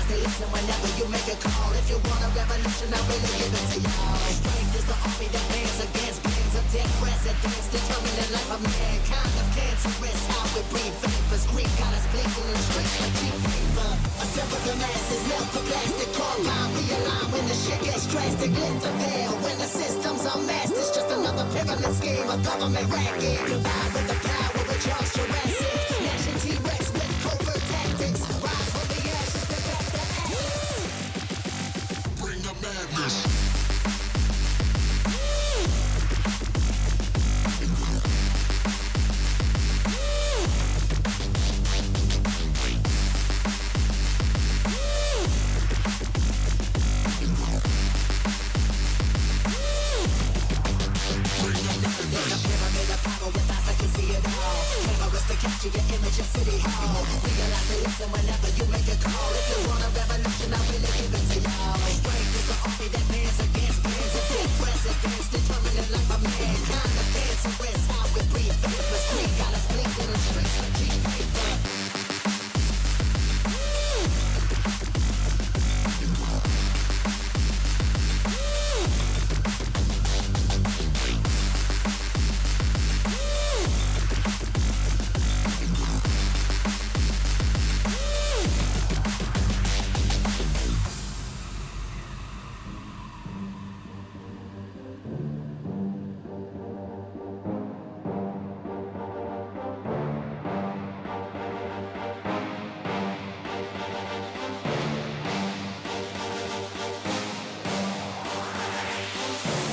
realize they listen whenever you make a call. If you want a revolution, I really give it to y'all. Strength is the army that bands against bands of dead presidents, determined the life of mankind of cancerous. How we breathe vapors, Greek got us blinking in the streets like cheap paper. Assemble the masses, melt the plastic, carbine, realign when the shit gets drastic. Lift the veil when the system's unmasked. It's just another pyramid scheme, a government racket. Combined with the power of Charles Jurassic, gnashing T-Rex with covert tactics. Rise from the ashes to back the atlas. Bring the madness. Capture your image of City Hall. Realize they listen whenever you make a call. If you want a revolution, I really give it to y'all. Strength is the army that bands against bands of dead presidents, determined the life of mankind. The cancerous, how we breathe vapors. Greek got us blinking in the streets like cheap paper.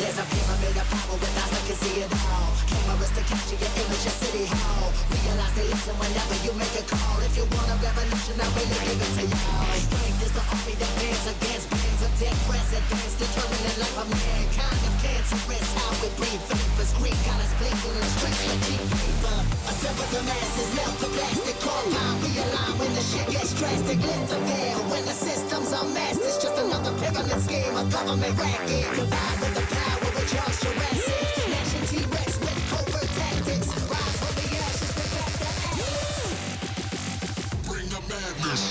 There's a pyramid of power with eyes that can see it all. Cameras to capture your image of City Hall. Realize they listen whenever you make a call. If you want a revolution, I really give it to y'all. Strength is the army that bands against bands of dead presidents, determined the life of mankind of cancerous. How we breathe vapors. Greek got us blinking in the streets like cheap paper. Assemble the masses, melt the plastic, carbine, realign when the shit gets drastic. Lift the veil when the system's unmasked. It's just another pyramid scheme, a government racket. Combined with the power of Charles Jurassic, gnashing T-Rex with covert tactics. Rise from the ashes to back the atlas. Bring the madness.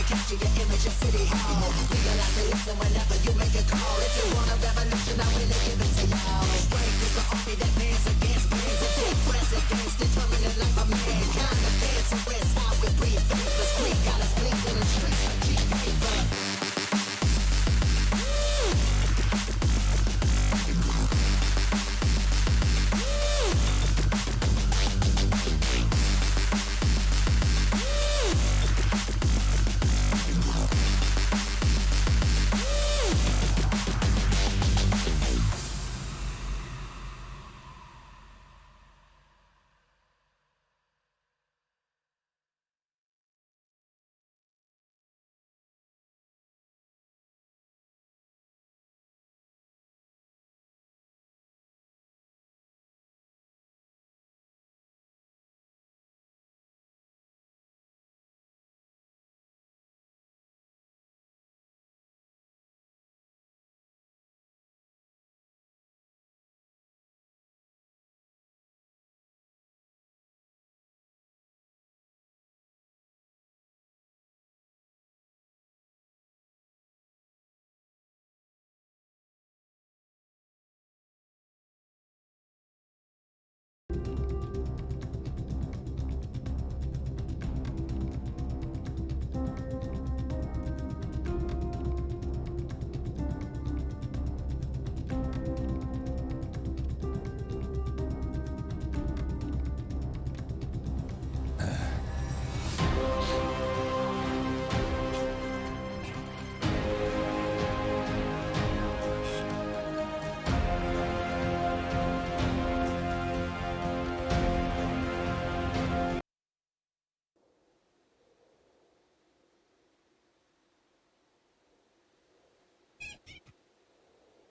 Capture your image of City Hall. Realize they listen whenever you make a call. If you want a revolution, I really give it to y'all. Strength is the army that bands against bands of dead presidents, determined the life of mankind. The cancerous, how we breathe vapors. Greek got us blinking in the streets like cheap paper.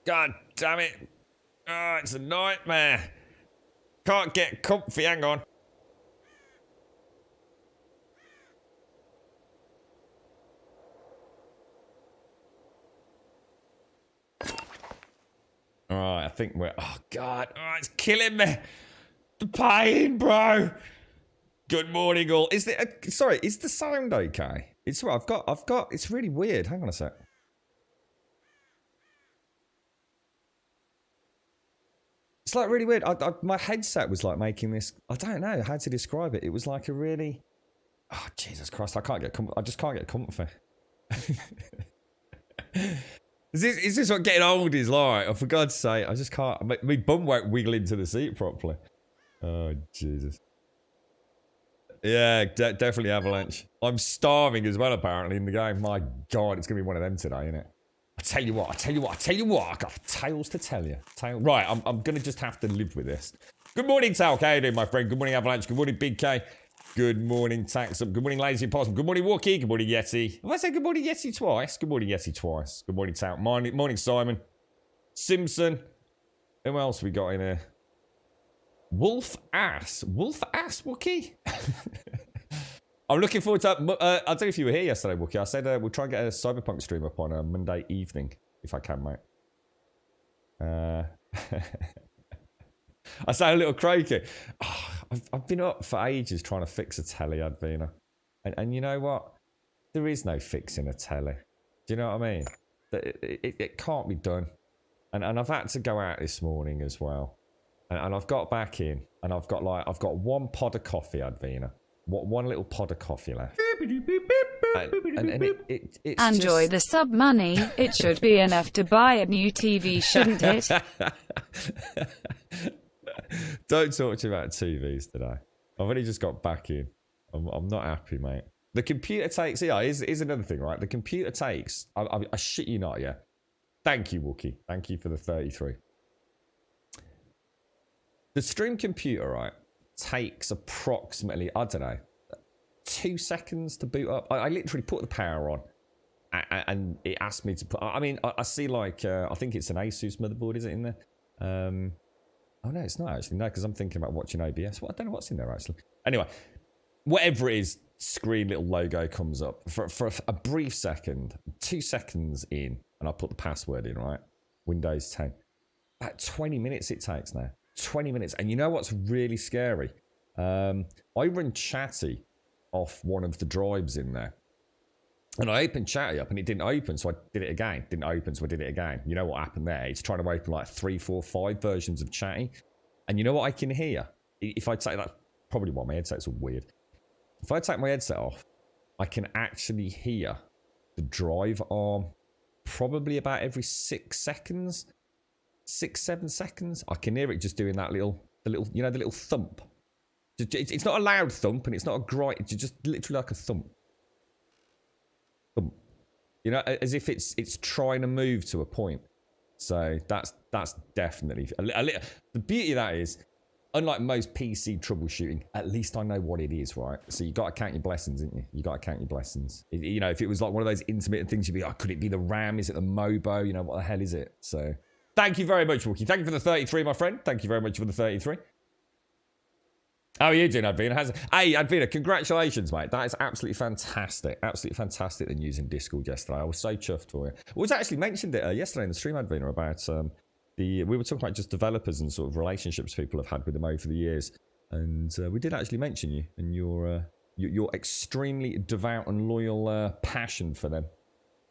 God damn it. Oh, it's a nightmare. Can't get comfy, hang on. Alright, I think we're... Oh, God. Oh, it's killing me. The pain, bro. Good morning, all. Is it... sorry, is the sound okay? It's what I've got... It's really weird. Hang on a sec. It's like really weird. My headset was like making this... I don't know how to describe it. It was like a really... Oh, Jesus Christ. I just can't get comfy. Is this what getting old is like? Oh, for God's sake, I just can't. My bum won't wiggle into the seat properly. Oh, Jesus. Yeah, definitely Avalanche. I'm starving as well, apparently, in the game. My God, it's going to be one of them today, isn't it? I tell you what. I got tales to tell you. Right, I'm going to just have to live with this. Good morning, Talk. How you doing, my friend? Good morning, Avalanche. Good morning, Big K. Good morning, Taxum. Good morning, Lazy Possum. Good morning, Wookie. Good morning, Yeti. Have I said good morning, Yeti twice? Good morning, Yeti twice. Good morning, Tout. Morning, Simon. Simpson. Who else we got in here? Wolf Ass, Wookie? I'm looking forward to... I don't know if you were here yesterday, Wookie. I said we'll try and get a Cyberpunk stream up on a Monday evening, if I can, mate. I sound a little croaky. Oh, I've been up for ages trying to fix a telly, Advina. And you know what? There is no fixing a telly. Do you know what I mean? It can't be done. And I've had to go out this morning as well. And I've got back in, and I've got one pod of coffee, Advina. One little pod of coffee left. It's enjoy just... the sub money. It should be enough to buy a new TV, shouldn't it? Don't talk to me about TVs today. I've only just got back in. I'm not happy, mate. The computer takes... Yeah, here's another thing, right? The computer takes... I shit you not, yeah. Thank you, Wookie. Thank you for the 33. The stream computer, right, takes approximately, I don't know, 2 seconds to boot up. I literally put the power on, and it asked me to put... I mean, I see like... I think it's an Asus motherboard, is it in there? Oh, no, it's not actually. No, because I'm thinking about watching OBS. Well, I don't know what's in there, actually. Anyway, whatever it is, screen little logo comes up. For a brief second, 2 seconds in, and I put the password in, right? Windows 10. About 20 minutes it takes now. 20 minutes. And you know what's really scary? I run Chatty off one of the drives in there. And I opened Chatty up and it didn't open, so I did it again. Didn't open, so I did it again. You know what happened there? It's trying to open like 3, 4, 5 versions of Chatty. And you know what I can hear? If I take that... Probably why my headset's all weird. If I take my headset off, I can actually hear the drive arm probably about every 6 seconds. 6, 7 seconds. I can hear it just doing that little thump. It's not a loud thump and it's not a grind. It's just literally like a thump. You know, as if it's trying to move to a point. So that's definitely the beauty of that is, unlike most PC troubleshooting, at least I know what it is, right? So you got to count your blessings, ain't you? You got to count your blessings. You know, if it was like one of those intermittent things, you'd be like, could it be the RAM? Is it the Mobo? You know, what the hell is it? So thank you very much, Wookie. Thank you for the 33, my friend. Thank you very much for the 33. How are you doing, Advina? Hey, Advina, congratulations, mate. That is absolutely fantastic. Absolutely fantastic than using Discord yesterday. I was so chuffed for you. We was actually mentioned it yesterday in the stream, Advina, about we were talking about just developers and sort of relationships people have had with them over the years. And we did actually mention you and your extremely devout and loyal passion for them.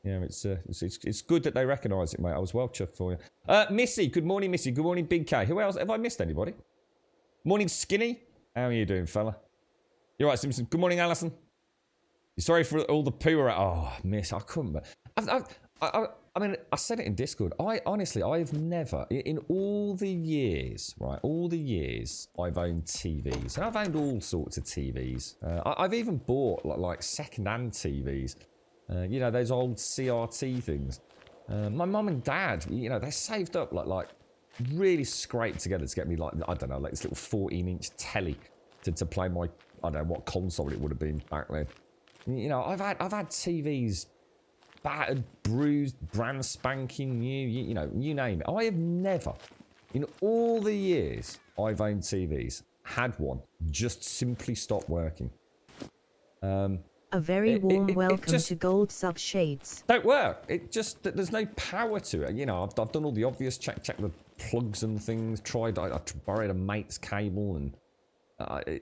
Yeah, it's good that they recognise it, mate. I was well chuffed for you. Missy, good morning, Missy. Good morning, Big K. Who else? Have I missed anybody? Morning, Skinny. How are you doing, fella? You all right, Simpson? Good morning, Alison. You're sorry for all the poo around. Oh, miss, I couldn't. I mean, I said it in Discord. I've never, in all the years, right, all the years I've owned TVs, and I've owned all sorts of TVs. I've even bought like second-hand TVs. You know, those old CRT things. My mum and dad, you know, they saved up like really scraped together to get me like, I don't know, like this little 14-inch telly to play my, I don't know what console it would have been back then. You know, I've had TVs battered, bruised, brand spanking new, you know, you name it. I have never, in all the years I've owned TVs. Had one. Just simply stopped working. A very warm it welcome just to Gold Sub Shades. don't work. It just, there's no power to it. You know, I've done all the obvious, check the plugs and things, I borrowed a mate's cable, and I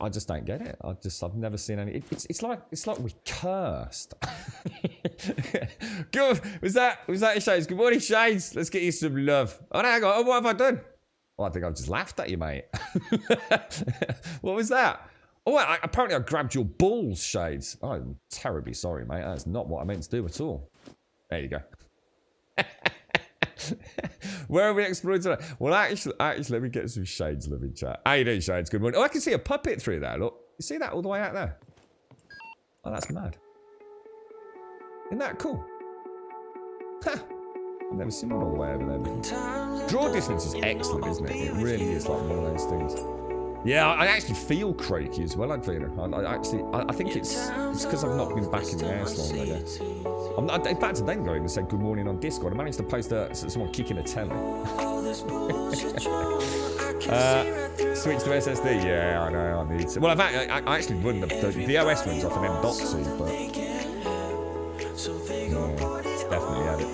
just don't get it. I've never seen any. It's like we're cursed. Good. Was that Shades? Good morning, Shades. Let's get you some love. Oh, no, hang on. What have I done? Well, I think I've just laughed at you, mate. What was that? Oh, apparently I grabbed your balls, Shades. Oh, I'm terribly sorry, mate. That's not what I meant to do at all. There you go. Where are we exploring today? Well, actually, let me get some Shades love in chat. How you doing, Shades? Good morning. Oh, I can see a puppet through there. Look, you see that all the way out there? Oh, that's mad. Isn't that cool? Ha! I've never seen one all the way over there before. Draw distance is excellent, isn't it? It really is like one of those things. Yeah, I actually feel croaky as well, Advina. I think it's because I've not been back in the house long, I guess. In fact, then going and said good morning on Discord. I managed to post someone kicking a telly. Switch to SSD. Yeah, I know. I need to. Well, I actually run the OS runs off an M.2, but yeah, it's definitely had it.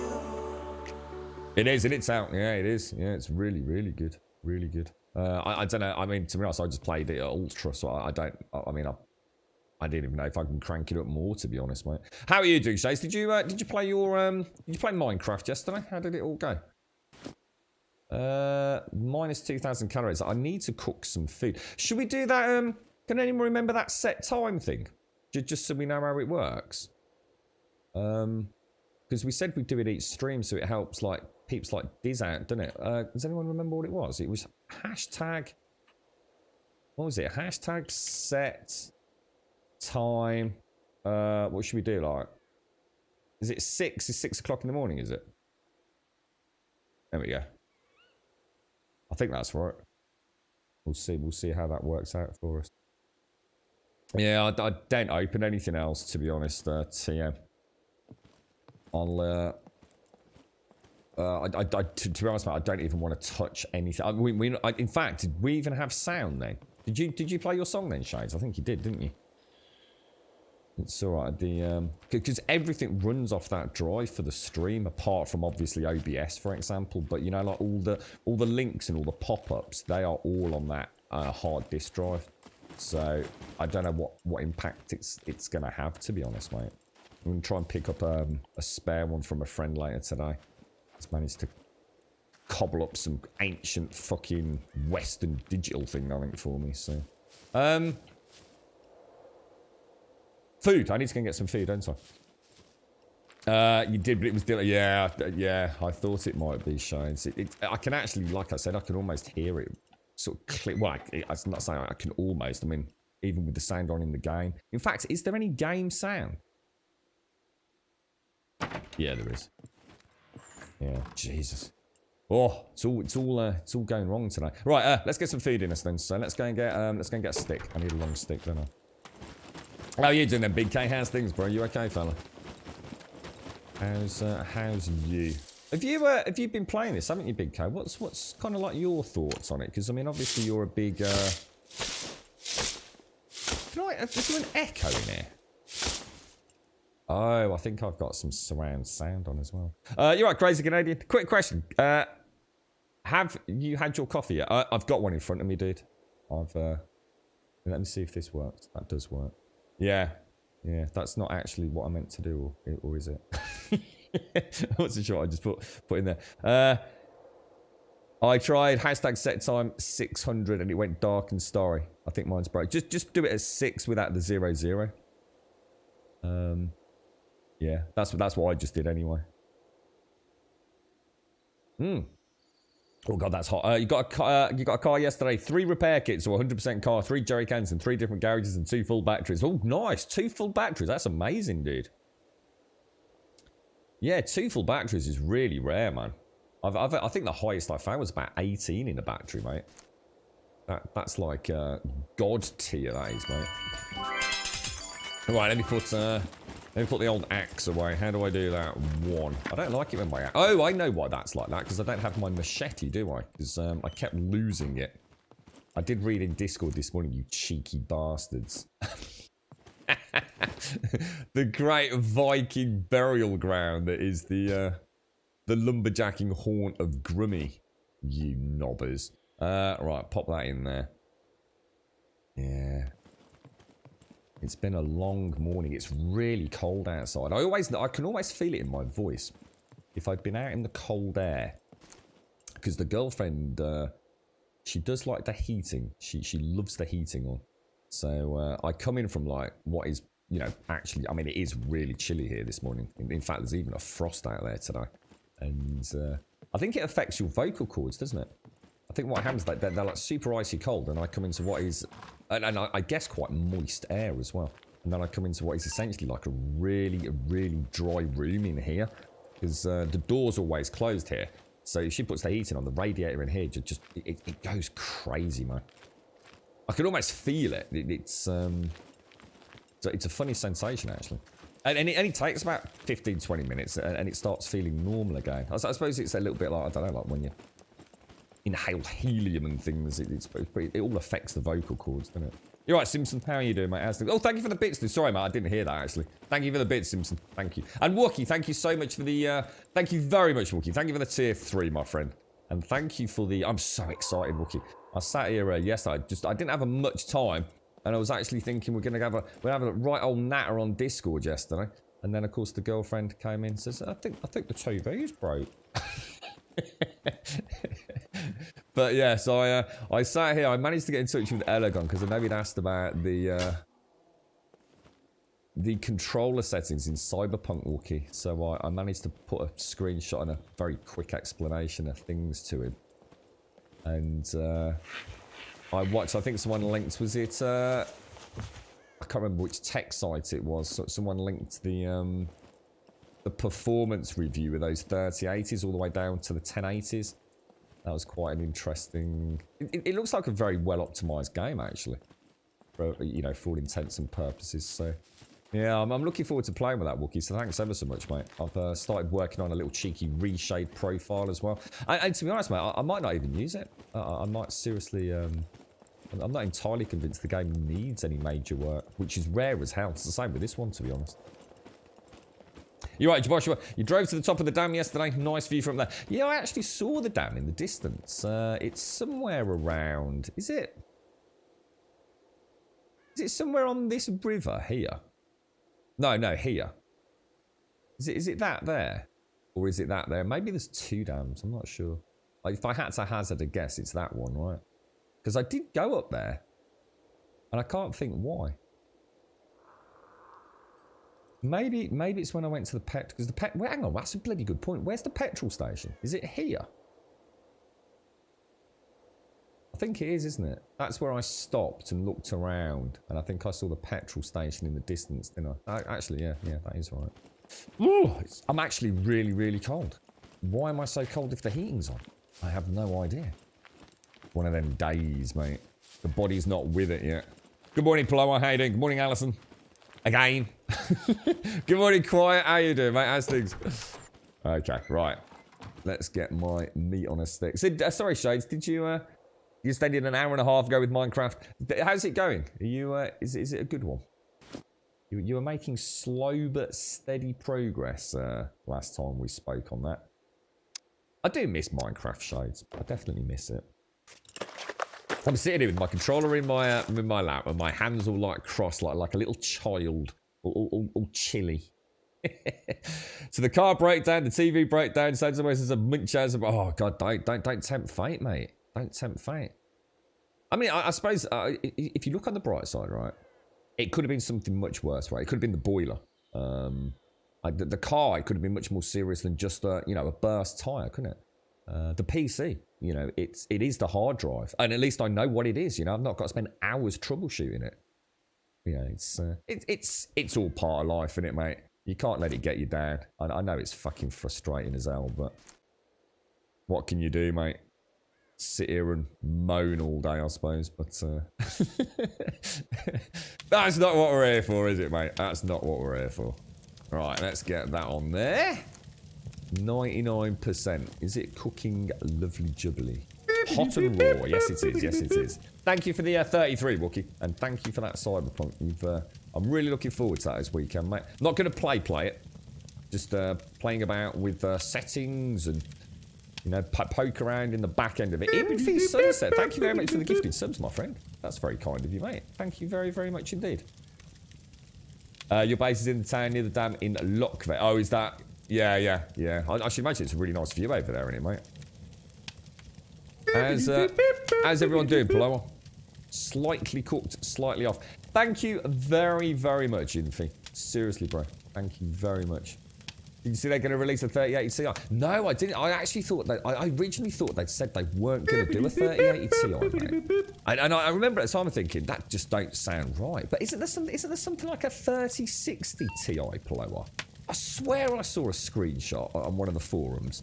It is, and it's out. Yeah, it is. Yeah, it's really, really good. Really good. I don't know. I mean, to be honest, I just played it at ultra, so I didn't even know if I can crank it up more. To be honest, mate. How are you doing, Chase? Did you play your Did you play Minecraft yesterday? How did it all go? Minus 2,000 calories. I need to cook some food. Should we do that? Can anyone remember that set time thing? Just so we know how it works. Because we said we'd do it each stream, so it helps like peeps like Diz out, doesn't it? Does anyone remember what it was? It was hashtag. What was it? Hashtag set time. What should we do? Like, is it 6? Is 6 o'clock in the morning? Is it? There we go. I think that's right. We'll see. We'll see how that works out for us. Yeah, I don't open anything else, to be honest. TM. I'll. To be honest, mate, I don't even want to touch anything. In fact, did we even have sound then? Did you play your song then, Shades? I think you did, didn't you? It's all right. Because everything runs off that drive for the stream, apart from obviously OBS, for example. But you know, like all the links and all the pop-ups, they are all on that hard disk drive. So I don't know what impact it's gonna have, to be honest, mate. I'm gonna try and pick up a spare one from a friend later today. He's managed to cobble up some ancient fucking Western digital thing, I think, for me. So, food. I need to go and get some food, don't I? You did, but it was still. Yeah. I thought it might be Shades. I can actually, like I said, I can almost hear it sort of click. Well, I'm not saying I can almost. I mean, even with the sound on in the game. In fact, is there any game sound? Yeah, there is. Yeah, Jesus. Oh, it's all going wrong tonight. Right, let's get some food in us then. So let's go and get a stick. I need a long stick, don't I? How are you doing then, Big K? How's things, bro? You okay, fella? How's you? Have you been playing this? Haven't you, Big K? What's kind of like your thoughts on it? Because I mean, obviously you're a big. Is there an echo in here? Oh, I think I've got some surround sound on as well. You're right, Crazy Canadian. Quick question. Have you had your coffee yet? I've got one in front of me, dude. Let me see if this works. That does work. Yeah. That's not actually what I meant to do, or is it? I wasn't sure. I just put in there. I tried hashtag set time 600 and it went dark and starry. I think mine's broke. Just do it at 6 without the 00. Yeah, that's what I just did anyway. Oh god, that's hot. You got a car yesterday. 3 repair kits, or 100% car, 3 jerry cans, and 3 different garages, and 2 full batteries. Oh, nice, 2 full batteries. That's amazing, dude. Yeah, 2 full batteries is really rare, man. I think the highest I found was about 18 in a battery, mate. That's like god tier, that is, mate. Right, let me put the old axe away. How do I do that? 1. I don't like it when my axe... Oh, I know why that's like that, because I don't have my machete, do I? Because I kept losing it I did read in Discord this morning, you cheeky bastards. The great Viking burial ground that is the lumberjacking haunt of Grummy. You knobbers. Right, pop that in there. Yeah. It's been a long morning. It's really cold outside. I can always feel it in my voice. If I'd been out in the cold air. Because the girlfriend, she does like the heating. She loves the heating on. So I come in from like what is, you know, actually, I mean, it is really chilly here this morning. In fact, there's even a frost out there today. And I think it affects your vocal cords, doesn't it? I think what happens is they're like super icy cold, and I come into what is, and I guess quite moist air as well. And then I come into what is essentially like a really dry room in here, because the door's always closed here. So if she puts the heating on, the radiator in here it goes crazy, man. I can almost feel it. It's a funny sensation actually. And it takes about 15-20 minutes, and it starts feeling normal again. I suppose it's a little bit like, I don't know, like when you inhale helium and things, it all affects the vocal cords, doesn't it? You're right, Simpson. How are you doing, mate? Oh, thank you for the bits. Sorry, mate, I didn't hear that, actually. Thank you for the bits, Simpson. Thank you. And Wookie, thank you so much for the... thank you very much, Wookie. Thank you for the tier 3, my friend. And thank you for the... I'm so excited, Wookie. I sat here yesterday. I didn't have much time. And I was actually thinking we're going to have a right old natter on Discord yesterday. And then, of course, the girlfriend came in and says, I think the TV's broke. But yeah, so I sat here. I managed to get in touch with Elegon because I know he'd asked about the controller settings in Cyberpunk Wookie. So I managed to put a screenshot and a very quick explanation of things to him. And I watched, I think someone linked, was it, I can't remember which tech site it was. So someone linked the performance review of those 3080s all the way down to the 1080s. That was quite an interesting... It looks like a very well-optimized game, actually. For, you know, for all intents and purposes. So, yeah, I'm looking forward to playing with that, Wookie. So thanks ever so much, mate. I've started working on a little cheeky reshade profile as well. And to be honest, mate, I might not even use it. I might seriously... I'm not entirely convinced the game needs any major work, which is rare as hell. It's the same with this one, to be honest. You're right, Joshua. You drove to the top of the dam yesterday. Nice view from there. Yeah, I actually saw the dam in the distance. It's somewhere around... Is it somewhere on this river here? No, here. Is it that there? Or is it that there? Maybe there's two dams. I'm not sure. Like, if I had to hazard a guess, it's that one, right? Because I did go up there. And I can't think why. Maybe it's when I went to the pet, because well, hang on, that's a bloody good point. Where's the petrol station? Is it here? I think it is, isn't it? That's where I stopped and looked around, and I think I saw the petrol station in the distance, didn't I? Actually, yeah, that is right. Ooh, I'm actually really cold. Why am I so cold if the heating's on? I have no idea. One of them days, mate. The body's not with it yet. Good morning, Paloma. How you doing? Good morning, Alison. Again. Good morning, Quiet. How you doing, mate? How's things? Okay, right. Let's get my meat on a stick. So, sorry, Shades. Did you spend an hour and a half ago with Minecraft? How's it going? Are you? Is it a good one? You were making slow but steady progress last time we spoke on that. I do miss Minecraft, Shades. I definitely miss it. I'm sitting here with my controller in my lap and my hands all like crossed like a little child, all chilly. So the car breakdown, the TV breakdown, sounds almost as a munch as a... Oh god, don't tempt fate, mate. Don't tempt fate. I mean, I suppose if you look on the bright side, right, it could have been something much worse, right? It could have been the boiler. The car, it could have been much more serious than just a burst tire, couldn't it? The PC, it is the hard drive, and at least I know what it is. I've not got to spend hours troubleshooting it. It's all part of life, isn't it, mate? You can't let it get you down. I know it's fucking frustrating as hell, but what can you do, mate? Sit here and moan all day, I suppose. But that's not what we're here for, is it, mate? That's not what we're here for. Right, let's get that on there. 99%. Is it cooking lovely jubbly? Hot and raw. Yes, it is. Yes, it is. Thank you for the 33, Wookie. And thank you for that Cyberpunk. I'm really looking forward to that this weekend, mate. Not going to play it. Just playing about with settings and, you know, poke around in the back end of it. Even for Sunset, thank you very much for the gifted subs, my friend. That's very kind of you, mate. Thank you very, very much indeed. Your base is in the town near the dam in Lockville. Oh, is that? Yeah. I should imagine it's a really nice view over there, isn't it, mate? How's everyone doing, Paloma? Slightly cooked, slightly off. Thank you very, very much, Infi. Seriously, bro. Thank you very much. Did you see they're going to release a 3080 Ti? No, I didn't. I actually thought that... I originally thought they'd said they weren't going to do a 3080 Ti, mate. And I remember at the time thinking, that just don't sound right. But isn't there something like a 3060 Ti, Paloma? I swear I saw a screenshot on one of the forums.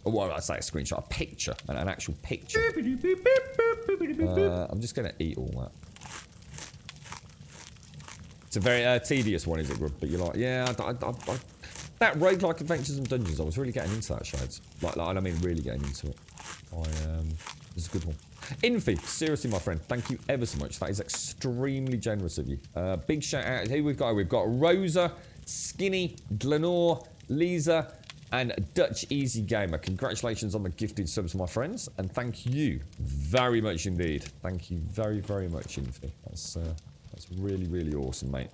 Or what I say, a screenshot, a picture, an actual picture. I'm just going to eat all that. It's a very tedious one, is it, Grub? But you're like, yeah, that roguelike adventures and dungeons, I was really getting into that, Shades. Like I mean, really getting into it. This is a good one. Infi, seriously, my friend, thank you ever so much. That is extremely generous of you. Big shout out. Here we've got Rosa, Skinny, Glenore, Lisa, and Dutch Easy Gamer. Congratulations on the gifted subs, my friends, and thank you very much indeed. Thank you very, very much, Infi. That's really, really awesome, mate.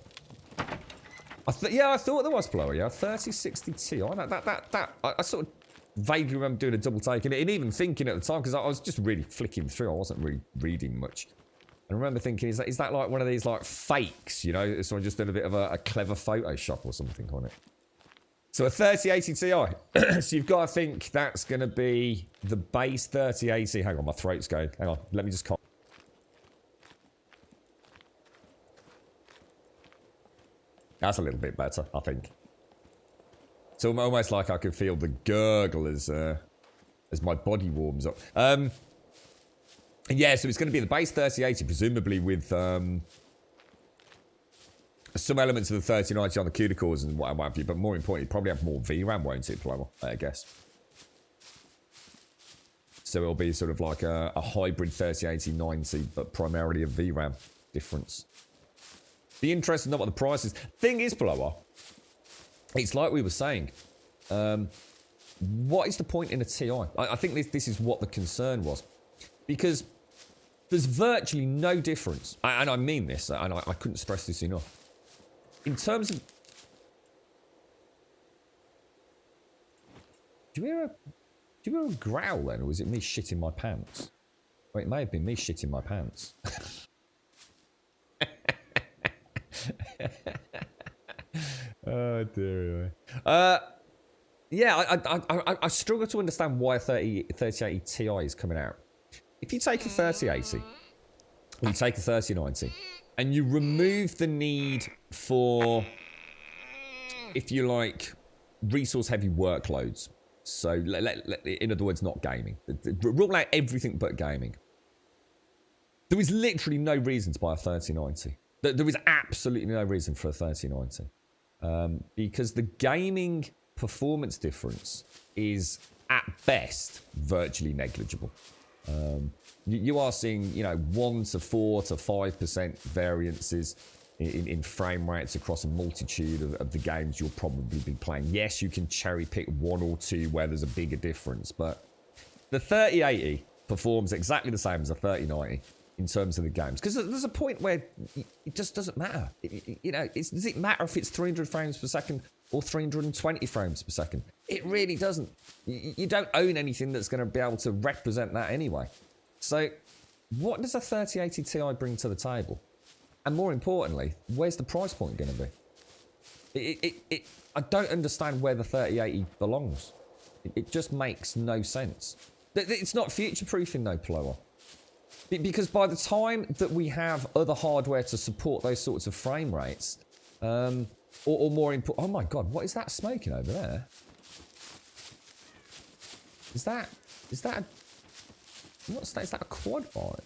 Yeah, I thought there was Blower, yeah. 3060 Ti. I sort of vaguely remember doing a double take in it, and even thinking at the time, because I was just really flicking through. I wasn't really reading much. I remember thinking, is that like one of these like fakes, you know? Someone just did a bit of a clever Photoshop or something on it. So a 3080 Ti. So you've got to think that's going to be the base 3080. Hang on, my throat's going. Hang on, let me just cough. That's a little bit better, I think. It's almost like I can feel the gurgle as my body warms up. Yeah, so it's going to be the base 3080, presumably with some elements of the 3090 on the CUDA cores and what have you, but more importantly, probably have more VRAM, won't it, Plower? I guess. So it'll be sort of like a hybrid 3080-90, but primarily a VRAM difference. Be interested to know what the price is. Thing is, Blower, it's like we were saying. What is the point in a Ti? I think this is what the concern was. Because there's virtually no difference. And I mean this, and I couldn't stress this enough. In terms of... Do you hear a growl then, or was it me shitting my pants? Well, it may have been me shitting my pants. Oh dear. Yeah, I struggle to understand why a 3080 Ti is coming out. If you take a 3080, you take a 3090, and you remove the need for, if you like, resource-heavy workloads. So, in other words, not gaming. Rule out everything but gaming. There is literally no reason to buy a 3090. There is absolutely no reason for a 3090. Because the gaming performance difference is, at best, virtually negligible. You are seeing, 1 to 4 to 5% variances in frame rates across a multitude of the games you'll probably be playing. Yes, you can cherry pick 1 or 2 where there's a bigger difference, but the 3080 performs exactly the same as a 3090 in terms of the games. Because there's a point where it just doesn't matter. Does it matter if it's 300 frames per second or 320 frames per second? It really doesn't. You don't own anything that's going to be able to represent that anyway. So what does a 3080 Ti bring to the table? And more importantly, where's the price point going to be? I don't understand where the 3080 belongs. It just makes no sense. It's not future-proofing, though, Plower. Because by the time that we have other hardware to support those sorts of frame rates, or more important... Oh my god, what is that smoking over there? Is that a... What's that? Is that a quad bike?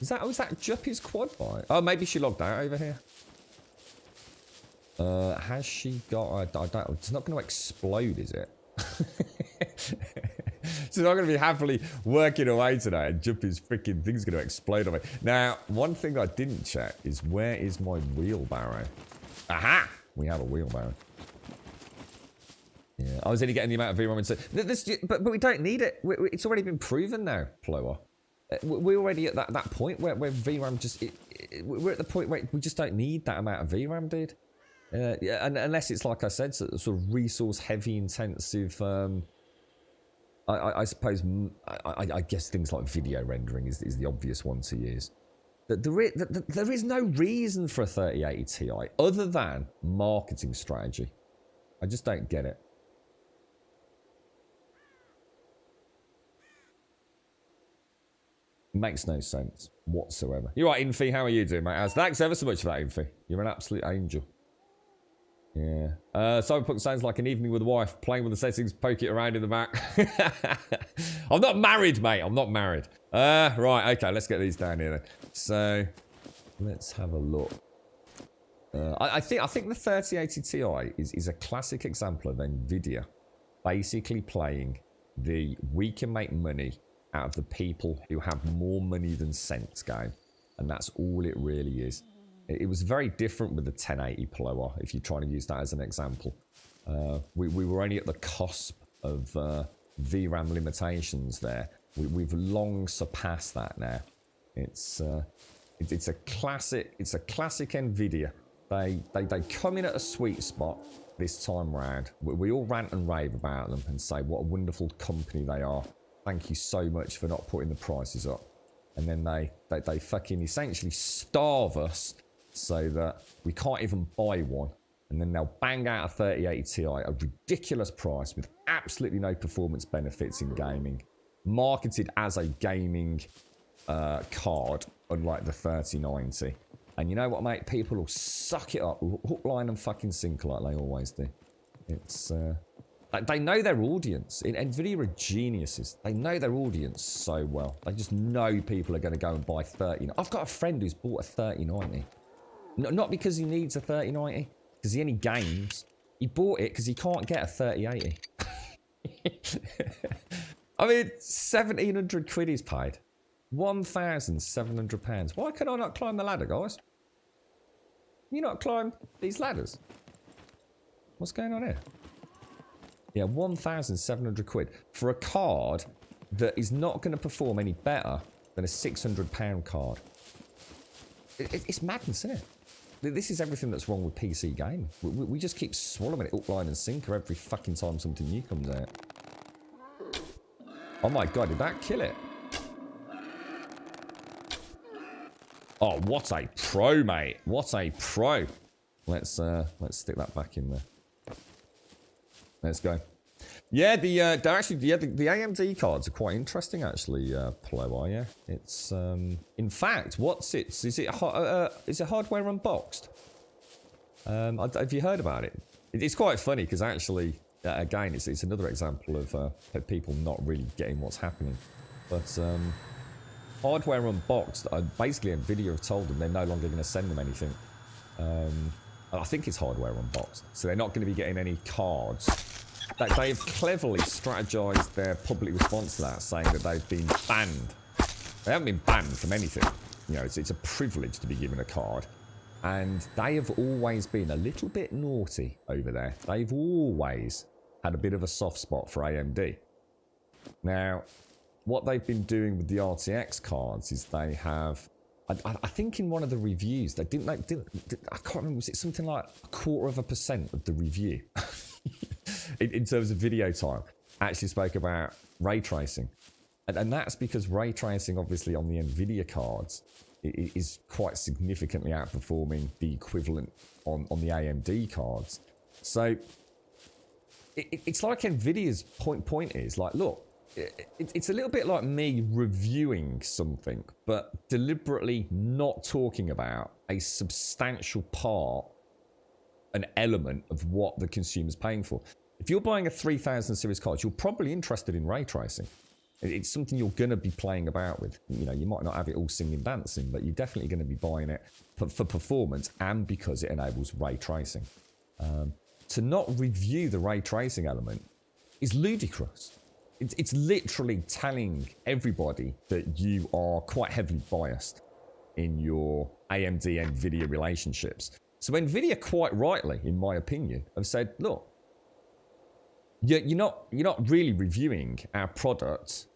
Is that Juppy's quad bike? Oh, maybe she logged out over here. Has she got... I don't... It's not going to explode, is it? So I'm going to be happily working away today and Jumpy's freaking thing's going to explode on me. Now, one thing I didn't check is where is my wheelbarrow? Aha! We have a wheelbarrow. Yeah, I was only getting the amount of VRAM. But we don't need it. It's already been proven now, Plower. We're already at that point where VRAM just... we're at the point where we just don't need that amount of VRAM, dude. Yeah, and unless it's, like I said, sort of resource-heavy, intensive... I suppose... I guess things like video rendering is the obvious one to use. There is no reason for a 3080 Ti other than marketing strategy. I just don't get it. Makes no sense whatsoever. You're right, Infi. How are you doing, mate? Thanks ever so much for that, Infi. You're an absolute angel. Yeah. Cyberpunk sounds like an evening with a wife, playing with the settings, poke it around in the back. I'm not married, mate. I'm not married. Right. Okay. Let's get these down here then. So, let's have a look. I think the 3080 Ti is a classic example of NVIDIA basically playing the we can make money out of the people who have more money than sense game. And that's all it really is. It was very different with the 1080 Plower, if you're trying to use that as an example. We were only at the cusp of VRAM limitations there. We've long surpassed that now. It's a classic NVIDIA. They come in at a sweet spot this time round. We all rant and rave about them and say what a wonderful company they are. Thank you so much for not putting the prices up. And then they fucking essentially starve us so that we can't even buy one. And then they'll bang out a 3080 Ti, a ridiculous price with absolutely no performance benefits in gaming, marketed as a gaming card, unlike the 3090. And you know what, mate? People will suck it up, hook, line, and fucking sinker like they always do. It's they know their audience. NVIDIA are geniuses. They know their audience so well. They just know people are going to go and buy 30. I've got a friend who's bought a 3090. Not because he needs a 3090, because he only games. He bought it because he can't get a 3080. I mean, 1,700 quid he's paid. £1,700. Why can I not climb the ladder, guys? Can you not climb these ladders? What's going on here? Yeah, 1,700 quid for a card that is not going to perform any better than a £600 card. It's madness, isn't it? This is everything that's wrong with PC gaming. We just keep swallowing it hook, line, and sinker every fucking time something new comes out. Oh my god, did that kill it? Oh, what a pro, mate! What a pro! Let's stick that back in there. Let's go. Yeah, the AMD cards are quite interesting, actually. Plower, yeah. It's in fact, is it hardware unboxed? Have you heard about it? It's quite funny because actually, again, it's another example of people not really getting what's happening. But hardware unboxed. Basically, NVIDIA have told them they're no longer going to send them anything. I think it's hardware unboxed, so they're not going to be getting any cards. They've cleverly strategized their public response to that, saying that they've been banned. They haven't been banned from anything. You know, it's a privilege to be given a card. And they have always been a little bit naughty over there. They've always had a bit of a soft spot for AMD. Now, what they've been doing with the RTX cards is they have... I think in one of the reviews, they didn't I can't remember, was it something like 0.25% of the review in terms of video time actually spoke about ray tracing. And that's because ray tracing, obviously, on the NVIDIA cards is quite significantly outperforming the equivalent on the AMD cards. So it's like NVIDIA's point is like, look, it's a little bit like me reviewing something, but deliberately not talking about a substantial part, an element of what the consumer's paying for. If you're buying a 3000 series card, you're probably interested in ray tracing. It's something you're going to be playing about with. You know, you might not have it all singing, dancing, but you're definitely going to be buying it for performance and because it enables ray tracing. To not review the ray tracing element is ludicrous. It's literally telling everybody that you are quite heavily biased in your AMD NVIDIA relationships. So NVIDIA, quite rightly, in my opinion, have said, look, you're not really reviewing our product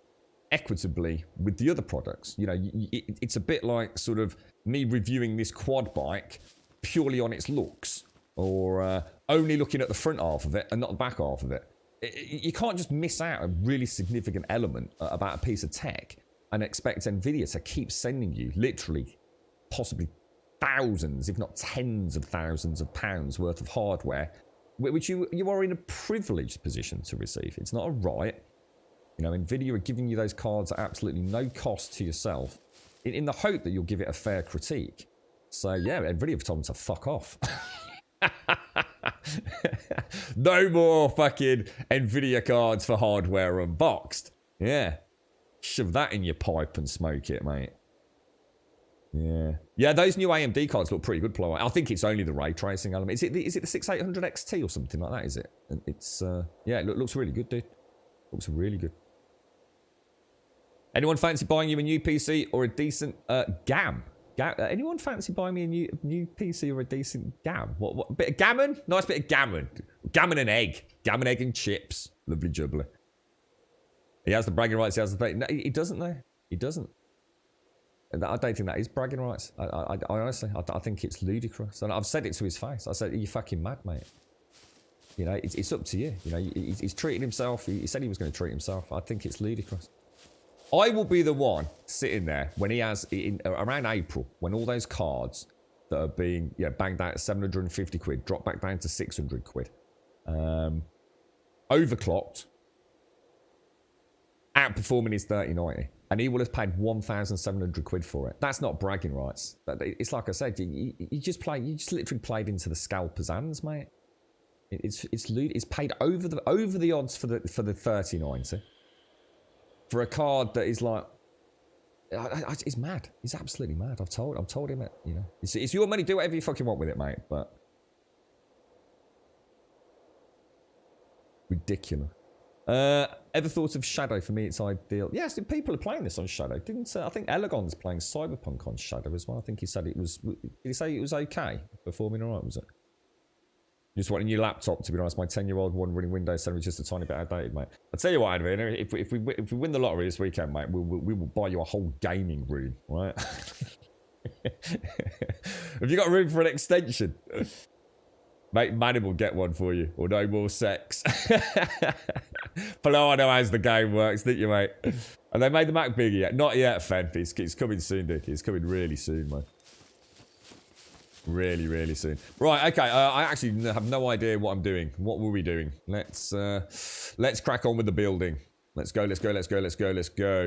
equitably with the other products. You know, it's a bit like sort of me reviewing this quad bike purely on its looks, or only looking at the front half of it and not the back half of it. You can't just miss out a really significant element about a piece of tech and expect NVIDIA to keep sending you literally possibly thousands, if not tens of thousands of pounds worth of hardware, which you are in a privileged position to receive. It's not a right. You know, NVIDIA are giving you those cards at absolutely no cost to yourself in the hope that you'll give it a fair critique. So, yeah, NVIDIA have told them to fuck off. No more fucking NVIDIA cards for hardware unboxed. Yeah. Shove that in your pipe and smoke it, mate. Yeah. Yeah, those new AMD cards look pretty good, Ploy. I think it's only the ray tracing element. Is it the 6800 XT or something like that, is it? And it's, yeah, it looks really good, dude. Looks really good. Anyone fancy buying you a new PC or a decent GAM? Anyone fancy buying me a new PC or a decent GAM? What bit of gammon? Nice bit of gammon. Gammon and egg. Gammon, egg and chips. Lovely jubbly. He has the bragging rights. He has the thing. No, he doesn't though. He doesn't. I don't think that is bragging rights. I honestly, I think it's ludicrous. And I've said it to his face. I said, "Are you fucking mad, mate?" You know, it's up to you. You know, he's treating himself. He said he was going to treat himself. I think it's ludicrous. I will be the one sitting there when he has, around April, when all those cards that are being banged out at 750 quid, drop back down to 600 quid, overclocked, outperforming his 3090, and he will have paid 1,700 quid for it. That's not bragging rights. It's like I said, you just literally played into the scalper's hands, mate. It's paid over the odds for the 3090. For a card that is like, he's mad. He's absolutely mad. I've told him it. You know, it's your money. Do whatever you fucking want with it, mate. But ridiculous. Ever thought of Shadow? For me, it's ideal. Yes, people are playing this on Shadow. Didn't I think Elegon's playing Cyberpunk on Shadow as well? I think he said it was. Did he say it was okay? Performing alright, was it? Just want a new laptop, to be honest. My 10-year-old one running Windows 7 is just a tiny bit outdated, mate. I'll tell you what, Adrian, if we win the lottery this weekend, mate, we will buy you a whole gaming room, right? Have you got room for an extension? Mate, Manny will get one for you, or no more sex. Hello, I know how the game works, didn't you, mate? And they made the Mac bigger yet? Not yet, Fen. It's coming soon, Dick. It's coming really soon, mate. Really, really soon. Right, okay. I actually have no idea what I'm doing. What were we doing? Let's crack on with the building. Let's go.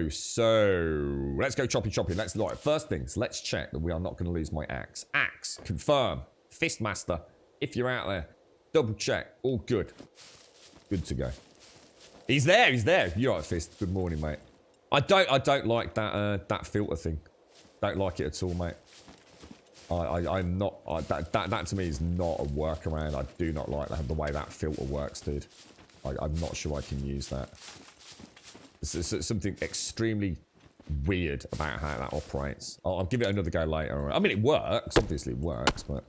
So, let's go chopping. First things, let's check that we are not going to lose my axe. Axe, confirm. Fistmaster, if you're out there, double check. All good. Good to go. He's there. You're right, Fist. Good morning, mate. I don't like that filter thing. Don't like it at all, mate. I'm not. That to me is not a workaround. I do not like the way that filter works, dude. I'm not sure I can use that. It's something extremely weird about how that operates. I'll give it another go later. I mean, it works. Obviously, it works, but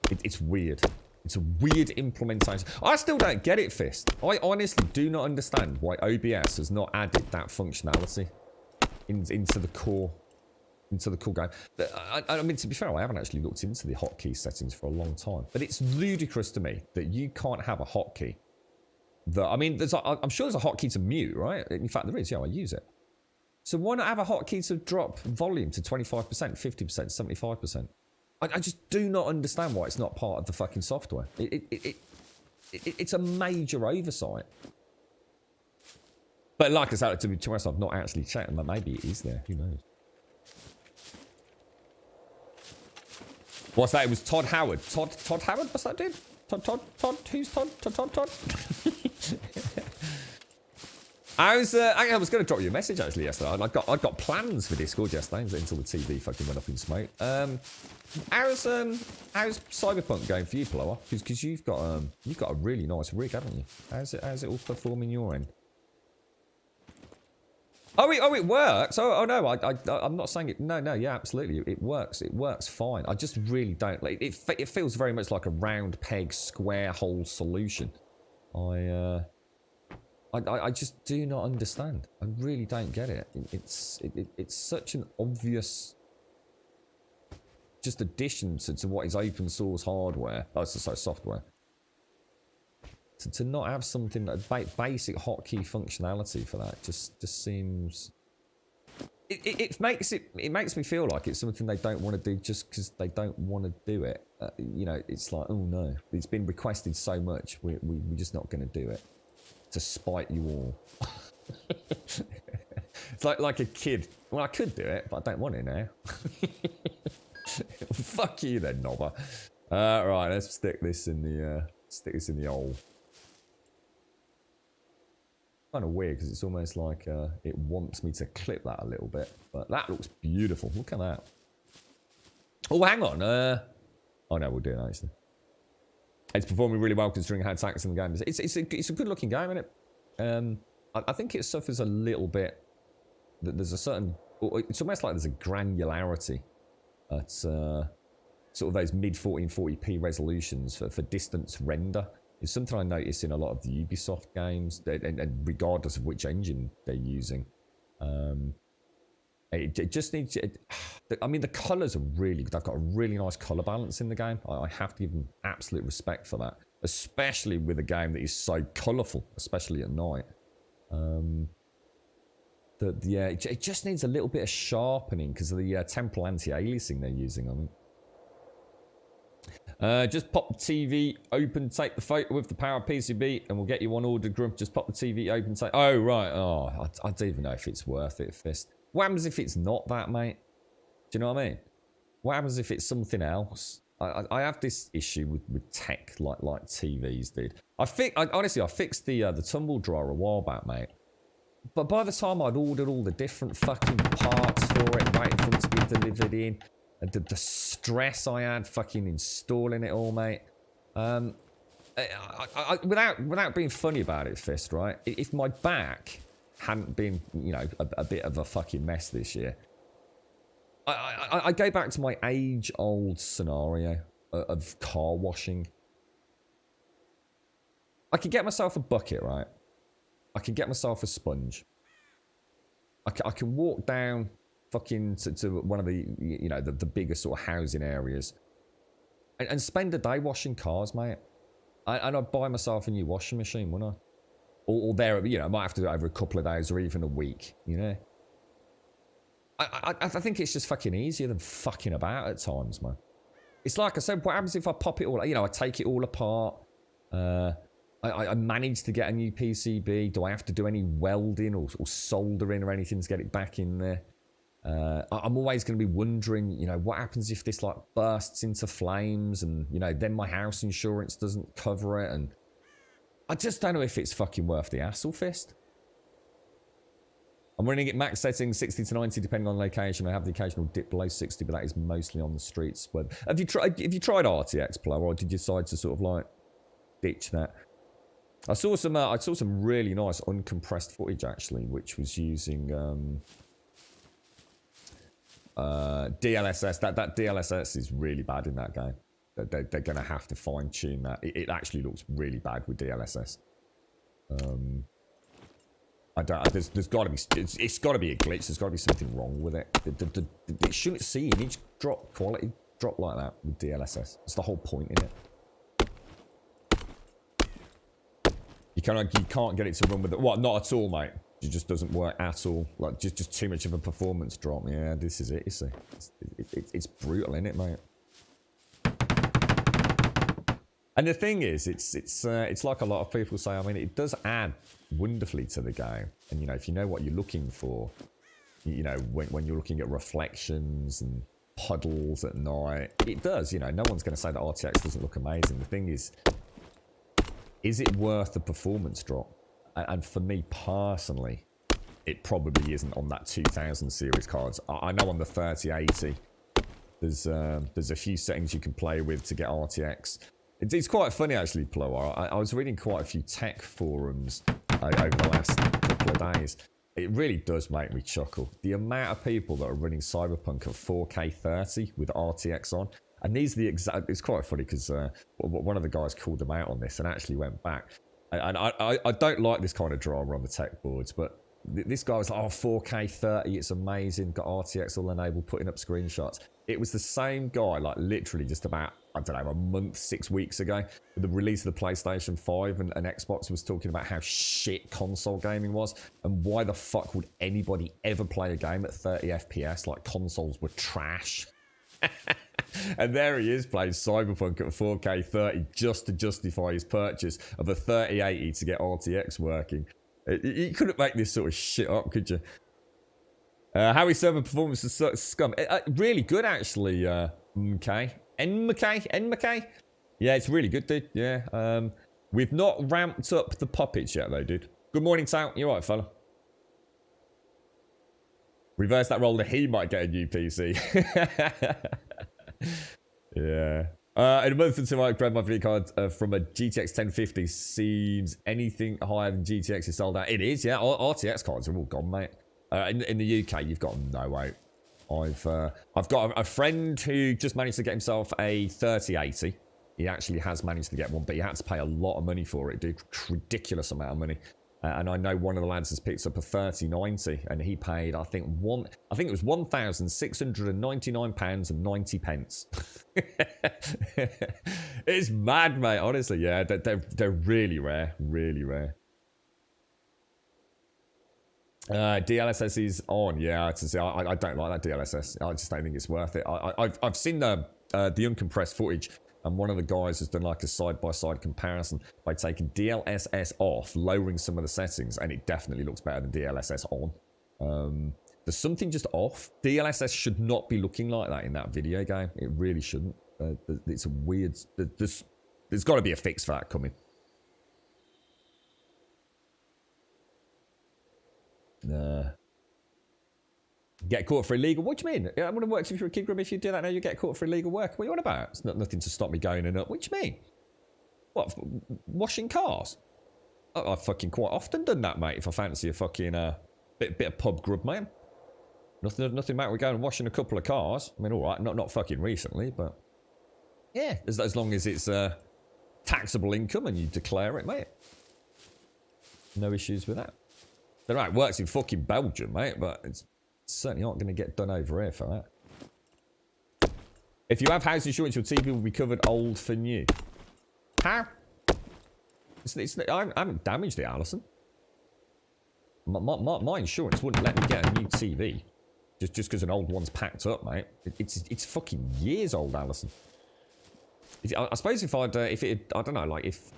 it's weird. It's a weird implementation. I still don't get it, Fist. I honestly do not understand why OBS has not added that functionality into the core. Into the cool game. I mean, to be fair, I haven't actually looked into the hotkey settings for a long time. But it's ludicrous to me that you can't have a hotkey. I mean, I'm sure there's a hotkey to mute, right? In fact, there is. Yeah, I use it. So why not have a hotkey to drop volume to 25%, 50%, 75%? I just do not understand why it's not part of the fucking software. It's a major oversight. But like I said, to be honest, I've not actually checked, but maybe it is there. Who knows? What's that? It was Todd Howard. Todd Howard? What's that dude? Todd? Who's Todd? Todd? I was going to drop you a message actually yesterday. I got plans for Discord yesterday until the TV fucking went up in smoke. How's Cyberpunk going for you, Plower? Because you've got a really nice rig, haven't you? How's it all performing your end? Oh, it works. Oh no, I'm not saying it. No, yeah, absolutely, it works. It works fine. I just really don't like it. It feels very much like a round peg, square hole solution. I just do not understand. I really don't get it. It's such an obvious just addition to what is open source hardware. Oh, sorry, software. To not have something that basic hotkey functionality for that just seems. It makes me feel like it's something they don't want to do just because they don't want to do it. You know, it's like, oh no, it's been requested so much, we're just not going to do it. To spite you all. It's like a kid. Well, I could do it, but I don't want it now. Fuck you then, knobber. Right, let's stick this in the old. Kind of weird because it's almost like it wants me to clip that a little bit, but that looks beautiful. Look at that. Oh, hang on. Oh no, we'll do it actually. It's performing really well considering how attacks in the game. It's a good looking game, isn't it? I think it suffers a little bit. There's a certain. It's almost like there's a granularity at sort of those mid 1440p resolutions for distance render. It's something I notice in a lot of the Ubisoft games, and regardless of which engine they're using. It just needs. I mean, the colours are really good. I've got a really nice colour balance in the game. I have to give them absolute respect for that, especially with a game that is so colourful, especially at night. Yeah, it just needs a little bit of sharpening because of the temporal anti-aliasing they're using on it. Just pop the TV open, take the photo with the power PCB, and we'll get you on order, Grump. Just pop the TV open, take. Oh right. Oh, I don't even know if it's worth it, Fist. What happens if it's not that, mate? Do you know what I mean? What happens if it's something else? I have this issue with tech like TVs did. Honestly, I fixed the tumble dryer a while back, mate. But by the time I'd ordered all the different fucking parts for it, waiting for them to be delivered in, and the stress I had fucking installing it all, mate. Without being funny about it, Fist, right? If my back hadn't been, you know, a bit of a fucking mess this year, I go back to my age-old scenario of car washing. I could get myself a bucket, right? I can get myself a sponge. I can walk down fucking to one of the, you know, the bigger sort of housing areas and spend a day washing cars, mate. And I'd buy myself a new washing machine, wouldn't I? Or there, you know, I might have to do it over a couple of days or even a week, you know? I think it's just fucking easier than fucking about at times, man. It's like I said, what happens if I pop it all, you know, I take it all apart, I managed to get a new PCB. Do I have to do any welding or soldering or anything to get it back in there? I'm always going to be wondering, you know, what happens if this like bursts into flames and, you know, then my house insurance doesn't cover it, and I just don't know if it's fucking worth the hassle, Fist. I'm running it max settings 60 to 90 depending on location. I have the occasional dip below 60, but that is mostly on the streets. Have you tried RTX Pro, or did you decide to sort of like ditch that? I saw some really nice uncompressed footage actually, which was using DLSS. That DLSS is really bad in that game. They're going to have to fine tune that. It actually looks really bad with DLSS. There's got to be. It's got to be a glitch. There's got to be something wrong with it. It shouldn't see image quality drop like that with DLSS. It's the whole point in it. You can't get it to run with it. What? Not at all, mate. It just doesn't work at all. Like just too much of a performance drop. Yeah, this is it. You see, it's brutal, isn't it, mate? And the thing is, it's like a lot of people say. I mean, it does add wonderfully to the game. And you know, if you know what you're looking for, you know, when you're looking at reflections and puddles at night, it does. You know, no one's going to say that RTX doesn't look amazing. The thing is it worth the performance drop? And for me personally, it probably isn't on that 2000 series cards. I know on the 3080, there's a few settings you can play with to get RTX. It's quite funny actually, Ploar. I was reading quite a few tech forums over the last couple of days. It really does make me chuckle. The amount of people that are running Cyberpunk at 4K 30 with RTX on. And these are the exact... It's quite funny because one of the guys called them out on this and actually went back. And I don't like this kind of drama on the tech boards, but this guy was like, oh, 4K 30, it's amazing. Got RTX all enabled, putting up screenshots. It was the same guy, like literally just about, I don't know, a month, 6 weeks ago, with the release of the PlayStation 5 and Xbox was talking about how shit console gaming was and why the fuck would anybody ever play a game at 30 FPS, like consoles were trash. And there he is playing Cyberpunk at 4K 30 just to justify his purchase of a 3080 to get RTX working. You couldn't make this sort of shit up, could you? How is server performance of SCUM? Really good, actually, MK. Yeah, it's really good, dude. Yeah. We've not ramped up the puppets yet, though, dude. Good morning, Tal. You alright, fella? Reverse that role that he might get a new PC. Yeah. In a month or two, I grabbed my video card from a GTX 1050. Seems anything higher than GTX is sold out. It is, yeah. RTX cards are all gone, mate. In the UK, you've got no way. I've got a friend who just managed to get himself a 3080. He actually has managed to get one, but he had to pay a lot of money for it, dude. Ridiculous amount of money. And I know one of the lads has picked up a 3090, and he paid, I think it was £1,699.90. It's mad, mate. Honestly, yeah, they're really rare, really rare. DLSS is on. Yeah, I don't like that DLSS. I just don't think it's worth it. I've seen the uncompressed footage, and one of the guys has done like a side-by-side comparison by taking DLSS off, lowering some of the settings, and it definitely looks better than DLSS on. There's something just off. DLSS should not be looking like that in that video game. It really shouldn't. It's a weird... There's got to be a fix for that coming. Get caught for illegal? What do you mean? It wouldn't work if you're a kid group. If you do that now, you get caught for illegal work. What are you on about? It's nothing to stop me going and up. What do you mean? What? Washing cars? I've fucking quite often done that, mate. If I fancy a fucking bit of pub grub, man. Nothing matter with going and washing a couple of cars. I mean, all right, not fucking recently, but yeah, as long as it's taxable income and you declare it, mate. No issues with that. They're right, works in fucking Belgium, mate, but it's certainly not going to get done over here for that. If you have house insurance, your TV will be covered old for new. How? I haven't damaged it, Alison. My insurance wouldn't let me get a new TV just because an old one's packed up, mate. It's fucking years old, Alison. I suppose if I don't know, like if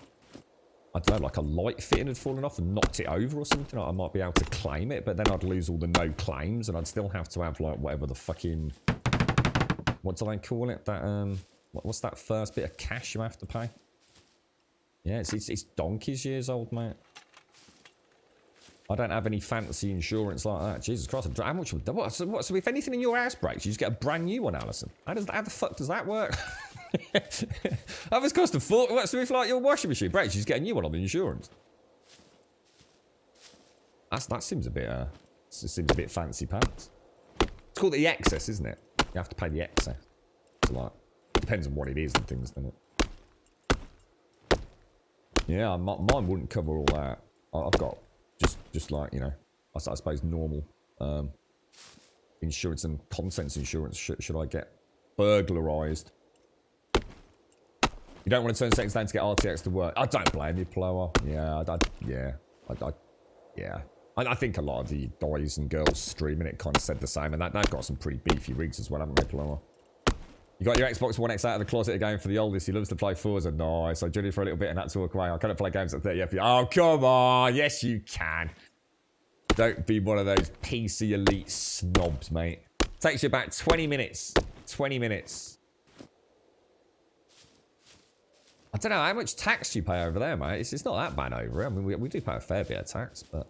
like a light fitting had fallen off and knocked it over or something, I might be able to claim it, but then I'd lose all the no claims and I'd still have to have like whatever the fucking, what do they call it? That what's that first bit of cash you have to pay? Yeah, it's donkey's years old, mate. I don't have any fancy insurance like that. Jesus Christ, how much would that? So if anything in your house breaks, you just get a brand new one, Alison. How the fuck does that work? That was cost of $40. So if like your washing machine breaks, you just get a new one on the insurance. That seems a bit fancy pants. It's called the excess, isn't it? You have to pay the excess. So like, depends on what it is and things, doesn't it? Yeah, mine wouldn't cover all that. I've got just like, you know, I suppose normal insurance and contents insurance. Should I get burglarized? You don't want to turn settings down to get RTX to work. I don't blame you, Plower. Yeah, I think a lot of the guys and girls streaming it kind of said the same, and they've got some pretty beefy rigs as well, haven't they, Plower? You got your Xbox One X out of the closet again for the oldest. He loves to play Forza. Nice. I joined it for a little bit and had to walk away. I can't play games at 30 FPS. Oh, come on. Yes, you can. Don't be one of those PC elite snobs, mate. Takes you about 20 minutes. 20 minutes. I don't know how much tax you pay over there, mate. It's not that bad over here. I mean, we do pay a fair bit of tax, but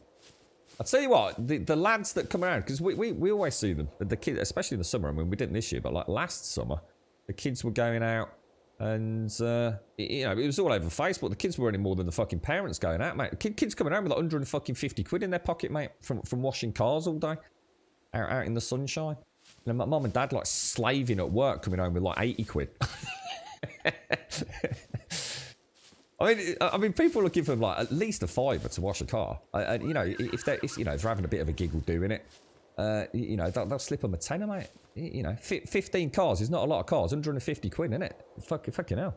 I'll tell you what, the lads that come around, because we always see them, the kids, especially in the summer. I mean, we didn't this year, but like last summer, the kids were going out and, you know, it was all over Facebook. The kids were earning more than the fucking parents going out, mate. Kids coming home with like 150 quid in their pocket, mate, from washing cars all day, out in the sunshine. And my mum and dad like slaving at work, coming home with like 80 quid. I mean, people will give them like at least a fiver to wash a car. And you know, if they're having a bit of a giggle doing it, you know, they'll slip them a tenner, mate. You know, 15 cars is not a lot of cars. 150 quid, isn't it? Fucking hell.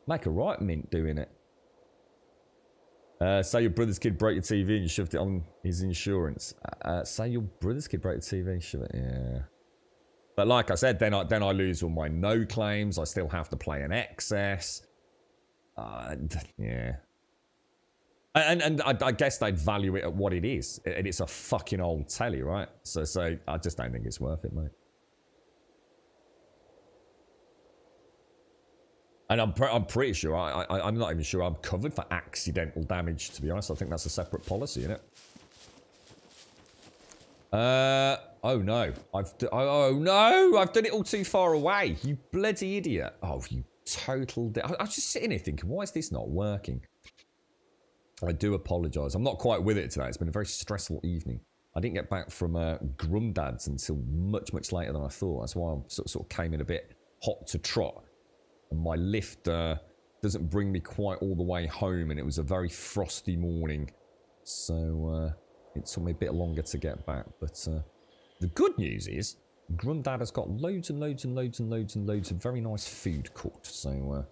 Make a right mint doing it. Say your brother's kid broke your TV and you shoved it on his insurance. Say your brother's kid broke your TV and shove it. Yeah. But like I said, then I lose all my no claims. I still have to pay an excess. Yeah. And I guess they'd value it at what it is. And it's a fucking old telly, right? So I just don't think it's worth it, mate. And I'm pretty sure, I'm not even sure I'm covered for accidental damage, to be honest. I think that's a separate policy, isn't it? Oh no. Oh no! I've done it all too far away. You bloody idiot. Oh, you total... I was just sitting here thinking, why is this not working? I do apologise. I'm not quite with it today. It's been a very stressful evening. I didn't get back from Grumdad's until much later than I thought. That's why I sort of came in a bit hot to trot. And my lift doesn't bring me quite all the way home, and it was a very frosty morning. So it took me a bit longer to get back. But the good news is, Grumdad has got loads and loads of very nice food cooked. So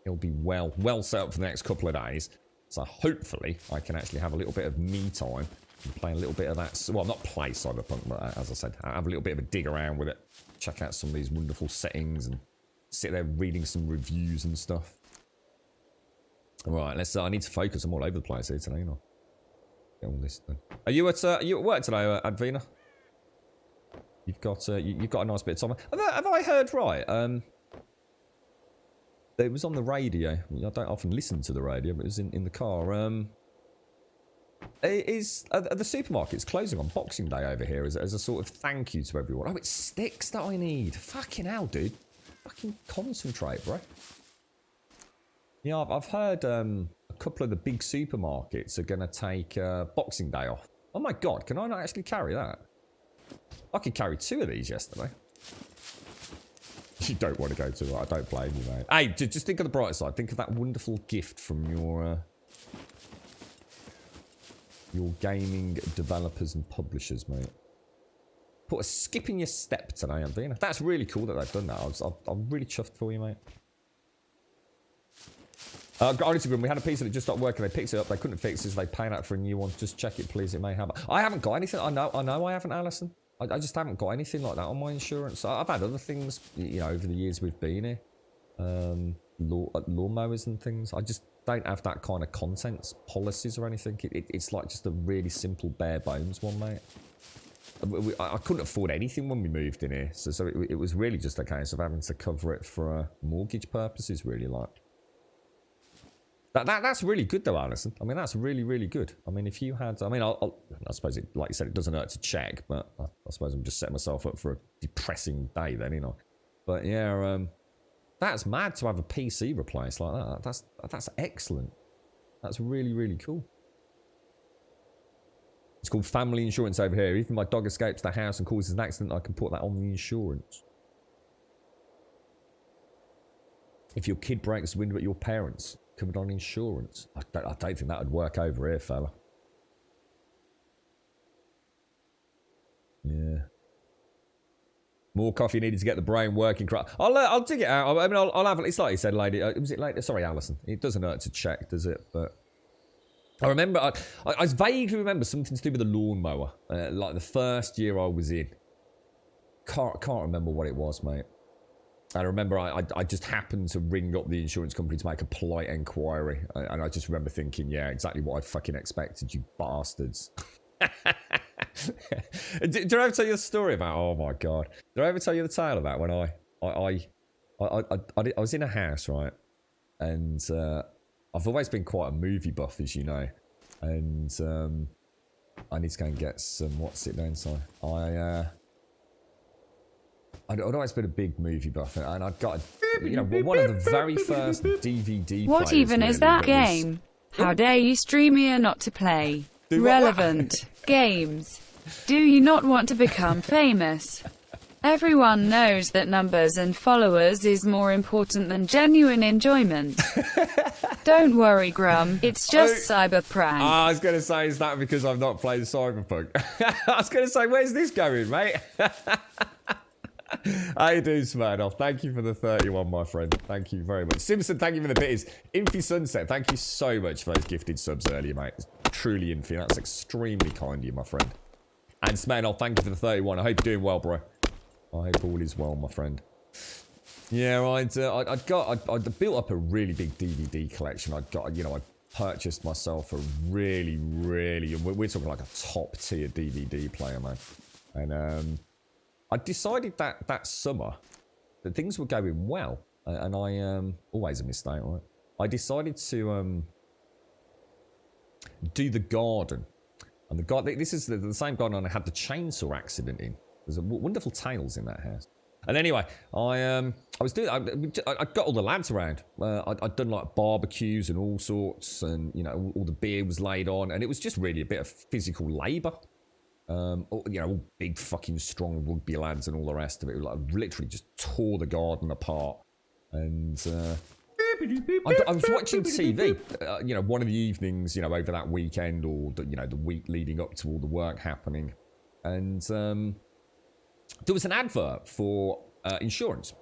he'll be well set up for the next couple of days. So hopefully I can actually have a little bit of me time and play a little bit of that. Well, not play Cyberpunk, but as I said, have a little bit of a dig around with it. Check out some of these wonderful settings and sit there reading some reviews and stuff. All right, let's. I need to focus. I'm all over the place here today, you know. Get all this done. Are you at work today, Advina? You've got a nice bit of time. Have I heard right? It was on the radio. I don't often listen to the radio, but it was in the car. Are the supermarkets closing on Boxing Day over here as a sort of thank you to everyone? Oh, it's sticks that I need. Fucking hell, dude. Fucking concentrate, bro. Yeah, I've heard a couple of the big supermarkets are going to take Boxing Day off. Oh my god, can I not actually carry that? I could carry 2 of these yesterday. You don't want to go to it. I don't blame you, mate. Hey, just think of the bright side. Think of that wonderful gift from your gaming developers and publishers, mate. Put a skip in your step today, Anvina. That's really cool that they've done that. I'm really chuffed for you, mate. Honestly, we had a piece that just stopped working. They picked it up. They couldn't fix it, so they paid out for a new one. Just check it, please. It may have. I haven't got anything. I know I haven't, Alison. I just haven't got anything like that on my insurance. I've had other things, you know, over the years we've been here. Lawnmowers and things. I just don't have that kind of contents policies or anything. It's like just a really simple bare bones one, mate. I couldn't afford anything when we moved in here, so it was really just a case of having to cover it for mortgage purposes, really. Like that's really good though, Alison. I mean, that's really good. I mean, if you had, I mean, I suppose it, like you said, it doesn't hurt to check, but I suppose I'm just setting myself up for a depressing day then, you know. But yeah, that's mad to have a PC replaced like that. That's excellent. That's really cool. It's called family insurance over here. Even if my dog escapes the house and causes an accident, I can put that on the insurance. If your kid breaks the window at your parents, covered on insurance. I don't think that would work over here, fella. Yeah. More coffee needed to get the brain working. I'll dig it out. I mean, I'll have it. It's like you said, lady. Was it later? Sorry, Alison. It doesn't hurt to check, does it? But I remember, I vaguely remember something to do with the lawnmower. Like the first year I was in. Can't remember what it was, mate. I remember I just happened to ring up the insurance company to make a polite inquiry. And I just remember thinking, yeah, exactly what I fucking expected, you bastards. Did I ever tell you the story about, oh my God. Did I ever tell you the tale about when I was in a house, right? And I've always been quite a movie buff, as you know. And I need to go and get some, what's it then? So I'd always been a big movie buff, and I'd got, one of the very first DVD What players, even is really, that game? How dare you stream here not to play? Relevant games. Do you not want to become famous? Everyone knows that numbers and followers is more important than genuine enjoyment. Don't worry, Grum. It's just cyberprank. I was going to say, is that because I've not played Cyberpunk? I was going to say, where's this going, mate? How you doing, Smirnoff? Thank you for the 31, my friend. Thank you very much. Simpson, thank you for the bitties. Infy Sunset, thank you so much for those gifted subs earlier, mate. It's truly Infy. That's extremely kind of you, my friend. And Smirnoff, thank you for the 31. I hope you're doing well, bro. I hope all is well, my friend. Yeah, I'd built up a really big DVD collection. I purchased myself a really, we're talking like a top tier DVD player, man. And I decided that summer that things were going well, and I always a mistake, right? I decided to do the garden, and this is the same garden I had the chainsaw accident in. There's wonderful tales in that house. And anyway, I got all the lads around. I'd done like barbecues and all sorts, and all the beer was laid on, and it was just really a bit of physical labour. All big fucking strong rugby lads and all the rest of it. Like literally just tore the garden apart. And I was watching TV, one of the evenings, over that weekend or the week leading up to all the work happening, and there was an advert for insurance,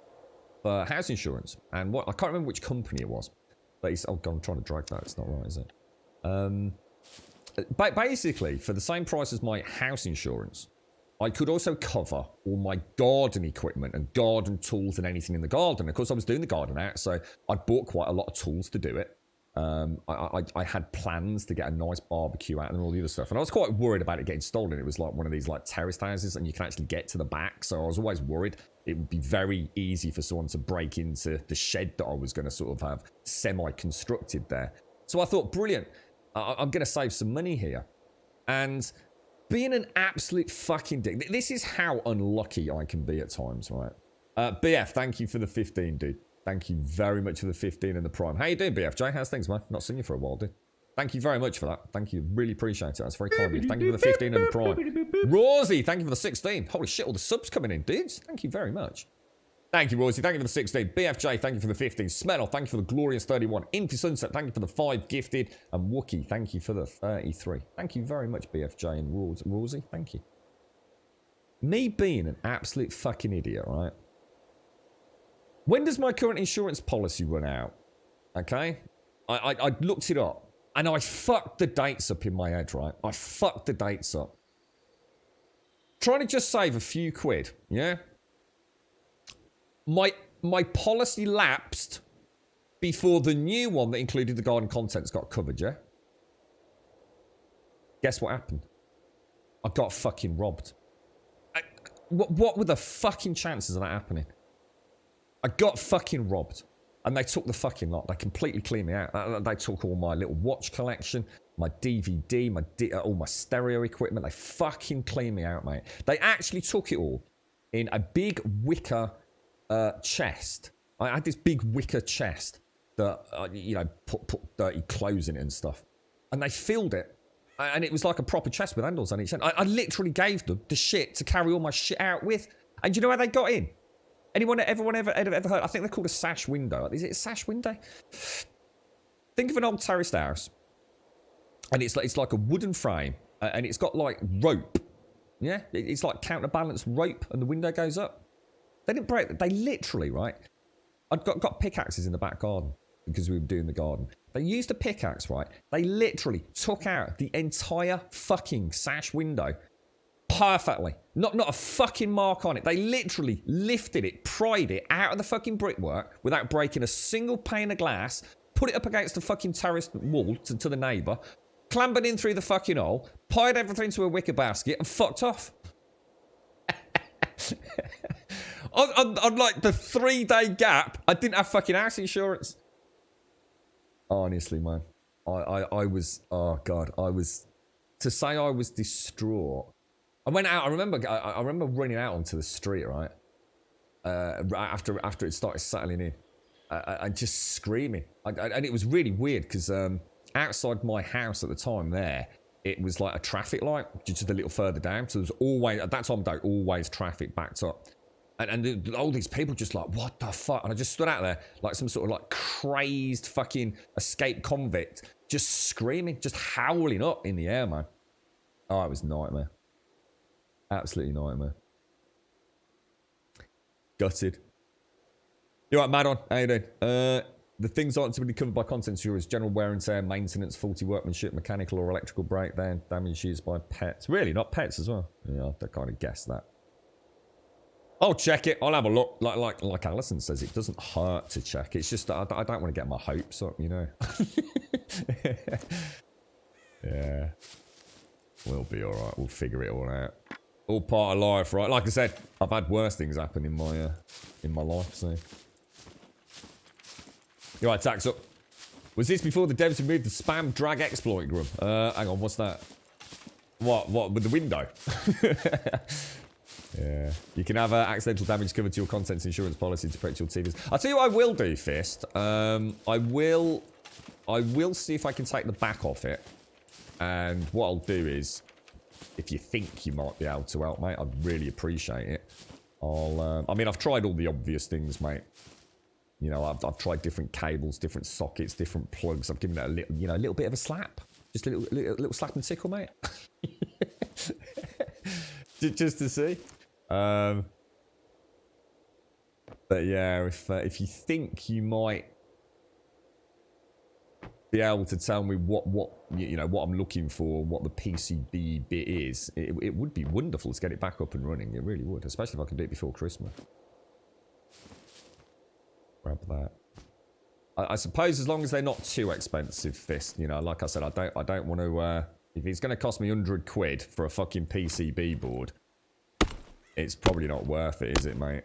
for house insurance, and I can't remember which company it was, but oh god, I'm trying to drag that. It's not right, is it? But basically, for the same price as my house insurance, I could also cover all my garden equipment and garden tools and anything in the garden. Of course, I was doing the garden out, so I bought quite a lot of tools to do it. I had plans to get a nice barbecue out and all the other stuff, and I was quite worried about it getting stolen. It was like one of these like terraced houses, and you can actually get to the back, so I was always worried it would be very easy for someone to break into the shed that I was going to sort of have semi-constructed there. So I thought, brilliant. I'm going to save some money here. And being an absolute fucking dick. This is how unlucky I can be at times, right? BF, thank you for the 15, dude. Thank you very much for the 15 and the prime. How you doing, BFJ? How's things, man? Not seen you for a while, dude. Thank you very much for that. Thank you. Really appreciate it. That's very kind of you. Thank you for the 15 and the prime. Rosie, thank you for the 16. Holy shit, all the subs coming in, dudes. Thank you very much. Thank you, Rosie. Thank you for the 16. BFJ, thank you for the 15. Smell, thank you for the glorious 31. Into Sunset, thank you for the 5 gifted. And Wookie, thank you for the 33. Thank you very much, BFJ and Rosie. Thank you. Me being an absolute fucking idiot, right? When does my current insurance policy run out? Okay? I looked it up. And I fucked the dates up in my head, right? I fucked the dates up. Trying to just save a few quid, yeah? My policy lapsed before the new one that included the garden contents got covered, yeah? Guess what happened? I got fucking robbed. What were the fucking chances of that happening? I got fucking robbed. And they took the fucking lot. They completely cleaned me out. They took all my little watch collection, my DVD, all my stereo equipment. They fucking cleaned me out, mate. They actually took it all in a big wicker chest. I had this big wicker chest that, put dirty clothes in it and stuff. And they filled it. And it was like a proper chest with handles on each end. I literally gave them the shit to carry all my shit out with. And you know how they got in? Everyone ever heard? I think they're called a sash window. Is it a sash window? Think of an old terraced house. And it's like a wooden frame. And it's got like rope. Yeah? It's like counterbalanced rope. And the window goes up. They didn't break it. They literally, right? I'd got pickaxes in the back garden because we were doing the garden. They used a pickaxe, right? They literally took out the entire fucking sash window perfectly. Not a fucking mark on it. They literally lifted it, pried it out of the fucking brickwork without breaking a single pane of glass, put it up against the fucking terrace wall to the neighbour, clambered in through the fucking hole, piled everything into a wicker basket and fucked off. on like the 3-day gap, I didn't have fucking house insurance. Honestly, man. I was, oh God, to say I was distraught. I went out, I remember running out onto the street, right? After it started settling in. And just screaming. And it was really weird because outside my house at the time there, it was like a traffic light, just a little further down. So there was always, at that time of day, always traffic backed up. And all these people just like, what the fuck? And I just stood out there like some sort of like crazed fucking escaped convict, just screaming, just howling up in the air, man. Oh, it was a nightmare. Absolutely nightmare. Gutted. You're right, Madon. How you doing? The things aren't typically covered by content insurance: general wear and tear, maintenance, faulty workmanship, mechanical or electrical breakdown, damage used by pets. Really, not pets as well. Yeah, I kind of guessed that. I'll check it. I'll have a look. Like Alison says, it doesn't hurt to check. It's just that I don't want to get my hopes up, you know. Yeah, we'll be all right. We'll figure it all out. All part of life, right? Like I said, I've had worse things happen in my life. So, you're right. Tax up. Was this before the devs removed the spam drag exploit, Grub? Hang on. What's that? What with the window? Yeah, you can have accidental damage covered to your contents insurance policy to protect your TVs. I'll tell you what I will do, Fist. I will see if I can take the back off it. And what I'll do is, if you think you might be able to help, mate, I'd really appreciate it. I mean, I've tried all the obvious things, mate. You know, I've tried different cables, different sockets, different plugs. I've given it a little, you know, a little bit of a slap. Just a little slap and tickle, mate. Just to see. But yeah, if you think you might be able to tell me what I'm looking for, what the PCB bit is, it would be wonderful to get it back up and running. It really would, especially if I can do it before Christmas. Grab that. I suppose as long as they're not too expensive, Fist. You know, like I said, I don't want to. If it's going to cost me £100 for a fucking PCB board, it's probably not worth it, is it, mate?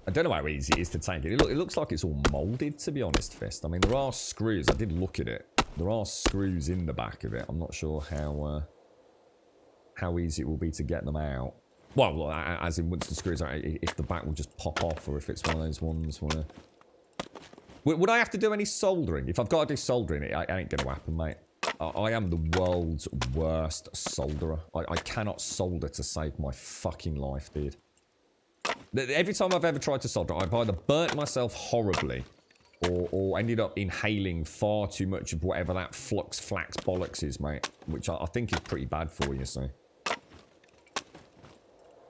I don't know how easy it is to take it. It looks like it's all moulded, to be honest, Fist. I mean, there are screws. I did look at it. There are screws in the back of it. I'm not sure how easy it will be to get them out. Well, as in once the screws are out, if the back will just pop off, or if it's one of those ones where... Would I have to do any soldering? If I've got to do soldering, it ain't going to happen, mate. I am the world's worst solderer. I cannot solder to save my fucking life, dude. Every time I've ever tried to solder, I've either burnt myself horribly or ended up inhaling far too much of whatever that flux flax bollocks is, mate. Which I think is pretty bad for you, so.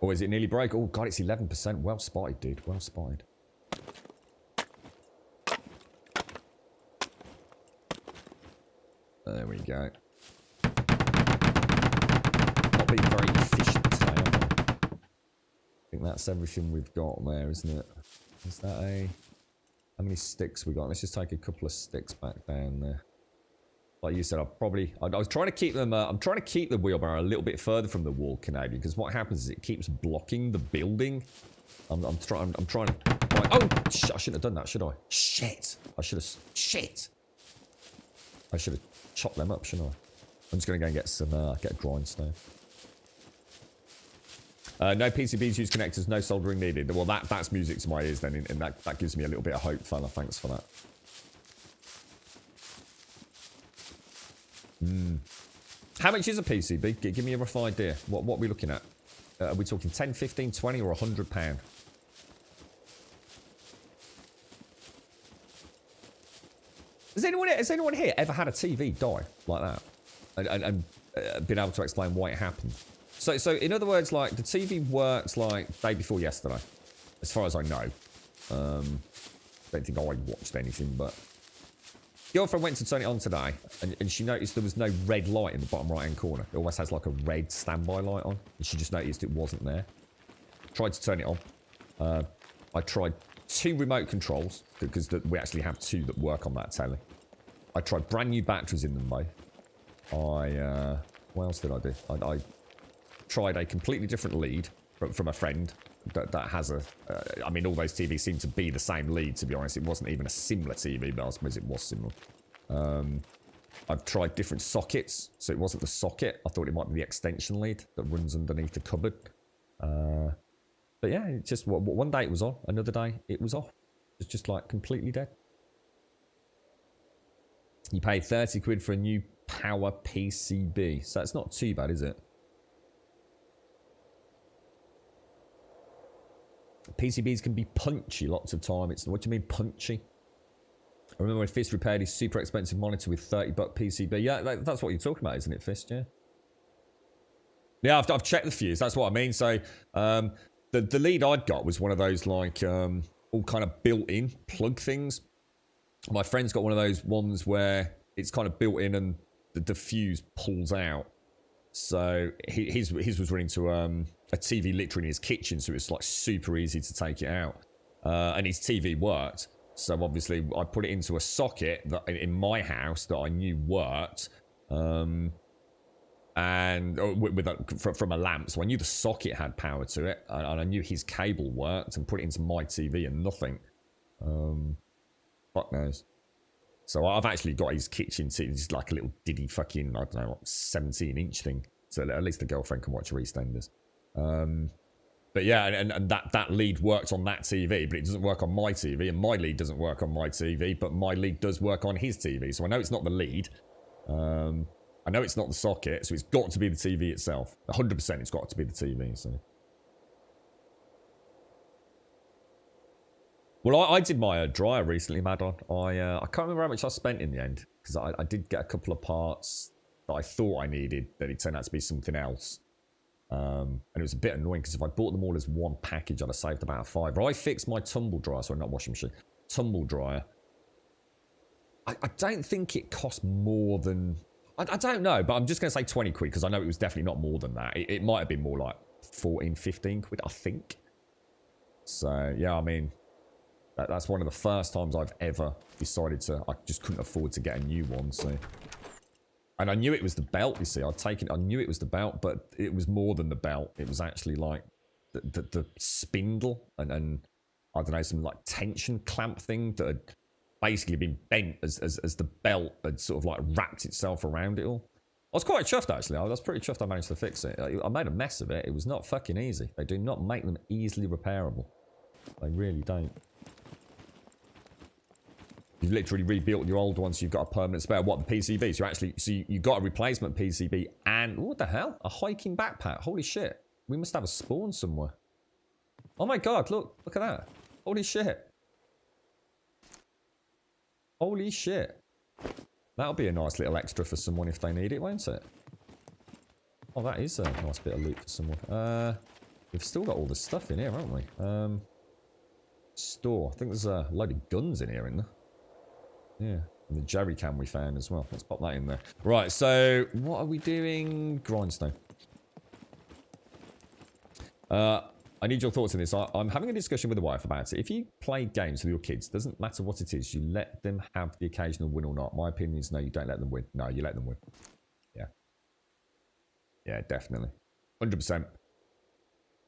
Or is it nearly broke? Oh, God, it's 11%. Well spotted, dude. Well spotted. There we go. Not being very efficient today, am I? I think that's everything we've got there, isn't it? Is that a... How many sticks we got? Let's just take a couple of sticks back down there. Like you said, I was trying to keep them... I'm trying to keep the wheelbarrow a little bit further from the wall, Canadian, because what happens is it keeps blocking the building. I'm trying to... Right. Oh! I shouldn't have done that, should I? Shit! I should have... Shit! I should have chopped them up, shouldn't I? I'm just going to go and get some... get a grindstone. No PCBs use connectors, no soldering needed. Well, that's music to my ears then, and that gives me a little bit of hope, fella. Thanks for that. How much is a PCB? Give me a rough idea. What are we looking at? Are we talking 10, 15, 20 or £100? Has anyone here ever had a TV die like that? And been able to explain why it happened? So in other words, like, the TV works like day before yesterday, as far as I know. Don't think I watched anything, but girlfriend went to turn it on today, and she noticed there was no red light in the bottom right-hand corner. It always has like a red standby light on, and she just noticed it wasn't there. Tried to turn it on. I tried 2 remote controls, because we actually have 2 that work on that telly. I tried brand new batteries in them, though. What else did I do? I tried a completely different lead from a friend that has a... I mean, all those TVs seem to be the same lead, to be honest. It wasn't even a similar TV, but I suppose it was similar. I've tried different sockets, so it wasn't the socket. I thought it might be the extension lead that runs underneath the cupboard. But yeah, it just one day it was on, another day it was off. It's just like completely dead. You paid 30 quid for a new power PCB, so that's not too bad, is it? PCBs can be punchy lots of time. It's what do you mean punchy? I remember when Fist repaired his super expensive monitor with $30 PCB. Yeah, that's what you're talking about, isn't it, Fist? Yeah. Yeah, I've checked the fuse. That's what I mean. So the lead I'd got was one of those like all kind of built-in plug things. My friend's got one of those ones where it's kind of built in and the fuse pulls out. So his was running to a TV literally in his kitchen, so it was like super easy to take it out. And his TV worked. So obviously I put it into a socket that in my house that I knew worked. And from a lamp, so I knew the socket had power to it, and I knew his cable worked, and put it into my TV and nothing. Fuck knows. So I've actually got his kitchen TV, just like a little diddy fucking, I don't know, 17-inch thing, so at least the girlfriend can watch her EastEnders. But yeah, and that lead works on that TV, but it doesn't work on my TV, and my lead doesn't work on my TV, but my lead does work on his TV. So I know it's not the lead. I know it's not the socket, so it's got to be the TV itself. 100% it's got to be the TV, so. Well, I did my dryer recently, Madon. I can't remember how much I spent in the end, because I did get a couple of parts that I thought I needed, but it turned out to be something else. And it was a bit annoying, because if I bought them all as one package, I'd have saved about $5. I fixed my tumble dryer, sorry, not washing machine, tumble dryer. I don't think it cost more than... I don't know, but I'm just going to say 20 quid, because I know it was definitely not more than that. It might have been more like 14, 15 quid, I think. So, yeah, I mean... That's one of the first times I've ever decided to... I just couldn't afford to get a new one, so... And I knew it was the belt, you see. I knew it was the belt, but it was more than the belt. It was actually like the spindle and I don't know, some like tension clamp thing that had basically been bent as the belt had sort of like wrapped itself around it all. I was quite chuffed, actually. I was pretty chuffed I managed to fix it. I made a mess of it. It was not fucking easy. They do not make them easily repairable. They really don't. You've literally rebuilt your old ones, so you've got a permanent spare. What, the PCB? So you got a replacement PCB and... What the hell? A hiking backpack. Holy shit. We must have a spawn somewhere. Oh my god, look at that. Holy shit. Holy shit. That'll be a nice little extra for someone if they need it, won't it? Oh, that is a nice bit of loot for someone. We've still got all this stuff in here, haven't we? Store. I think there's a load of guns in here, isn't there? Yeah, and the jerry can we found as well. Let's pop that in there. Right, so what are we doing? Grindstone. I need your thoughts on this. I'm having a discussion with the wife about it. If you play games with your kids, doesn't matter what it is, you let them have the occasional win or not. My opinion is no, you don't let them win. No, you let them win. Yeah. Yeah, definitely. 100%.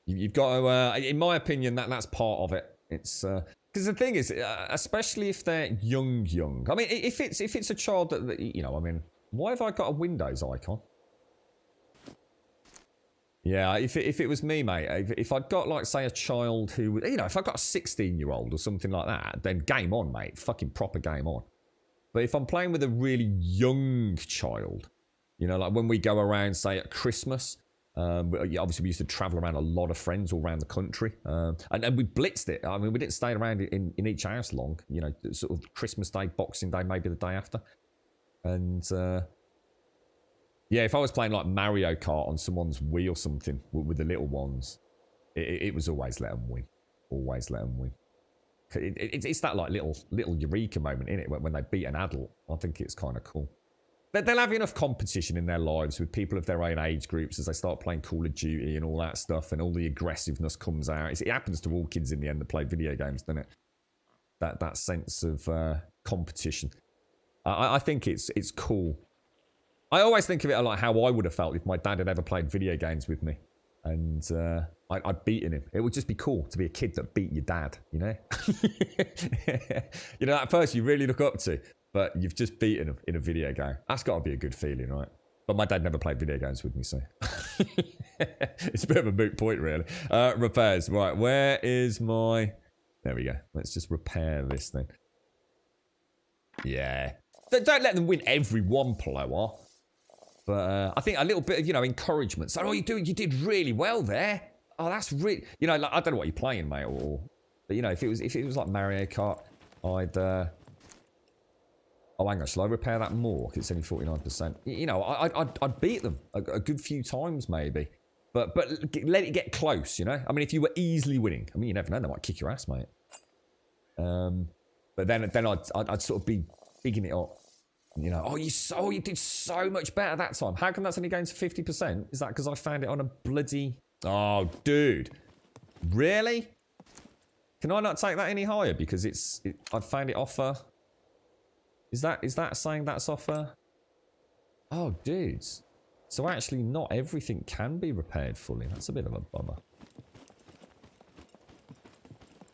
You've got to, in my opinion, that's part of it. It's... Because the thing is, especially if they're young. I mean, if it's a child that, you know, I mean, why have I got a Windows icon? Yeah, if it was me, mate, if I'd got, like, say, a child who, you know, if I got a 16-year-old or something like that, then game on, mate. Fucking proper game on. But if I'm playing with a really young child, you know, like when we go around, say, at Christmas... obviously, we used to travel around a lot of friends all around the country. And we blitzed it. I mean, we didn't stay around in each house long. You know, sort of Christmas Day, Boxing Day, maybe the day after. And, yeah, if I was playing, like, Mario Kart on someone's Wii or something with the little ones, it was always let them win. Always let them win. It's that, like, little eureka moment, innit? When they beat an adult. I think it's kind of cool. They'll have enough competition in their lives with people of their own age groups as they start playing Call of Duty and all that stuff, and all the aggressiveness comes out. It happens to all kids in the end that play video games, doesn't it? That sense of competition. I think it's cool. I always think of it like how I would have felt if my dad had ever played video games with me. And I'd beaten him. It would just be cool to be a kid that beat your dad, you know? You know, that person you really look up to, but you've just beaten him in a video game. That's got to be a good feeling, right? But my dad never played video games with me, so... It's a bit of a moot point, really. Repairs. Right, where is my... There we go. Let's just repair this thing. Yeah. Don't let them win every one, Plower. But I think a little bit of, you know, encouragement. So, oh, you did really well there. Oh, that's really... You know, like, I don't know what you're playing, mate, or... But, you know, if it was like Mario Kart, I'd... Oh, hang on, shall I repair that more? Because it's only 49%. You know, I'd beat them a good few times, maybe. But let it get close, you know? I mean, if you were easily winning, I mean, you never know, they might kick your ass, mate. But then I'd sort of be bigging it up. You know, you did so much better that time. How come that's only going to 50%? Is that because I found it on a bloody... Oh, dude. Really? Can I not take that any higher? Because I found it off a... Is that saying that's off a... Oh, dudes. So actually not everything can be repaired fully. That's a bit of a bummer.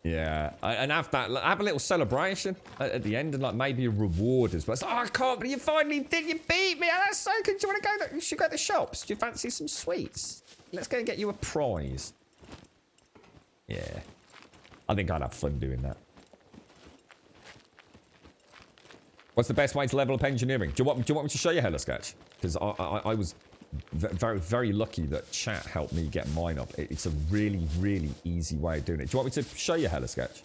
Yeah, and have a little celebration at the end, and like maybe a reward as well. So, oh, I can't believe you finally did. You beat me. Oh, that's so good. Do you want to go? You should go to the shops. Do you fancy some sweets? Let's go and get you a prize. Yeah, I think I'd have fun doing that. What's the best way to level up engineering? Do you want me to show you Hello Sketch? Because I was very, very lucky that chat helped me get mine up. It's a really, really easy way of doing it. Do you want me to show you Hello Sketch?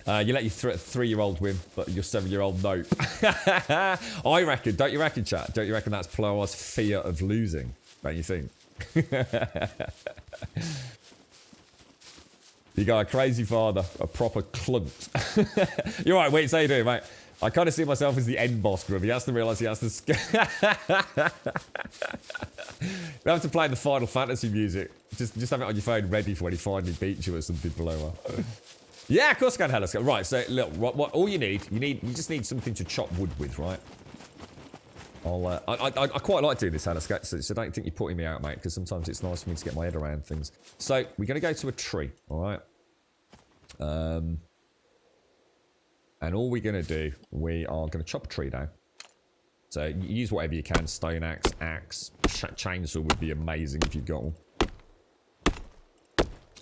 You let your 3-year-old win, but your 7-year-old nope. I reckon, don't you reckon, chat? Don't you reckon that's Plowar's fear of losing? Don't you think? You got a crazy father, a proper clunt. You're right, wait, how you doing, mate? I kind of see myself as the end boss group. He has to realise he has to... You have to play the Final Fantasy music. Just have it on your phone ready for when he finally beats you or something below her. Yeah, of course I can, Hello. Right, so look, what all you just need something to chop wood with, right? I quite like doing this, Hello, so don't think you're putting me out, mate, because sometimes it's nice for me to get my head around things. So, we're going to go to a tree, alright? And all we're going to do, we are going to chop a tree down. So, use whatever you can, stone axe, chainsaw would be amazing if you've got one.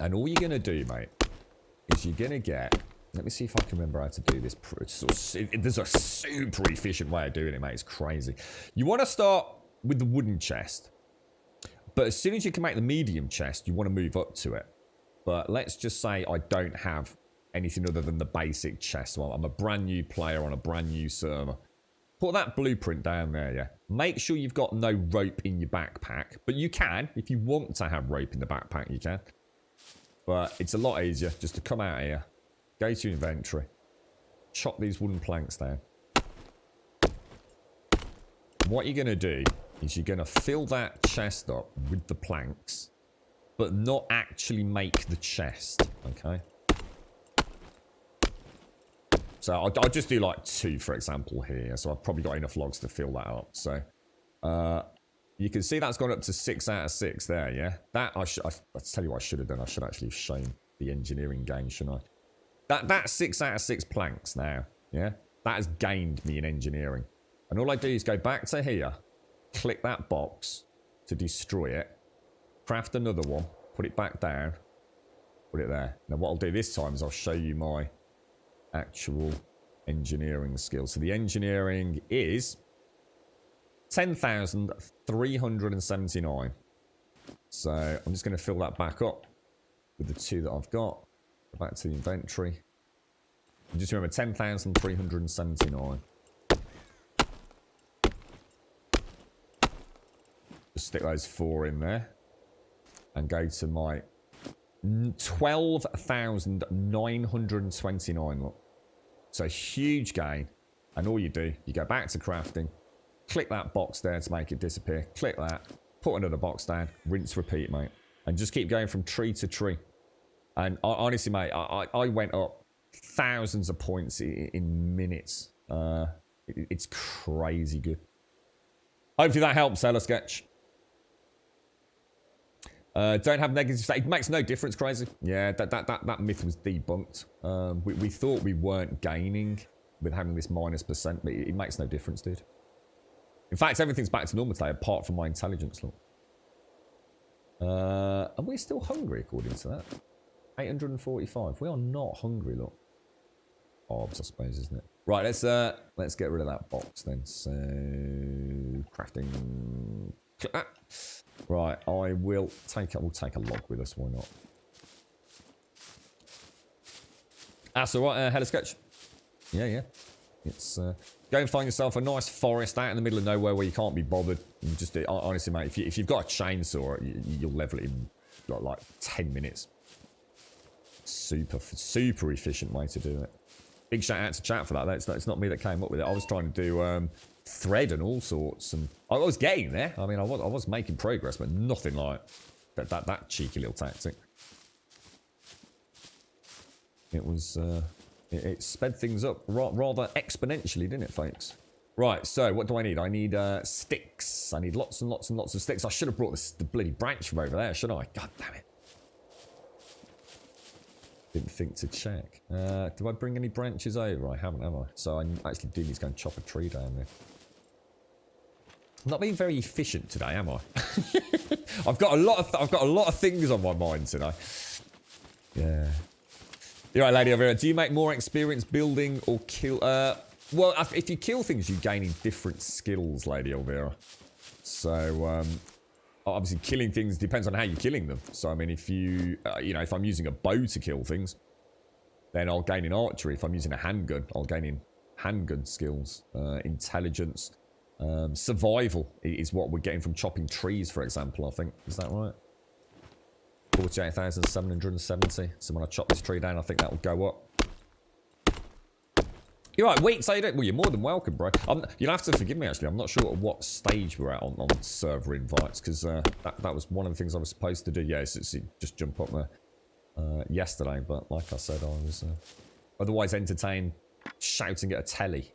And all you're going to do, mate, is you're going to get... Let me see if I can remember how to do this. There's a super efficient way of doing it, mate. It's crazy. You want to start with the wooden chest. But as soon as you can make the medium chest, you want to move up to it. But let's just say I don't have anything other than the basic chest. So I'm a brand new player on a brand new server. Put that blueprint down there, yeah. Make sure you've got no rope in your backpack. But you can. If you want to have rope in the backpack, you can. But it's a lot easier just to come out here. Go to inventory. Chop these wooden planks down. What you're going to do is you're going to fill that chest up with the planks, but not actually make the chest, okay? So I'll just do like 2, for example, here. So I've probably got enough logs to fill that up. So you can see that's gone up to 6 out of 6 there, yeah? That I'll tell you what I should have done. I should actually have shown the engineering game, shouldn't I? That's 6 out of 6 planks now, yeah? That has gained me in engineering. And all I do is go back to here, click that box to destroy it, craft another one, put it back down, put it there. Now what I'll do this time is I'll show you my actual engineering skill. So the engineering is 10,379. So I'm just going to fill that back up with the 2 that I've got. Back to the inventory. And just remember 10,379. Just stick those 4 in there. And go to my 12,929. Look. So huge gain. And all you do, you go back to crafting. Click that box there to make it disappear. Click that. Put another box down. Rinse, repeat, mate. And just keep going from tree to tree. And honestly, mate, I went up thousands of points in minutes. It's crazy good. Hopefully that helps, Hello Sketch. Don't have negative stat. It makes no difference, crazy. Yeah, that myth was debunked. We thought we weren't gaining with having this -%, but it makes no difference, dude. In fact, everything's back to normal today, apart from my intelligence, look. And we're still hungry, according to that. 845. We are not hungry, look. Orbs, I suppose, isn't it? Right, let's get rid of that box then. So, crafting. Right, we'll take a log with us. Why not? That's all right. Head of sketch. Yeah. It's go and find yourself a nice forest out in the middle of nowhere where you can't be bothered. You just honestly, mate, if you've got a chainsaw, you'll level it in like 10 minutes. Super efficient way to do it. Big shout out to chat for that. It's not me that came up with it. I was trying to do thread and all sorts, and I was getting there. I mean, I was making progress, but nothing like that cheeky little tactic. It was it sped things up rather exponentially, didn't it, folks? Right. So what do I need? I need sticks. I need lots and lots and lots of sticks. I should have brought the bloody branch from over there, shouldn't I? God damn it. Didn't think to check. Do I bring any branches over? I haven't, have I? So I actually do need to go and chop a tree down there. I'm not being very efficient today, am I? I've got a lot of things on my mind today. Yeah. You're right, lady over here. Do you make more experience building or kill? Well, if you kill things, you gain in different skills, lady Elvira. So obviously, killing things depends on how you're killing them. So, I mean, if if I'm using a bow to kill things, then I'll gain in archery. If I'm using a handgun, I'll gain in handgun skills. Intelligence. Survival is what we're getting from chopping trees, for example, I think. Is that right? 48,770. So when I chop this tree down, I think that will go up. You're right, wait, say that. Well, you're more than welcome, bro. You'll have to forgive me, actually. I'm not sure at what stage we're at on server invites, because that was one of the things I was supposed to do. Yeah, it's just jump up there yesterday, but like I said, I was otherwise entertained shouting at a telly.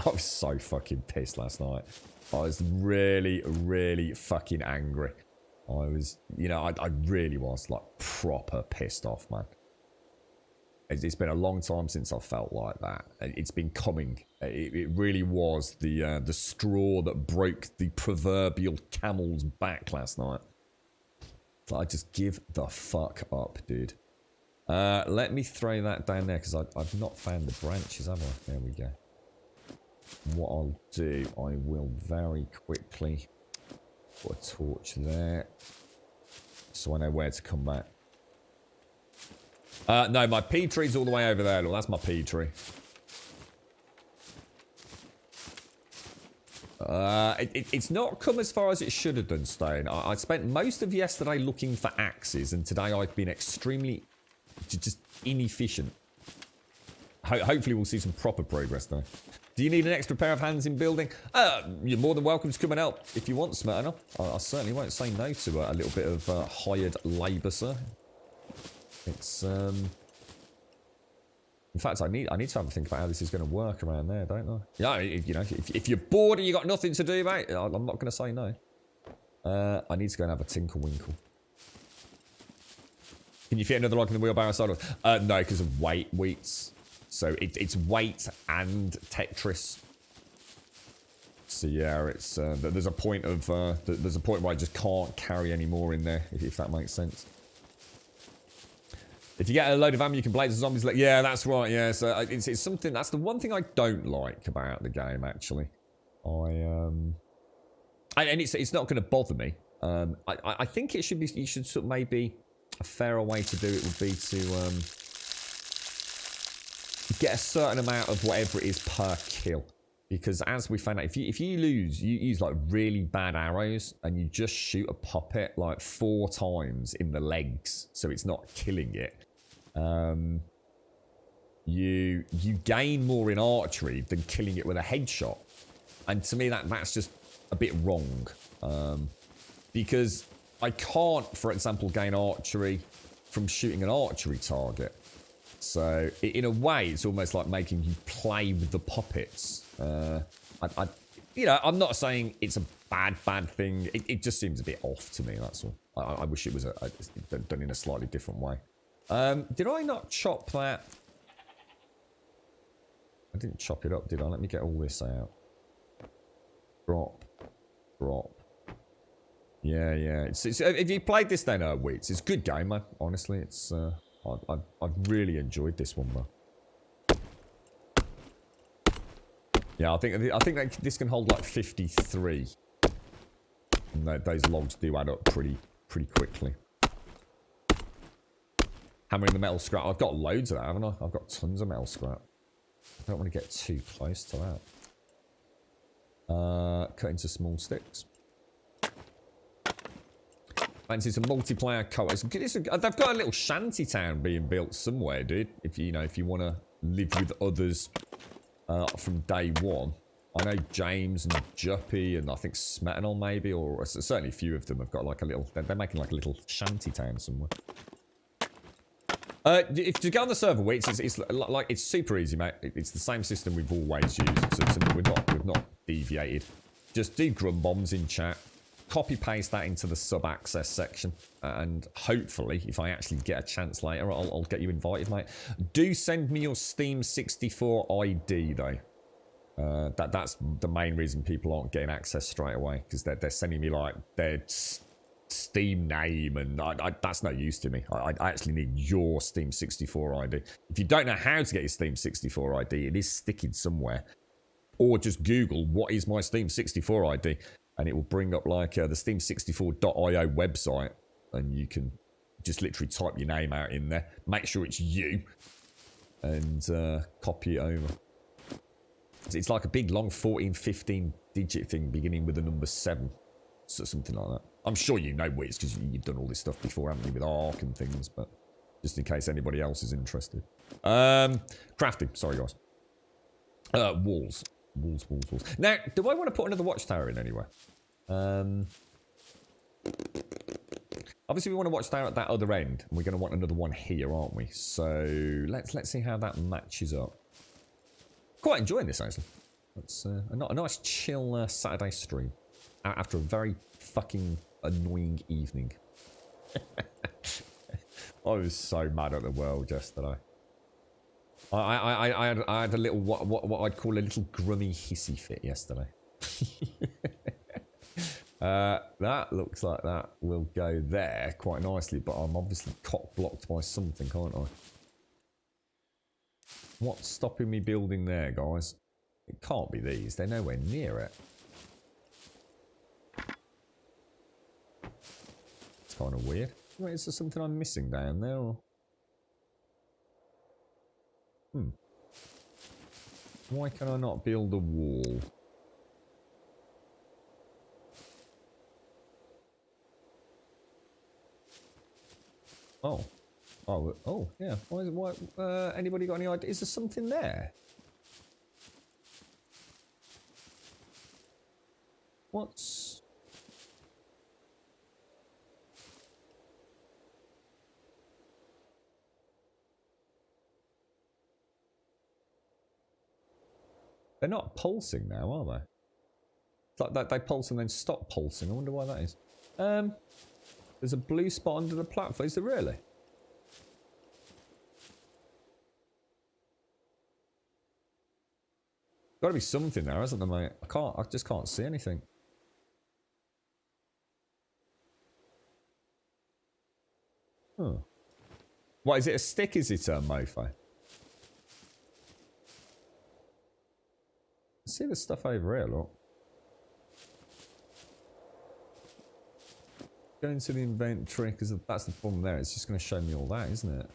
I was so fucking pissed last night. I was really, really fucking angry. I was, I really was, like, proper pissed off, man. It's been a long time since I felt like that. It's been coming. It really was the straw that broke the proverbial camel's back last night. So I just give the fuck up, dude. Let me throw that down there, because I've not found the branches, have I? There we go. What I'll do, I will very quickly put a torch there, so I know where to come back. No, my pea tree's all the way over there. Look, that's my pea tree. It's not come as far as it should have done, Stone. I spent most of yesterday looking for axes, and today I've been extremely just inefficient. Hopefully we'll see some proper progress, though. Do you need an extra pair of hands in building? You're more than welcome to come and help if you want, smart enough. I certainly won't say no to a little bit of hired labour, sir. It's in fact, I need to have a think about how this is going to work around there, don't I? Yeah, if you're bored and you got nothing to do, mate, I'm not going to say no. I need to go and have a tinkle-winkle. Can you fit another log in the wheelbarrow side of? No, because of weights. So it's weight and Tetris. So yeah, it's there's a point of there's a point where I just can't carry any more in there, if that makes sense. If you get a load of ammo, you can blaze the zombies. Like, yeah, that's right. Yeah, so it's something. That's the one thing I don't like about the game, actually. And it's not going to bother me. I think it should be. You should sort of maybe a fairer way to do it would be to get a certain amount of whatever it is per kill. Because as we found out, if you use like really bad arrows and you just shoot a puppet like 4 times in the legs, so it's not killing it, you gain more in archery than killing it with a headshot. And to me, that's just a bit wrong. Because I can't, for example, gain archery from shooting an archery target. So in a way, it's almost like making you play with the puppets. you know, I'm not saying it's a bad thing. It just seems a bit off to me, that's all. I wish it was done in a slightly different way. Did I not chop that? I didn't chop it up, did I? Let me get all this out. Drop. Yeah. If you played this then, Weeks, it's a good game, man. Honestly, it's I've really enjoyed this one, though. Yeah, I think that this can hold like 53, and those logs do add up pretty quickly. Hammering the metal scrap. I've got loads of that, haven't I? I've got tons of metal scrap. I don't want to get too close to that. Cut into small sticks. Fancy some multiplayer co-op. They've got a little shanty town being built somewhere, dude. If you want to live with others from day one. I know James and Juppy and I think Smetanol maybe, or certainly a few of them have got like a little. They're making like a little shanty town somewhere. If you go on the server, it's super easy, mate. It's the same system we've always used, so we've not deviated. Just do grum bombs in chat, copy paste that into the sub access section, and hopefully, if I actually get a chance later, I'll get you invited, mate. Do send me your Steam 64 ID though. That's the main reason people aren't getting access straight away, because they're sending me like their Steam name, and that's no use to me. I actually need your Steam 64 ID. If you don't know how to get your Steam 64 ID, it is sticking somewhere. Or just Google, what is my Steam 64 ID? And it will bring up like the steam64.io website, and you can just literally type your name out in there. Make sure it's you, and copy it over. It's like a big long 14, 15 digit thing beginning with the number 7. So something like that. I'm sure you know Wiz because you've done all this stuff before, haven't you, with Ark and things, but just in case anybody else is interested. Crafting, sorry guys. Walls. Now, do I want to put another watchtower in anywhere? Obviously we want a watchtower at that other end, and we're going to want another one here, aren't we? So let's see how that matches up. Quite enjoying this, actually. It's a nice chill Saturday stream after a very fucking annoying evening. I was so mad at the world yesterday. I had a little what I'd call a little grummy hissy fit yesterday. That looks like that will go there quite nicely, but I'm obviously cock blocked by something, can't I? What's stopping me building there, guys? It can't be these. They're nowhere near it. It's kind of weird. Wait, is there something I'm missing down there? Or? Why can I not build a wall? Oh, yeah. Why? Anybody got any idea? Is there something there? What's... They're not pulsing now, are they? It's like that they pulse and then stop pulsing. I wonder why that is. There's a blue spot under the platform. Is there really? Got to be something there, hasn't there, mate? I just can't see anything. Huh. What, is it a stick, is it, Mofo? See the stuff over here, look. Go into the inventory, because that's the problem there. It's just going to show me all that, isn't it?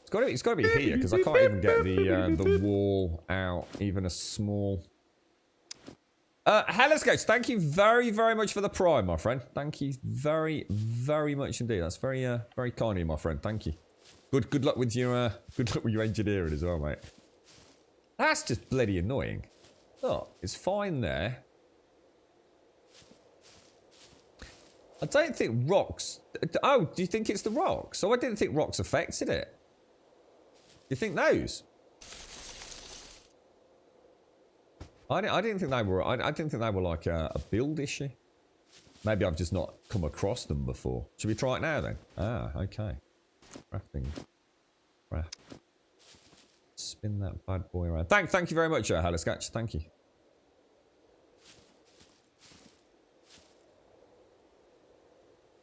It's got to be here, because I can't even get the wall out, even a small... Hellas Ghost, thank you very, very much for the prime, my friend. Thank you very, very much indeed. That's very, very kind of you, my friend. Thank you. Good luck with your engineering as well, mate. That's just bloody annoying. Look, it's fine there. I don't think rocks... Oh, do you think it's the rocks? Oh, I didn't think rocks affected it. Do you think those? I didn't think they were. I didn't think they were like a build issue. Maybe I've just not come across them before. Should we try it now then? Ah, okay. Crafting. Craft. Spin that bad boy around. Thank you very much, Haliskatch. Thank you.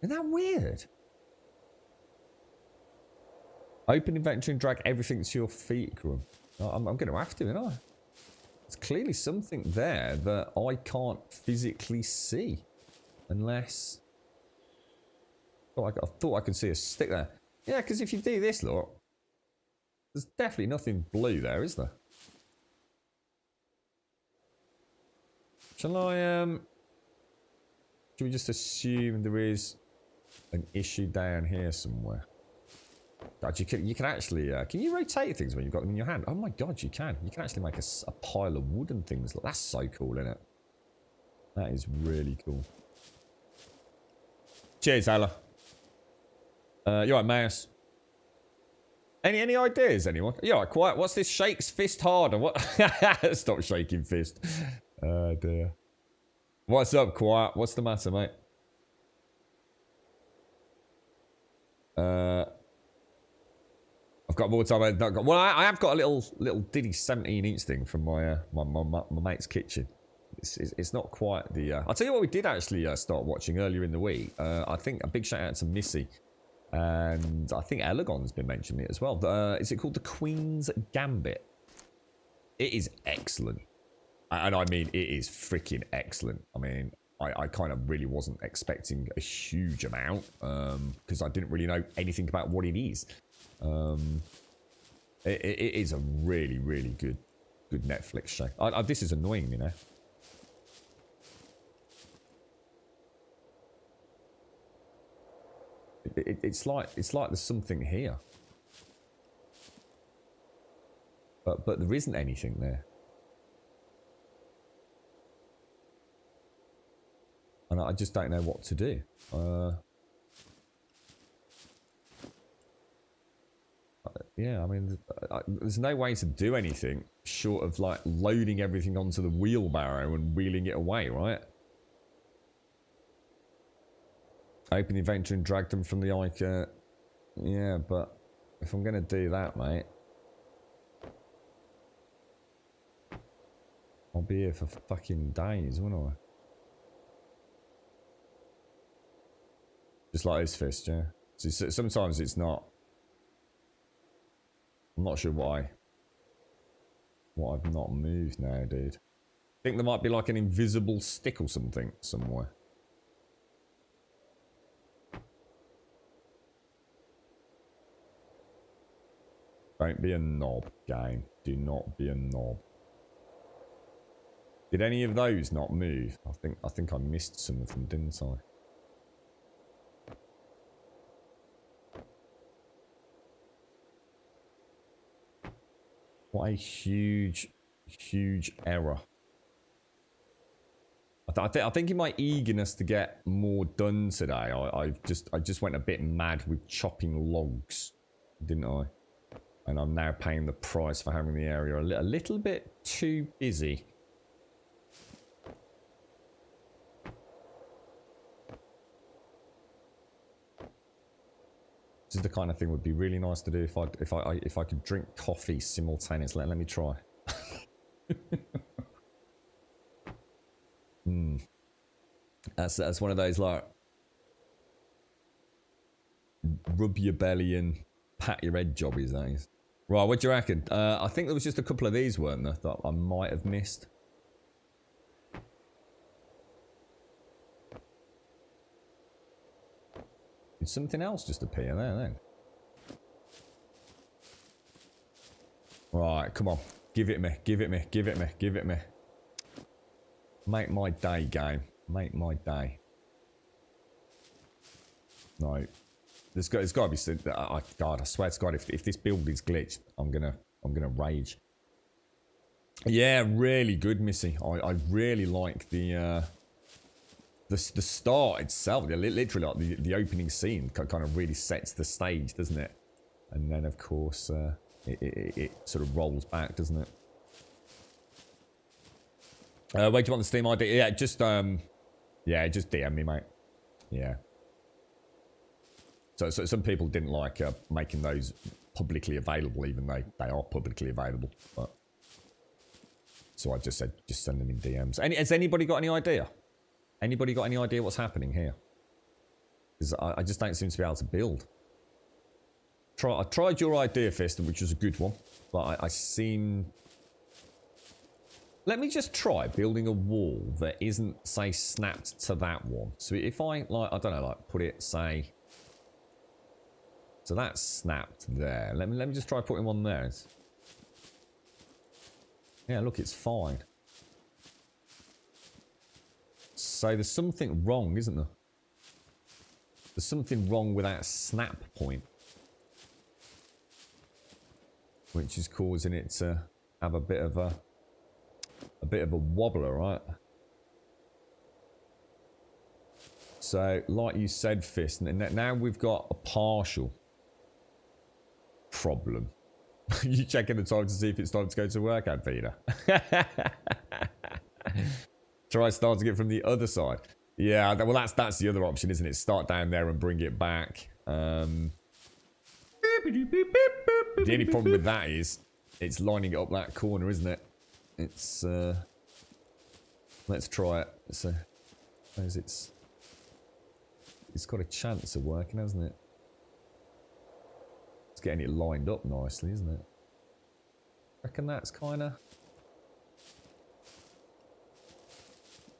Isn't that weird? Open inventory and drag everything to your feet, Grum. I'm going to have to, aren't I? There's clearly something there that I can't physically see. Unless... I thought I could see a stick there. Yeah, because if you do this, look... There's definitely nothing blue there, is there? Shall I, should we just assume there is an issue down here somewhere? God, you can actually... can you rotate things when you've got them in your hand? Oh my god, you can. You can actually make a pile of wood and things. That's so cool, isn't it? That is really cool. Cheers, Ella. You're right, Mouse. Any ideas, anyone? You're right, quiet. What's this? Shakes fist harder. What? Stop shaking fist. Oh, dear. What's up, quiet? What's the matter, mate? I've got more time. Well, I have got a little Diddy 17-inch thing from my mate's kitchen. It's not quite the... I'll tell you what we did actually start watching earlier in the week. I think a big shout out to Missy. And I think Elegon's been mentioning it as well. Is it called The Queen's Gambit? It is excellent. And I mean, it is freaking excellent. I mean, I kind of really wasn't expecting a huge amount. Because I didn't really know anything about what it is. It is a really, really good Netflix show. This is annoying me now. It's like there's something here, but there isn't anything there, and I just don't know what to do. Yeah, I mean, there's no way to do anything short of like loading everything onto the wheelbarrow and wheeling it away, right? Open the inventory and drag them from the Ica. Yeah, but if I'm going to do that, mate, I'll be here for fucking days, won't I? Just like this fist, yeah. See, sometimes it's not. I'm not sure why. What I've not moved now, dude. I think there might be like an invisible stick or something somewhere. Don't be a knob, game. Do not be a knob. Did any of those not move? I think I missed some of them, didn't I? What a huge error. I think in my eagerness to get more done today, I just went a bit mad with chopping logs, didn't I? And I'm now paying the price for having the area a little bit too busy. This is the kind of thing would be really nice to do if I could drink coffee simultaneously. Let me try. That's one of those like rub your belly and pat your head jobbies, that is. Right, what do you reckon? I think there was just a couple of these, weren't there, that I might have missed. Did something else just appear there then? Right, come on. Give it me, give it me, give it me, give it me. Make my day, game. Make my day. No. There's got to be... God, I swear to God, if this build is glitched, I'm gonna rage. Yeah, really good, Missy. I really like the start itself. Literally, like the opening scene kind of really sets the stage, doesn't it? And then, of course, it sort of rolls back, doesn't it? Where do you want the Steam ID? Yeah, just DM me, mate. Yeah. So some people didn't like making those publicly available, even though they are publicly available. But so I just said, just send them in DMs. Has anybody got any idea? Anybody got any idea what's happening here? Because I just don't seem to be able to build. I tried your idea, Fist, which was a good one, but I seem... Let me just try building a wall that isn't, say, snapped to that one. So if I, like, I don't know, like, put it, say... So that's snapped there. Let me just try putting one there. Yeah, look, it's fine. So there's something wrong, isn't there? There's something wrong with that snap point. Which is causing it to have a bit of a wobbler, right? So, like you said, Fist, now we've got a partial problem. You checking the time to see if it's time to go to work, Advina? Try starting it from the other side. Yeah, well, that's the other option, isn't it? Start down there and bring it back. The only problem with that is it's lining it up that corner, isn't it? It's let's try it. So it's got a chance of working, hasn't it? It's getting it lined up nicely, isn't it? Reckon that's kind of...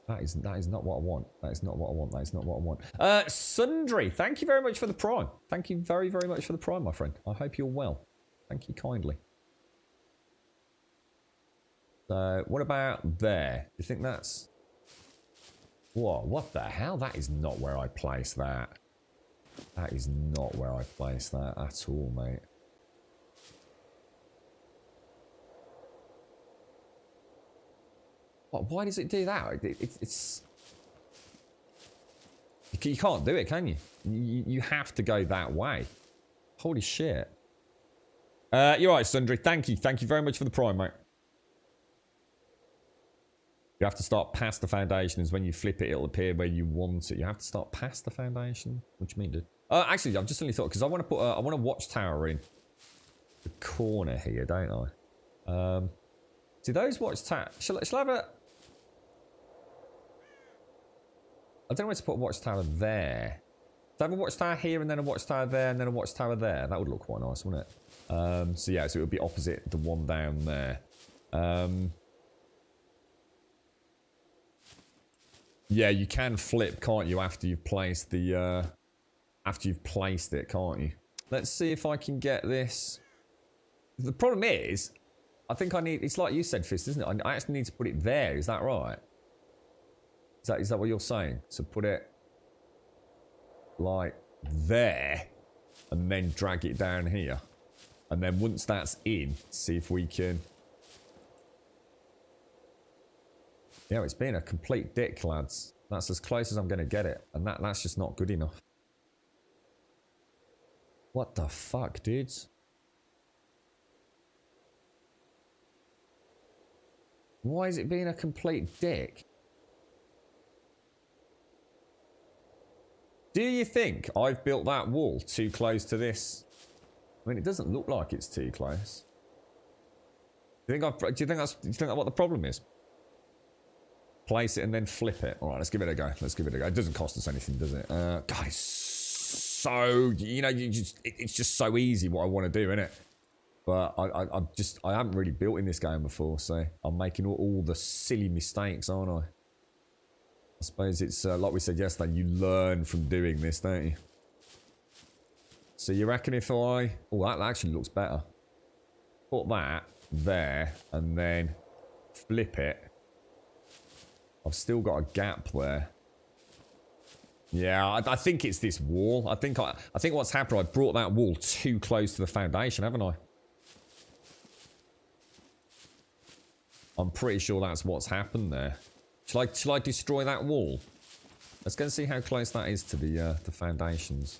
That is not what I want. That is not what I want. That is not what I want. Sundry, thank you very much for the prime. Thank you very, very much for the prime, my friend. I hope you're well. Thank you kindly. So, what about there? Do you think that's... Whoa, what the hell? That is not where I place that. That is not where I place that at all, mate. What, why does it do that? It's... You can't do it, can you? You have to go that way. Holy shit. You're right, Sundry. Thank you. Thank you very much for the prime, mate. You have to start past the foundations. When you flip it, it'll appear where you want it. You have to start past the foundation. What do you mean, dude? Actually, I've just suddenly thought, because I want to put I want a watchtower in the corner here, don't I? See, those watchtowers... Shall I have a... I don't know where to put a watchtower there. So I have a watchtower here, and then a watchtower there, and then a watchtower there. That would look quite nice, wouldn't it? So yeah, so it would be opposite the one down there. Yeah, you can flip, can't you, after you've placed the after you've placed it, can't you? Let's see if I can get this. The problem is, I think I need... It's like you said, Fist, isn't it? I actually need to put it there. Is that right? Is that what you're saying? So put it like there, and then drag it down here, and then once that's in, see if we can... Yeah, it's been a complete dick, lads. That's as close as I'm going to get it, and that's just not good enough. What the fuck, dudes? Why is it being a complete dick? Do you think I've built that wall too close to this? I mean, it doesn't look like it's too close. Do you think that's what the problem is? Place it and then flip it. All right, let's give it a go. Let's give it a go. It doesn't cost us anything, does it? God, it's so... You know, it's just so easy what I want to do, isn't it? But I haven't really built in this game before, so I'm making all the silly mistakes, aren't I? I suppose it's, like we said yesterday, you learn from doing this, don't you? So you reckon if I... Oh, that actually looks better. Put that there, and then flip it. I've still got a gap there. Yeah, I think it's this wall. I think what's happened, I brought that wall too close to the foundation, haven't I? I'm pretty sure that's what's happened there. Shall I destroy that wall? Let's go and see how close that is to the foundations.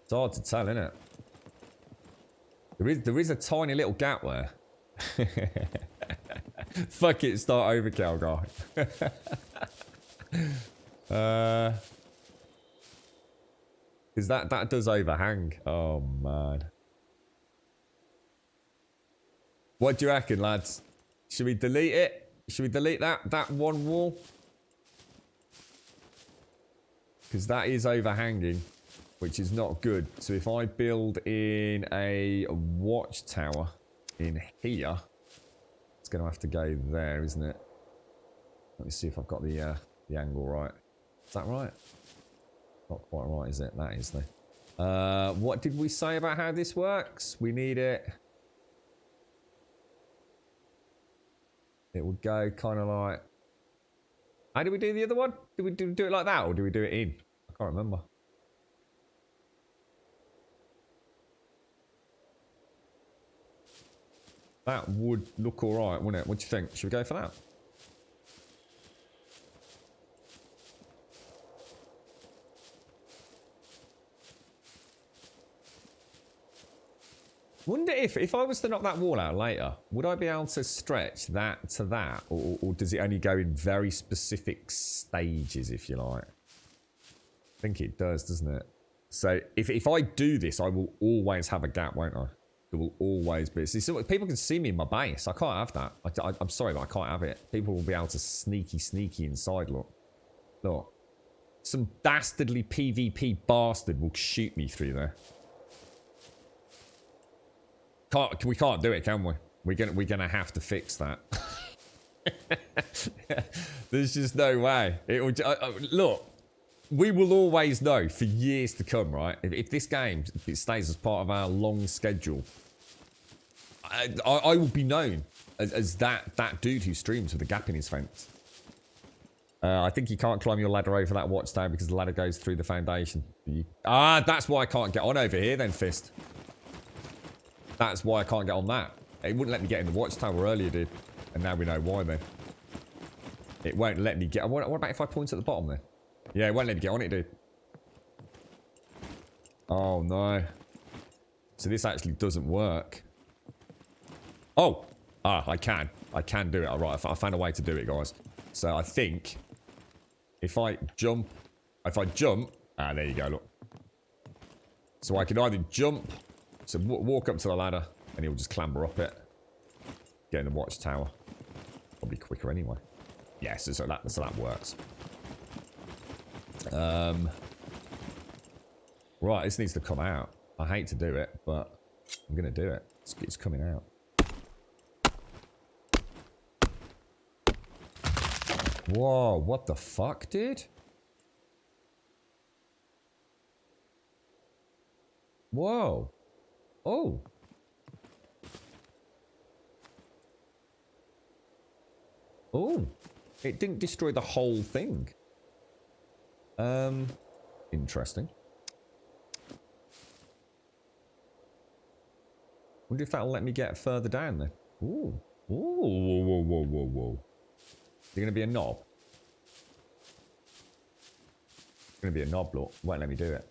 It's hard to tell, isn't it? There is a tiny little gap there. Fuck it, start overkill, guy. Because that does overhang. Oh, man. What do you reckon, lads? Should we delete it? Should we delete that one wall? Because that is overhanging, which is not good. So if I build in a watchtower in here, it's going to have to go there, isn't it? Let me see if I've got the angle right. Is that right? Not quite right, is it? That is, though. What did we say about how this works? We need it. It would go kind of like... How did we do the other one? Did we do it like that, or do we do it in? I can't remember. That would look alright, wouldn't it? What do you think? Should we go for that? Wonder if I was to knock that wall out later, would I be able to stretch that to that? Or does it only go in very specific stages, if you like? I think it does, doesn't it? So if I do this, I will always have a gap, won't I? There will always be. See, so people can see me in my base. I can't have that. I'm sorry, but I can't have it. People will be able to sneaky inside, look. Look. Some dastardly PvP bastard will shoot me through there. We can't do it, can we? We're gonna have to fix that. There's just no way. It will. Look, we will always know for years to come, right? If this game it stays as part of our long schedule, I will be known as that dude who streams with a gap in his fence. I think you can't climb your ladder over that watchtower because the ladder goes through the foundation. That's why I can't get on over here then, Fist. That's why I can't get on that. It wouldn't let me get in the watchtower earlier, dude. And now we know why, then. It won't let me get... What about if I point at the bottom, then? Yeah, it won't let me get on it, dude. Oh, no. So this actually doesn't work. Oh! I can. I can do it. All right, I found a way to do it, guys. So I think... If I jump... there you go, look. So I can either jump... So walk up to the ladder, and he'll just clamber up it. Get in the watchtower. Probably quicker anyway. Yes, so that works. Right, this needs to come out. I hate to do it, but I'm going to do it. It's coming out. Whoa, what the fuck, dude? Whoa. Oh. Oh. It didn't destroy the whole thing. Interesting. Wonder if that'll let me get further down then. Ooh. Ooh. Whoa. Is it going to be a knob? It's going to be a knob, look. Won't let me do it.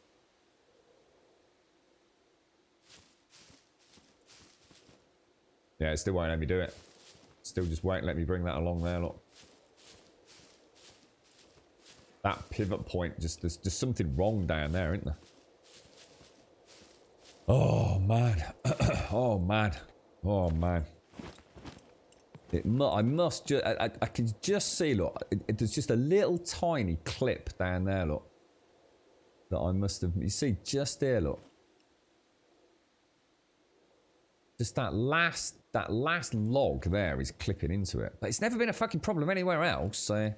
Yeah, it still won't let me do it. Still just won't let me bring that along there, look. That pivot point, there's just something wrong down there, isn't there? Oh, man. Oh, man. Oh, man. I must just... I can just see, look. There's just a little tiny clip down there, look. That I must have... You see, just there, look. Just that last log there is clipping into it. But it's never been a fucking problem anywhere else, so...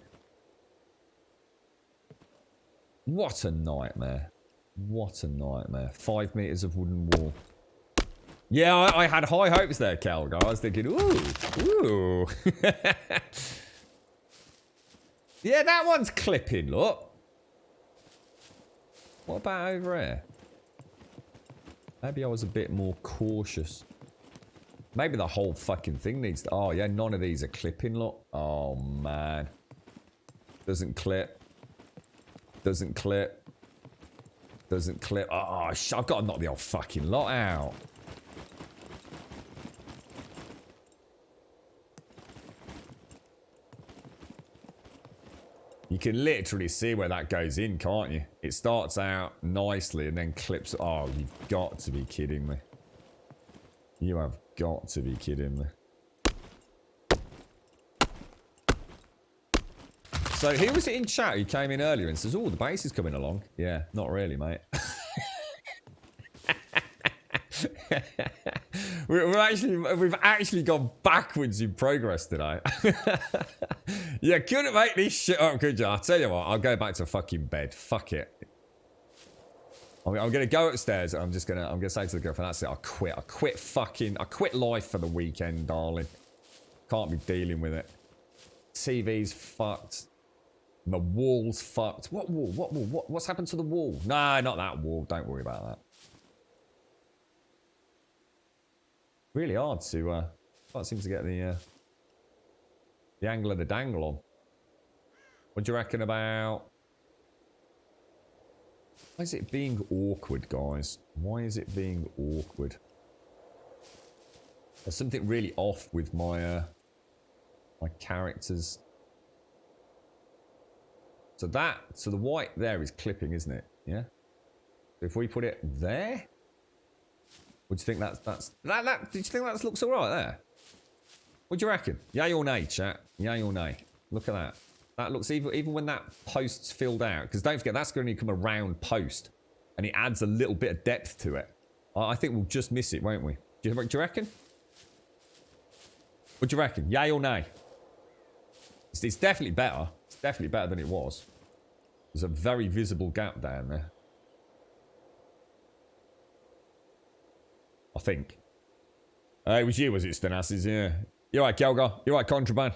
What a nightmare. What a nightmare. 5 meters of wooden wall. Yeah, I had high hopes there, Cal. I was thinking, ooh. Yeah, that one's clipping, look. What about over here? Maybe I was a bit more cautious. Maybe the whole fucking thing needs to... Oh, yeah, none of these are clipping, look. Oh, man. Doesn't clip. Doesn't clip. Doesn't clip. Oh, I've got to knock the old fucking lot out. You can literally see where that goes in, can't you? It starts out nicely and then clips. Oh, you've got to be kidding me. You have got to be kidding me. So who was it in chat who came in earlier and says, oh, the base is coming along? Yeah, not really, mate. We've actually gone backwards in progress today. You couldn't make this shit up, could you? I'll tell you what, I'll go back to fucking bed. Fuck it. I'm gonna go upstairs and I'm gonna say to the girlfriend, that's it, I quit life for the weekend, darling. Can't be dealing with it. TV's fucked. My wall's fucked. What wall? What wall? What's happened to the wall? No, not that wall. Don't worry about that. Really hard to, can't seem to get the angle of the dangle on. What do you reckon about... Why is it being awkward, guys? Why is it being awkward? There's something really off with my, my characters. So the white there is clipping, isn't it? Yeah? If we put it there... Would you think do you think that looks alright there? What do you reckon? Yay or nay, chat? Yay or nay? Look at that. That looks, even when that post's filled out, because don't forget, that's going to become a round post, and it adds a little bit of depth to it. I think we'll just miss it, won't we? Do you reckon? What do you reckon? Yay or nay? It's definitely better. It's definitely better than it was. There's a very visible gap down there. I think. It was you, was it, Stenasses? Yeah. You're right, Kelgar. You're right, Contraband.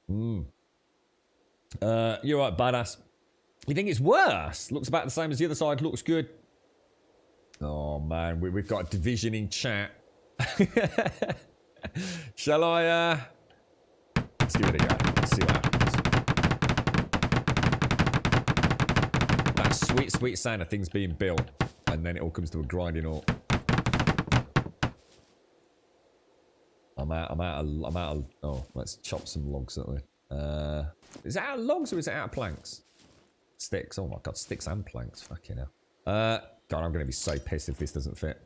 You're right, Badass. You think it's worse? Looks about the same as the other side. Looks good. Oh, man. We've got a division in chat. Shall I, let's give it a go. Let's see what happens. That sweet, sweet sound of things being built, and then it all comes to a grinding halt. I'm out of, oh, let's chop some logs, don't we? Is it out of logs or is it out of planks? Sticks, oh my god, sticks and planks, fucking hell. God, I'm gonna be so pissed if this doesn't fit.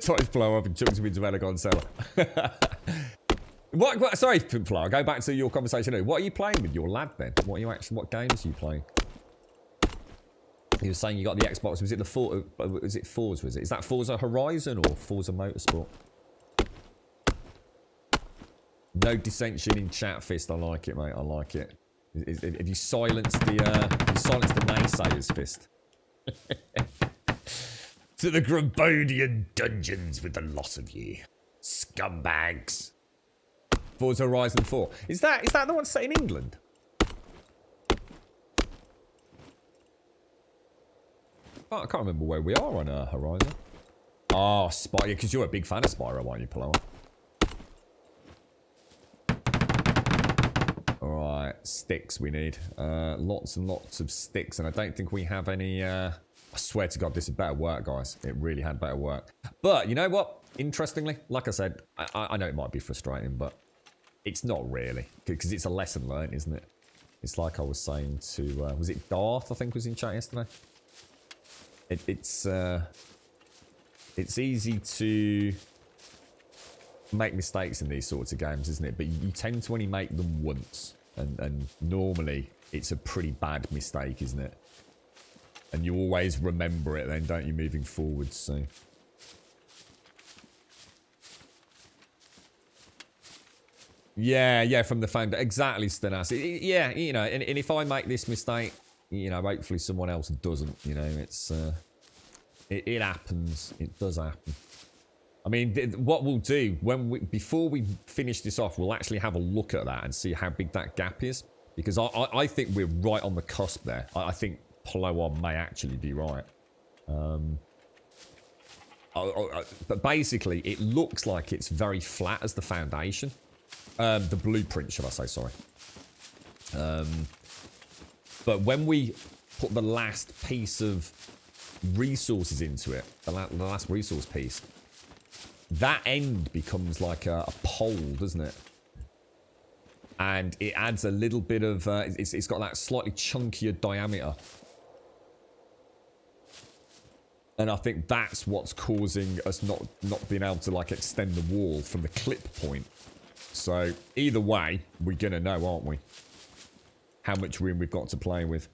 Toys blow up and chucks me into Elegon Cellar. What, sorry, Pimplar, go back to your conversation. What are you playing with your lad then? What games are you playing? He was saying you got the Xbox. Was it the Forza? Was it? Is that Forza Horizon or Forza Motorsport? No dissension in chat, Fist. I like it, mate. I like it. If you silence the naysayers, Fist. To the Grabodian dungeons with the loss of ye, scumbags. Forza Horizon 4. Is that the one set in England? Oh, I can't remember where we are on Horizon. Oh, Spyro, because you're a big fan of Spyro, aren't you, Paloma? Alright, sticks we need. Lots and lots of sticks, and I don't think we have any... I swear to God, this is better work, guys. It really had better work. But, you know what? Interestingly, like I said, I know it might be frustrating, but it's not really. Because it's a lesson learned, isn't it? It's like I was saying to... was it Darth, I think, was in chat yesterday? It's easy to make mistakes in these sorts of games, isn't it? But you tend to only make them once. And normally, it's a pretty bad mistake, isn't it? And you always remember it then, don't you, moving forward, so... Yeah, from the founder. Exactly, Stenas. Yeah, you know, and if I make this mistake, you know, hopefully someone else doesn't, you know, it's... It happens. It does happen. I mean, what we'll do, before we finish this off, we'll actually have a look at that and see how big that gap is. Because I think we're right on the cusp there. I think Plowan may actually be right. But basically, it looks like it's very flat as the foundation. The blueprint, should I say, sorry. But when we put the last piece of resources into it, the last resource piece, that end becomes like a pole, doesn't it? And it adds a little bit of... it's got that slightly chunkier diameter. And I think that's what's causing us not being able to, like, extend the wall from the clip point. So, either way, we're going to know, aren't we? How much room we've got to play with.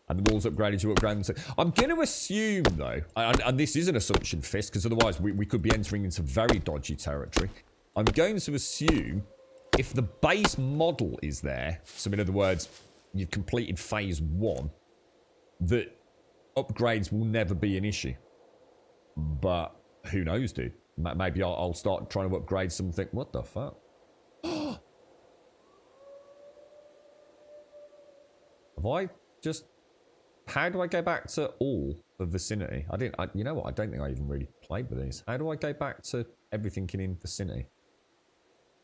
And the walls upgraded, you upgrade them. So I'm going to assume, though, and this is an assumption, Fist, because otherwise we could be entering into very dodgy territory. I'm going to assume if the base model is there, so in other words, you've completed phase 1, that upgrades will never be an issue. But who knows, dude? Maybe I'll start trying to upgrade something. What the fuck? Have I just... How do I go back to all the vicinity? You know what? I don't think I even really played with these. How do I go back to everything in vicinity?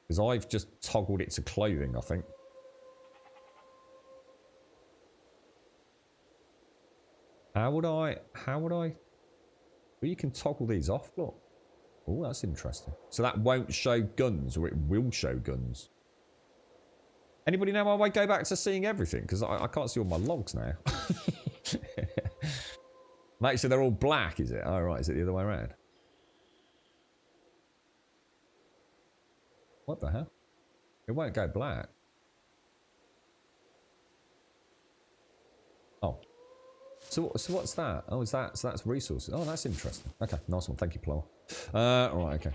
Because I've just toggled it to clothing, I think. How would I... Well, you can toggle these off, look. Oh, that's interesting. So that won't show guns, or it will show guns. Anybody know how I go back to seeing everything? Because I can't see all my logs now. Make sure they're all black, is it? Oh, right. Is it the other way around? What the hell? It won't go black. Oh. So what's that? Oh, so that's resources. Oh, that's interesting. Okay, nice one. Thank you, Plower. Right, okay.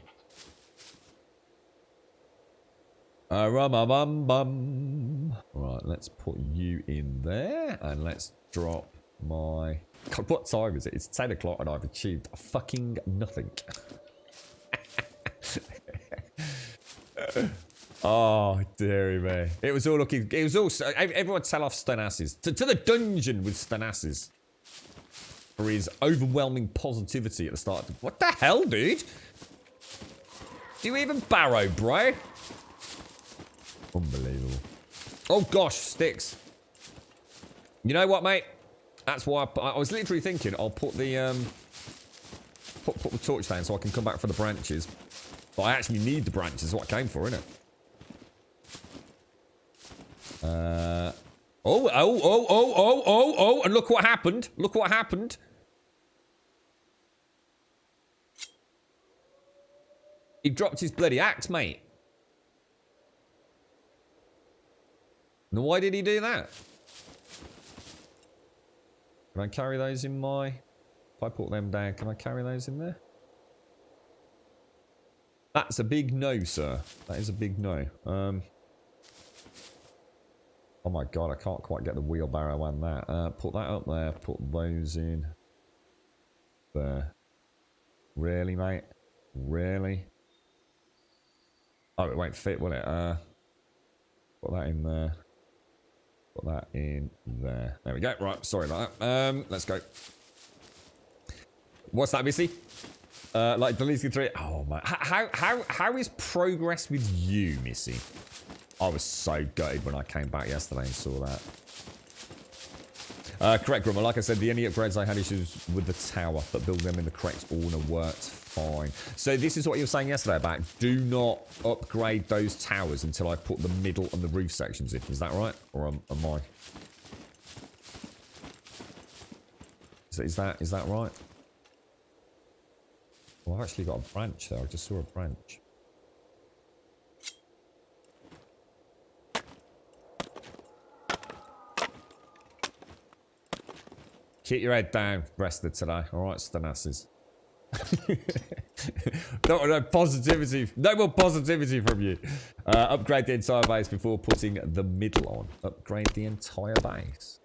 Right, let's put you in there, and let's drop my... God, what time is it? It's 10 o'clock, and I've achieved fucking nothing. Oh, dearie me. It was all looking... It was all... Everyone tell off Stanasses. To the dungeon with Stanasses. For his overwhelming positivity at the start. What the hell, dude? Do you even barrow, bro? Unbelievable. Oh, gosh, sticks. You know what, mate? That's why I was literally thinking I'll put the... Put the torch down so I can come back for the branches. But I actually need the branches. That's what I came for, innit? Oh, and look what happened. Look what happened. He dropped his bloody axe, mate. Now, why did he do that? Can I carry those in my... If I put them down, can I carry those in there? That's a big no, sir. That is a big no. Oh my god, I can't quite get the wheelbarrow on that. Put that up there. Put those in. There. Really, mate? Really? Oh, it won't fit, will it? Put that in there. Put that in there. There we go. Right, sorry about that. Let's go. What's that, Missy? Like deleting 3. Oh man, how is progress with you, Missy? I was so gutted when I came back yesterday and saw that. Correct, Grummer. Like I said, the only upgrades I had issues with the tower, but building them in the correct order worked fine. So this is what you were saying yesterday about do not upgrade those towers until I put the middle and the roof sections in. Is that right? Or am I? Is that right? Well, I've actually got a branch there. I just saw a branch. Keep your head down, rested today. All right, Stanasses. No positivity. No more positivity from you. Upgrade the entire base before putting the middle on. Upgrade the entire base.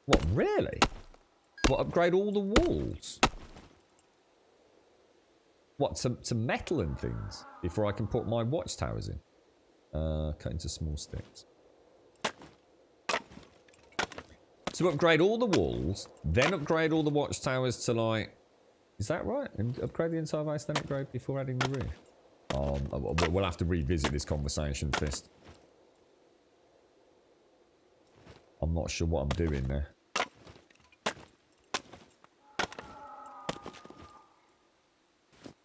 What, really? What, upgrade all the walls? What, to metal and things? Before I can put my watchtowers in? Cut into small sticks. So upgrade all the walls, then upgrade all the watchtowers to like... Is that right? And upgrade the entire base, then upgrade before adding the roof? We'll have to revisit this conversation, Fist. I'm not sure what I'm doing there.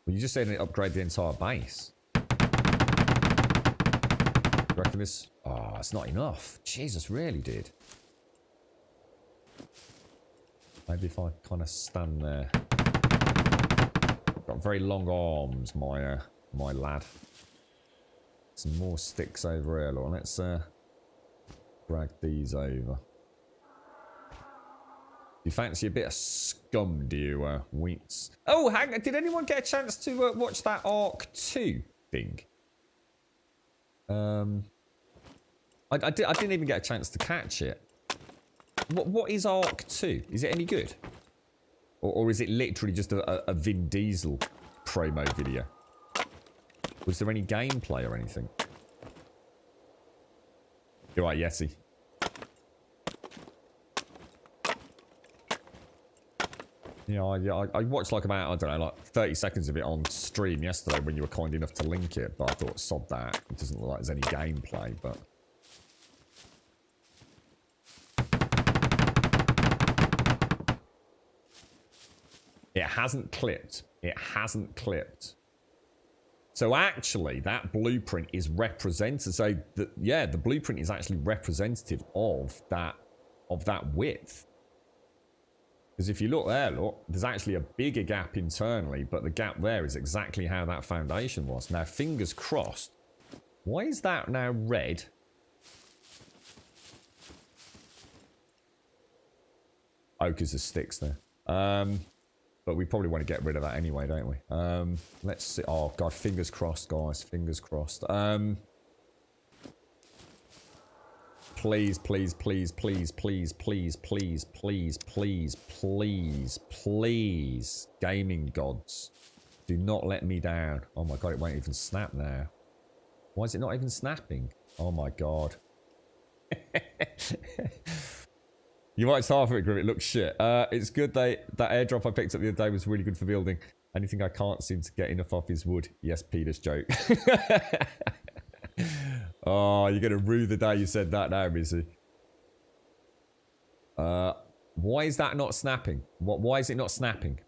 Well, you just said upgrade the entire base. reckon this... Oh, it's not enough. Jesus, really, dude. Maybe if I kind of stand there. Got very long arms, my lad. Some more sticks over here, Lord. Let's drag these over. You fancy a bit of scum, do you, Wheats? Oh, hang on. Did anyone get a chance to watch that Arc 2 thing? I didn't even get a chance to catch it. What is Arc 2? Is it any good? Or is it literally just a Vin Diesel promo video? Was there any gameplay or anything? You're right, Yeti. Yeah, I watched like about, I don't know, like 30 seconds of it on stream yesterday when you were kind enough to link it, but I thought, sod that. It doesn't look like there's any gameplay, but... It hasn't clipped. It hasn't clipped. So actually, that blueprint is representative. So, yeah, the blueprint is actually representative of that width. Because if you look there, look, there's actually a bigger gap internally, but the gap there is exactly how that foundation was. Now, fingers crossed. Why is that now red? Oh, because there's sticks there. But we probably want to get rid of that anyway, don't we? Let's see. Oh, God, fingers crossed, guys. Fingers crossed. Please, please, please, please, please, please, please, please, please, please, please, gaming gods, do not let me down. Oh my God, it won't even snap now. Why is it not even snapping? Oh my God. You might half of it, Grim. It looks shit. It's good that airdrop I picked up the other day was really good for building. Anything I can't seem to get enough of is wood. Yes, Peter's joke. Oh, you're going to rue the day you said that now, Missy. Why is that not snapping? Why is it not snapping?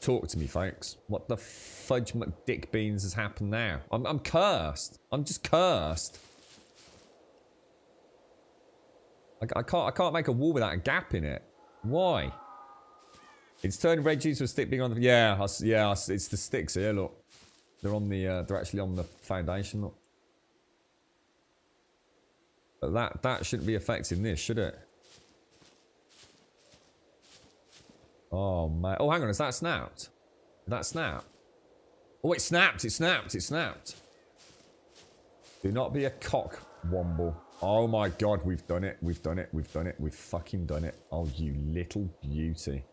Talk to me, folks. What the fudge McDick beans has happened now? I'm cursed. I'm just cursed. I can't make a wall without a gap in it. Why? It's turned red juice with stick being on the... Yeah, it's the sticks here, look. They're on the... they're actually on the foundation, look. But that shouldn't be affecting this, should it? Oh, man. Oh, hang on. Is that snapped? Did that snap? Oh, it snapped. It snapped. It snapped. Do not be a cock, Womble. Oh, my God. We've done it. We've done it. We've done it. We've fucking done it. Oh, you little beauty.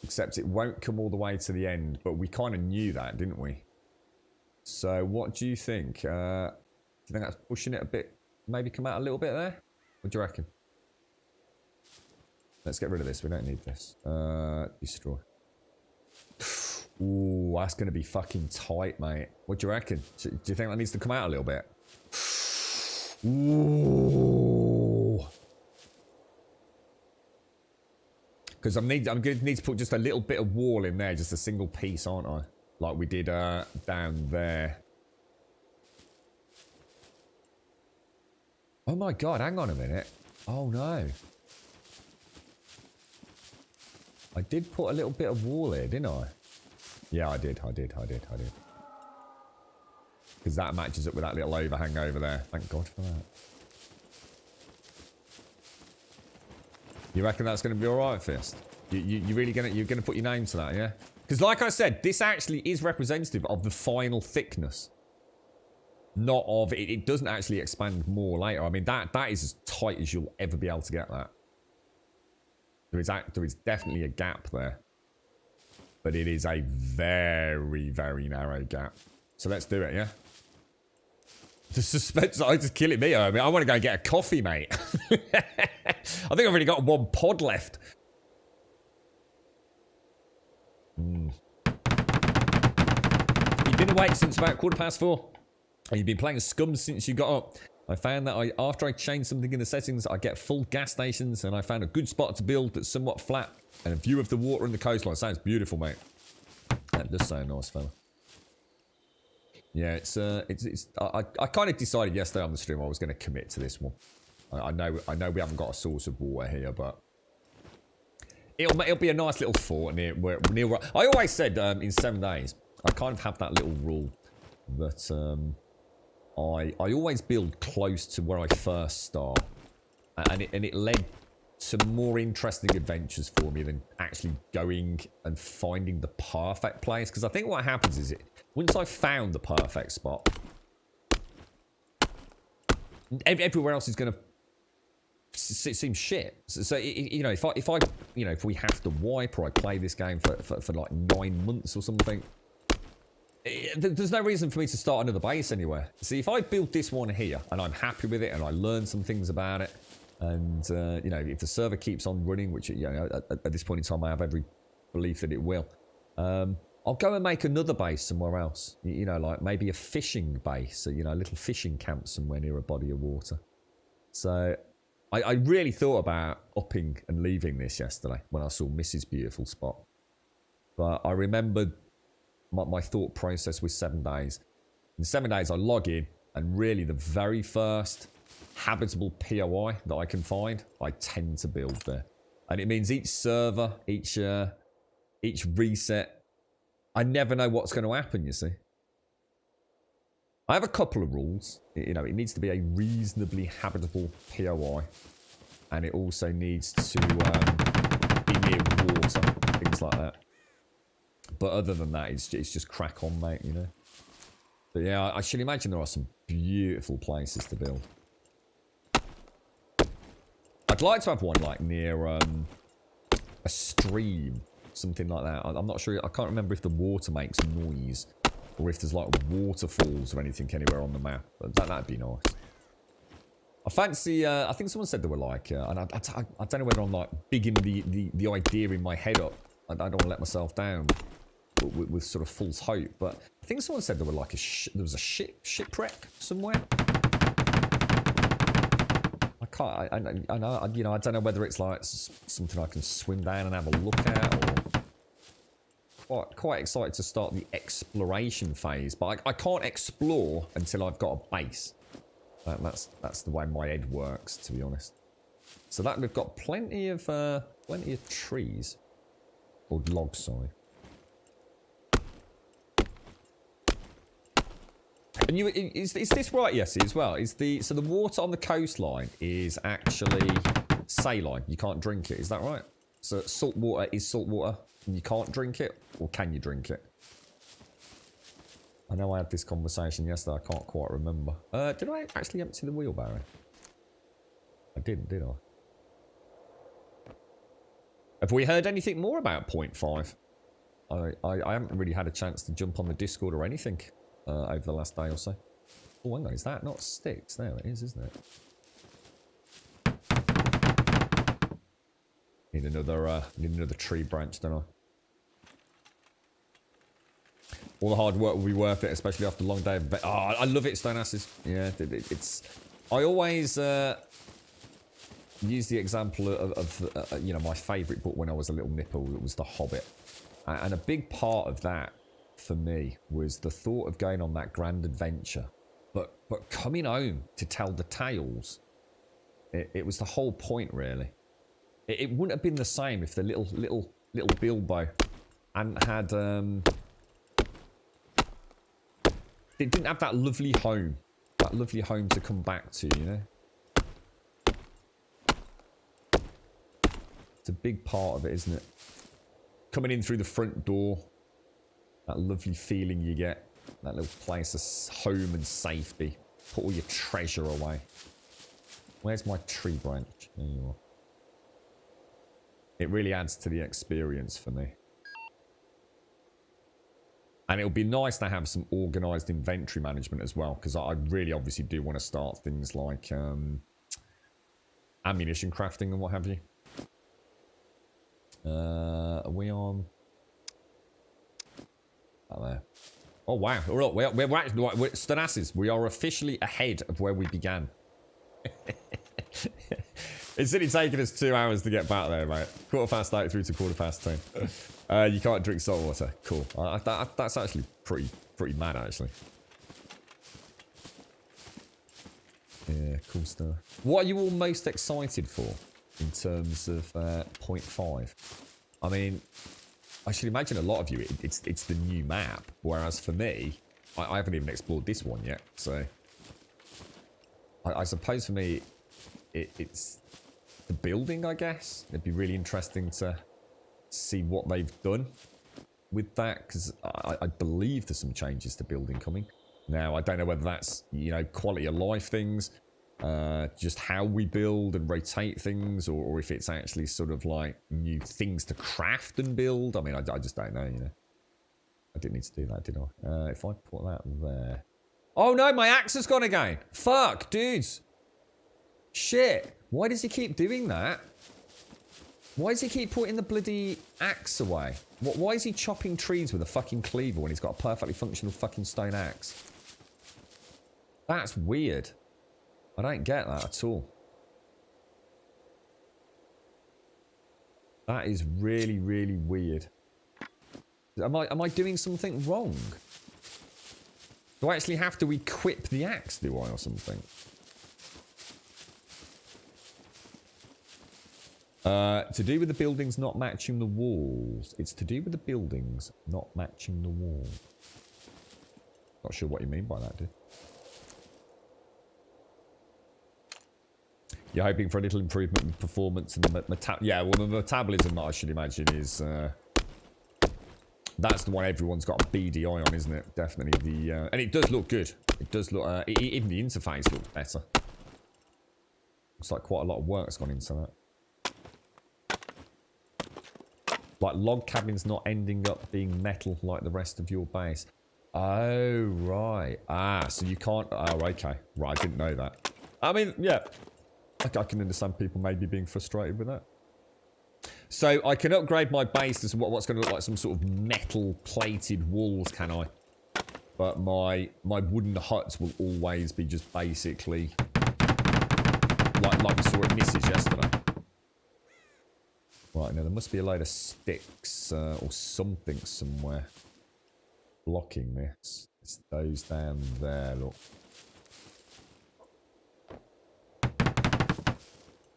Except it won't come all the way to the end. But we kind of knew that, didn't we? So, what do you think? Do you think that's pushing it a bit? Maybe come out a little bit there? What do you reckon? Let's get rid of this. We don't need this. Destroy. Ooh, that's going to be fucking tight, mate. What do you reckon? Do you think that needs to come out a little bit? Ooh. Because I'm going to need to put just a little bit of wall in there. Just a single piece, aren't I? Like we did down there. Oh my God, hang on a minute. Oh no. I did put a little bit of wall here, didn't I? Yeah, I did. Because that matches up with that little overhang over there. Thank God for that. You reckon that's going to be alright, Fist? You really you're gonna put your name to that, yeah? Because like I said, this actually is representative of the final thickness. Not of it. It doesn't actually expand more later. I mean, that is as tight as you'll ever be able to get that. There is definitely a gap there. But it is a very, very narrow gap. So let's do it, yeah? The suspense is just killing me. I mean, I want to go and get a coffee, mate. I think I've already got one pod left. You've been awake since about 4:15. And you've been playing SCUM since you got up. I found that after I changed something in the settings, I get full gas stations, and I found a good spot to build that's somewhat flat, and a view of the water and the coastline. Sounds beautiful, mate. That does sound nice, fella. Yeah, I kind of decided yesterday on the stream I was going to commit to this one. I know we haven't got a source of water here, but it'll be a nice little fort near where I always said in 7 days I kind of have that little rule that I always build close to where I first start, and it led to more interesting adventures for me than actually going and finding the perfect place. Because I think what happens is once I've found the perfect spot, everywhere else is going to seem shit. So you know, if we have to wipe or I play this game for like 9 months or something, there's no reason for me to start another base anywhere. See, if I build this one here and I'm happy with it and I learn some things about it, and you know, if the server keeps on running, which, you know, at this point in time I have every belief that it will, I'll go and make another base somewhere else. You know, like maybe a fishing base, you know, a little fishing camp somewhere near a body of water. So I really thought about upping and leaving this yesterday when I saw Mrs. Beautiful spot. But I remembered my thought process was 7 days. In 7 days I log in, and really the very first habitable POI that I can find, I tend to build there. And it means each server, each reset, I never know what's going to happen, you see. I have a couple of rules. You know, it needs to be a reasonably habitable POI, and it also needs to be near water, things like that. But other than that, it's just crack on, mate, you know. But yeah, I should imagine there are some beautiful places to build. I'd like to have one like near a stream, something like that. I'm not sure. I can't remember if the water makes noise or if there's like waterfalls or anything anywhere on the map. But that'd be nice. I fancy. I think someone said they were like, and I don't know whether I'm like bigging the idea in my head up. I don't want to let myself down with sort of false hope. But I think someone said there were like there was a shipwreck somewhere. I know, you know, I don't know whether it's like something I can swim down and have a look at, or quite excited to start the exploration phase. But I can't explore until I've got a base. That's the way my head works, to be honest. So that we've got plenty of trees, or logs, sorry. And is this right, Yessie, as well? So the water on the coastline is actually saline. You can't drink it. Is that right? So salt water is salt water, and you can't drink it, or can you drink it? I know I had this conversation yesterday. I can't quite remember. Did I actually empty the wheelbarrow? I didn't, did I? Have we heard anything more about 0.5? I haven't really had a chance to jump on the Discord or anything over the last day or so. Oh, hang on, is that not sticks? There it is, isn't it? Need another tree branch, don't I? All the hard work will be worth it, especially after a long day of... Oh, I love it, Stone Asses. Yeah, it's... I always use the example of you know, my favourite book when I was a little nipple. It was The Hobbit. And a big part of that, for me, was the thought of going on that grand adventure, but coming home to tell the tales. It was the whole point, really. It wouldn't have been the same if the little Bilbo hadn't had it didn't have that lovely home to come back to, you know. It's a big part of it, isn't it? Coming in through the front door. That lovely feeling you get. That little place of home and safety. Put all your treasure away. Where's my tree branch? There you are. It really adds to the experience for me. And it'll be nice to have some organised inventory management as well. Because I really obviously do want to start things like ammunition crafting and what have you. Are we on... there. Oh wow! Look, we're actually Stanasses. We are officially ahead of where we began. It's only taken us 2 hours to get back there, mate. 8:15 through to 10:15. You can't drink salt water. Cool. That's actually pretty mad, actually. Yeah, cool stuff. What are you all most excited for in terms of 0.5? I mean, I should imagine a lot of you, it's the new map. Whereas for me, I haven't even explored this one yet. So I suppose for me, it's the building, I guess. It'd be really interesting to see what they've done with that, because I believe there's some changes to building coming. Now, I don't know whether that's, you know, quality of life things, just how we build and rotate things, or if it's actually sort of like new things to craft and build. I mean, I just don't know, you know. I didn't need to do that, did I? If I put that there. Oh no, my axe has gone again. Fuck, dudes. Shit. Why does he keep doing that? Why does he keep putting the bloody axe away? Why is he chopping trees with a fucking cleaver when he's got a perfectly functional fucking stone axe? That's weird. I don't get that at all. That is really, really weird. Am I doing something wrong? Do I actually have to equip the axe, do I, or something? To do with the buildings not matching the walls. It's to do with the buildings not matching the wall. Not sure what you mean by that, dude. You're hoping for a little improvement in performance and the yeah, well, the metabolism, I should imagine, is that's the one everyone's got a beady eye on, isn't it? Definitely the and it does look good. It does look even the interface looks better. Looks like quite a lot of work's gone into that. Like log cabins not ending up being metal like the rest of your base. Oh, right. Ah, so you can't... Oh, okay. Right, I didn't know that. I mean, yeah. I can understand people maybe being frustrated with that. So I can upgrade my base to what's going to look like some sort of metal plated walls, can I? But my wooden huts will always be just basically... like we saw at Mrs. yesterday. Right, now there must be a load of sticks or something somewhere blocking this. It's those down there, look.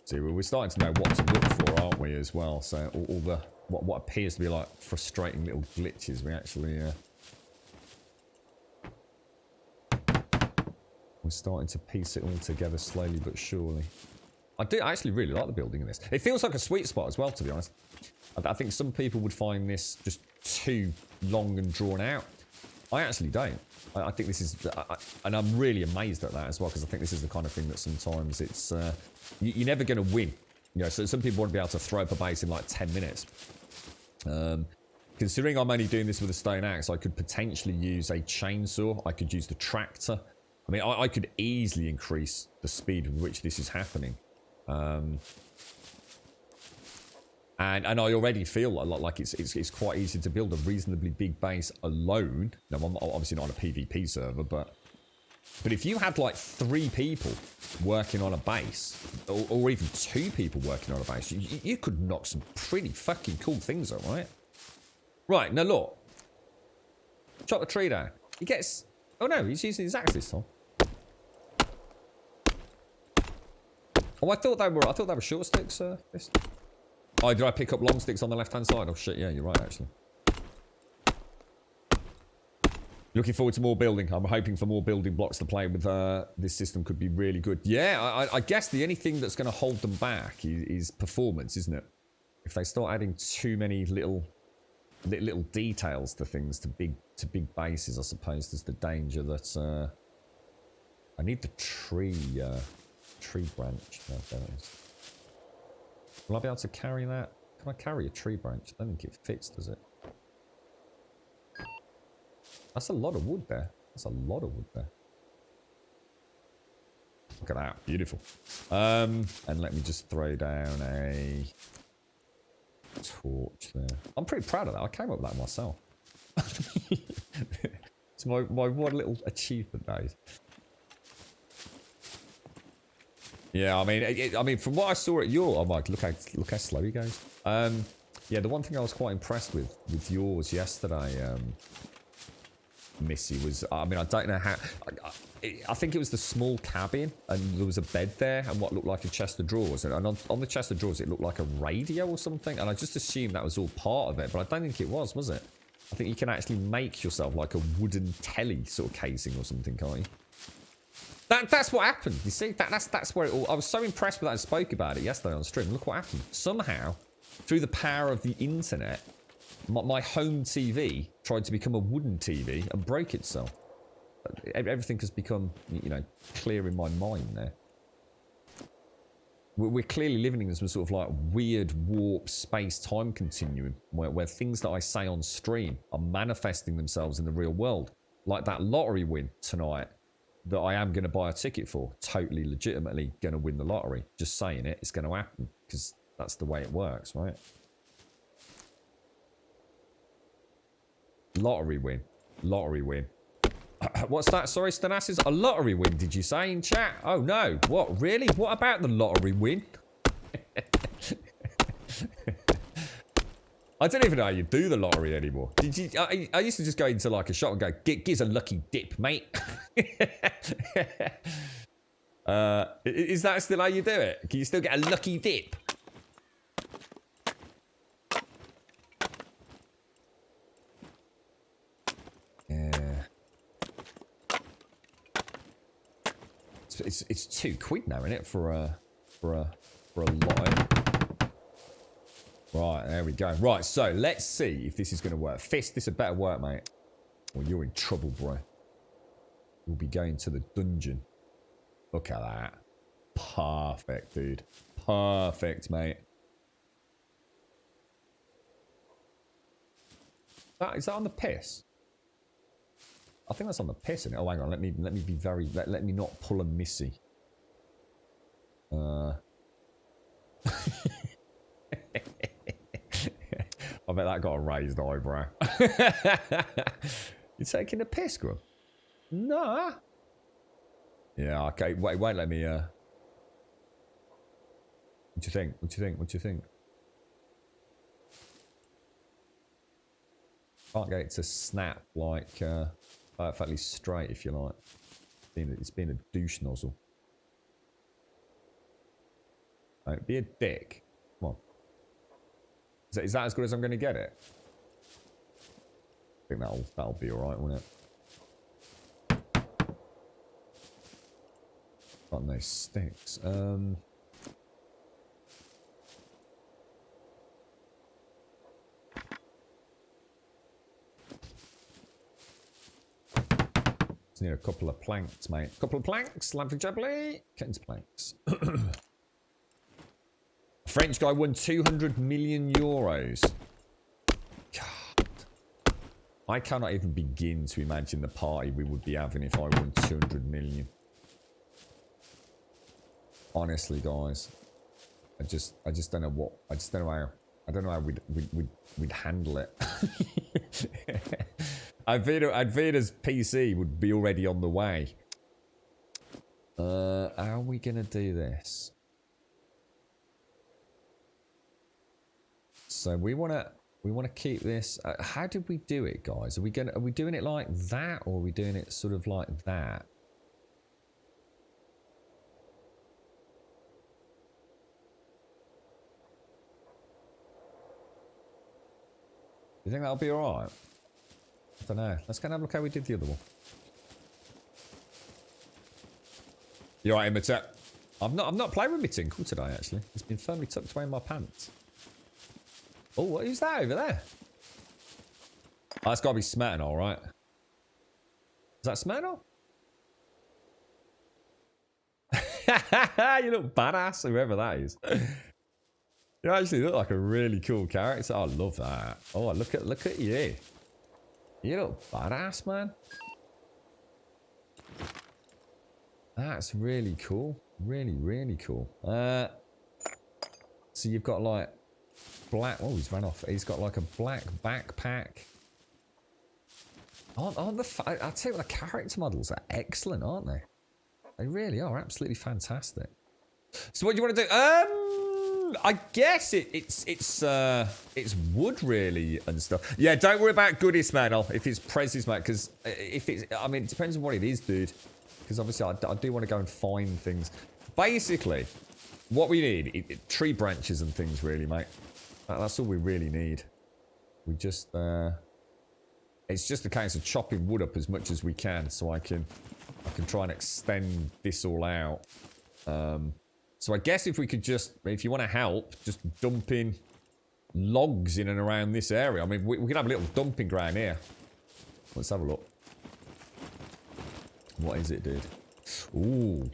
See, we're starting to know what to look for, aren't we, as well? So all the what appears to be like frustrating little glitches, we actually we're starting to piece it all together slowly but surely. I actually really like the building in this. It feels like a sweet spot as well, to be honest. I think some people would find this just too long and drawn out. I actually don't. I think this is... and I'm really amazed at that as well, because I think this is the kind of thing that sometimes it's... you're never going to win. You know, so some people want to be able to throw up a base in like 10 minutes. Considering I'm only doing this with a stone axe, I could potentially use a chainsaw. I could use the tractor. I mean, I could easily increase the speed with which this is happening. And I already feel like it's quite easy to build a reasonably big base alone. Now, I'm obviously not on a PvP server, but if you had like 3 people working on a base, or even 2 people working on a base, you could knock some pretty fucking cool things out, right? Right, now look. Chop the tree down. He gets... Oh no, he's using his axe this time. Oh, I thought they were short sticks, this. Oh, did I pick up long sticks on the left-hand side? Oh, shit, yeah, you're right, actually. Looking forward to more building. I'm hoping for more building blocks to play with. This system could be really good. Yeah, I guess the only thing that's going to hold them back is performance, isn't it? If they start adding too many little details to things, to big bases, I suppose there's the danger that... I need the tree branch. No, there it is. Will I be able to carry that? Can I carry a tree branch? I don't think it fits, does it? That's a lot of wood there. That's a lot of wood there. Look at that. Beautiful. And let me just throw down a torch there. I'm pretty proud of that. I came up with that myself. It's my one little achievement, that is. Yeah, I mean, from what I saw at your... Oh, Mike, look how slow he goes. Yeah, the one thing I was quite impressed with yours yesterday Missy was, I mean, I don't know how, I think it was the small cabin and there was a bed there and what looked like a chest of drawers. And on the chest of drawers, it looked like a radio or something. And I just assumed that was all part of it, but I don't think it was it? I think you can actually make yourself like a wooden telly sort of casing or something, can't you? That's what happened. You see, that's where it all, I was so impressed with that. I spoke about it yesterday on stream. Look what happened. Somehow, through the power of the internet, my home TV tried to become a wooden TV and broke itself. Everything has become, you know, clear in my mind there. We're clearly living in some sort of like weird warp space-time continuum where things that I say on stream are manifesting themselves in the real world. Like that lottery win tonight that I am going to buy a ticket for. Totally legitimately going to win the lottery. Just saying it, it's going to happen because that's the way it works, right? Lottery win. Lottery win. What's that? Sorry, Stanasis. A lottery win, did you say in chat? Oh, no. What? Really? What about the lottery win? I don't even know how you do the lottery anymore. Did you? I used to just go into like a shop and go, "Gives a lucky dip, mate." Is that still how you do it? Can you still get a lucky dip? Yeah. It's £2 now, isn't it, for a lottery? Right, there we go. Right, so let's see if this is going to work. Fist, this had better work, mate. Well, you're in trouble, bro. You'll be going to the dungeon. Look at that. Perfect, dude. Perfect, mate. Is that on the piss? I think that's on the piss, isn't it? Oh, hang on. Let me be very... Let me not pull a Missy. I bet that got a raised eyebrow. You're taking a piss, Grub? Nah. Yeah, okay. Wait, won't let me, What do you think? What do you think? What do you think? Can't get it to snap like, perfectly straight, if you like. It's been a douche nozzle. Don't be a dick. Come on. Is that as good as I'm going to get it? I think that'll be alright, won't it? Got no sticks. Just need a couple of planks, mate. Couple of planks, lovely jubbly. Get into planks. French guy won 200 million euros. God. I cannot even begin to imagine the party we would be having if I won 200 million. Honestly, guys. I just don't know what. I just don't know how. I don't know how we'd handle it. Advida's PC would be already on the way. How are we gonna do this? So we wanna keep this. How did we do it, guys? Are we doing it like that, or are we doing it sort of like that? You think that'll be alright? I don't know. Let's go and have a look how we did the other one. You alright, Imiter? I've not played with my tinkle today, actually. It's been firmly tucked away in my pants. Oh, who's that over there? Oh, that's got to be Smetanol, right? Is that Smetanol? You look badass, whoever that is. You actually look like a really cool character. I love that. Oh, look at you. You look badass, man. That's really cool. Really, really cool. So you've got like black. Oh, he's ran off. He's got like a black backpack. I tell you what, the character models are excellent, aren't they? They really are absolutely fantastic. So what do you want to do? I guess it's wood really and stuff. Yeah, don't worry about goodies, man. If it's prezzies, mate, because if it's, I mean, it depends on what it is, dude. Because obviously, I do want to go and find things. Basically, what we need, tree branches and things, really, mate. That's all we really need. We just, it's just a case of chopping wood up as much as we can, so I can try and extend this all out. So I guess if we could just, if you want to help, just dump in logs in and around this area. I mean, we can have a little dumping ground here. Let's have a look. What is it, dude? Ooh.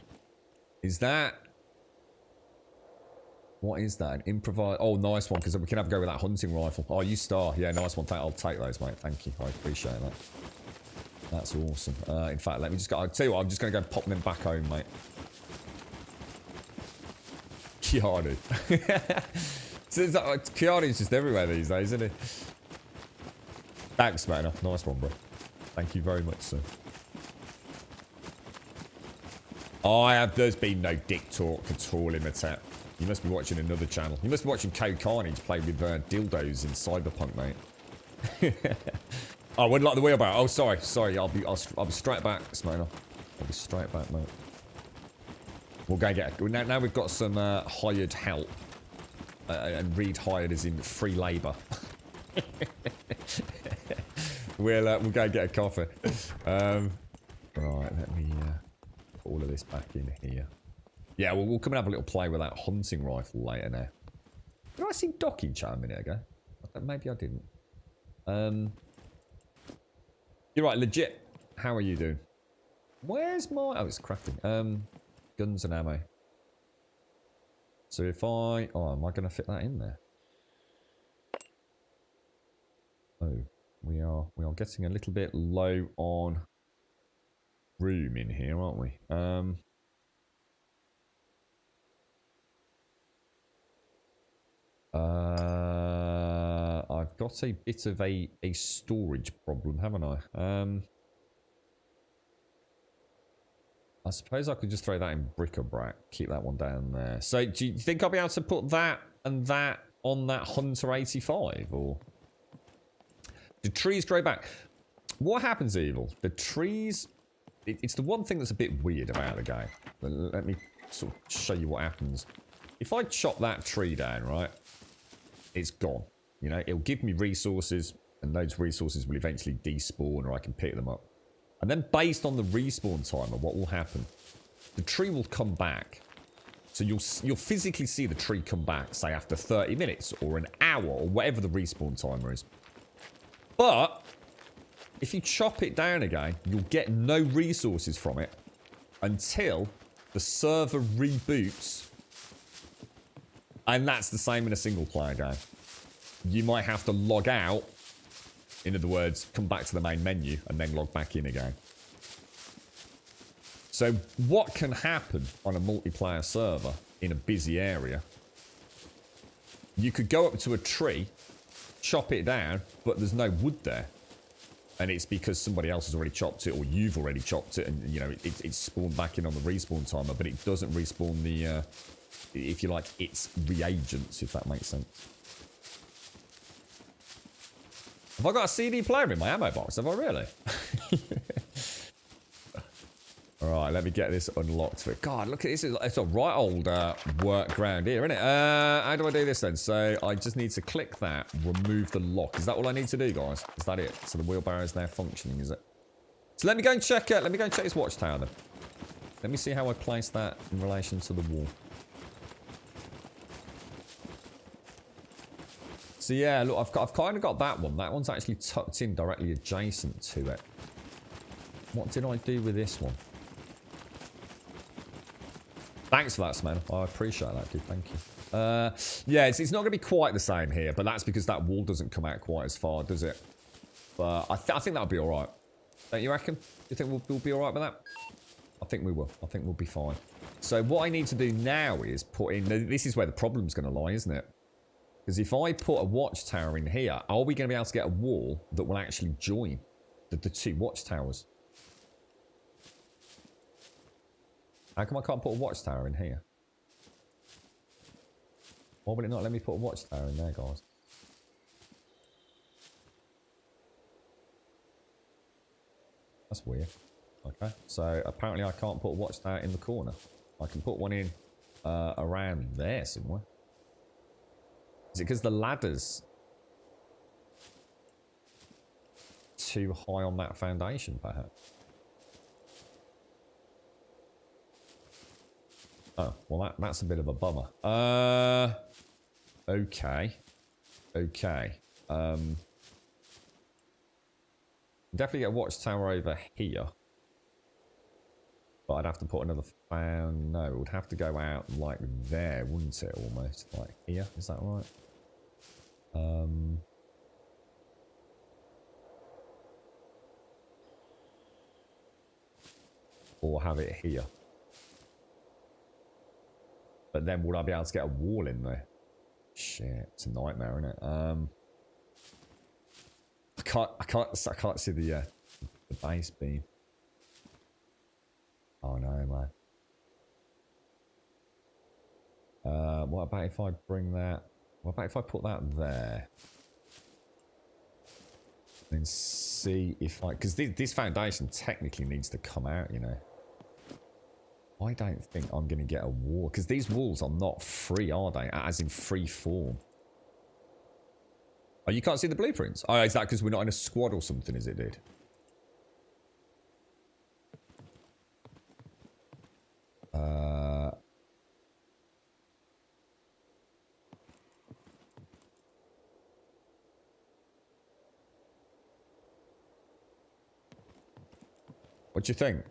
Is that... What is that? An improvised... Oh, nice one, because we can have a go with that hunting rifle. Oh, you star. Yeah, nice one. I'll take those, mate. Thank you. I appreciate that. That's awesome. In fact, let me just go... I'll tell you what, I'm just going to go pop them back home, mate. Keanu. Keanu's just everywhere these days, isn't he? Thanks, man. Nice one, bro. Thank you very much, sir. There's been no dick talk at all in the chat. You must be watching another channel. You must be watching Code Carnage play with dildos in Cyberpunk, mate. Oh, I wouldn't like the wheelbarrow. Oh, sorry. I'll be straight back, Smoker. I'll be straight back, mate. We'll go get... Now we've got some hired help. And read hired as in free labour. We'll go get a coffee. Right, let me put all of this back in here. Yeah, we'll come and have a little play with that hunting rifle later now. Did I see Doc in chat a minute ago? Maybe I didn't. You're right, legit. How are you doing? Where's my... Oh, it's crafting. Guns and ammo. So if I... Oh, am I going to fit that in there? Oh, we are getting a little bit low on room in here, aren't we? I've got a bit of a storage problem, haven't I? I suppose I could just throw that in bric-a-brac. Keep that one down there. So, do you think I'll be able to put that and that on that Hunter 85? Or... Do trees grow back? What happens, Evil? The trees... It's the one thing that's a bit weird about the game. Let me sort of show you what happens. If I chop that tree down, right? It's gone. You know, it'll give me resources, and those resources will eventually despawn, or I can pick them up. And then based on the respawn timer, what will happen? The tree will come back. So you'll physically see the tree come back, say after 30 minutes or an hour or whatever the respawn timer is. But if you chop it down again, you'll get no resources from it until the server reboots. And that's the same in a single player game. You might have to log out. In other words, come back to the main menu and then log back in again. So what can happen on a multiplayer server in a busy area? You could go up to a tree, chop it down, but there's no wood there. And it's because somebody else has already chopped it, or you've already chopped it, and you know it's spawned back in on the respawn timer, but it doesn't respawn the, if you like, its reagents, if that makes sense. Have I got a CD player in my ammo box? Have I really? Alright, let me get this unlocked. God, look at this. It's a right old workground here, isn't it? How do I do this then? So I just need to click that, remove the lock. Is that all I need to do, guys? Is that it? So the wheelbarrow is now functioning, is it? So let me go and check it. Let me go and check this watchtower then. Let me see how I place that in relation to the wall. So yeah, look, I've kind of got that one. That one's actually tucked in directly adjacent to it. What did I do with this one? Thanks for that, Smen. I appreciate that, dude. Thank you. Yeah, it's not going to be quite the same here, but that's because that wall doesn't come out quite as far, does it? But I think that'll be all right. Don't you reckon? You think we'll be all right with that? I think we will. I think we'll be fine. So what I need to do now is put in... This is where the problem's going to lie, isn't it? Because if I put a watchtower in here, are we going to be able to get a wall that will actually join the two watchtowers? How come I can't put a watchtower in here? Why would it not let me put a watchtower in there, guys? That's weird. Okay, so apparently I can't put a watchtower in the corner. I can put one in around there somewhere. Is it because the ladder's too high on that foundation, perhaps? Oh, well that's a bit of a bummer. Okay. Okay. Definitely get a watchtower over here. But I'd have to put another fan. No, it would have to go out like there, wouldn't it? Almost like here. Is that right? Or have it here. But then would I be able to get a wall in there? Shit, it's a nightmare, isn't it? I can't see the base beam. Oh no, man. What about if I bring that? What about if I put that there? And see if I... Because this foundation technically needs to come out, you know. I don't think I'm going to get a wall. Because these walls are not free, are they? As in free form. Oh, you can't see the blueprints? Oh, is that because we're not in a squad or something, is it, dude? What do you think?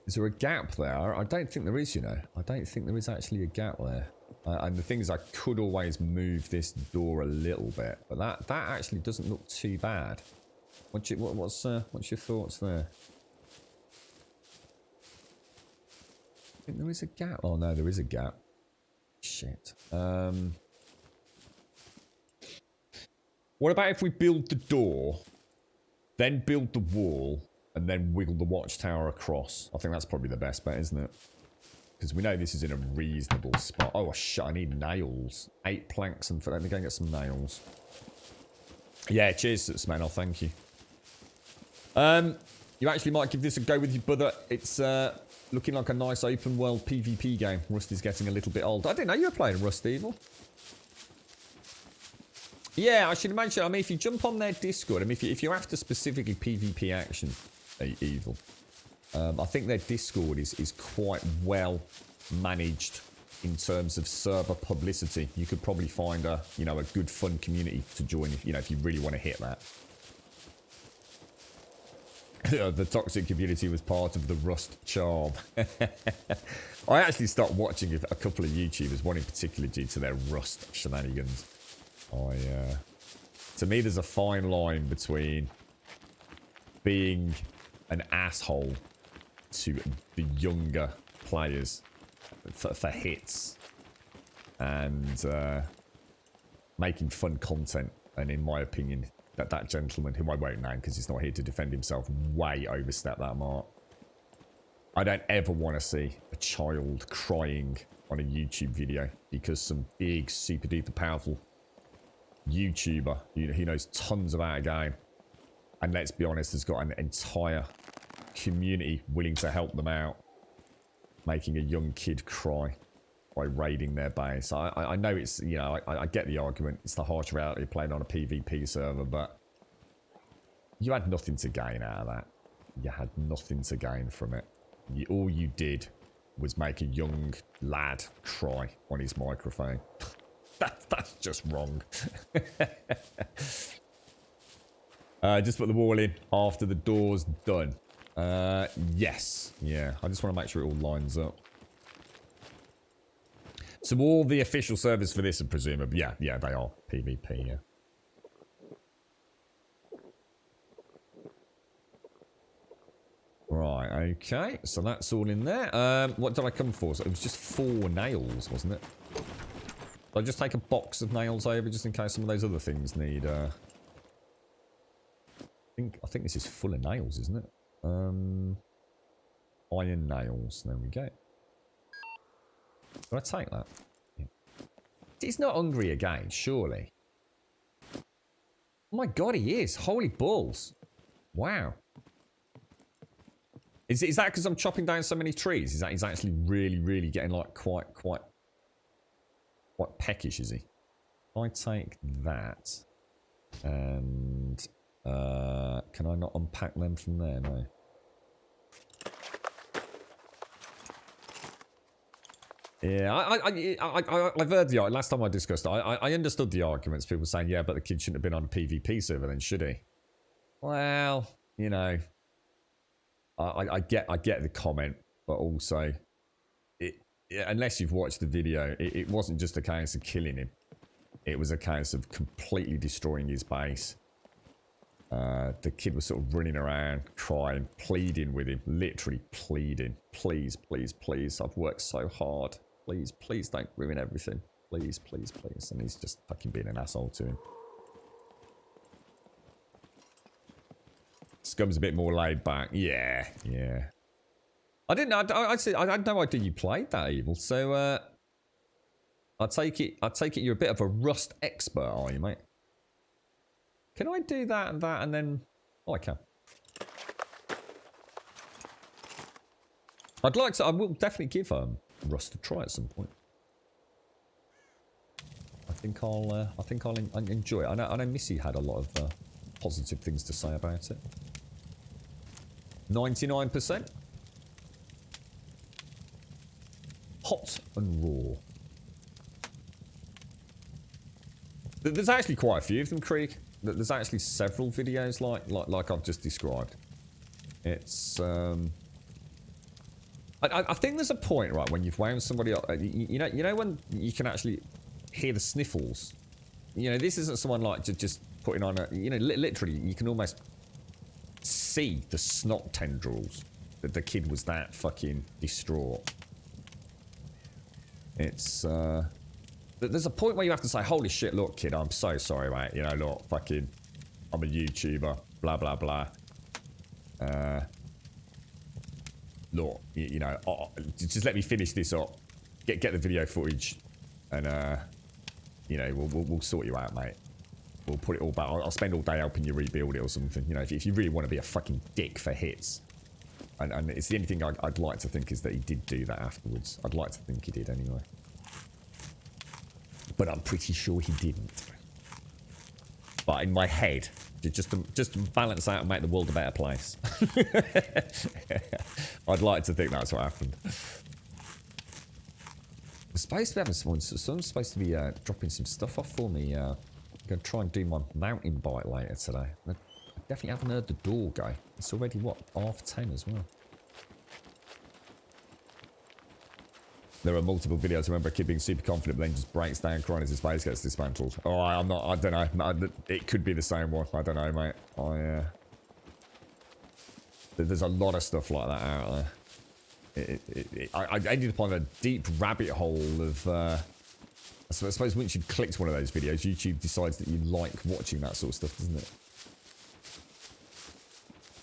Is there a gap there? I don't think there is, you know. I don't think there is actually a gap there. And the thing is, I could always move this door a little bit, but that actually doesn't look too bad. What's your thoughts there? I think there is a gap. Oh no, there is a gap. Shit. What about if we build the door, then build the wall, and then wiggle the watchtower across? I think that's probably the best bet, isn't it? Because we know this is in a reasonable spot. Oh, shit, I need nails. 8 planks and... Let me go and get some nails. Yeah, cheers, Smenel, thank you. You actually might give this a go with your brother. It's looking like a nice open world PvP game. Rust is getting a little bit old. I didn't know you were playing Rust, Evil. Yeah, I should imagine. I mean, if you jump on their Discord, I mean, if you're after specifically PvP action, Evil, I think their Discord is quite well managed in terms of server publicity. You could probably find a good fun community to join if you really want to hit that. The toxic community was part of the Rust charm. I actually stopped watching a couple of YouTubers, one in particular due to their Rust shenanigans. To me, there's a fine line between being an asshole to the younger players for hits and making fun content. And in my opinion, that gentleman, who I won't name because he's not here to defend himself, way overstepped that mark. I don't ever want to see a child crying on a YouTube video because some big, super duper powerful YouTuber who knows tons about a game, and let's be honest, has got an entire community willing to help them out, making a young kid cry by raiding their base. I know it's, I get the argument. It's the harsh reality of playing on a PvP server, but you had nothing to gain out of that. You had nothing to gain from it. All you did was make a young lad cry on his microphone. That's just wrong. Just put the wall in after the door's done. Yes. Yeah, I just want to make sure it all lines up. So all the official servers for this are presumably... Yeah, they are PvP, yeah. Right, okay. So that's all in there. What did I come for? So it was just 4 nails, wasn't it? I'll just take a box of nails over just in case some of those other things need... I think this is full of nails, isn't it? Iron nails. There we go. Can I take that? Yeah. He's not hungry again, surely. Oh my god, he is. Holy balls. Wow. Is that because I'm chopping down so many trees? Is that he's actually really getting like quite peckish, is he? I take that. And can I not unpack them from there? No. Yeah, I've heard the last time I discussed it. I understood the arguments. People saying, yeah, but the kid shouldn't have been on a PvP server, then should he? Well, you know, I get the comment, but also, unless you've watched the video, it wasn't just a case of killing him. It was a case of completely destroying his base. The kid was sort of running around, crying, pleading with him, literally pleading. Please, please, please, I've worked so hard. Please, please don't ruin everything. Please, please, please. And he's just fucking being an asshole to him. Scum's a bit more laid back. Yeah. I didn't know. I had no idea you played that evil. So, I take it you're a bit of a Rust expert, are you, mate? Can I do that and then... Oh, I can. I'd like to... I will definitely give Rust a try at some point. I think I'll enjoy it. I know Missy had a lot of positive things to say about it. 99%. Hot and raw. There's actually quite a few of them, Krieg. There's actually several videos like I've just described. It's I think there's a point, right, when you've wound somebody up. You know when you can actually hear the sniffles. You know, this isn't someone like just putting on a. You know, literally, you can almost see the snot tendrils. That the kid was that fucking distraught. It's there's a point where you have to say, holy shit, look, kid, I'm so sorry, mate. You know, look, fucking, I'm a YouTuber, blah, blah, blah. Look, you know, just let me finish this up. Get the video footage, and, you know, we'll sort you out, mate. We'll put it all back. I'll spend all day helping you rebuild it or something. You know, if you really want to be a fucking dick for hits. And it's the only thing I'd like to think is that he did do that afterwards. I'd like to think he did anyway. But I'm pretty sure he didn't. But in my head, just to balance out and make the world a better place. I'd like to think that's what happened. We're supposed to be having someone's supposed to be dropping some stuff off for me. I'm going to try and do my mountain bike later today. I definitely haven't heard the door go. It's already, what, 10:30 as well. There are multiple videos. I remember a kid being super confident, but then just breaks down, crying as his base gets dismantled. Oh, I don't know. It could be the same one. I don't know, mate. There's a lot of stuff like that out there. I ended up on a deep rabbit hole of... I suppose once you've clicked one of those videos, YouTube decides that you like watching that sort of stuff, doesn't it?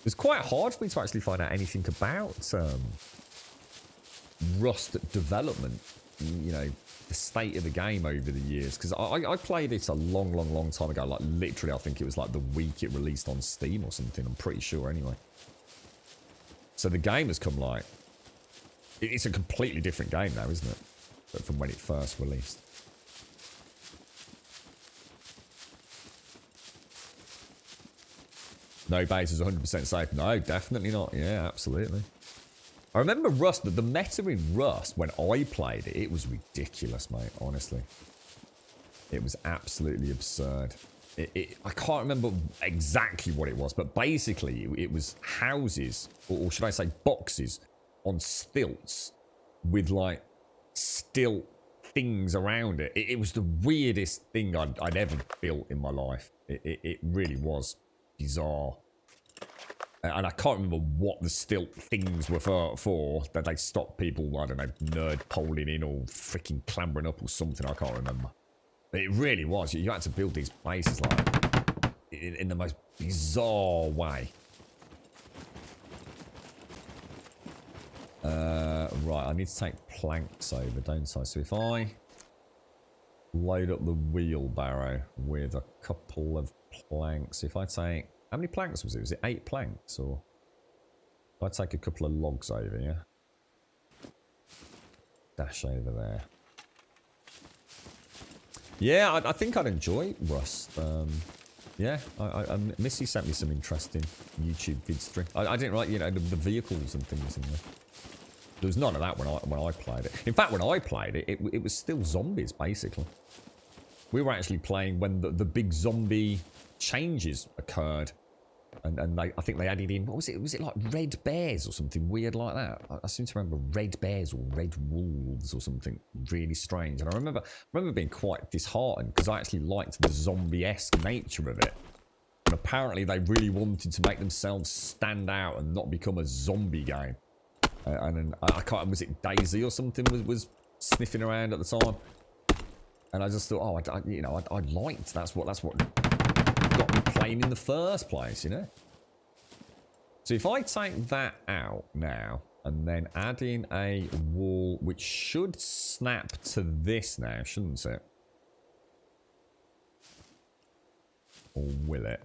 It's quite hard for me to actually find out anything about... Rust development, you know, the state of the game over the years, because I played it a long time ago, like literally I think it was like the week it released on Steam or something, I'm pretty sure anyway. So the game has come like, it's a completely different game now, isn't it, but from when it first released. No base is 100% safe. No, definitely not. Yeah, absolutely. I remember Rust, the meta in Rust, when I played it, it was ridiculous, mate, honestly. It was absolutely absurd. I can't remember exactly what it was, but basically it was houses, or should I say boxes, on stilts with, like, stilt things around it. It was the weirdest thing I'd ever built in my life. It really was bizarre. And I can't remember what the stilt things were for that they stopped people, I don't know, nerd poling in or freaking clambering up or something, I can't remember. But it really was. You had to build these bases like in the most bizarre way. Right, I need to take planks over, don't I? So if I load up the wheelbarrow with a couple of planks. If I take... How many planks was it? Was it 8 planks? Or... If I take a couple of logs over, yeah? Dash over there. Yeah, I think I'd enjoy Rust. Yeah, Missy sent me some interesting YouTube vids. I didn't like, you know, the vehicles and things in there. There was none of that when I played it. In fact, when I played it, it was still zombies, basically. We were actually playing when the big zombie changes occurred. And I think they added in, what was it? Was it like red bears or something weird like that? I seem to remember red bears or red wolves or something really strange. And I remember being quite disheartened because I actually liked the zombie-esque nature of it. And apparently they really wanted to make themselves stand out and not become a zombie game. And then I can't, was it Daisy or something was sniffing around at the time? And I just thought, oh, I liked, that's what got me playing in the first place, you know? So if I take that out now and then add in a wall which should snap to this now, shouldn't it? Or will it?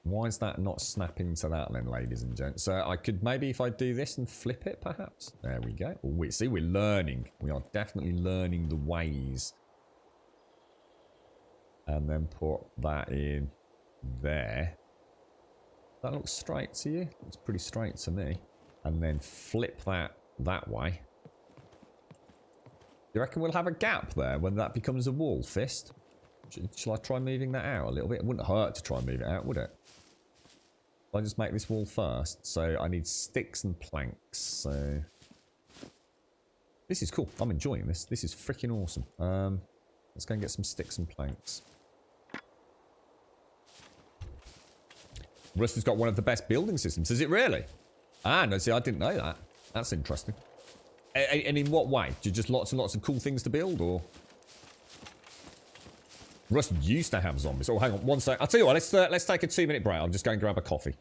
Why is that not snapping to that then, ladies and gents? So I could maybe, if I do this and flip it, perhaps. There we go. See, we're learning. We are definitely learning the ways. And then put that in there. That looks straight to you? Looks pretty straight to me. And then flip that way. Do you reckon we'll have a gap there when that becomes a wall, Fist? Shall I try moving that out a little bit? It wouldn't hurt to try and move it out, would it? I'll just make this wall first. So I need sticks and planks. So this is cool. I'm enjoying this. This is freaking awesome. Let's go and get some sticks and planks. Rust has got one of the best building systems. Is it really? Ah, no, see, I didn't know that. That's interesting. And in what way? Do you just lots and lots of cool things to build, or? Rust used to have zombies. Oh, hang on, one sec. I'll tell you what, let's take a 2-minute break. I'll just go and grab a coffee.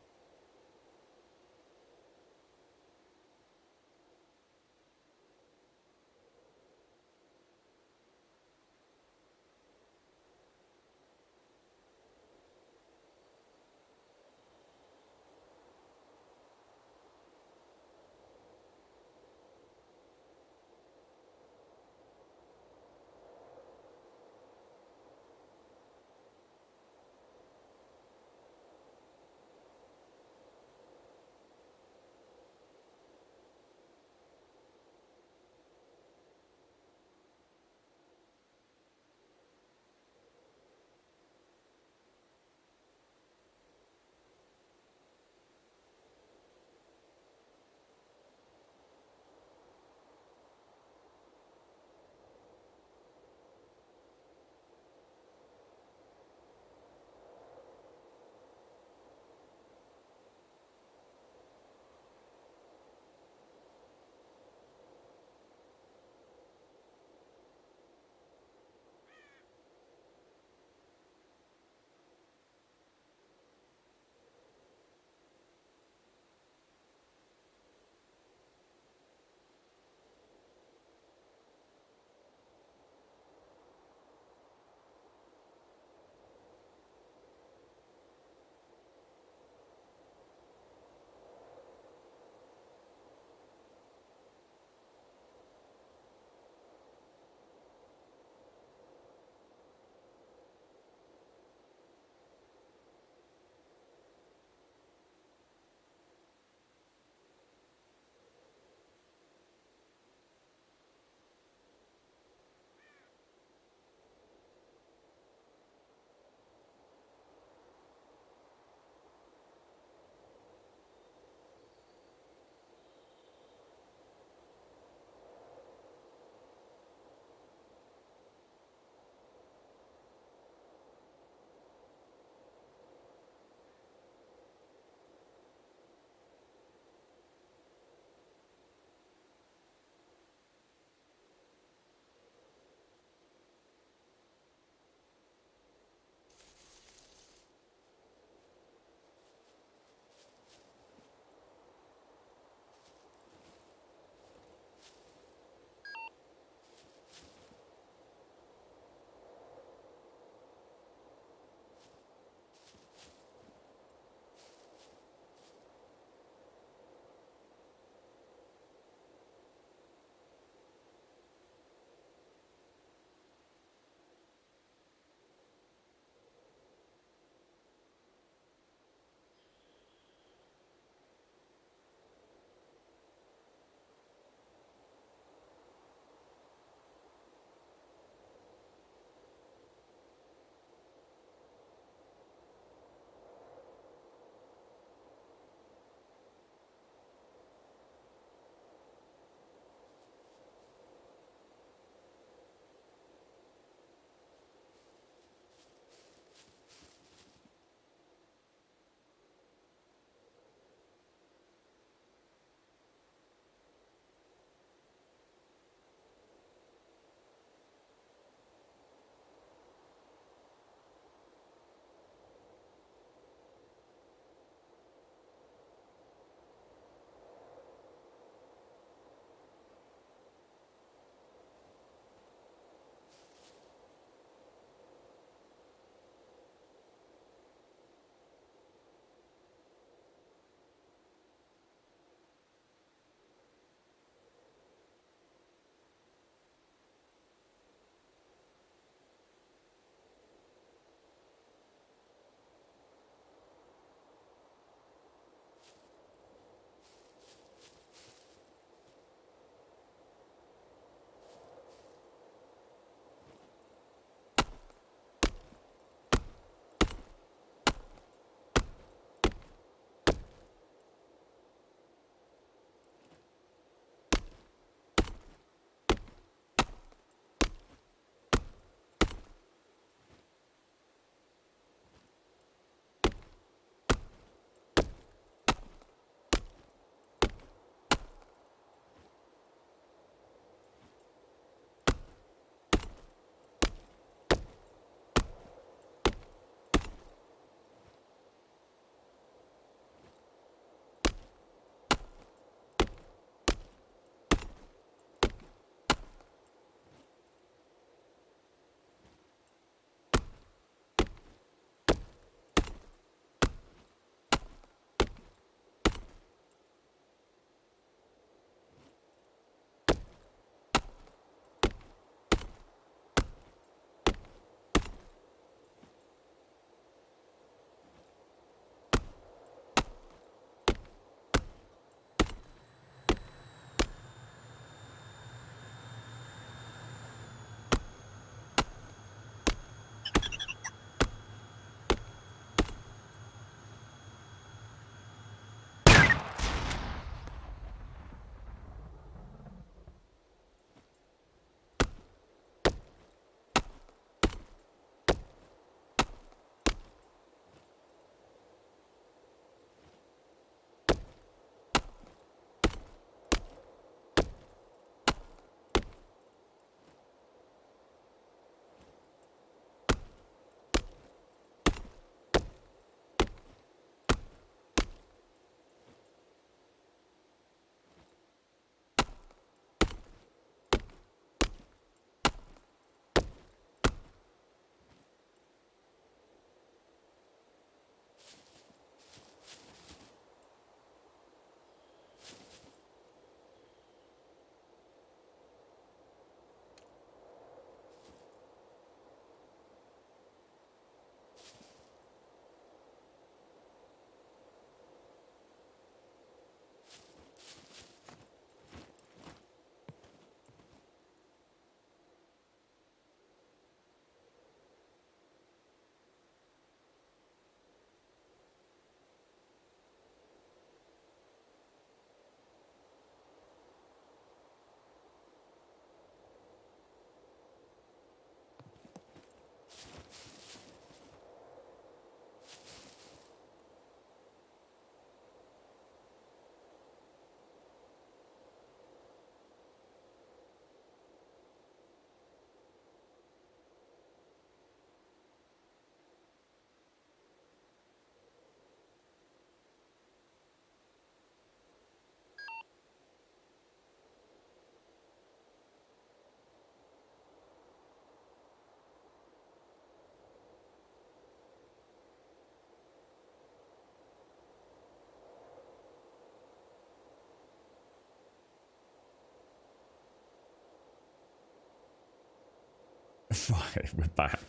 Right, we're back.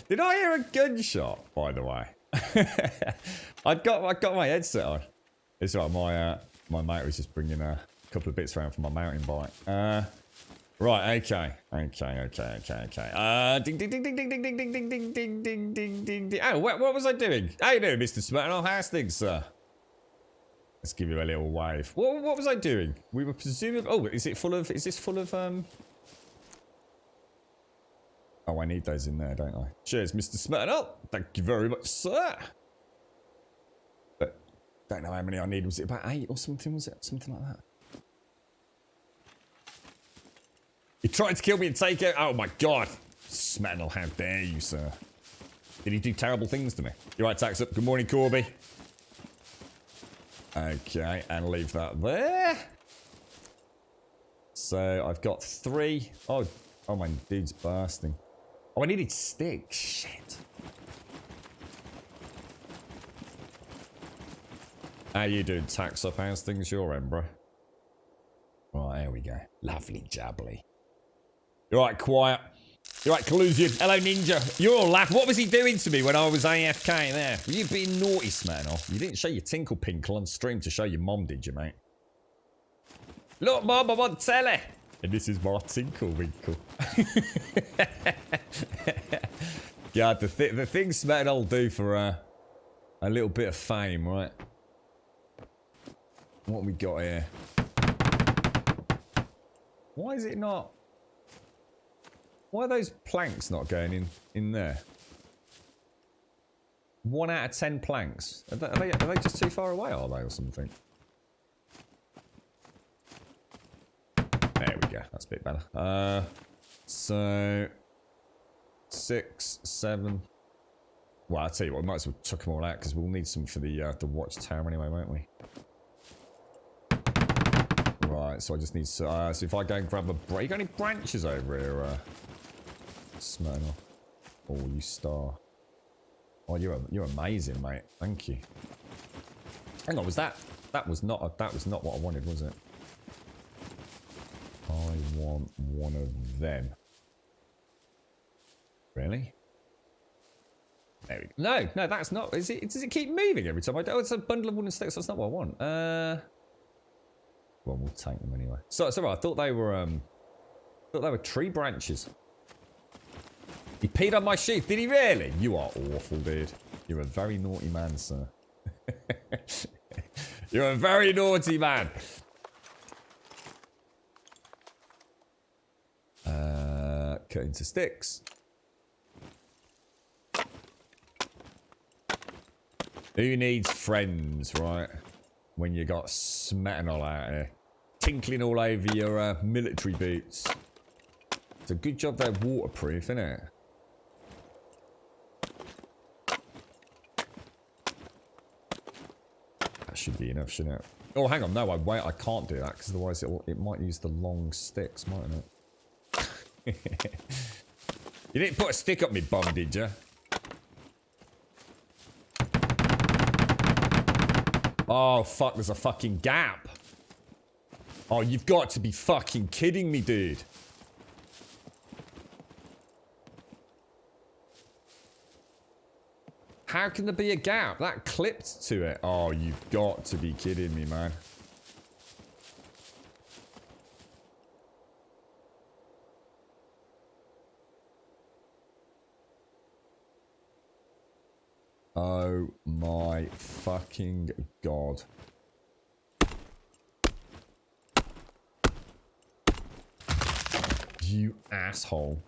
Did I hear a gunshot, by the way? I got my headset on. It's right, my mate was just bringing a couple of bits around for my mountain bike. Right, okay. Ding ding ding ding ding ding ding ding ding ding ding ding ding ding ding. Oh, what was I doing? How you doing, Mr. Smirnoff? How's things, sir? Let's give you a little wave. What was I doing? We were presumably... Oh, is this full of... Oh, I need those in there, don't I? Cheers, Mr. Smirnoff. Thank you very much, sir. But don't know how many I need. Was it about 8 or something? Was it something like that? He tried to kill me and take it. Oh my god. Smirnoff, how dare you, sir? Did he do terrible things to me? You're right, tax up. Good morning, Corby. Okay, and leave that there. So I've got 3. Oh, my dude's bursting. Oh, I needed sticks. Shit. How you doing, tax up? How's things your end, bro? Right, there we go. Lovely jubbly. You're right, quiet. You're right, collusion. Hello, Ninja. You're all laughing. What was he doing to me when I was AFK there? Were you being naughty, Smirnoff? You didn't show your tinkle pinkle on stream to show your mom, did you, mate? Look, Mom, I'm on telly. And this is my tinkle winkle. God, the thing Smirnoff will do for a little bit of fame, right? What we got here? Why is it not? Why are those planks not going in there? 1 out of 10 planks. Are they just too far away, are they, or something? There we go. That's a bit better. So 6, 7. Well, I'll tell you what. We might as well chuck them all out because we'll need some for the watchtower anyway, won't we? Right. So I just need. So if I go and grab a break, you got any branches over here? Smirnoff. Oh, you star. Oh, you're amazing, mate. Thank you. Hang on, was that was not what I wanted, was it? I want one of them. Really? There we go. No, that's not. Is it? Does it keep moving every time I do? Oh, it's a bundle of wooden sticks. That's not what I want. Well, we'll take them anyway. So right. I thought they were tree branches. He peed on my sheath. Did he really? You are awful, dude. You're a very naughty man, sir. You're a very naughty man. Cut into sticks. Who needs friends, right? When you got Smetanol out here. Tinkling all over your military boots. It's a good job they're waterproof, isn't it? Should be enough, shouldn't it? Oh, hang on. No, I can't do that because otherwise it might use the long sticks, mightn't it? You didn't put a stick up me bum, did you? Oh, fuck. There's a fucking gap. Oh, you've got to be fucking kidding me, dude. How can there be a gap? That clipped to it. Oh, you've got to be kidding me, man. Oh my fucking god. You asshole.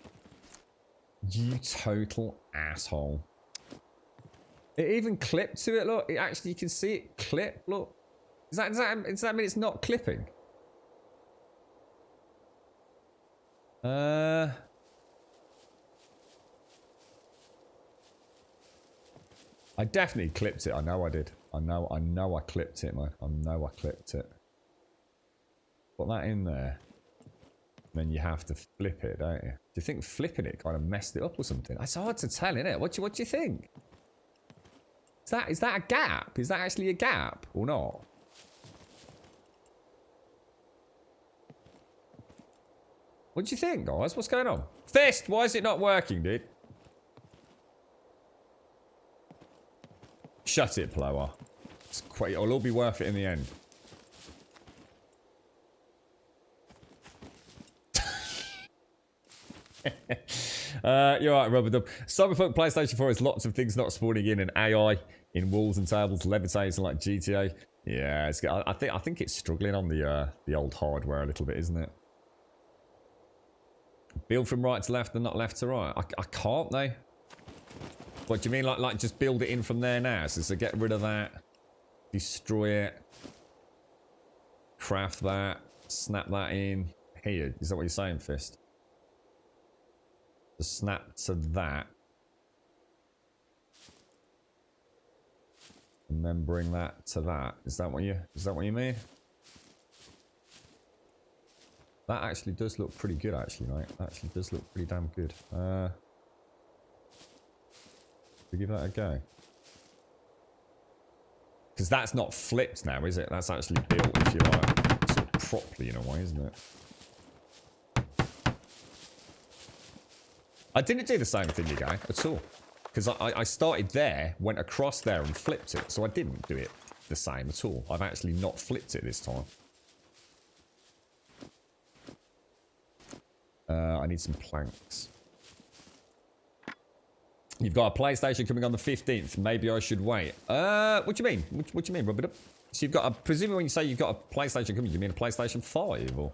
You total asshole. It even clipped to it, look. It actually, you can see it clip, look. Does that mean it's not clipping? I definitely clipped it. I know I did. I know I clipped it, man. I know I clipped it. Put that in there. Then you have to flip it, don't you? Do you think flipping it kind of messed it up or something? It's hard to tell, isn't it? What do you think? Is that a gap? Is that actually a gap or not? What do you think, guys? What's going on? Fist, why is it not working, dude? Shut it, Plower. It'll all be worth it in the end. You're right, Rubber Dub. Cyberpunk PlayStation 4 has lots of things not spawning in, and AI in walls and tables, levitating like GTA. Yeah, it's good. I think it's struggling on the old hardware a little bit, isn't it? Build from right to left and not left to right. I can't though. What do you mean, like just build it in from there now? So get rid of that, destroy it, craft that, snap that in here. Is that what you're saying, Fist? Just snap to that, and then bring that to that. Is that what you mean? That actually does look pretty good, actually, mate. That actually does look pretty damn good. We give that a go. Because that's not flipped now, is it? That's actually built, if you like, sort of properly in a way, isn't it? I didn't do the same thing, you guys, at all. Because I started there, went across there and flipped it. So I didn't do it the same at all. I've actually not flipped it this time. I need some planks. You've got a PlayStation coming on the 15th. Maybe I should wait. What do you mean? What do you mean, rub it up? So you've got a... Presumably when you say you've got a PlayStation coming, you mean a PlayStation 5 or...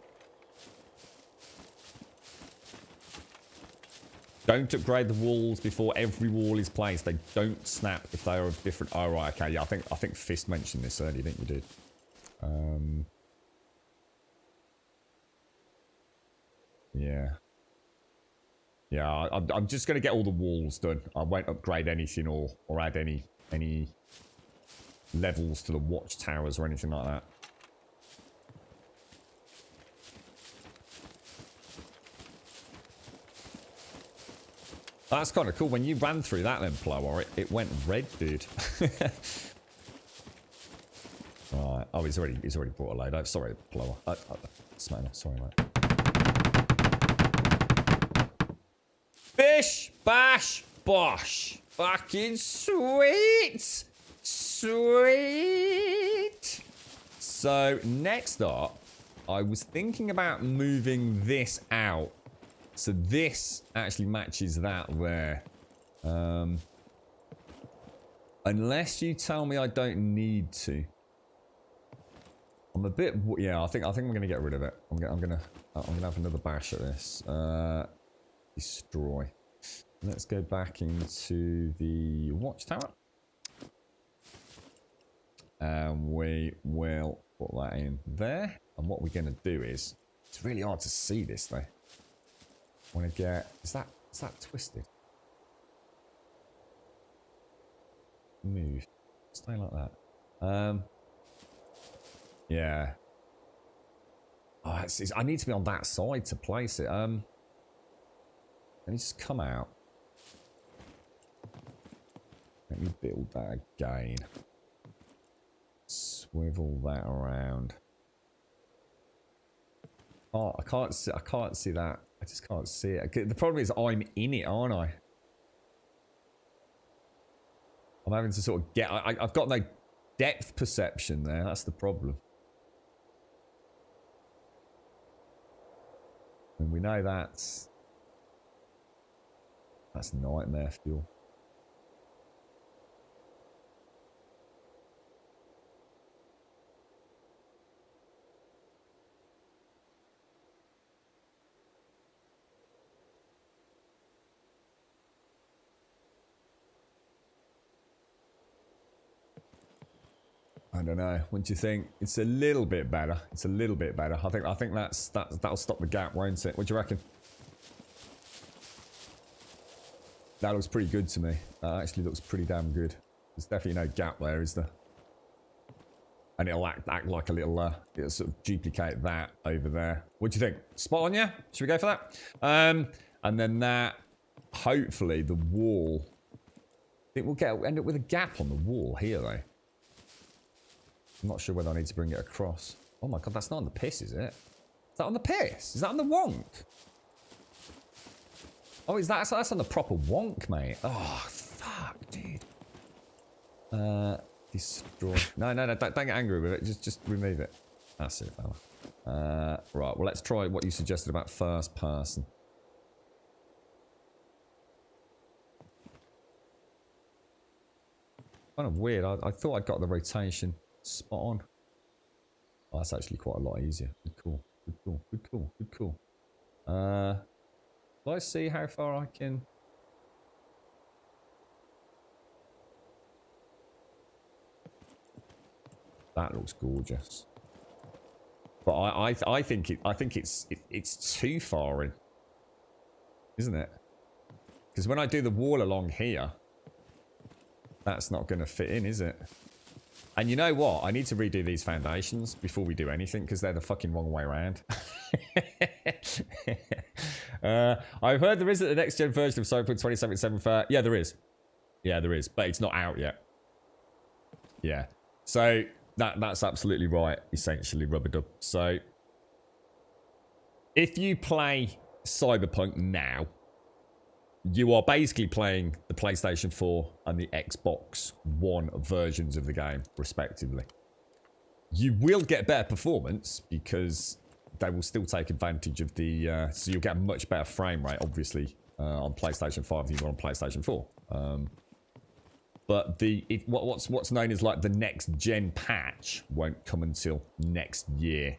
Don't upgrade the walls before every wall is placed. They don't snap if they are of different... Oh, right, okay. Yeah, I think Fist mentioned this earlier, didn't you, dude? Yeah. Yeah, I'm just going to get all the walls done. I won't upgrade anything or add any levels to the watchtowers or anything like that. That's kind of cool. When you ran through that then, Plower, it went red, dude. Alright. Oh, he's already brought a load out. Sorry, Plower. Sorry, mate. Bish, bash, bosh. Fucking sweet. Sweet. So, next up, I was thinking about moving this out. So this actually matches that there. Unless you tell me I don't need to. I'm a bit... Yeah, I think I'm going to get rid of it. I'm gonna have another bash at this. Destroy. Let's go back into the watchtower. And we will put that in there. And what we're going to do is... It's really hard to see this, though. I want to get... Is that twisted? Move. Stay like that. Yeah. Oh, I need to be on that side to place it. Let me just come out. Let me build that again. Swivel that around. Oh, I can't see that. I just can't see it. The problem is I'm in it, aren't I? I'm having to sort of get... I've got no depth perception there. That's the problem. And we know that's nightmare fuel. I don't know. What do you think? It's a little bit better. It's a little bit better. I think that'll stop the gap, won't it? What do you reckon? That looks pretty good to me. That actually looks pretty damn good. There's definitely no gap there, is there? And it'll act like a little, it'll sort of duplicate that over there. What do you think? Spot on, yeah? Should we go for that? And then that, hopefully, the wall. It will end up with a gap on the wall here, though. I'm not sure whether I need to bring it across. Oh my god, that's not on the piss, is it? Is that on the piss? Is that on the wonk? Oh, is that? That's on the proper wonk, mate. Oh, fuck, dude. Destroy. No, don't get angry with it. Just remove it. That's it, fella. Right, well, let's try what you suggested about first person. Kind of weird. I thought I'd got the rotation spot on. Oh, that's actually quite a lot easier. Good call. Good call. Good call. Good call. Let's see how far I can. That looks gorgeous. But I think it's too far in, isn't it? Because when I do the wall along here, that's not going to fit in, is it? And you know what? I need to redo these foundations before we do anything because they're the fucking wrong way around. I've heard there isn't the next gen version of Cyberpunk 2077 for... Yeah, there is. Yeah, there is. But it's not out yet. Yeah. So that's absolutely right, essentially, Rubber-Dub. So if you play Cyberpunk now, you are basically playing the PlayStation 4 and the Xbox One versions of the game, respectively. You will get better performance because they will still take advantage of the... so you'll get a much better frame rate, obviously, on PlayStation 5 than you will on PlayStation 4. But what's known as like the next gen patch won't come until next year.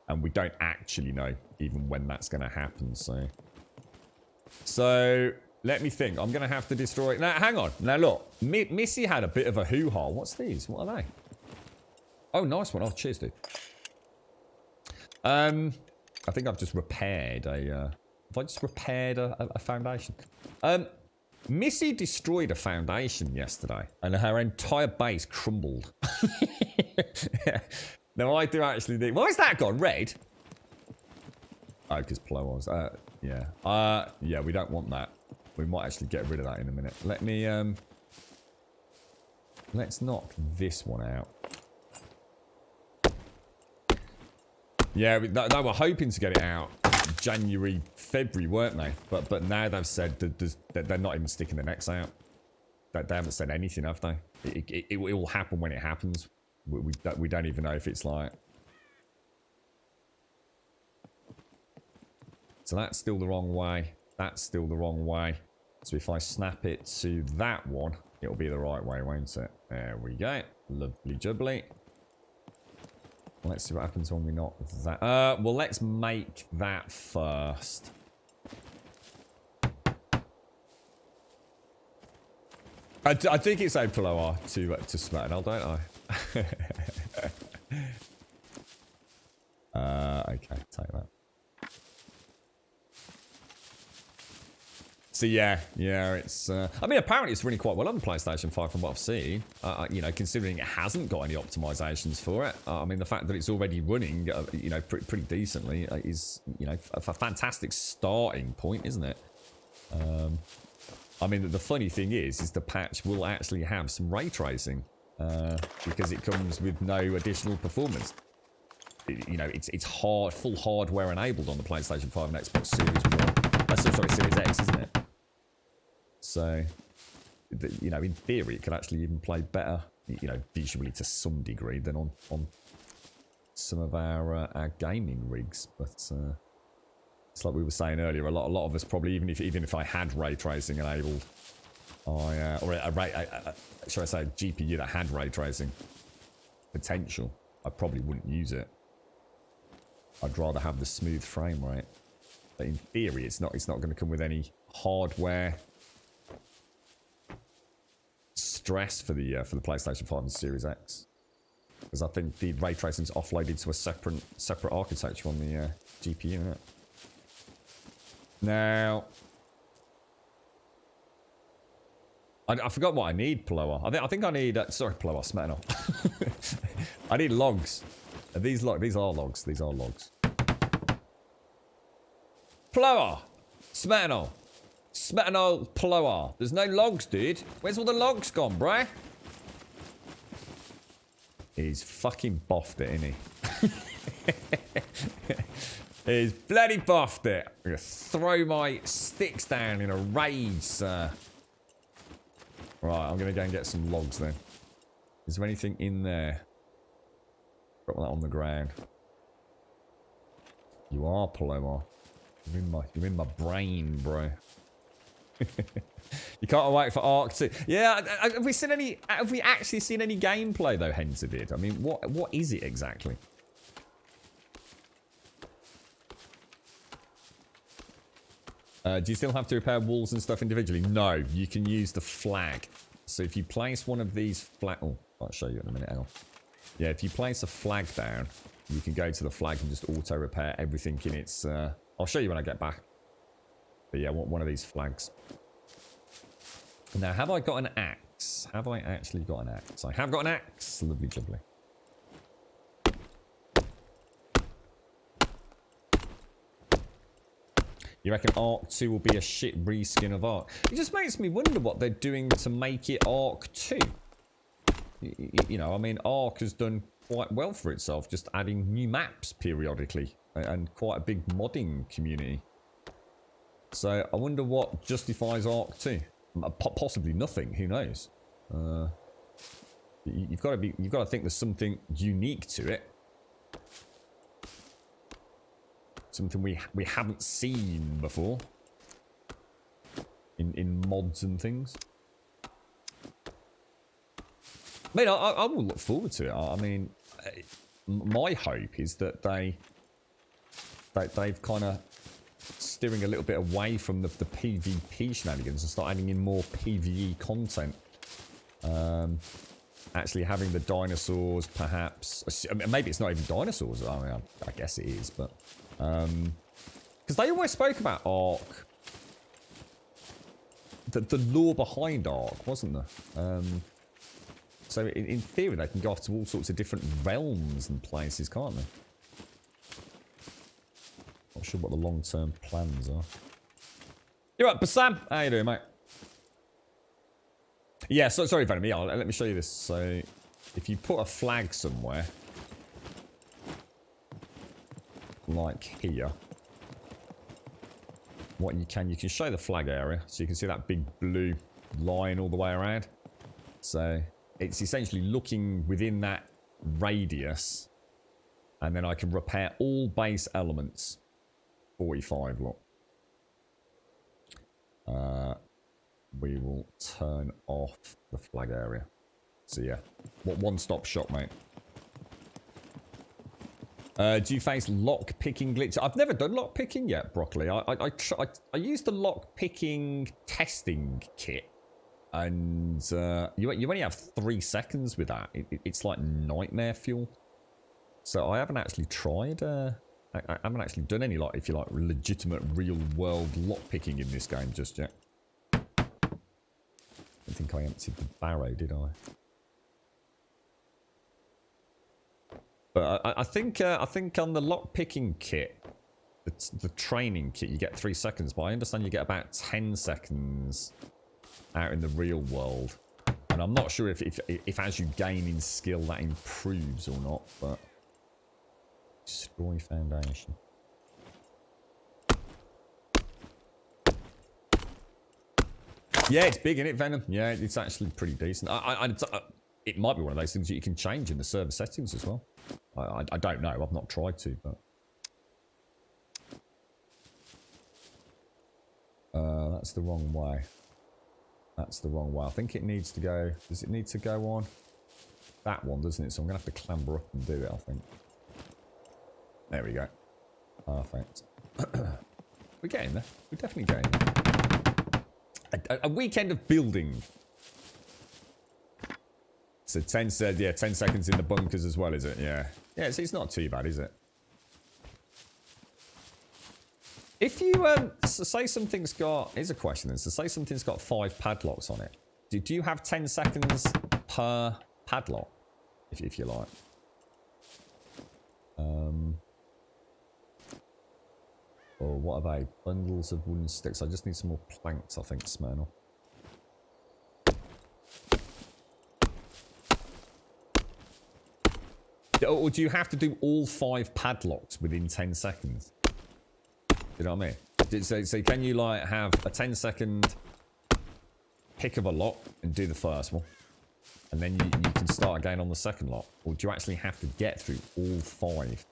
And we don't actually know even when that's going to happen, So... Let me think. I'm going to have to destroy... Now, hang on. Now, look. Missy had a bit of a hoo-ha. What's these? What are they? Oh, nice one. Oh, cheers, dude. I think I've just repaired a... have I just repaired a foundation? Missy destroyed a foundation yesterday, and her entire base crumbled. Now, I do actually think... Why is that gone? Red? Oh, because Plowars. Yeah. Yeah, we don't want that. We might actually get rid of that in a minute. Let me, let's knock this one out. Yeah, they were hoping to get it out January, February, weren't they? But now they've said that they're not even sticking the necks out. They haven't said anything, have they? It will happen when it happens. We don't even know if it's like... So that's still the wrong way. That's still the wrong way. So if I snap it to that one, it'll be the right way, won't it? There we go. Lovely jubbly. Let's see what happens when we knock that. Well, let's make that first. I think it's a Ploar to Smackdown, don't I? Okay, take that. So yeah, it's... I mean, apparently it's running quite well on the PlayStation 5 from what I've seen. You know, considering it hasn't got any optimizations for it. I mean, the fact that it's already running, you know, pretty decently is, you know, a fantastic starting point, isn't it? I mean, the funny thing is the patch will actually have some ray tracing because it comes with no additional performance. You know, it's full hardware enabled on the PlayStation 5 and Xbox Series 1. Sorry, Series X, isn't it? So, you know, in theory, it could actually even play better, you know, visually to some degree than on some of our gaming rigs. But it's like we were saying earlier, a lot of us probably, even if I had ray tracing enabled, or shall I say, a GPU that had ray tracing potential, I probably wouldn't use it. I'd rather have the smooth frame rate. But in theory, it's not going to come with any hardware stress for the PlayStation 5 and Series X, because I think the ray tracing is offloaded to a separate architecture on the GPU. Isn't it? Now, I forgot what I need, Plower. I think I need sorry, Plower, Smetano. I need logs. These are logs. These are logs. Plower! Smetano! Smetano Plower. There's no logs, dude. Where's all the logs gone, bruh? He's fucking boffed it, isn't he? He's bloody buffed it. I'm going to throw my sticks down in a rage, sir. Right, I'm going to go and get some logs then. Is there anything in there? Drop that on the ground. You are, Paloma. You're in my brain, bro. You can't wait for Arc 2. Yeah, have we seen any? Have we actually seen any gameplay though? Hensa did. I mean, what is it exactly? Do you still have to repair walls and stuff individually? No, you can use the flag. So if you place one of these flag, oh, I'll show you in a minute. Hang on. Yeah, if you place a flag down, you can go to the flag and just auto repair everything in its. I'll show you when I get back. But yeah, one of these flags. Now, have I got an axe? Have I actually got an axe? I have got an axe. Lovely jubbly. You reckon Arc 2 will be a shit reskin of Arc? It just makes me wonder what they're doing to make it Arc 2. You know, I mean, Arc has done quite well for itself, just adding new maps periodically. And quite a big modding community. So, I wonder what justifies Arc 2. Possibly nothing, who knows? You've got to think there's something unique to it. Something we haven't seen before. In mods and things. I mean, I will look forward to it. I mean, my hope is that they've kind of steering a little bit away from the PvP shenanigans and start adding in more PvE content. Actually having the dinosaurs, perhaps. I mean, maybe it's not even dinosaurs. I mean, I guess it is, but because they always spoke about Ark, the lore behind Ark, wasn't there? So in theory, they can go off to all sorts of different realms and places, can't they? Not sure what the long-term plans are. You're right, Bassam. How you doing, mate? Yeah, so sorry, Venom. Yeah, let me show you this. So, if you put a flag somewhere, like here, what you can show the flag area, so you can see that big blue line all the way around. So, it's essentially looking within that radius, and then I can repair all base elements. 45, look. We will turn off the flag area. So yeah, one-stop shop, mate. Do you face lock-picking glitch? I've never done lock-picking yet, Broccoli. I used the lock-picking testing kit. And you only have 3 seconds with that. It's like nightmare fuel. So I haven't actually tried. I haven't actually done any, like, if you like, legitimate real-world lockpicking in this game just yet. I don't think I emptied the barrow, did I? But I think on the lockpicking kit, the training kit, you get 3 seconds. But I understand you get about 10 seconds out in the real world, and I'm not sure if as you gain in skill that improves or not. But destroy foundation. Yeah, it's big, isn't it, Venom? Yeah, it's actually pretty decent. It might be one of those things that you can change in the server settings as well. I don't know. I've not tried to, but that's the wrong way. That's the wrong way. I think it needs to go... Does it need to go on? That one, doesn't it? So I'm going to have to clamber up and do it, I think. There we go. Perfect. We're getting there. We're definitely getting there. A weekend of building. So 10 said, yeah, 10 seconds in the bunkers as well, is it? Yeah. Yeah, it's not too bad, is it? If you, so say something's got... Here's a question then. So say something's got 5 padlocks on it. Do you have 10 seconds per padlock? If you like. Or what are they? Bundles of wooden sticks. I just need some more planks, I think, Smyrna. Or do you have to do all 5 padlocks within 10 seconds? You know what I mean? So can you like have a 10-second pick of a lot and do the first one, and then you can start again on the second lot, or do you actually have to get through all 5?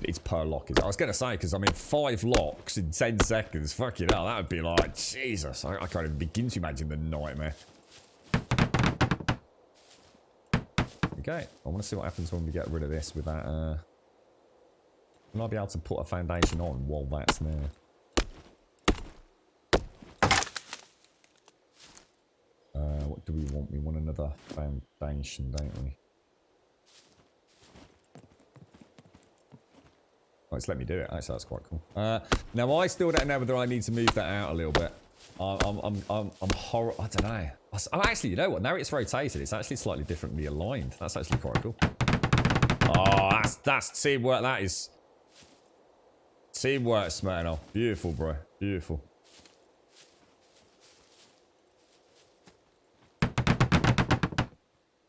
It's per lock. I was gonna say, because I mean 5 locks in 10 seconds. Fucking hell, that would be like Jesus. I can't even begin to imagine the nightmare. Okay, I want to see what happens when we get rid of this with that. Will I be able to put a foundation on while that's there? What do we want? We want another foundation, don't we? Oh, it's let me do it. Actually, that's quite cool. Now, I still don't know whether I need to move that out a little bit. I'm horror. I don't know. Actually, you know what? Now it's rotated. It's actually slightly differently aligned. That's actually quite cool. Oh, that's teamwork. That is teamwork, Smirnoff. Beautiful, bro. Beautiful.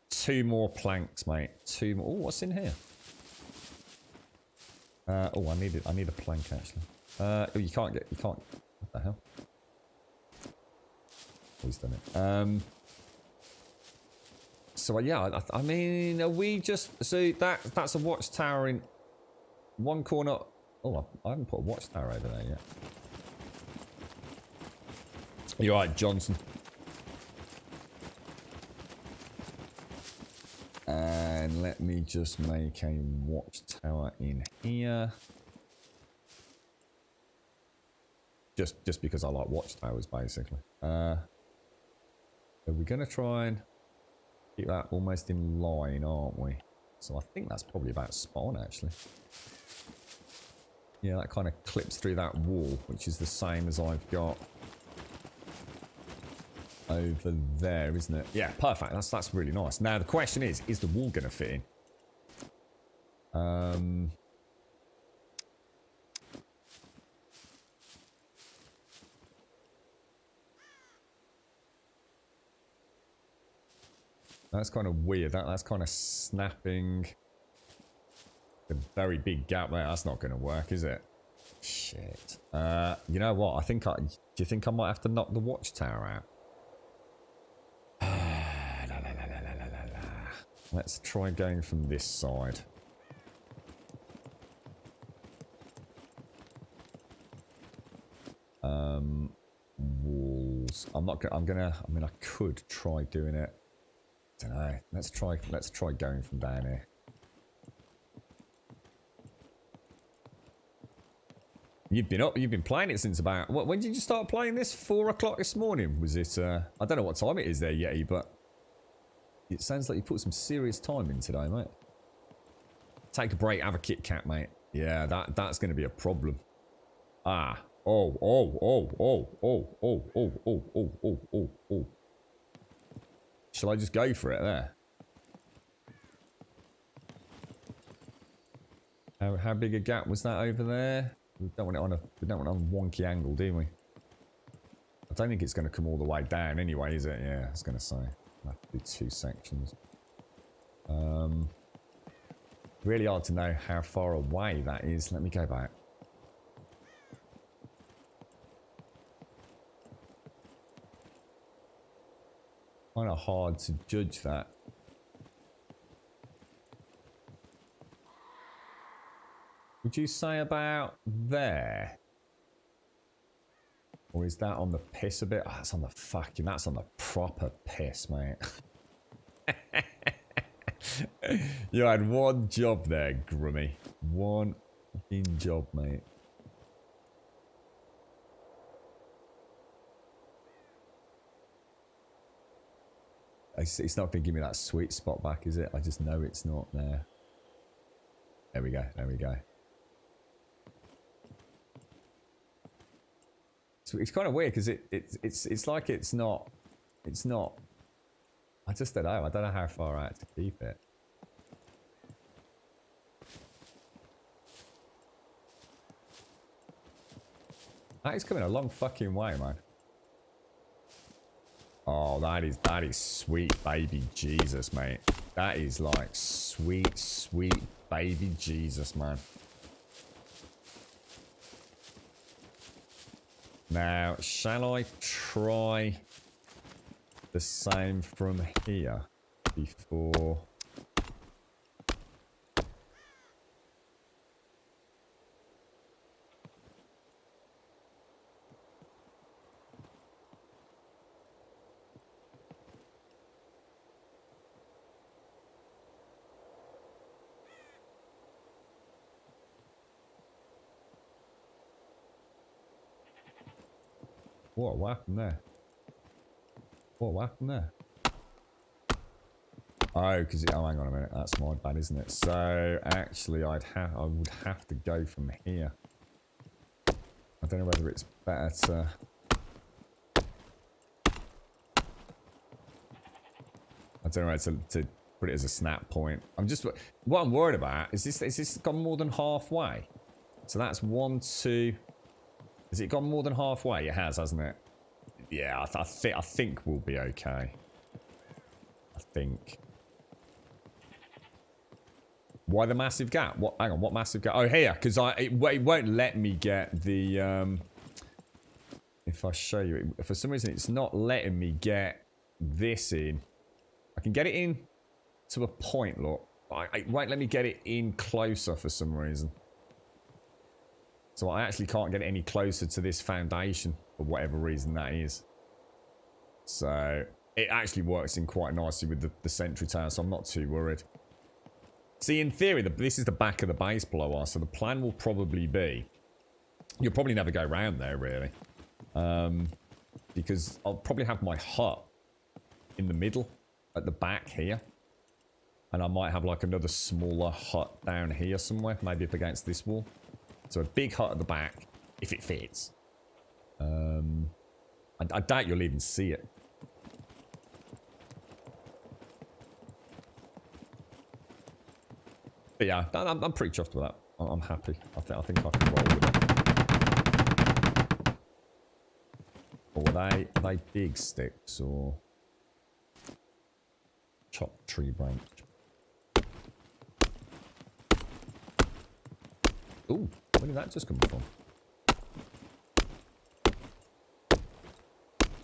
Two more planks, mate. 2 more. Oh, what's in here? Oh, I need a plank actually. Oh, you can't. What the hell? He's done it. So yeah, I mean, are we just so that's a watchtower in one corner? Oh, I haven't put a watchtower over there yet. You're right, Johnson. And let me just make a watchtower in here. Just because I like watchtowers, basically. Are we going to try and keep that almost in line, aren't we? So I think that's probably about spot on, actually. Yeah, that kind of clips through that wall, which is the same as I've got over there, isn't it? Yeah, perfect. That's really nice. Now the question is the wall going to fit in? That's kind of weird. That's kind of snapping a very big gap there. That's not going to work, is it? Shit. You know what? Do you think I might have to knock the watchtower out? Let's try going from this side. Walls. I mean, I could try doing it. I don't know. Let's try going from down here. You've been playing it since about, when did you start playing this? 4 o'clock this morning? Was it, I don't know what time it is there, Yeti, but it sounds like you put some serious time in today, mate. Take a break, have a Kit Kat, mate. Yeah, that's going to be a problem. Ah. Oh. Shall I just go for it there? How big a gap was that over there? We don't want it on a wonky angle, do we? I don't think it's going to come all the way down anyway, is it? Yeah, I was going to say. I'll have to do 2 sections. Really hard to know how far away that is. Let me go back. Kind of hard to judge that. Would you say about there? Or is that on the piss a bit? Oh, that's on the proper piss, mate. You had one job there, Grummy. One fucking job, mate. It's not going to give me that sweet spot back, is it? I just know it's not there. There we go. There we go. So it's kind of weird because it's like it's not. I just don't know. I don't know how far out to keep it. That is coming a long fucking way, man. Oh, that is sweet baby Jesus, mate. That is like sweet baby Jesus, man. Now, shall I try the same from here before... What happened there? What happened there? Oh, because oh, hang on a minute. That's my bad, isn't it? So actually, I would have to go from here. I don't know whether it's better to. I don't know whether to put it as a snap point. I'm just what I'm worried about is this gone more than halfway? So that's 1, 2. Has it gone more than halfway? It has, hasn't it? Yeah, I think we'll be okay. I think. Why the massive gap? What? Hang on, what massive gap? Oh, here, because it won't let me get the. If I show you, for some reason it's not letting me get this in. I can get it in to a point, look. It won't let me get it in closer for some reason. So I actually can't get it any closer to this foundation for whatever reason that is. So it actually works in quite nicely with the sentry tower, so I'm not too worried. See, in theory, this is the back of the base blower, so the plan will probably be... You'll probably never go around there, really. Because I'll probably have my hut in the middle, at the back here. And I might have like another smaller hut down here somewhere, maybe up against this wall. So a big hut at the back, if it fits. I doubt you'll even see it. But yeah, I'm pretty chuffed with that. I'm happy. I think I can roll with it. Or are they big sticks or chopped tree branch? Ooh, where did that just come from?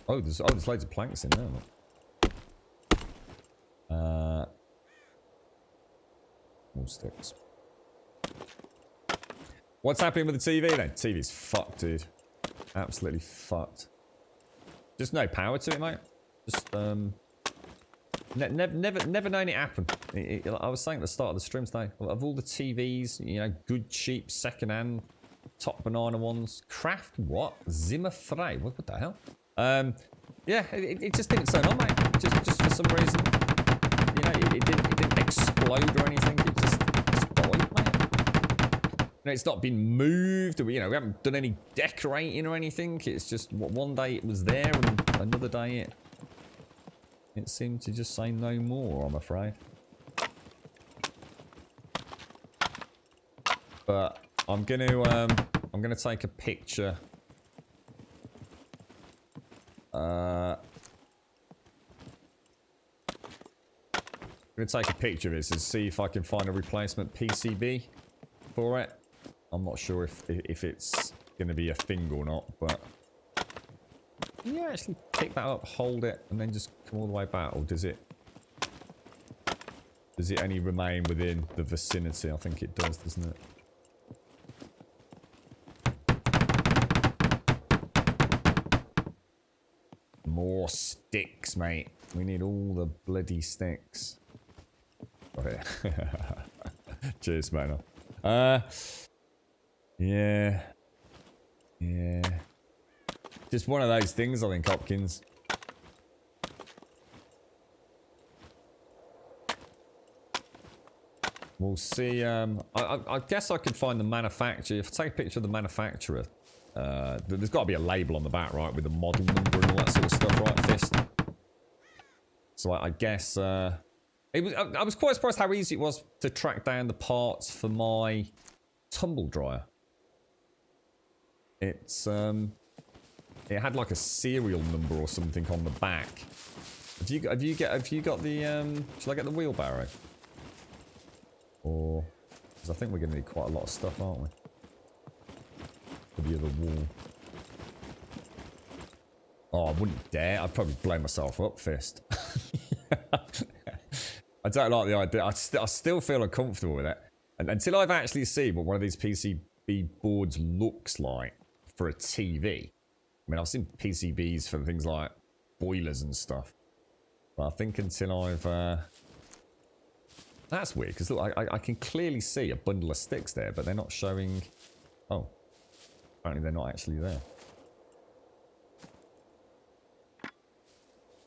Oh, there's loads of planks in there. More sticks. What's happening with the TV then? TV's fucked, dude. Absolutely fucked. Just no power to it, mate. Just never known it happen. I was saying at the start of the stream today, of all the TVs, you know, good, cheap, second-hand, top banana ones, Kraft what? Zimmer Frey? What the hell? Yeah, it just didn't turn on, mate. Just for some reason, you know, it didn't explode or anything. It just died, mate. And it's not been moved, or, you know, we haven't done any decorating or anything. It's just one day it was there, and another day it seemed to just say no more, I'm afraid. But I'm gonna take a picture. I'm gonna take a picture of this and see if I can find a replacement PCB for it. I'm not sure if it's gonna be a thing or not, but can you actually pick that up, hold it, and then just come all the way back, or does it only remain within the vicinity? I think it does, doesn't it? More sticks, mate. We need all the bloody sticks. Got it. Cheers, man. Yeah. Yeah. Just one of those things, I think, Hopkins. We'll see. I guess I could find the manufacturer. If I take a picture of the manufacturer, there's got to be a label on the back, right, with the model number and all that sort of stuff, right, Fist? So I guess I was quite surprised how easy it was to track down the parts for my tumble dryer. It's it had like a serial number or something on the back. Have you got the shall I get the wheelbarrow? Or because I think we're going to need quite a lot of stuff, aren't we? For the other wall. Oh, I wouldn't dare. I'd probably blow myself up first. I don't like the idea. I still feel uncomfortable with it. And until I've actually seen what one of these PCB boards looks like for a TV. I mean, I've seen PCBs for things like boilers and stuff. But I think until I've... That's weird, because look, I can clearly see a bundle of sticks there, but they're not showing... Oh. Apparently they're not actually there.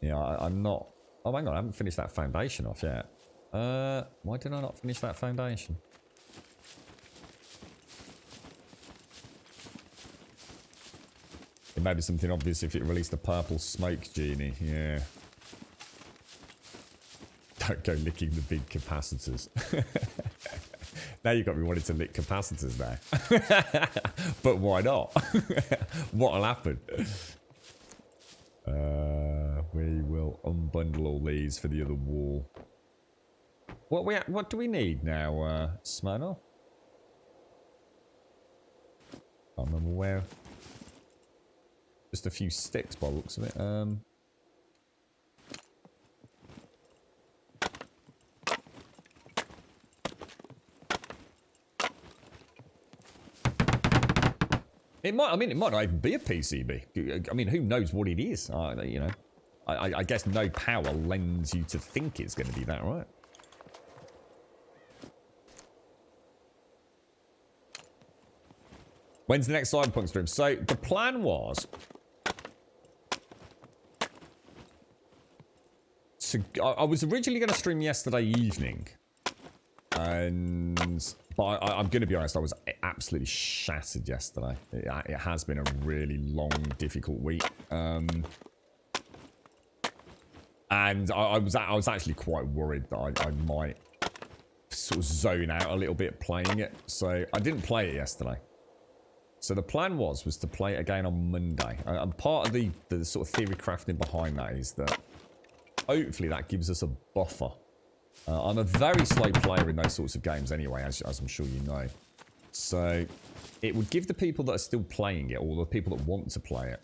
Yeah, I'm not... Oh, hang on, I haven't finished that foundation off yet. Why did I not finish that foundation? It may be something obvious if it released a purple smoke genie, yeah. Don't go licking the big capacitors. Now you've got me wanting to lick capacitors now. But why not? What'll happen? We will unbundle all these for the other wall. What do we need now, Smirnoff? I can't remember where. Just a few sticks by the looks of it. It might not even be a PCB. I mean, who knows what it is? You know, I guess no power lends you to think it's going to be that, right? When's the next Cyberpunk stream? So the plan was I was originally going to stream yesterday evening, but I'm going to be honest, I was absolutely shattered yesterday. It has been a really long, difficult week, and I was actually quite worried that I might sort of zone out a little bit playing it. So I didn't play it yesterday. So the plan was to play it again on Monday. And part of the sort of theory crafting behind that is that hopefully that gives us a buffer. I'm a very slow player in those sorts of games anyway, as I'm sure you know. So it would give the people that are still playing it, or the people that want to play it,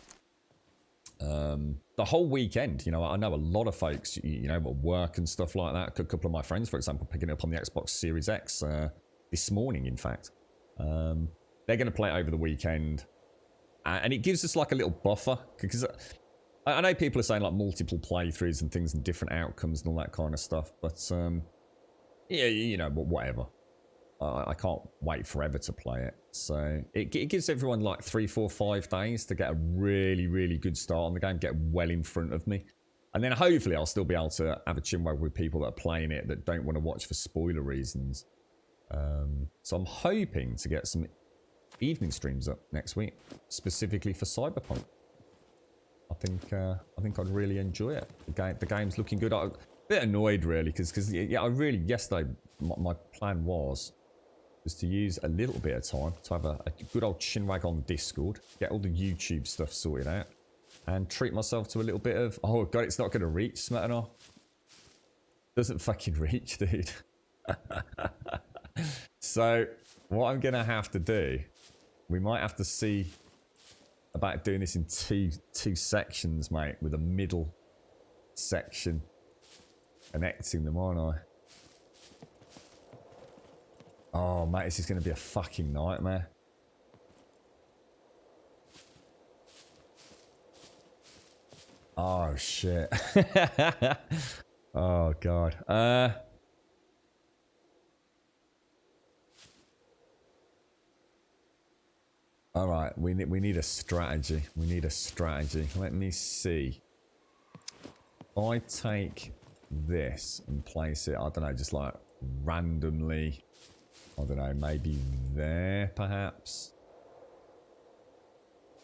the whole weekend. You know, I know a lot of folks, you know, at work and stuff like that. A couple of my friends, for example, picking it up on the Xbox Series X this morning, in fact. They're going to play it over the weekend. And it gives us like a little buffer. Because I know people are saying like multiple playthroughs and things and different outcomes and all that kind of stuff. But, yeah, you know, but whatever. I can't wait forever to play it. So it gives everyone like 3, 4, 5 days to get a really, really good start on the game. Get well in front of me. And then hopefully I'll still be able to have a chinwag with people that are playing it that don't want to watch for spoiler reasons. So I'm hoping to get some evening streams up next week, specifically for Cyberpunk. I think I'd really enjoy it. The game's looking good. I'm a bit annoyed really because yeah, yesterday my plan was to use a little bit of time to have a good old chinwag on Discord, get all the YouTube stuff sorted out, and treat myself to a little bit of, oh god, it's not going to reach, Smetana. Doesn't fucking reach, dude. So what I'm going to have to do, we might have to see about doing this in two sections, mate, with a middle section connecting them, aren't I? Oh, mate, this is going to be a fucking nightmare. Oh, shit. Oh, God. All right, we need a strategy. We need a strategy. Let me see. If I take this and place it, I don't know, just like randomly, I don't know, maybe there perhaps.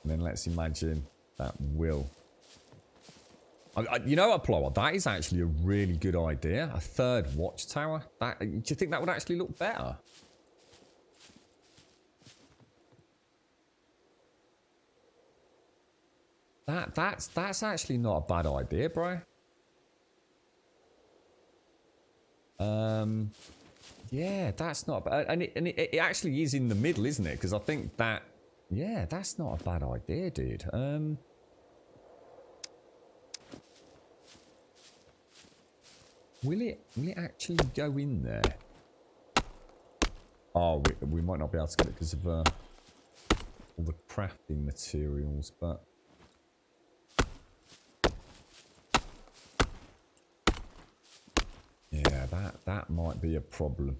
And then let's imagine that will. You know what, Plower? That is actually a really good idea. A third watchtower. Do you think that would actually look better? That's actually not a bad idea, bro. Yeah, that's not bad. And it actually is in the middle, isn't it? Because I think that, yeah, that's not a bad idea, dude. Will it actually go in there? Oh, we might not be able to get it because of all the crafting materials, but yeah, that might be a problem.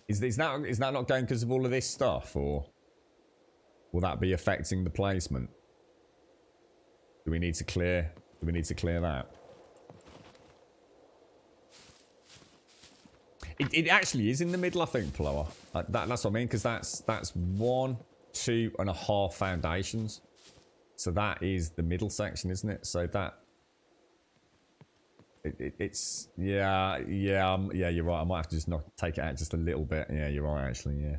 Is that not going because of all of this stuff, or will that be affecting the placement? Do we need to clear that? It actually is in the middle, I think, Plower. That's what I mean, because that's 1, 2.5 foundations. So that is the middle section, isn't it? So that it's yeah, you're right. I might have to just take it out just a little bit. Yeah, you're right, actually. Yeah,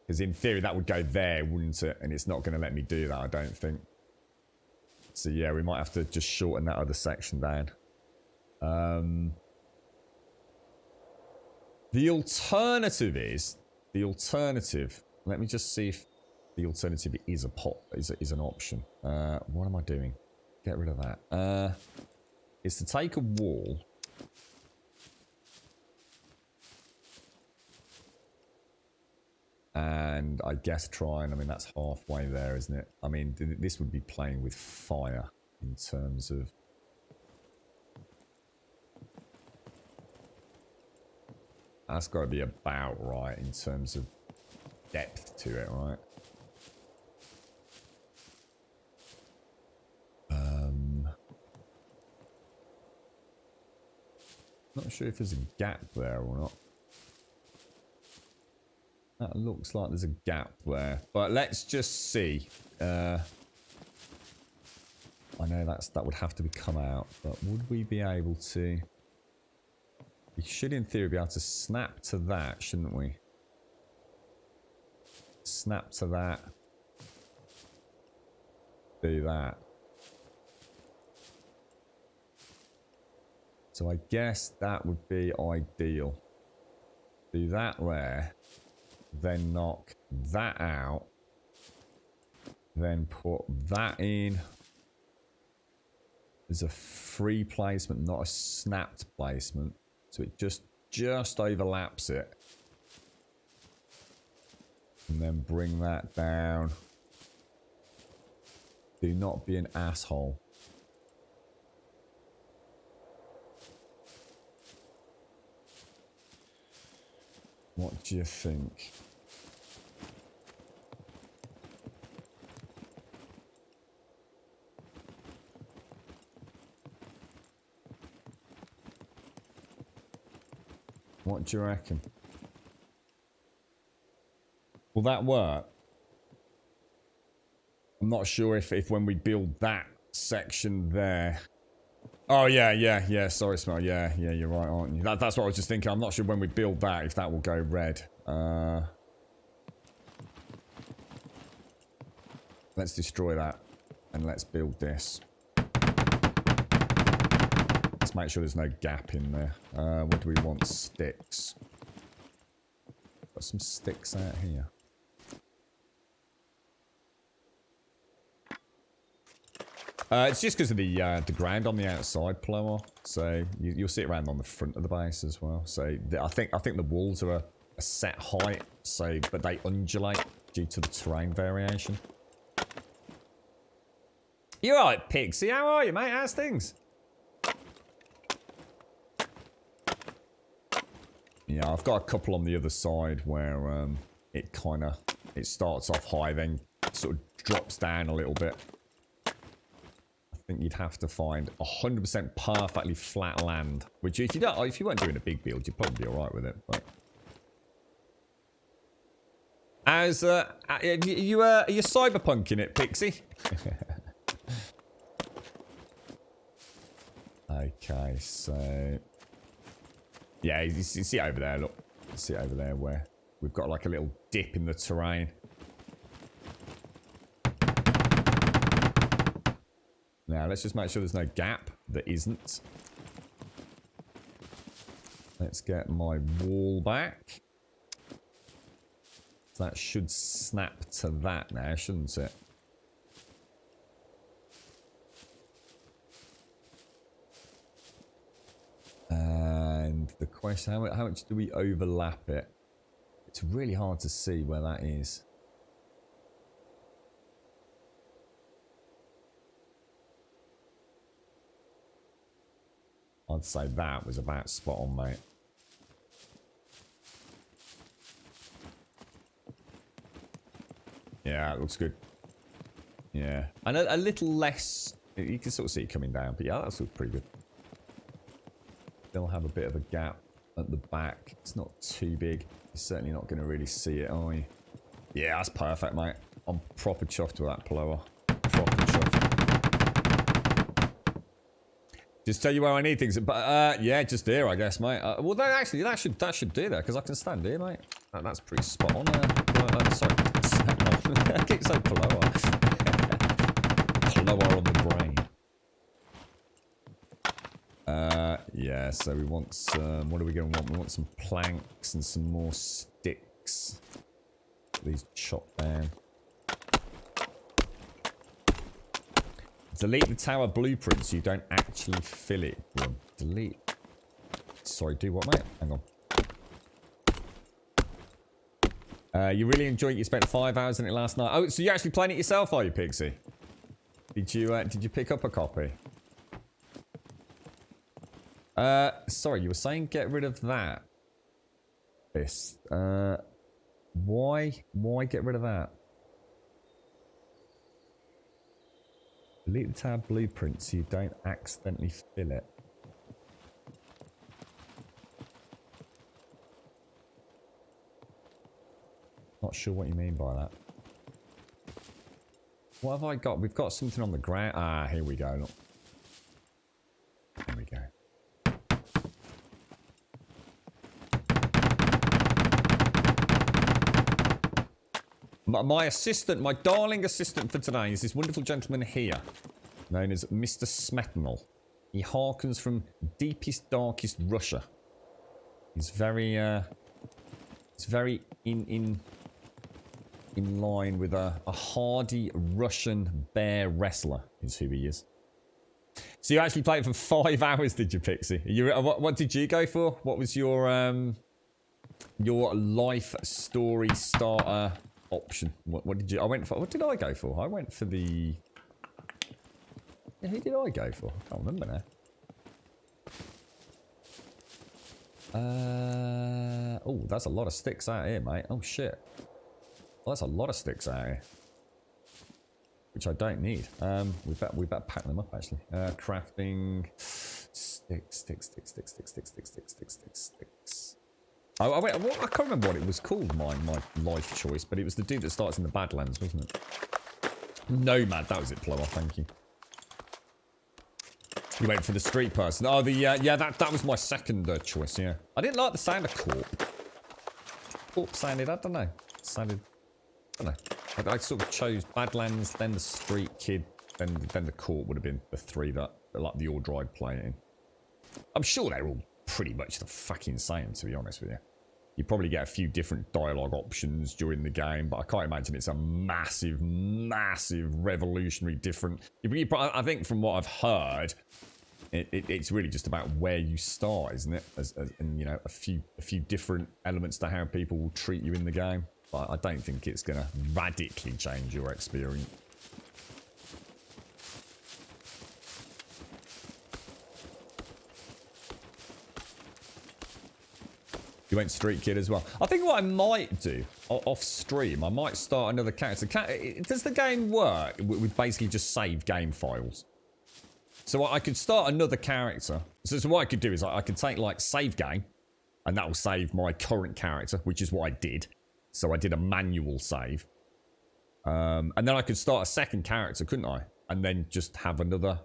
because in theory that would go there, wouldn't it? And it's not going to let me do that, I don't think. So yeah, we might have to just shorten that other section down. The alternative is let me just see if the alternative is an option. What am I doing? Get rid of that. Is to take a wall and I guess I mean, that's halfway there, isn't it? I mean, this would be playing with fire in terms of that's got to be about right in terms of depth to it, right? Not sure if there's a gap there or not. That looks like there's a gap there, but let's just see. I know that would have to be come out, but would we be able to? We should, in theory, be able to snap to that, shouldn't we? Snap to that. Do that. So I guess that would be ideal. Do that there. Then knock that out. Then put that in. There's a free placement, not a snapped placement. So it just overlaps it. And then bring that down. Do not be an asshole. What do you think? What do you reckon? Will that work? I'm not sure if when we build that section there. Oh yeah. Sorry, Smell. Yeah, you're right, aren't you? That's what I was just thinking. I'm not sure when we build that if that will go red. Let's destroy that and let's build this. Let's make sure there's no gap in there. What do we want? Sticks. Got some sticks out here. It's just because of the ground on the outside, Plower. So you'll see it around on the front of the base as well. So I think the walls are a set height. So but they undulate due to the terrain variation. You're right, Pixie. How are you, mate? How's things? Yeah, I've got a couple on the other side where it starts off high, then sort of drops down a little bit. I think you'd have to find 100% perfectly flat land, which if you weren't doing a big build, you'd probably be all right with it. But as are you cyberpunking it, Pixie? Okay, so yeah, you see it over there. Look, you see it over there where we've got like a little dip in the terrain. Now, let's just make sure there's no gap. There isn't. Let's get my wall back. So that should snap to that now, shouldn't it? the question. How much do we overlap it? It's really hard to see where that is. I'd say that was about spot on, mate. Yeah, it looks good. Yeah. And a little less... You can sort of see it coming down, but yeah, that's pretty good. They'll have a bit of a gap at the back. It's not too big. You're certainly not going to really see it, are you? Yeah, that's perfect, mate. I'm proper chuffed with that plower. Proper chuffed. Just tell you where I need things. But yeah, just here, I guess, mate. Well, that should do that because I can stand here, mate. That's pretty spot on. Sorry, I keep saying plower. Plower on the brain. Yeah. So we want some. What are we going to want? We want some planks and some more sticks. These chopped down. Delete the tower blueprint so you don't actually fill it. Delete. Sorry, do what, mate? Hang on. You really enjoyed it. You spent 5 hours in it last night. Oh, so you're actually playing it yourself, are you, Pixie? Did you pick up a copy? Sorry, you were saying get rid of that. This. Why get rid of that? Delete the tab blueprint so you don't accidentally fill it. Not sure what you mean by that. What have I got? We've got something on the ground. Ah, here we go. Look. Here we go. My assistant, my darling assistant for today is this wonderful gentleman here, known as Mr. Smetanol. He harkens from deepest, darkest Russia. He's very, it's very in line with a hardy Russian bear wrestler is who he is. So you actually played for 5 hours, did you, Pixie? What did you go for? What was your life story starter option? What did you? I went for. What did I go for? I went for the. Yeah, who did I go for? I can't remember now. Oh, that's a lot of sticks out here, mate. Oh shit. Well, that's a lot of sticks out here, which I don't need. We better pack them up actually. Crafting sticks. I can't remember what it was called, my life choice, but it was the dude that starts in the Badlands, wasn't it? Nomad, that was it, Plower, thank you. You went for the street person. Oh, yeah, that was my second choice, yeah. I didn't like the sound of Corp. Corp sounded, I don't know. I don't know. I sort of chose Badlands, then the street kid, then the Corp would have been the three that like the all dried play in. I'm sure they're all pretty much the fucking same, to be honest with you. You probably get a few different dialogue options during the game, but I can't imagine it's a massive, revolutionary different. I think from what I've heard, it's really just about where you start, isn't it? And you know, a few different elements to how people will treat you in the game. But I don't think it's going to radically change your experience. You went Street Kid as well. I think what I might do off stream, I might start another character. Does the game work with basically just save game files? So I could start another character. So what I could do is I could take like save game, and that will save my current character, which is what I did. So I did a manual save. And then I could start a second character, couldn't I? And then just have another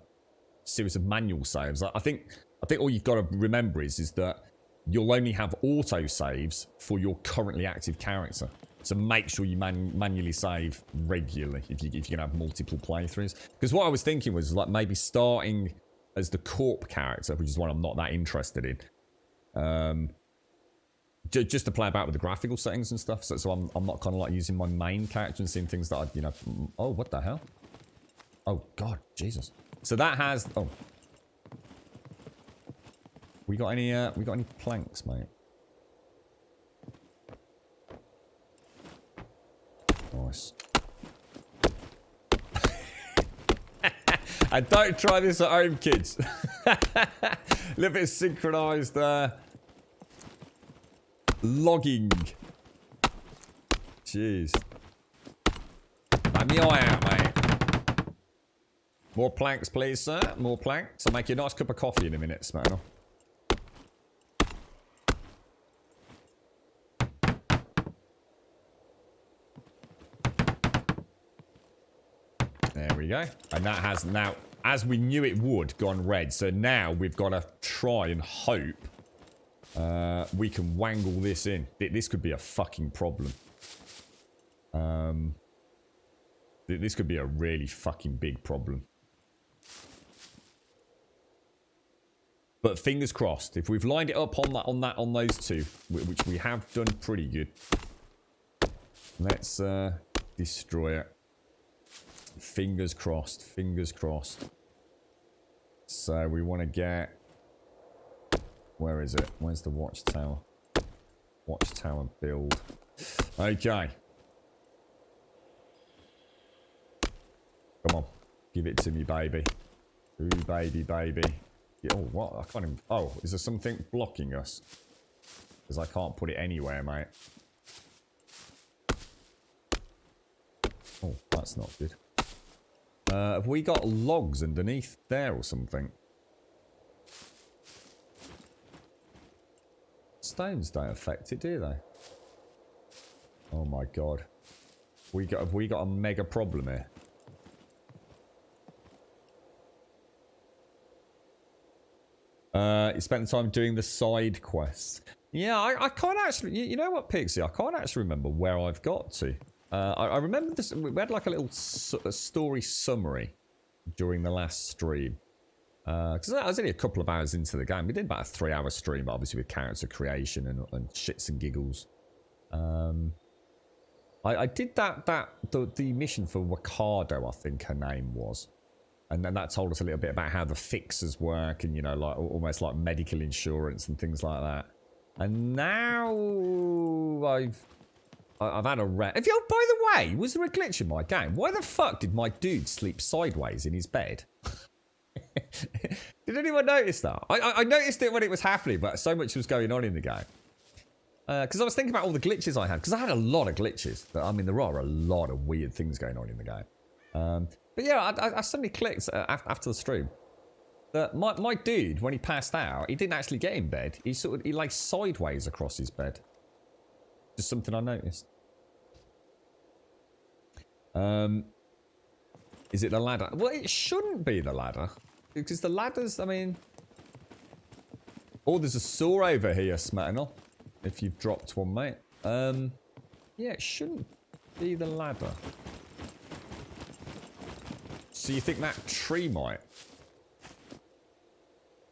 series of manual saves. I think all you've got to remember is that you'll only have auto saves for your currently active character. So make sure you manually save regularly if you're going to have multiple playthroughs. Because what I was thinking was like maybe starting as the Corp character, which is one I'm not that interested in. Just to play about with the graphical settings and stuff. So I'm not kind of like using my main character and seeing things that I, you know... Oh, what the hell? Oh, God, Jesus. So that has... Oh. We got any planks, mate? Nice. And don't try this at home, kids. A little bit of synchronized logging. Jeez. Let me eye out, mate. More planks, please, sir. More planks. I'll make you a nice cup of coffee in a minute, Smacknell. There we go. And that has now, as we knew it would, gone red. So now we've got to try and hope we can wangle this in. This could be a fucking problem. This could be a really fucking big problem. But fingers crossed. If we've lined it up on those two, which we have done pretty good. Let's destroy it. Fingers crossed. Fingers crossed. So we want to get... Where is it? Where's the watchtower? Watchtower build. Okay. Come on. Give it to me, baby. Ooh, baby, baby. Yeah, oh, what? I can't even... Oh, is there something blocking us? Because I can't put it anywhere, mate. Oh, that's not good. Have we got logs underneath there or something? Stones don't affect it, do they? Oh my god. Have we got a mega problem here? You spent the time doing the side quests. Yeah, I can't actually... You know what, Pixie? I can't actually remember where I've got to. I remember this. We had like a little story summary during the last stream. Because I was only a couple of hours into the game. We did about a 3-hour stream, but obviously with character creation and shits and giggles. I did the mission for Wakado, I think her name was. And then that told us a little bit about how the fixers work and, you know, like almost like medical insurance and things like that. And now I've had a rat. By the way, was there a glitch in my game? Why the fuck did my dude sleep sideways in his bed? Did anyone notice that? I noticed it when it was happening, but so much was going on in the game. Because I was thinking about all the glitches I had. Because I had a lot of glitches. I mean, there are a lot of weird things going on in the game. But yeah, I suddenly clicked after the stream that my dude, when he passed out, he didn't actually get in bed. He lay sideways across his bed. Just something I noticed. Is it the ladder? Well, it shouldn't be the ladder. Because the ladders, I mean... Oh, there's a saw over here, Smacknell. If you've dropped one, mate. Yeah, it shouldn't be the ladder. So you think that tree might?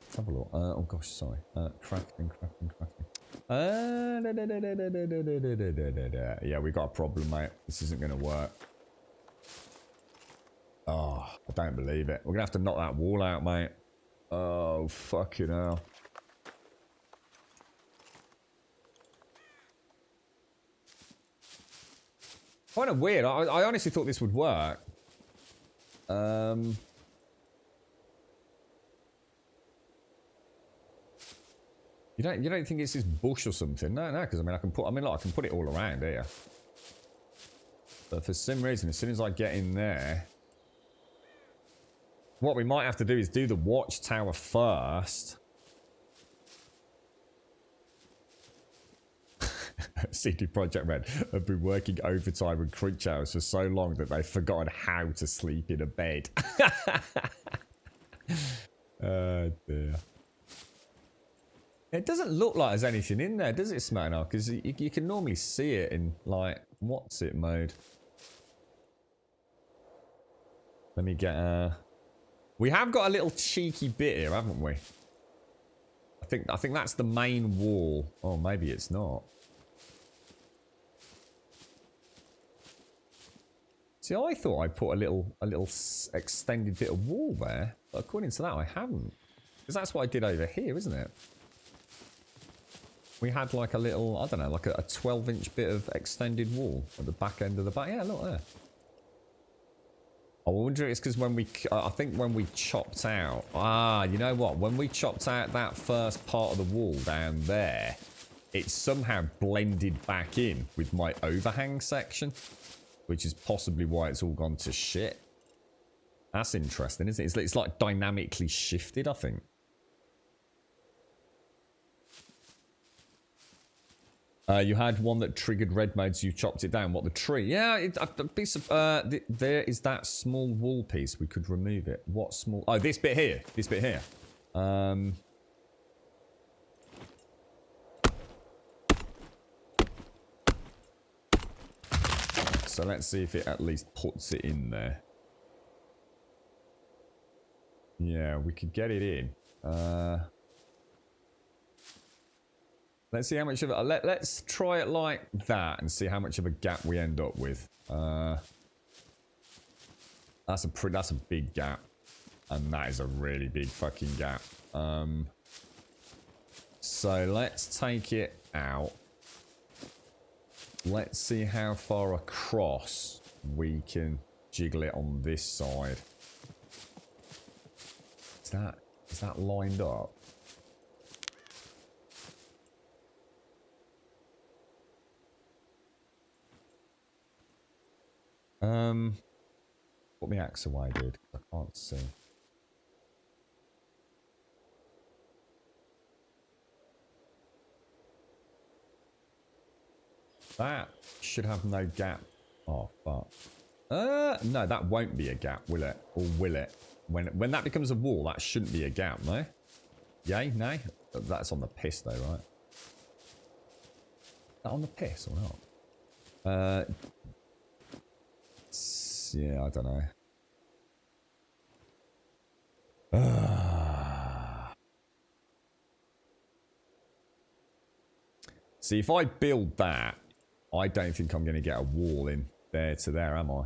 Let's have a look. Oh gosh, sorry. Crafting. Yeah, we got a problem, mate. This isn't going to work. Oh, I don't believe it. We're going to have to knock that wall out, mate. Oh, fucking hell. Kind of weird. I honestly thought this would work. You don't think it's this bush or something? No, because I mean I can put it all around here. But for some reason, as soon as I get in there, what we might have to do is do the watchtower first. CD Projekt Red have been working overtime and crunch hours for so long that they've forgotten how to sleep in a bed. Oh dear. It doesn't look like there's anything in there, does it, Smacknell? Because you can normally see it in, like, what's it mode? Let me get we have got a little cheeky bit here, haven't we? I think that's the main wall. Oh, maybe it's not. See, I thought I put a little extended bit of wall there, but according to that, I haven't. Because that's what I did over here, isn't it? we had like a little, I don't know, like a 12-inch bit of extended wall at the back end of the back. Yeah, look there. I wonder if it's because when we, I think when we chopped out, you know what? When we chopped out that first part of the wall down there, it somehow blended back in with my overhang section, which is possibly why it's all gone to shit. That's interesting, isn't it? It's like dynamically shifted, I think. You had one that triggered red mode, so you chopped it down. What, the tree? Yeah, there is that small wall piece. We could remove it. What small? Oh, this bit here. This bit here. So let's see if it at least puts it in there. Yeah, we could get it in. Let's see how much of it. Let's try it like that and see how much of a gap we end up with. That's a big gap, and that is a really big fucking gap. So let's take it out. Let's see how far across we can jiggle it on this side. Is that lined up? Put my axe away, dude. I can't see. That should have no gap. Oh, fuck. No, that won't be a gap, will it? Or will it? When that becomes a wall, that shouldn't be a gap, no? Yay? No? That's on the piss, though, right? Is that on the piss or not? Yeah, I don't know. See, if I build that, I don't think I'm going to get a wall in there to there, am I?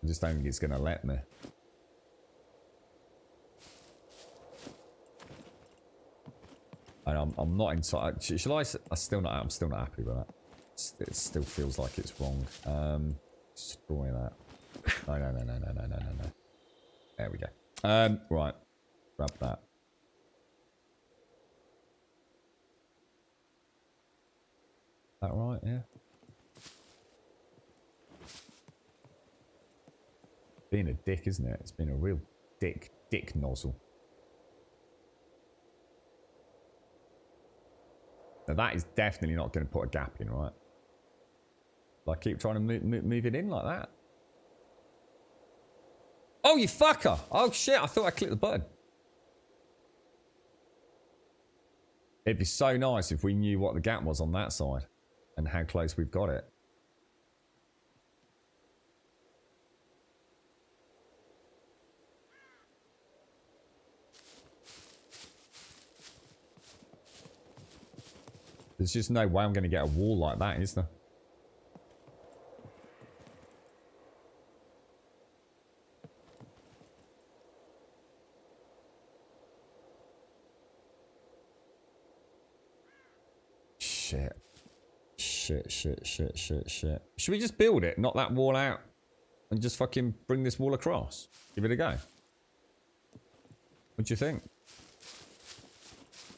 I just don't think it's going to let me. And I'm not entirely. Shall I? I'm still not happy with that. It still feels like it's wrong. Destroy that. No. There we go. Right. Grab that. That right? Yeah. Being a dick, isn't it? It's been a real dick nozzle. Now that is definitely not going to put a gap in, right? I keep trying to move it in like that. Oh, you fucker! Oh shit! I thought I clicked the button. It'd be so nice if we knew what the gap was on that side and how close we've got it. There's just no way I'm going to get a wall like that, is there? Shit. Should we just build it, knock that wall out, and just fucking bring this wall across? Give it a go. What do you think?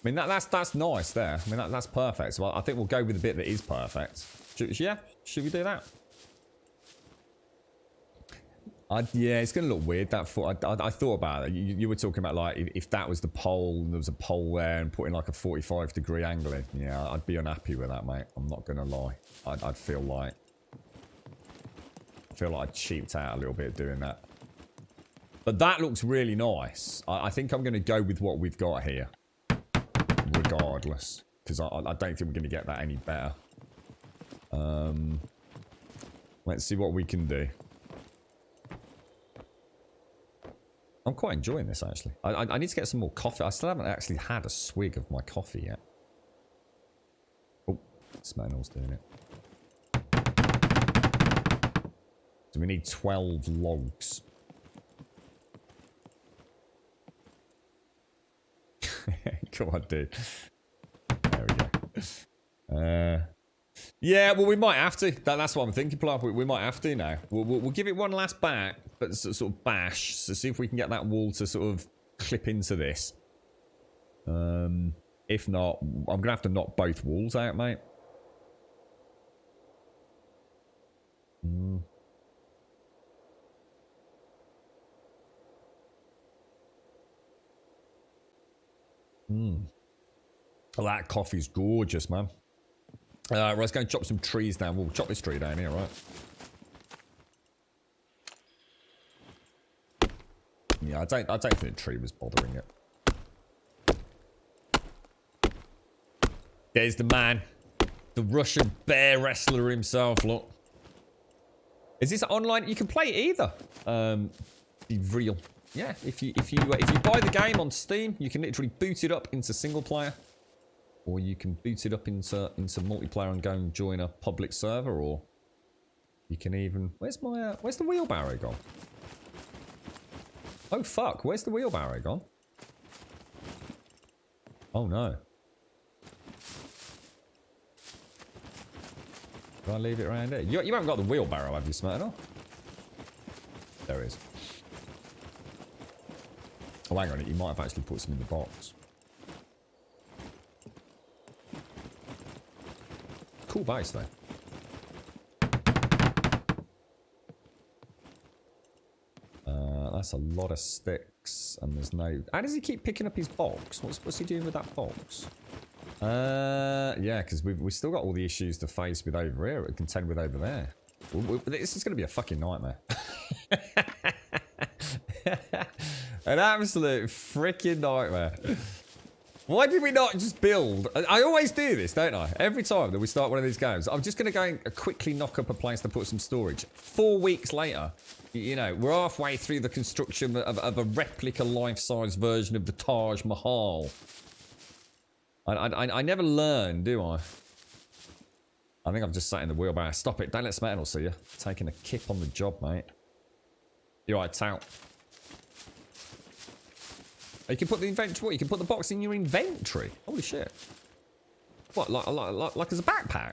I mean, that's nice there. I mean, that's perfect. So I think we'll go with the bit that is perfect. Yeah? Should we do that? Yeah, it's going to look weird. I thought about it. You were talking about, like, if that was the pole and there was a pole there and putting, like, a 45-degree angle in. Yeah, I'd be unhappy with that, mate. I'm not going to lie. I'd feel like I cheaped out a little bit doing that. But that looks really nice. I think I'm going to go with what we've got here. Regardless. Because I don't think we're going to get that any better. Let's see what we can do. I'm quite enjoying this, actually. I need to get some more coffee. I still haven't actually had a swig of my coffee yet. Oh, Smanel's doing it. So we need 12 logs. Come on, dude. Yeah, well, we might have to. That's what I'm thinking, Plop. We might have to now. We'll give it one last bat, but sort of bash. So see if we can get that wall to sort of clip into this. If not, I'm going to have to knock both walls out, mate. Oh, that coffee's gorgeous, man. Right, let's go and chop some trees down. We'll chop this tree down here, right? Yeah, I don't think the tree was bothering it. There's the man. The Russian bear wrestler himself, look. Is this online? You can play it either. Be real. Yeah, if you buy the game on Steam, you can literally boot it up into single player. Or you can boot it up into multiplayer and go and join a public server, or you can even... Where's the wheelbarrow gone? Oh fuck, where's the wheelbarrow gone? Oh no. Do I leave it around here? You haven't got the wheelbarrow, have you, Smirnoff? There it is. Oh, hang on, you might have actually put some in the box. Cool base, though. That's a lot of sticks, and there's no... How does he keep picking up his box? What's he doing with that box? Yeah, because we've still got all the issues to face with over here, contend with over there. This is going to be a fucking nightmare. An absolute freaking nightmare. Why did we not just build? I always do this, don't I? Every time that we start one of these games, I'm just going to go and quickly knock up a place to put some storage. 4 weeks later, you know, we're halfway through the construction of a replica life-size version of the Taj Mahal. I never learn, do I? I think I've just sat in the wheelbarrow. Stop it. Don't let Smetanol see you. Taking a kip on the job, mate. You're right, tout. You can put the inventory... What? You can put the box in your inventory? Holy shit. What? Like as a backpack?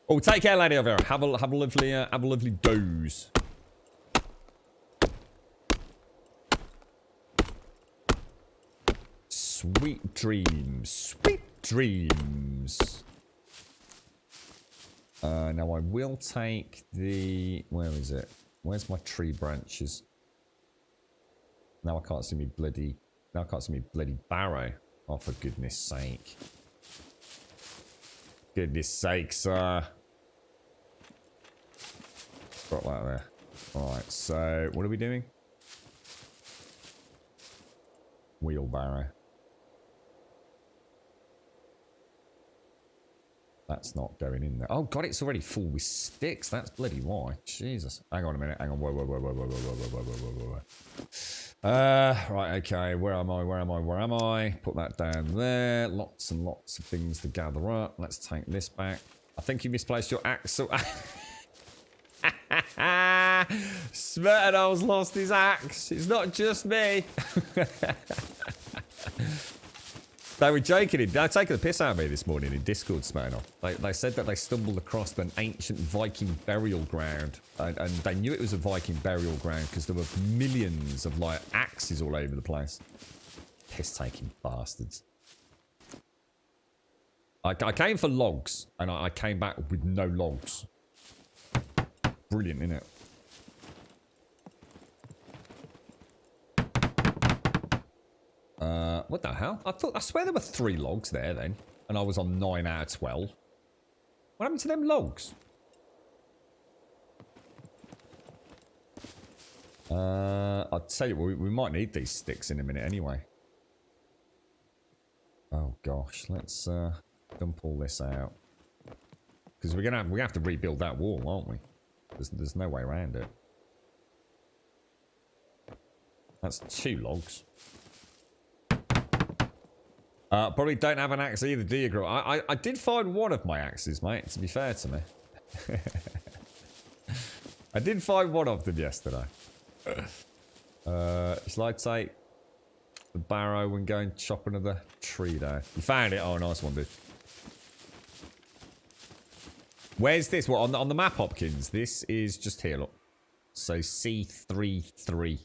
Oh, take care, lady over here. Have a lovely doze. Sweet dreams. Sweet dreams. Now I will take the... Where is it? Where's my tree branches? Now I can't see me bloody... Now I can't see me bloody barrow. Oh, for goodness sake. Goodness sake, sir. Got that there. Alright, so what are we doing? Wheelbarrow. That's not going in there. Oh god, it's already full with sticks. That's bloody why. Jesus. Hang on a minute. Hang on. Whoa. Right, okay. Where am I? Put that down there. Lots and lots of things to gather up. Let's take this back. I think you misplaced your axe. So Smirnoff's lost his axe. It's not just me. They were joking. They're taking the piss out of me this morning in Discord, Smirnoff. They said that they stumbled across an ancient Viking burial ground. And they knew it was a Viking burial ground because there were millions of, like, axes all over the place. Piss-taking bastards. I came for logs, and I came back with no logs. Brilliant, innit? What the hell? I swear there were 3 logs there then, and I was on 9 out of 12. What happened to them logs? I'll tell you what, we might need these sticks in a minute anyway. Oh gosh, let's dump all this out. Because we have to rebuild that wall, aren't we? There's no way around it. That's 2 logs. Probably don't have an axe either, do you, girl? I did find one of my axes, mate, to be fair to me. I did find one of them yesterday. Shall I take the barrow and go and chop another tree down. You found it? Oh, nice one, dude. Where's this? What, on the map, Hopkins? This is just here, look. So C33,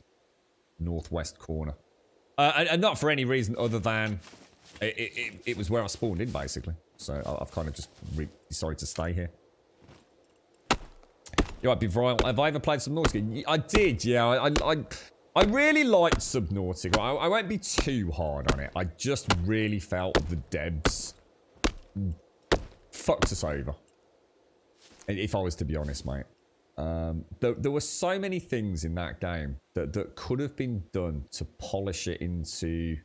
northwest corner. And not for any reason other than it was where I spawned in, basically. So I've kind of just decided to stay here. You're right, Bivroil. Have I ever played Subnautica? I did, yeah. I really liked Subnautica. I won't be too hard on it. I just really felt the devs fucked us over. If I was to be honest, mate. There were so many things in that game that could have been done to polish it into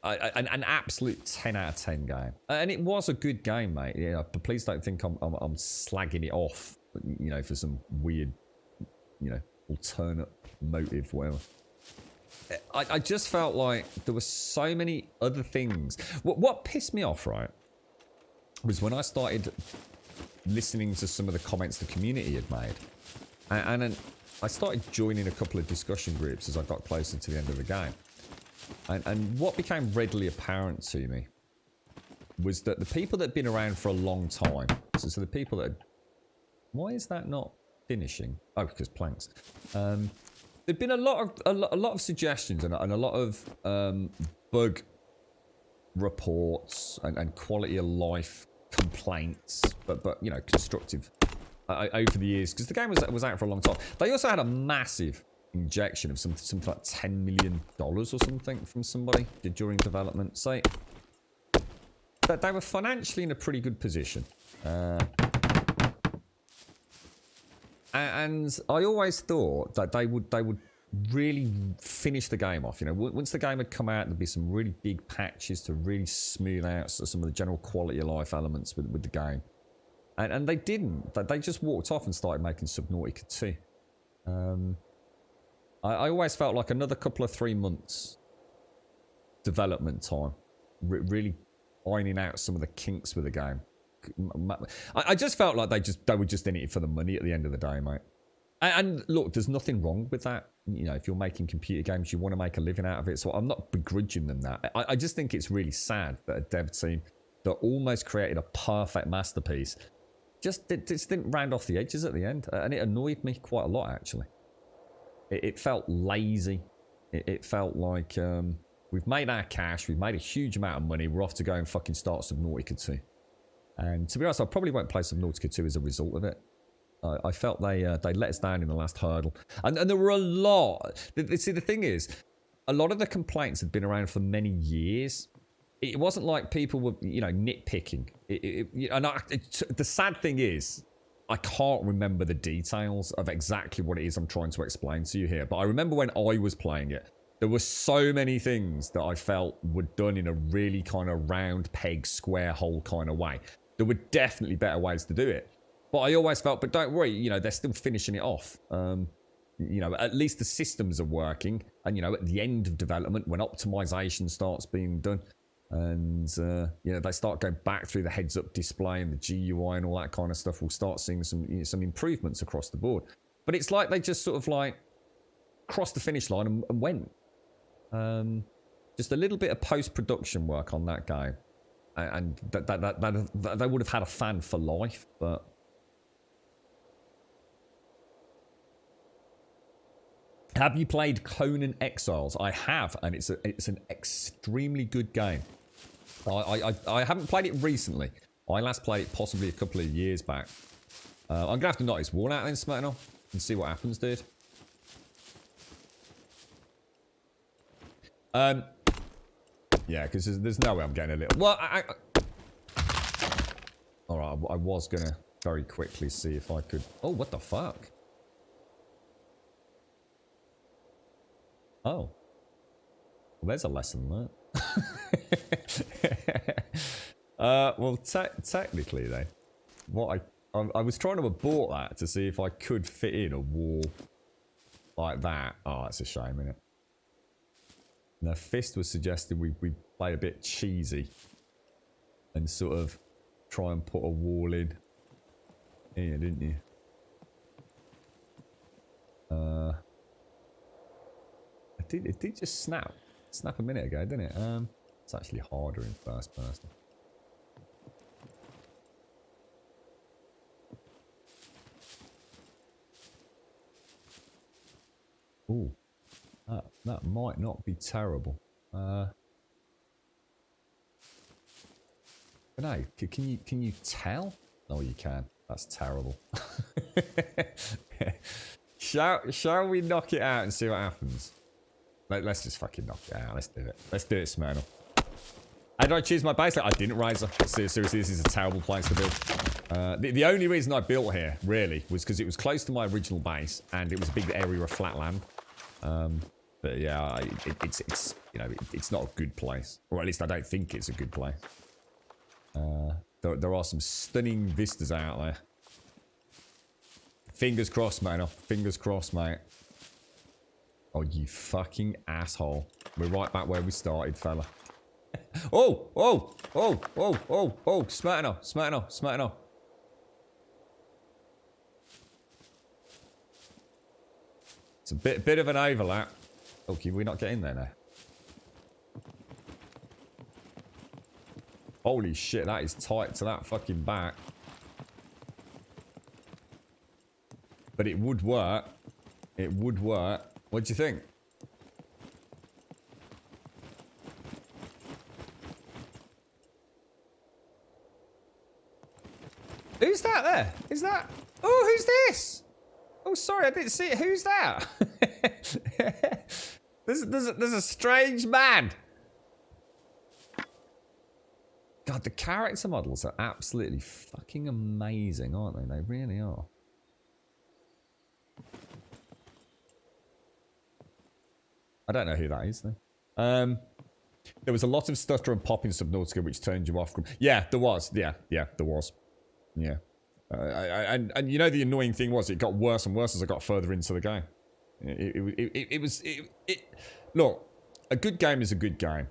an absolute 10 out of 10 game. And it was a good game, mate. Yeah, but please don't think I'm slagging it off, you know, for some weird, you know, alternate motive, whatever. I just felt like there were so many other things. What pissed me off, right, was when I started listening to some of the comments the community had made. And then I started joining a couple of discussion groups as I got closer to the end of the game. And what became readily apparent to me was that the people that had been around for a long time, so the people that had, why is that not finishing? Oh, because planks. There'd been a lot of suggestions and a lot of bug reports and quality of life complaints, but you know, constructive over the years, because the game was out for a long time. They also had a massive injection of something like $10 million or something from somebody during development. So that they were financially in a pretty good position. And I always thought that they would really finish the game off. You know, once the game had come out, there'd be some really big patches to really smooth out some of the general quality of life elements with the game. And they didn't. They just walked off and started making Subnautica 2. I always felt like another couple of 3 months development time, really ironing out some of the kinks with the game. I just felt like they were just in it for the money at the end of the day, mate. And look, there's nothing wrong with that. You know, if you're making computer games, you want to make a living out of it. So I'm not begrudging them that. I just think it's really sad that a dev team that almost created a perfect masterpiece just didn't round off the edges at the end. And it annoyed me quite a lot, actually. It felt lazy. It felt like we've made our cash. We've made a huge amount of money. We're off to go and fucking start Subnautica 2. And to be honest, I probably won't play Subnautica 2 as a result of it. I felt they let us down in the last hurdle. And there were a lot. See, the thing is, a lot of the complaints had been around for many years. It wasn't like people were, you know, nitpicking. The sad thing is, I can't remember the details of exactly what it is I'm trying to explain to you here. But I remember when I was playing it, there were so many things that I felt were done in a really kind of round peg, square hole kind of way. There were definitely better ways to do it. But I always felt, but don't worry, you know, they're still finishing it off. You know, at least the systems are working. And, you know, at the end of development, when optimization starts being done, and, you know, they start going back through the heads-up display and the GUI and all that kind of stuff, we'll start seeing some improvements across the board. But it's like they just sort of like crossed the finish line and went. Just a little bit of post-production work on that game. And that they would have had a fan for life, but... Have you played Conan Exiles? I have, and it's an extremely good game. I haven't played it recently. I last played it possibly a couple of years back. I'm going to have to knock this wall out then, Smirnoff, and see what happens, dude. Yeah, because there's no way I'm getting a little... Well, Alright, I was going to very quickly see if I could... Oh, what the fuck? Oh. Well, there's a lesson there. Well, technically, then, what I was trying to abort that to see if I could fit in a wall like that. Oh, that's a shame, isn't it? Now, Fist was suggesting we play a bit cheesy and sort of try and put a wall in here, didn't you? It did just snap. snap a minute ago, didn't it? It's actually harder in first person. Ooh, that might not be terrible. But no, can you tell? Oh, you can. That's terrible. Shall we knock it out and see what happens? Let's just fucking knock it out. Let's do it. Let's do it, Smyrna. How did I choose my base? I didn't, Razor. Seriously, this is a terrible place to build. The only reason I built here, really, was because it was close to my original base and it was a big area of flat land. But yeah, it's you know, it's not a good place, or at least I don't think it's a good place. There are some stunning vistas out there. Fingers crossed, mate. Fingers crossed, mate. Oh, you fucking asshole. We're right back where we started, fella. Oh, oh, oh, oh, oh, oh. Smarten up, smarten up, smarten up. It's a bit of an overlap. Oh, can we not get in there now? Holy shit, that is tight to that fucking back. But it would work. It would work. What do you think? Who's that there? Is that... Oh, who's this? Oh, sorry, I didn't see it. Who's that? there's a strange man. God, the character models are absolutely fucking amazing, aren't they? They really are. I don't know who that is, though. There was a lot of stutter and pop in Subnautica which turned you off. Yeah, there was. Yeah, there was. Yeah. And you know the annoying thing was it got worse and worse as I got further into the game. Look, a good game is a good game.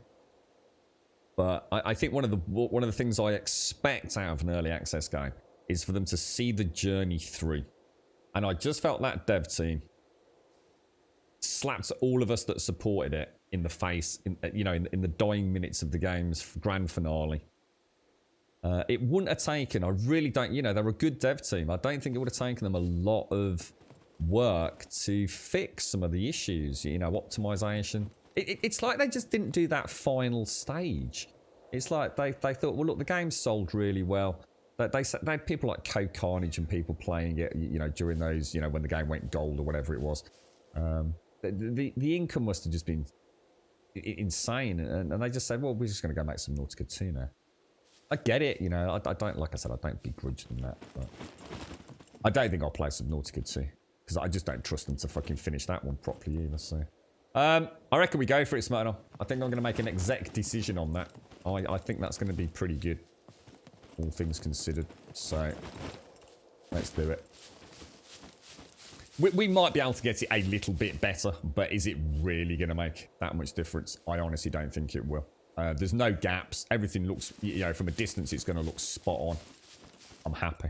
But I think one of the things I expect out of an early access game is for them to see the journey through. And I just felt that dev team slapped all of us that supported it in the face, in the dying minutes of the game's grand finale. It wouldn't have taken, I really don't, they're a good dev team. I don't think it would have taken them a lot of work to fix some of the issues, optimization. It's like they just didn't do that final stage. It's like they thought, well, look, the game sold really well. They had people like Code Carnage and people playing it, during those, when the game went gold or whatever it was. The income must have just been insane. And they just said, well, we're just going to go make some Nautica 2 now. I get it, I don't, like I said, I don't begrudge them that. But I don't think I'll play some Nautica 2. Because I just don't trust them to fucking finish that one properly either, so... I reckon we go for it, Smyrna. I think I'm going to make an exec decision on that. I think that's going to be pretty good. All things considered. So, let's do it. We might be able to get it a little bit better, but is it really going to make that much difference? I honestly don't think it will. There's no gaps. Everything looks, from a distance, it's going to look spot on. I'm happy.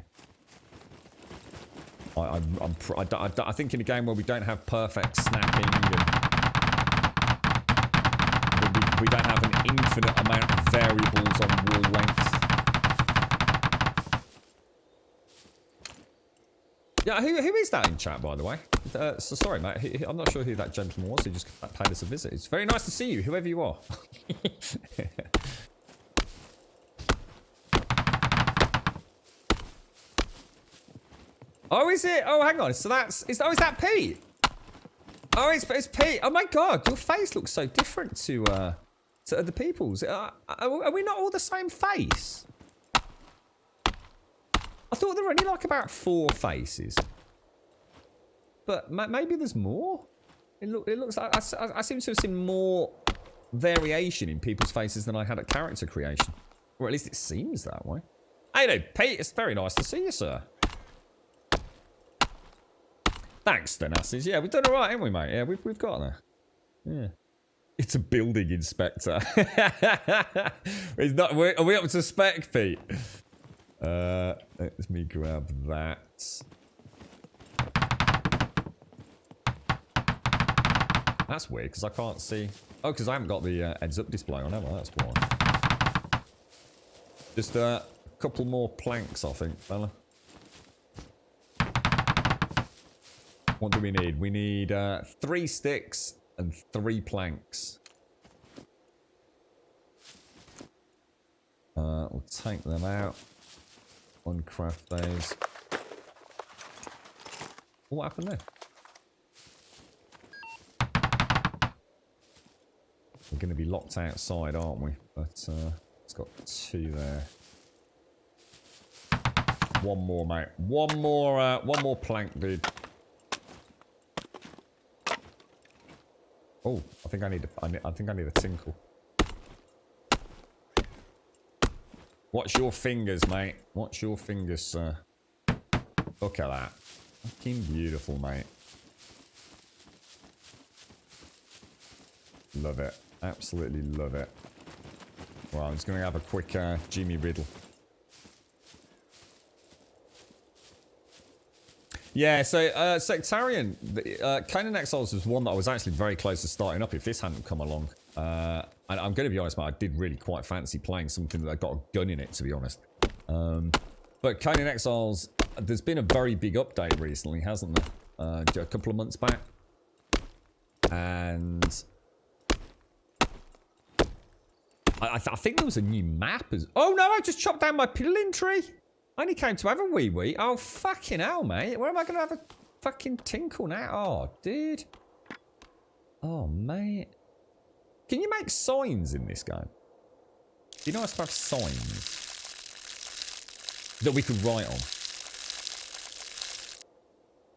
I think in a game where we don't have perfect snapping and we don't have an infinite amount of variables on wall length. Yeah, who is that in chat, by the way? So sorry, mate. I'm not sure who that gentleman was who just paid us a visit. It's very nice to see you, whoever you are. Oh, is it? Oh, hang on. So is that Pete? Oh, it's Pete. Oh my God, your face looks so different to other people's. Are we not all the same face? I thought there were only like about 4 faces, but maybe there's more. It looks like I seem to have seen more variation in people's faces than I had at character creation, or at least it seems that way. Hey, no, Pete. It's very nice to see you, sir. Thanks, Stenasses. Yeah, we've done all right, haven't we, mate? Yeah, we've got there. Yeah. It's a building inspector. It's not. Are we up to spec, Pete? Let me grab that. That's weird, because I can't see... Oh, because I haven't got the heads-up display on, have I? That's why. Just a couple more planks, I think, fella. What do we need? We need 3 sticks and 3 planks. We'll take them out. Uncraft those. What happened there? We're going to be locked outside, aren't we? But it's got 2 there. One more, mate. One more plank, dude. Oh, I think I need a tinkle. Watch your fingers, mate. Watch your fingers, sir. Look at that. Fucking beautiful, mate. Love it. Absolutely love it. Well, I'm just going to have a quick Jimmy Riddle. Yeah, so Sectarian, Conan Exiles was one that I was actually very close to starting up if this hadn't come along. And I'm going to be honest, mate, I did really quite fancy playing something that got a gun in it, to be honest. But Conan Exiles, there's been a very big update recently, hasn't there? A couple of months back. And I think there was a new map. Oh no, I just chopped down my piddling tree. I only came to have a wee. Oh, fucking hell, mate. Where am I going to have a fucking tinkle now? Oh, dude. Oh, mate. Can you make signs in this game? Do you know how to have signs that we could write on?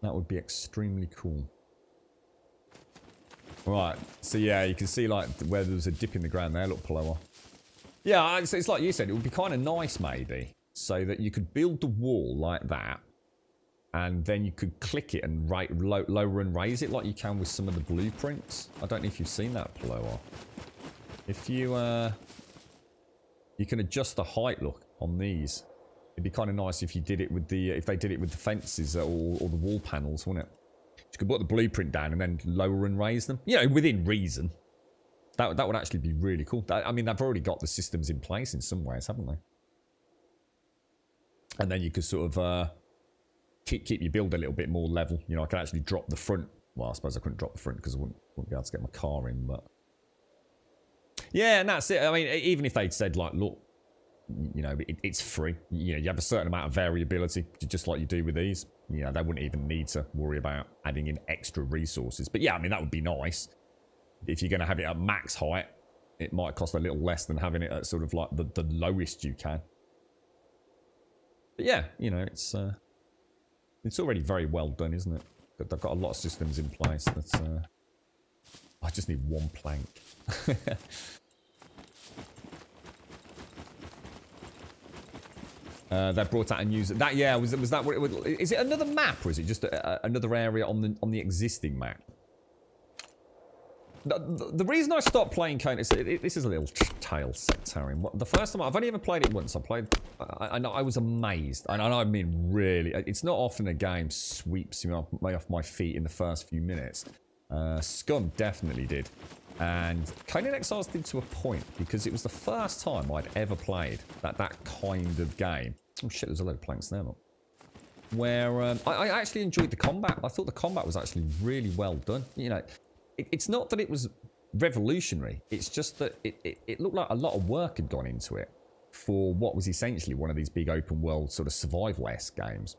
That would be extremely cool. Right. So, yeah, you can see, like, where there was a dip in the ground there. Look, Plower. Yeah, it's like you said. It would be kind of nice, maybe. So that you could build the wall like that, and then you could click it and lower and raise it like you can with some of the blueprints. I don't know if you've seen that, Plower. If you you can adjust the height, look, on these. It'd be kind of nice if you did it with the if they did it with the fences or the wall panels, wouldn't it? You could put the blueprint down and then lower and raise them. You know, within reason. That would actually be really cool. I mean, they've already got the systems in place in some ways, haven't they? And then you could sort of keep your build a little bit more level. You know, I could actually drop the front. Well, I suppose I couldn't drop the front because I wouldn't be able to get my car in. But yeah, and that's it. I mean, even if they'd said like, look, you know, it's free. You know, you have a certain amount of variability, just like you do with these. You know, they wouldn't even need to worry about adding in extra resources. But yeah, I mean, that would be nice. If you're going to have it at max height, it might cost a little less than having it at sort of like the lowest you can. But yeah, you know, it's already very well done, isn't it? But they've got a lot of systems in place. That's I just need 1 plank. They brought out a news that yeah was that what it, is it another map or is it just another area on the existing map? The reason I stopped playing Conan, this is a little tale, Sectarian. The first time, I've only ever played it once. I was amazed. And I mean really, it's not often a game sweeps me off my feet in the first few minutes. SCUM definitely did. And Conan Exiles did to a point, because it was the first time I'd ever played that kind of game. Oh shit, there's a load of planks there, look. Where I actually enjoyed the combat. I thought the combat was actually really well done. You know, it's not that it was revolutionary. It's just that it looked like a lot of work had gone into it for what was essentially one of these big open world sort of survival-esque games.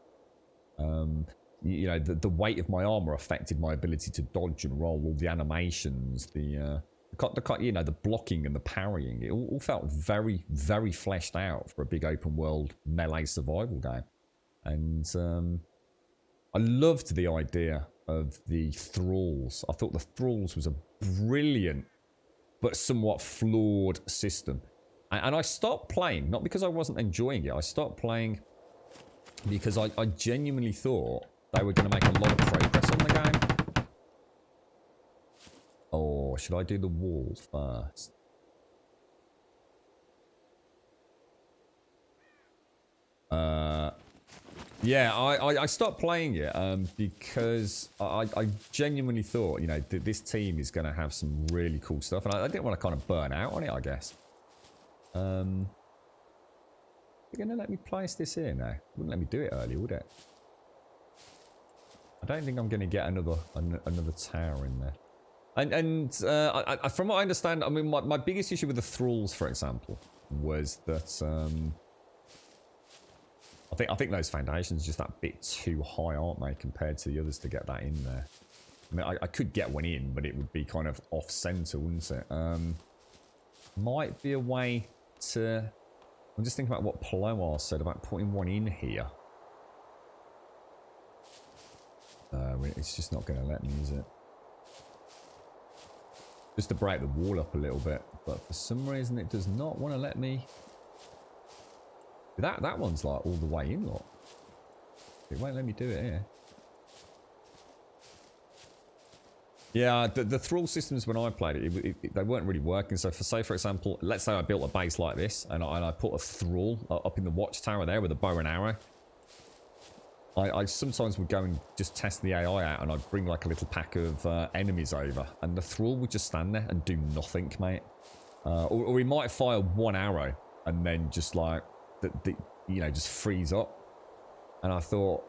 You know, the weight of my armor affected my ability to dodge and roll. All the animations, the you know, the blocking and the parrying. It all felt very, very fleshed out for a big open world melee survival game. And I loved the idea of the thralls. I thought the thralls was a brilliant but somewhat flawed system. And I stopped playing, not because I wasn't enjoying it. I stopped playing because I genuinely thought they were going to make a lot of progress on the game. Or should I do the wall first? Yeah, I stopped playing it because I genuinely thought, you know, this team is going to have some really cool stuff. And I didn't want to kind of burn out on it, I guess. You're going to let me place this here now? Wouldn't let me do it earlier, would it? I don't think I'm going to get another tower in there. And from what I understand, I mean, my biggest issue with the thralls, for example, was that I think those foundations are just that bit too high, aren't they, compared to the others to get that in there. I mean, I could get one in, but it would be kind of off-center, wouldn't it? Might be a way to... I'm just thinking about what Ploar said about putting one in here. It's just not going to let me, is it? Just to break the wall up a little bit, but for some reason it does not want to let me. That one's like all the way in, look. It won't let me do it here. Yeah, the thrall systems when I played it, they weren't really working. So for example, let's say I built a base like this and I put a thrall up in the watchtower there with a bow and arrow. I sometimes would go and just test the AI out, and I'd bring like a little pack of enemies over, and the thrall would just stand there and do nothing, mate. Or we might fire one arrow and then just like you know, just freeze up. And I thought,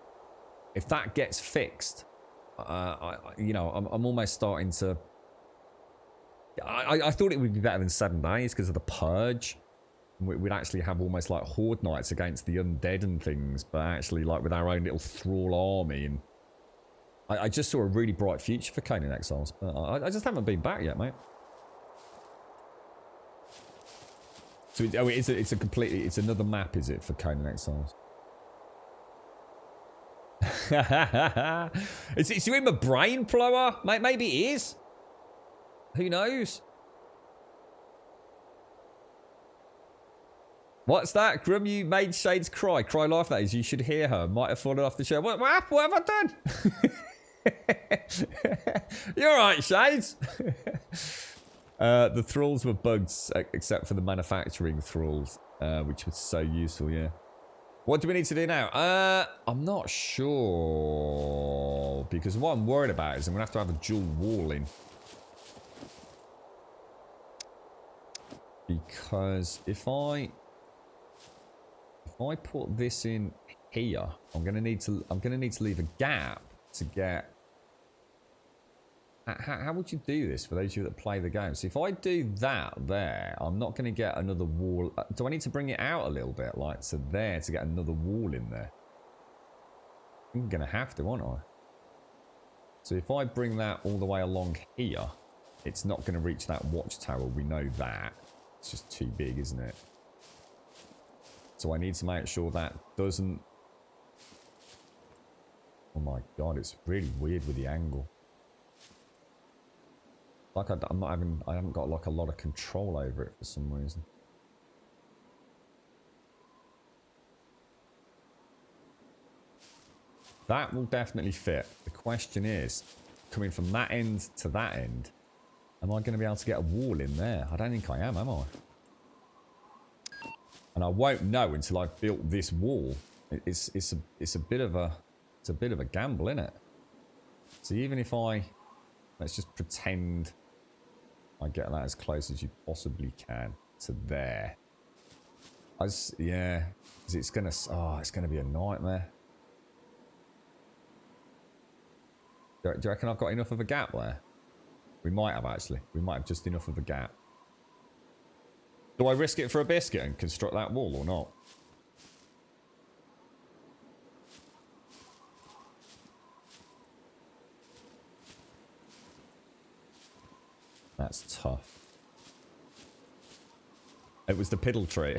if that gets fixed, you know, I'm almost starting to. I thought it would be better than 7 days because of the purge. We'd actually have almost like horde nights against the undead and things, but actually like with our own little thrall army. And I just saw a really bright future for Conan Exiles, but I just haven't been back yet, mate. So it's another map, is it, for Conan Exiles? It's in my brain, Plower. Maybe it is. Who knows? What's that? Grum, you made Shades cry. Cry life, that is. You should hear her. Might have fallen off the chair. What have I done? You're right, Shades. The thralls were bugs, except for the manufacturing thralls, which was so useful, yeah. What do we need to do now? I'm not sure. Because what I'm worried about is I'm going to have a dual wall in. Because if I put this in here, I'm gonna need to leave a gap to get. How would you do this for those of you that play the game? So if I do that there, I'm not gonna get another wall. Do I need to bring it out a little bit, like to there, to get another wall in there? I'm gonna have to, aren't I? So if I bring that all the way along here, it's not gonna reach that watchtower. We know that. It's just too big, isn't it? So I need to make sure that doesn't... Oh my god, it's really weird with the angle. Like I haven't got like a lot of control over it for some reason. That will definitely fit. The question is, coming from that end to that end, am I going to be able to get a wall in there? I don't think I am I? And I won't know until I've built this wall. It's a bit of a gamble, isn't it? So even if let's just pretend I get that as close as you possibly can to there. Yeah, it's gonna be a nightmare. Do you reckon I've got enough of a gap there? We might have, actually. We might have just enough of a gap. Do I risk it for a biscuit and construct that wall or not? That's tough. It was the piddle tree.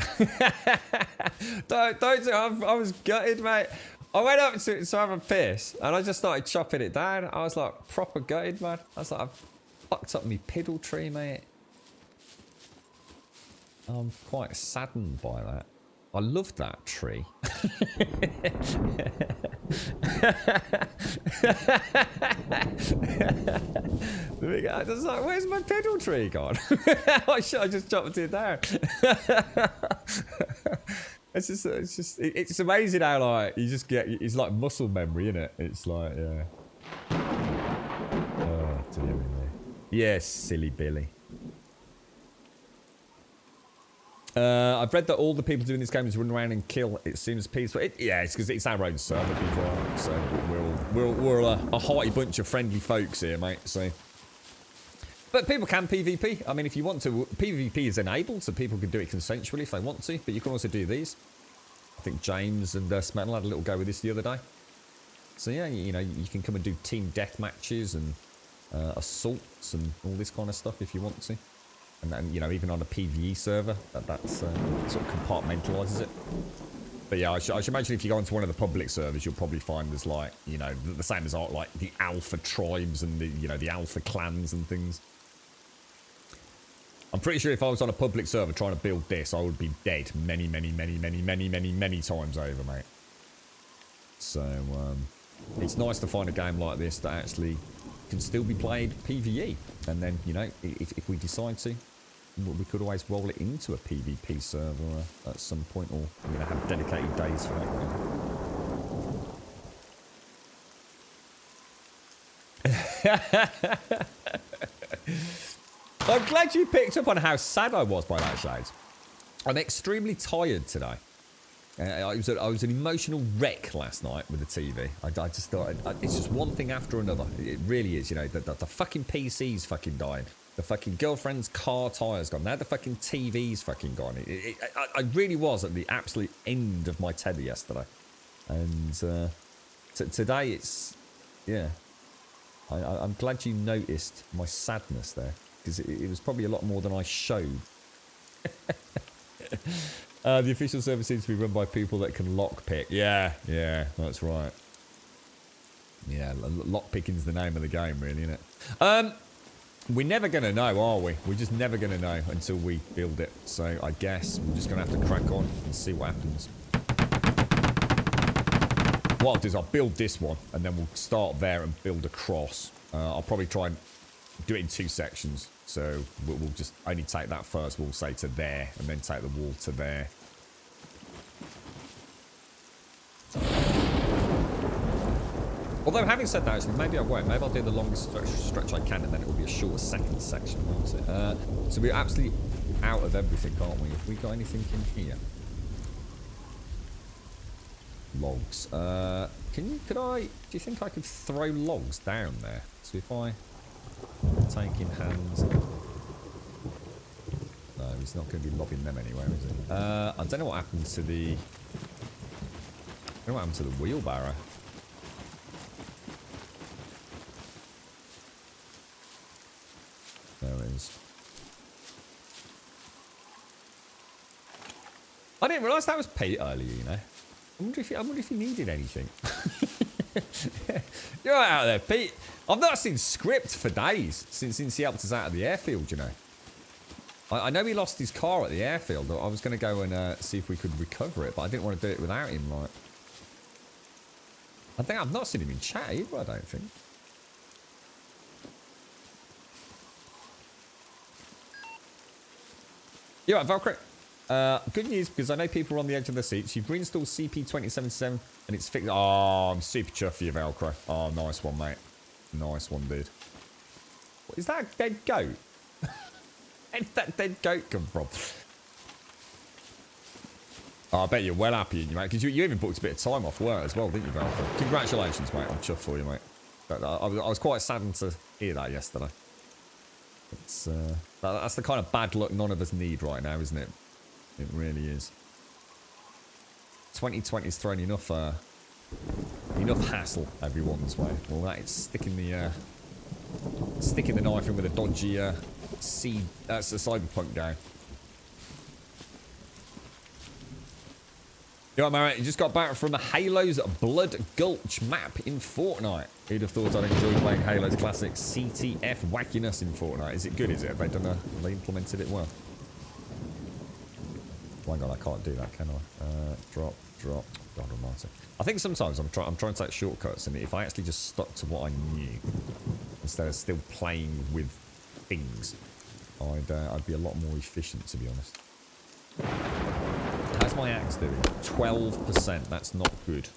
don't I was gutted, mate. I went up to have a piss and I just started chopping it down. I was like proper gutted, man. I was like, I've fucked up me piddle tree, mate. I'm quite saddened by that. I loved that tree. I was like, where's my piddle tree gone? I just chopped it down. it's amazing how like you just get, it's like muscle memory, isn't it? It's like, yeah. Oh, dear me. Yes, silly Billy. I've read that all the people doing this game is run around and kill. It seems peaceful. Yeah, it's because it's our own server, people. So we're a hearty bunch of friendly folks here, mate. So, but people can PvP. I mean, if you want to, PvP is enabled, so people can do it consensually if they want to. But you can also do these. I think James and Smetal had a little go with this the other day. So yeah, you know, you can come and do team death matches and assaults and all this kind of stuff if you want to. And then, you know, even on a PvE server, that's sort of compartmentalizes it. But yeah, I should imagine if you go into one of the public servers, you'll probably find there's like, you know, the same as like the alpha tribes and the, you know, the alpha clans and things. I'm pretty sure if I was on a public server trying to build this, I would be dead many times over, mate. So, it's nice to find a game like this that actually can still be played PvE. And then, you know, if we decide to, we could always roll it into a PvP server at some point, or, you know, have dedicated days for that. I'm glad you picked up on how sad I was by that, Shades. I'm extremely tired today. I was an emotional wreck last night with the TV. I just thought, it's just one thing after another. It really is, you know, the fucking PC's fucking died. The fucking girlfriend's car tyre's gone. Now the fucking TV's fucking gone. I really was at the absolute end of my tether yesterday. And today it's, yeah. I'm glad you noticed my sadness there. Because it was probably a lot more than I showed. The official server seems to be run by people that can lockpick. Yeah, that's right. Yeah, lockpicking's the name of the game, really, isn't it? We're never going to know, are we? We're just never going to know until we build it. So I guess we're just going to have to crack on and see what happens. What I'll do is I'll build this one, and then we'll start there and build across. I'll probably try and do it in 2 sections. So we'll just only take that first, we'll say to there, and then take the wall to there. Although, having said that, actually, maybe I won't. Maybe I'll do the longest stretch I can, and then it will be a shorter second section, won't it? So we're absolutely out of everything, aren't we? Have we got anything in here? Logs. Do you think I could throw logs down there? So if I take in hands... No, he's not going to be lobbing them anywhere, is he? I don't know what happened to the... I don't know what happened to the wheelbarrow. There it is. I didn't realise that was Pete earlier, you know. I wonder if he needed anything. You're right out there, Pete. I've not seen Script for days since he helped us out of the airfield, you know. I know he lost his car at the airfield. I was going to go and see if we could recover it, but I didn't want to do it without him, like. I think I've not seen him in chat either, I don't think. You're right, Valkyrie. Good news, because I know people are on the edge of their seats. You've reinstalled CP2077 and it's fixed. Oh, I'm super chuffed for you, Valkyrie. Oh, nice one, mate. Nice one, dude. What, is that a dead goat? Where did that dead goat come from? Oh, I bet you're well happy, mate, because you even booked a bit of time off work as well, didn't you, Valkyrie? Congratulations, mate. I'm chuffed for you, mate. I was quite saddened to hear that yesterday. It's that's the kind of bad luck none of us need right now, isn't it? It really is. 2020's thrown enough hassle everyone's way. Well, that is sticking the knife in with a dodgy that's a cyberpunk game. You know what, Marat? You just got back from the Halo's Blood Gulch map in Fortnite. Who'd have thought I'd enjoy playing Halo's classic CTF wackiness in Fortnite? Is it good, is it? Have they implemented it well? Oh my god, I can't do that, can I? Drop. God almighty. I think sometimes I'm trying to take shortcuts, and if I actually just stuck to what I knew, instead of still playing with things, I'd be a lot more efficient, to be honest. Has my axe doing? 12%. That's not good.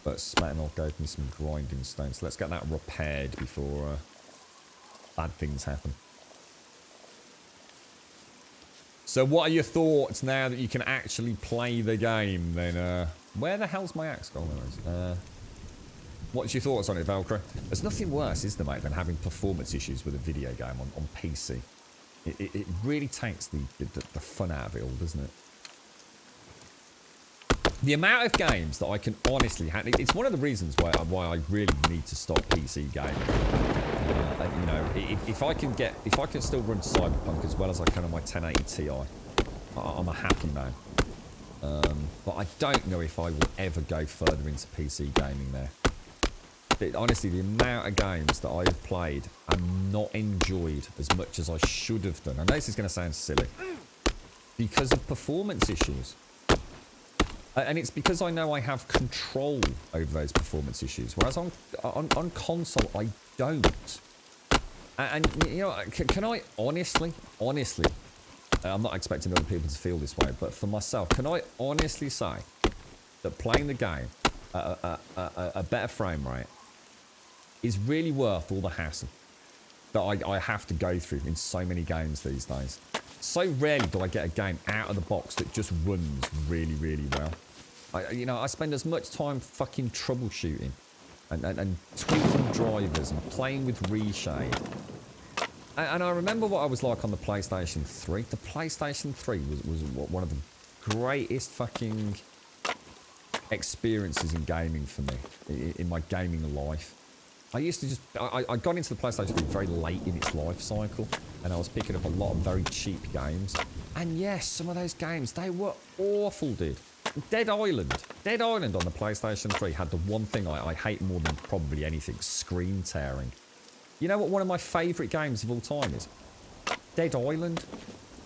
But Smetanol gave me some grinding stones. So let's get that repaired before bad things happen. So what are your thoughts now that you can actually play the game? Then where the hell's my axe gone? What's your thoughts on it, Velcro? There's nothing worse, is there, mate, than having performance issues with a video game on PC. It really takes the fun out of it all, doesn't it? The amount of games that I can honestly handle, it's one of the reasons why I really need to stop PC gaming. You know, if I can still run Cyberpunk as well as I can on my 1080 Ti, I'm a happy man. But I don't know if I will ever go further into PC gaming there. Honestly, the amount of games that I've played and not enjoyed as much as I should have done. I know this is going to sound silly. Because of performance issues. And it's because I know I have control over those performance issues. Whereas on console, I don't. And you know, can I honestly, I'm not expecting other people to feel this way, but for myself, can I honestly say that playing the game at a better frame rate is really worth all the hassle that I have to go through in so many games these days? So rarely do I get a game out of the box that just runs really, really well. I spend as much time fucking troubleshooting and tweaking drivers and playing with reshade. And I remember what I was like on the PlayStation 3. The PlayStation 3 was one of the greatest fucking experiences in gaming for me, in my gaming life. I used to I got into the PlayStation 3 very late in its life cycle, and I was picking up a lot of very cheap games. And yes, some of those games, they were awful, dude. Dead Island on the PlayStation 3 had the one thing I hate more than probably anything: screen tearing. You know what one of my favourite games of all time is? Dead Island.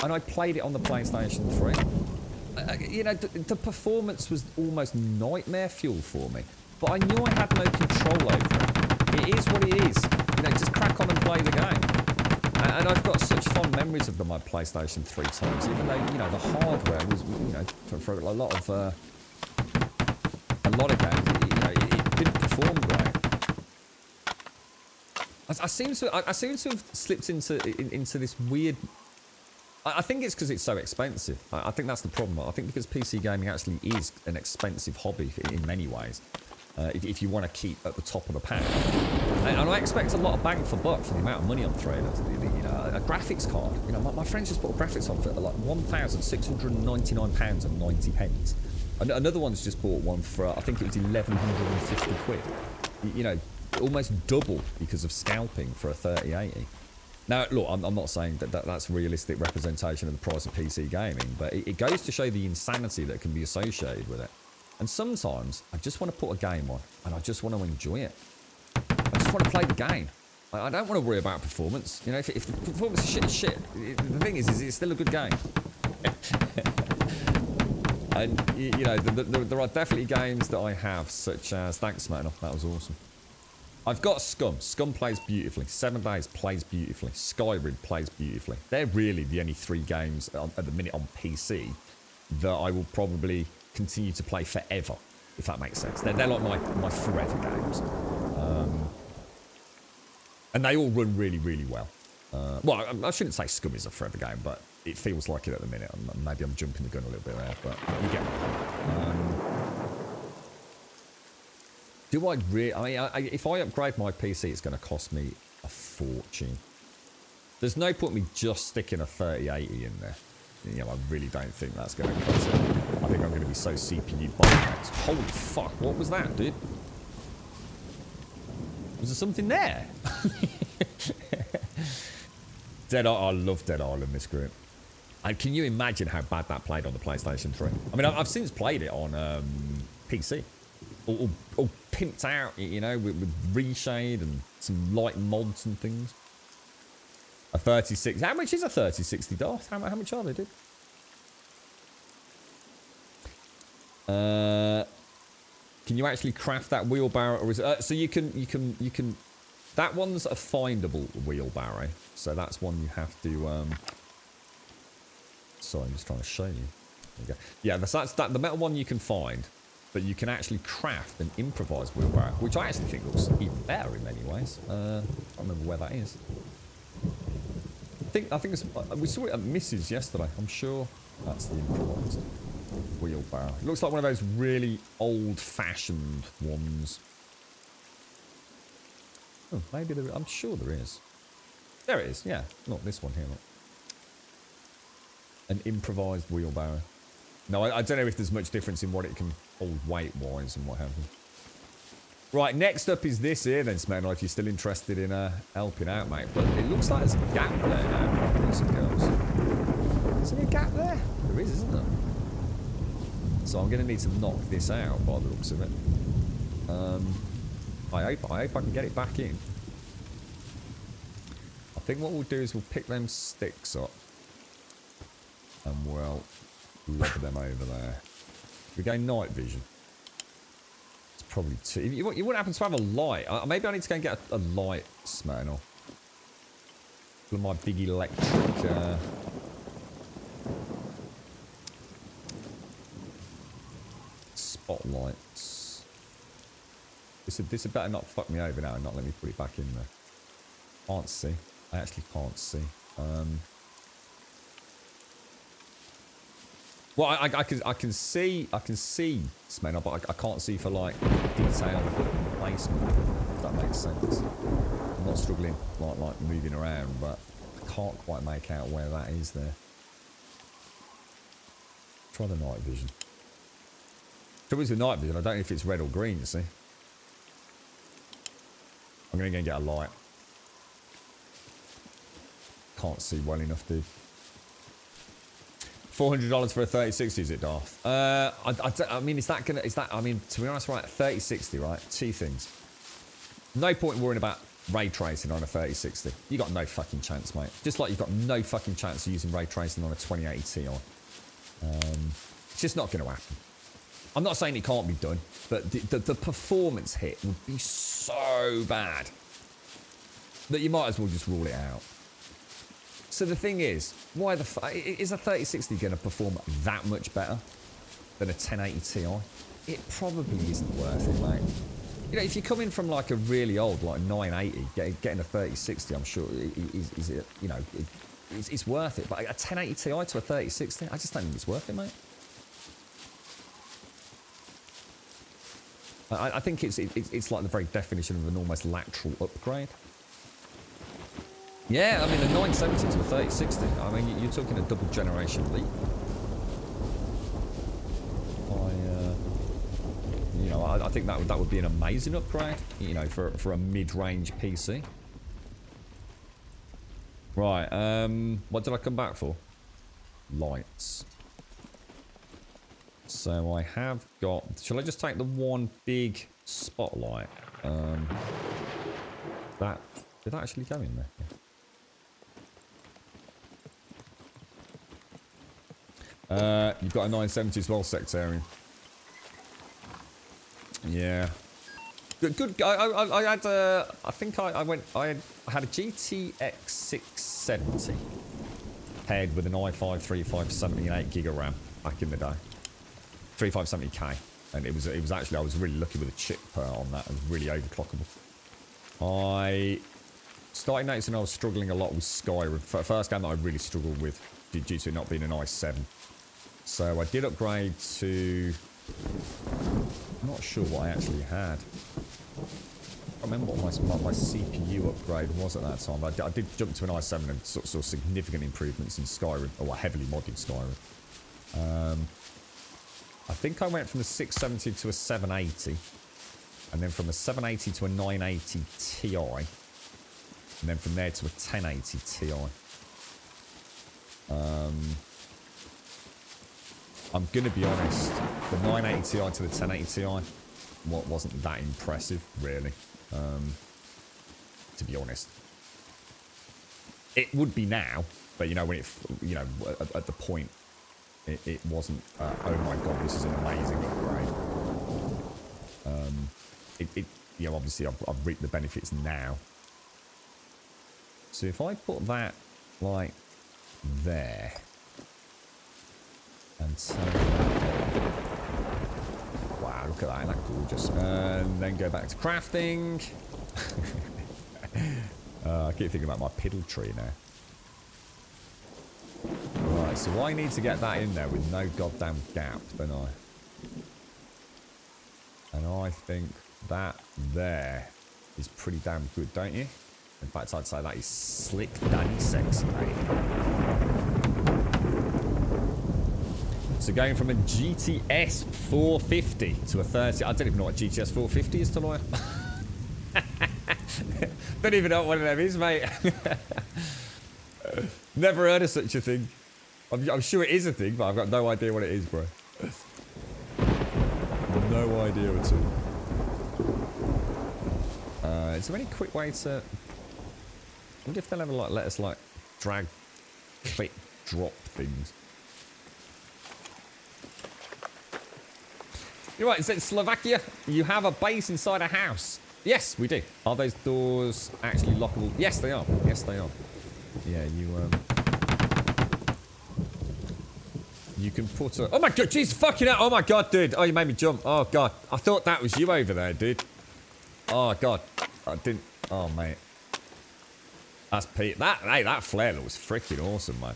And I played it on the PlayStation 3. You know, the performance was almost nightmare fuel for me. But I knew I had no control over it. It is what it is. You know, just crack on and play the game. And I've got such fond memories of my PlayStation 3 times, even though, you know, the hardware was, you know, for a lot of games, you know, it didn't perform great. I seem to have slipped into this weird. I think it's because it's so expensive. I think that's the problem. I think because PC gaming actually is an expensive hobby in many ways. If you want to keep at the top of the pack, and I expect a lot of bang for buck for the amount of money I'm throwing at you know, a graphics card. You know, my friends just bought a graphics card for like £1,699.90. Another one's just bought one for I think it was 1,150 quid. You know, almost double because of scalping for a 3080. Now, look, I'm not saying that's realistic representation of the price of PC gaming, but it goes to show the insanity that can be associated with it. And sometimes I just want to put a game on and I just want to enjoy it. I just want to play the game. I don't want to worry about performance. You know, if the performance is shit, the thing is it's still a good game. And, you know, there are definitely games that I have, such as... Thanks, Smetanol. That was awesome. I've got SCUM. SCUM plays beautifully. 7 Days plays beautifully. Skyrim plays beautifully. They're really the only 3 games at the minute on PC that I will probably continue to play forever, if that makes sense. They're like my forever games. And they all run really, really well. Well, I shouldn't say SCUM is a forever game, but it feels like it at the minute. Maybe I'm jumping the gun a little bit there, but you get it. Do I really... I mean, if I upgrade my PC, it's going to cost me a fortune. There's no point me just sticking a 3080 in there. You know, I really don't think that's going to cut it. I think I'm going to be so CPU bottlenecked. Holy fuck, what was that, dude? Was there something there? Dead Island, I love Dead Island, this group. And can you imagine how bad that played on the PlayStation 3? I mean, I've since played it on PC. All pimped out, you know, with reshade and some light mods and things. A 3060. How much is a 3060 DOS? How much are they, dude? Can you actually craft that wheelbarrow, or is it, so you can? That one's a findable wheelbarrow, so that's one you have to. Sorry, I'm just trying to show you. There you go. Yeah, that's the metal one you can find, but you can actually craft an improvised wheelbarrow, which I actually think looks even better in many ways. I can't remember where that is. I think it's, we saw it at Mrs. yesterday. I'm sure that's the improvised wheelbarrow. It looks like one of those really old-fashioned ones. Oh, maybe there. I'm sure there is. There it is. Yeah, not this one here. Look. An improvised wheelbarrow. No, I don't know if there's much difference in what it can hold weight-wise and what have you. Right, next up is this here then, Smegma, if you're still interested in helping out, mate. But it looks like there's a gap there now, boys and girls. Is there a gap there? There is, isn't there? So I'm going to need to knock this out by the looks of it. I hope I can get it back in. I think what we'll do is we'll pick them sticks up. And we'll lob them over there. We go night vision. Probably two. You wouldn't happen to have a light. Maybe I need to go and get a light, Smell. My big electric. Spotlights. This had better not fuck me over now and not let me put it back in there. Can't see. I actually can't see. Well, I can see Smell, but I can't see for like detailed placement. If that makes sense. I'm not struggling like moving around, but I can't quite make out where that is there. Try the night vision. Trouble is with night vision, I don't know if it's red or green. You see, I'm gonna go and get a light. Can't see well enough, dude. $400 for a 3060, is it, Darth? I mean, I mean, to be honest, right, 3060, right? Two things. No point worrying about ray tracing on a 3060. You got no fucking chance, mate. Just like you've got no fucking chance of using ray tracing on a 2080 Ti. It's just not going to happen. I'm not saying it can't be done, but the performance hit would be so bad that you might as well just rule it out. So the thing is, why the is a 3060 going to perform that much better than a 1080 Ti? It probably isn't worth it, mate. You know, if you're coming from like a really old, like 980, getting a 3060, I'm sure is it, you know, it's worth it. But a 1080 Ti to a 3060, I just don't think it's worth it, mate. I think it's like the very definition of an almost lateral upgrade. Yeah, I mean, a 970 to a 3060. I mean, you're talking a double generation leap. You know, I think that would be an amazing upgrade. You know, for a mid-range PC. Right. What did I come back for? Lights. So I have got. Shall I just take the one big spotlight? That did that actually go in there? Yeah. You've got a 970 as well, Sectarian. Yeah. Good. I had. I think I had a GTX 670 paired with an i5 3570 and 8 gig of RAM back in the day. 3570K, and it was actually, I was really lucky with a chip on that. It was really overclockable. I started noticing I was struggling a lot with Skyrim. First game that I really struggled with due to it not being an i7. So I did upgrade to... I'm not sure what I actually had. I can't remember what my CPU upgrade was at that time. I did jump to an i7 and saw significant improvements in Skyrim, or heavily modded Skyrim. I think I went from a 670 to a 780, and then from a 780 to a 980 Ti, and then from there to a 1080 Ti. I'm going to be honest, the 980 Ti to the 1080 Ti wasn't that impressive, really, to be honest. It would be now, but you know, when at the point, it wasn't, oh my god, this is an amazing upgrade. You know, obviously I've reaped the benefits now. So if I put that like there, and Wow, look at that. Isn't that gorgeous? And then go back to crafting. I keep thinking about my piddle tree now. Right, so I need to get that in there with no goddamn gap, don't I? And I think that there is pretty damn good, don't you? In fact, I'd say that is slick, daddy, sexy, mate. So going from a GTS 450 to a 30... I don't even know what GTS 450 is, to lawyer. Don't even know what one of them is, mate. Never heard of such a thing. I'm sure it is a thing, but I've got no idea what it is, bro. No idea at all. Is there any quick way to... I wonder if they'll ever like let us like drag, click, drop things. You're right, it said Slovakia, you have a base inside a house. Yes, we do. Are those doors actually lockable? Yes, they are. Yes, they are. Yeah, you can put a... Oh my god, Jesus fucking hell. Oh my god, dude. Oh, you made me jump. Oh god. I thought that was you over there, dude. Oh god. I didn't... Oh, mate. That's Pete. That flare looks freaking awesome, man.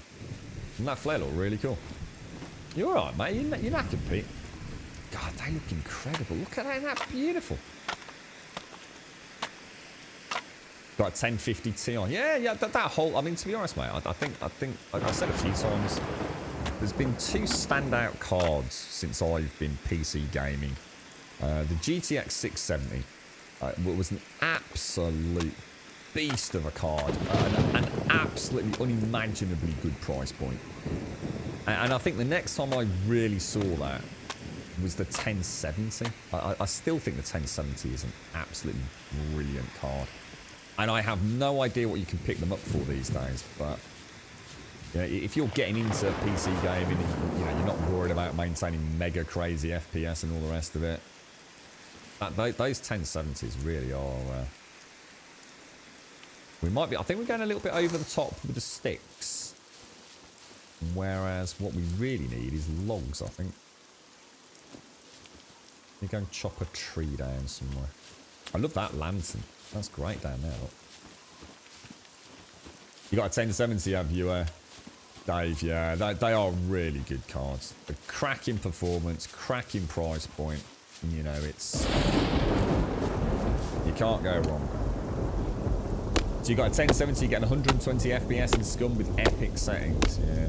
Doesn't that flare look really cool? You're alright, mate. You're knackered, Pete. God, they look incredible. Look at that. Isn't that beautiful? Got a 1050 Ti. Yeah, that whole... I mean, to be honest, mate, I think, like I said a few times, there's been two standout cards since I've been PC gaming. The GTX 670 was an absolute beast of a card. An absolutely unimaginably good price point. And I think the next time I really saw that was the 1070. I still think the 1070 is an absolutely brilliant card. And I have no idea what you can pick them up for these days, but you know, if you're getting into PC gaming and you know, you're not worried about maintaining mega crazy FPS and all the rest of it, those 1070s really are... we might be... I think we're going a little bit over the top with the sticks. Whereas what we really need is logs, I think. You go and chop a tree down somewhere. I love that lantern. That's great down there. Look. You got a 1070, have you, Dave? Yeah, they are really good cards. The cracking performance, cracking price point. You know, it's... You can't go wrong. So you got a 1070, you get 120 FPS in SCUM with epic settings. Yeah.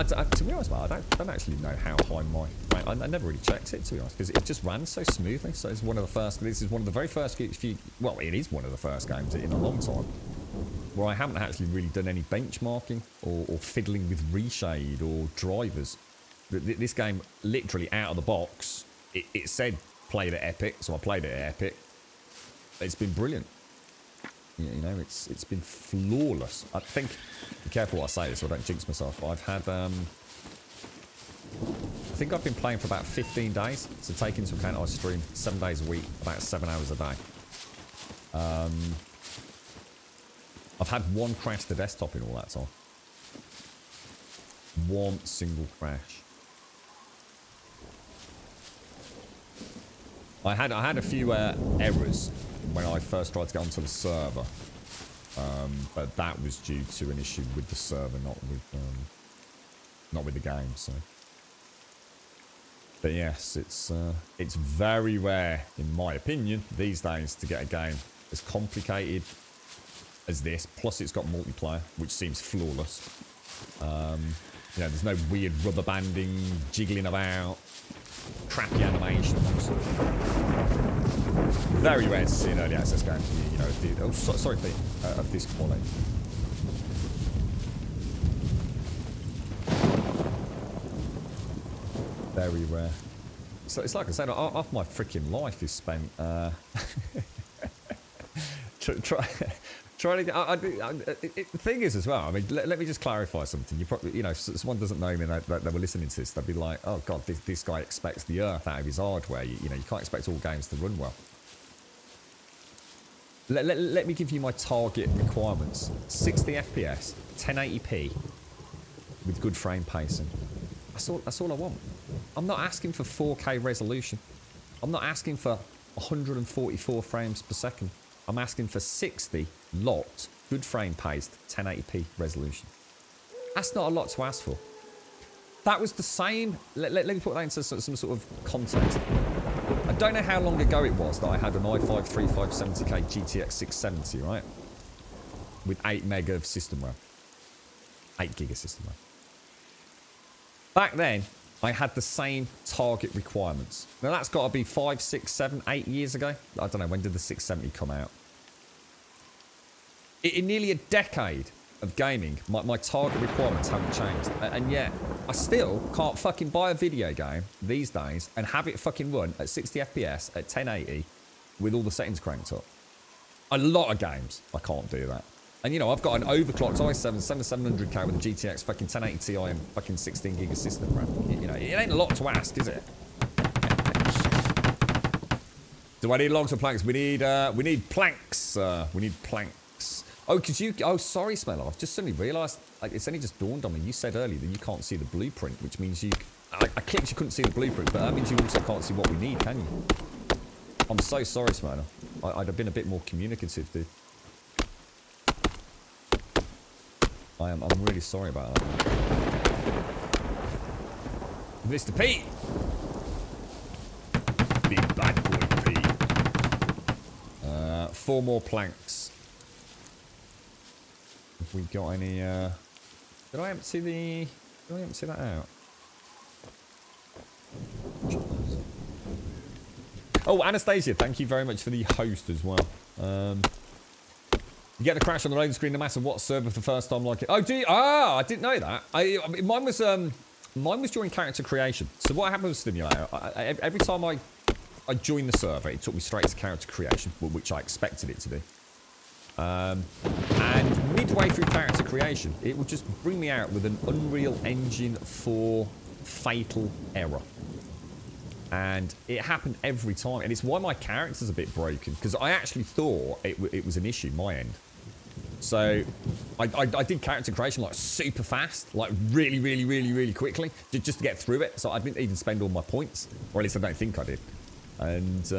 To be honest, man, I don't actually know how high my... I never really checked it, to be honest, because it just ran so smoothly. So it's one of the first... This is one of the very first... Well, it is one of the first games in a long time where I haven't actually really done any benchmarking or fiddling with reshade or drivers. This game, literally out of the box, it said played at Epic, so I played it at Epic. It's been brilliant. You know, it's been flawless. I think, be careful what I say so I don't jinx myself, but I've had, I think I've been playing for about 15 days, so take into account I stream 7 days a week, about 7 hours a day. I've had one crash to desktop in all that time. One single crash. I had a few errors when I first tried to get onto the server, but that was due to an issue with the server, not with the game. So, but yes, it's very rare, in my opinion, these days to get a game as complicated as this. Plus, it's got multiplayer, which seems flawless. You know, there's no weird rubber banding, jiggling about, crappy animations. Very rare to see an early access game, you know, sorry, Pete, of this quality. Very rare. So it's like I said, half my freaking life is spent trying to get. The thing is, as well, I mean, let me just clarify something. You probably, you know, if someone doesn't know me and they were listening to this, they'd be like, oh god, this guy expects the earth out of his hardware. You know, you can't expect all games to run well. Let me give you my target requirements: 60 FPS, 1080p, with good frame pacing. That's all I want. I'm not asking for 4K resolution. I'm not asking for 144 frames per second. I'm asking for 60 lot, good frame paced, 1080p resolution. That's not a lot to ask for. That was the same. Let me put that into some sort of context. I don't know how long ago it was that I had an i5 3570K GTX 670, right? With 8 meg of system RAM. 8 gig of system RAM. Back then, I had the same target requirements. Now that's got to be 5, 6, 7, 8 years ago. I don't know, when did the 670 come out? In nearly a decade of gaming, my target requirements haven't changed. And yet, I still can't fucking buy a video game these days and have it fucking run at 60 FPS at 1080 with all the settings cranked up. A lot of games, I can't do that. And you know, I've got an overclocked i7 7700K with a GTX fucking 1080 Ti and fucking 16 gig of system RAM. You know, it ain't a lot to ask, is it? Do I need logs or planks? We need planks. We need planks. Oh, could you? Oh, sorry, Smeller. I've just suddenly realised. It's only just dawned on me. You said earlier that you can't see the blueprint, which means you. I clicked. You couldn't see the blueprint, but that means you also can't see what we need, can you? I'm so sorry, Smeller. I'd have been a bit more communicative, dude. I'm really sorry about that. Mr. Pete! Big bad boy Pete. 4 more planks. Have we got any, Did I empty that out? Oh, Anastasia, thank you very much for the host as well. You get the crash on the loading screen no matter what server for the first time like it. Oh, do you? Ah, I didn't know that. Mine was during character creation. So what happened with Stimulator, every time I joined the server, it took me straight to character creation, which I expected it to do. And midway through character creation, it would just bring me out with an Unreal Engine 4 fatal error. And it happened every time. And it's why my character's a bit broken, because I actually thought it was an issue, my end. So I did character creation like super fast, like really quickly, just to get through it. So I didn't even spend all my points, or at least I don't think I did. And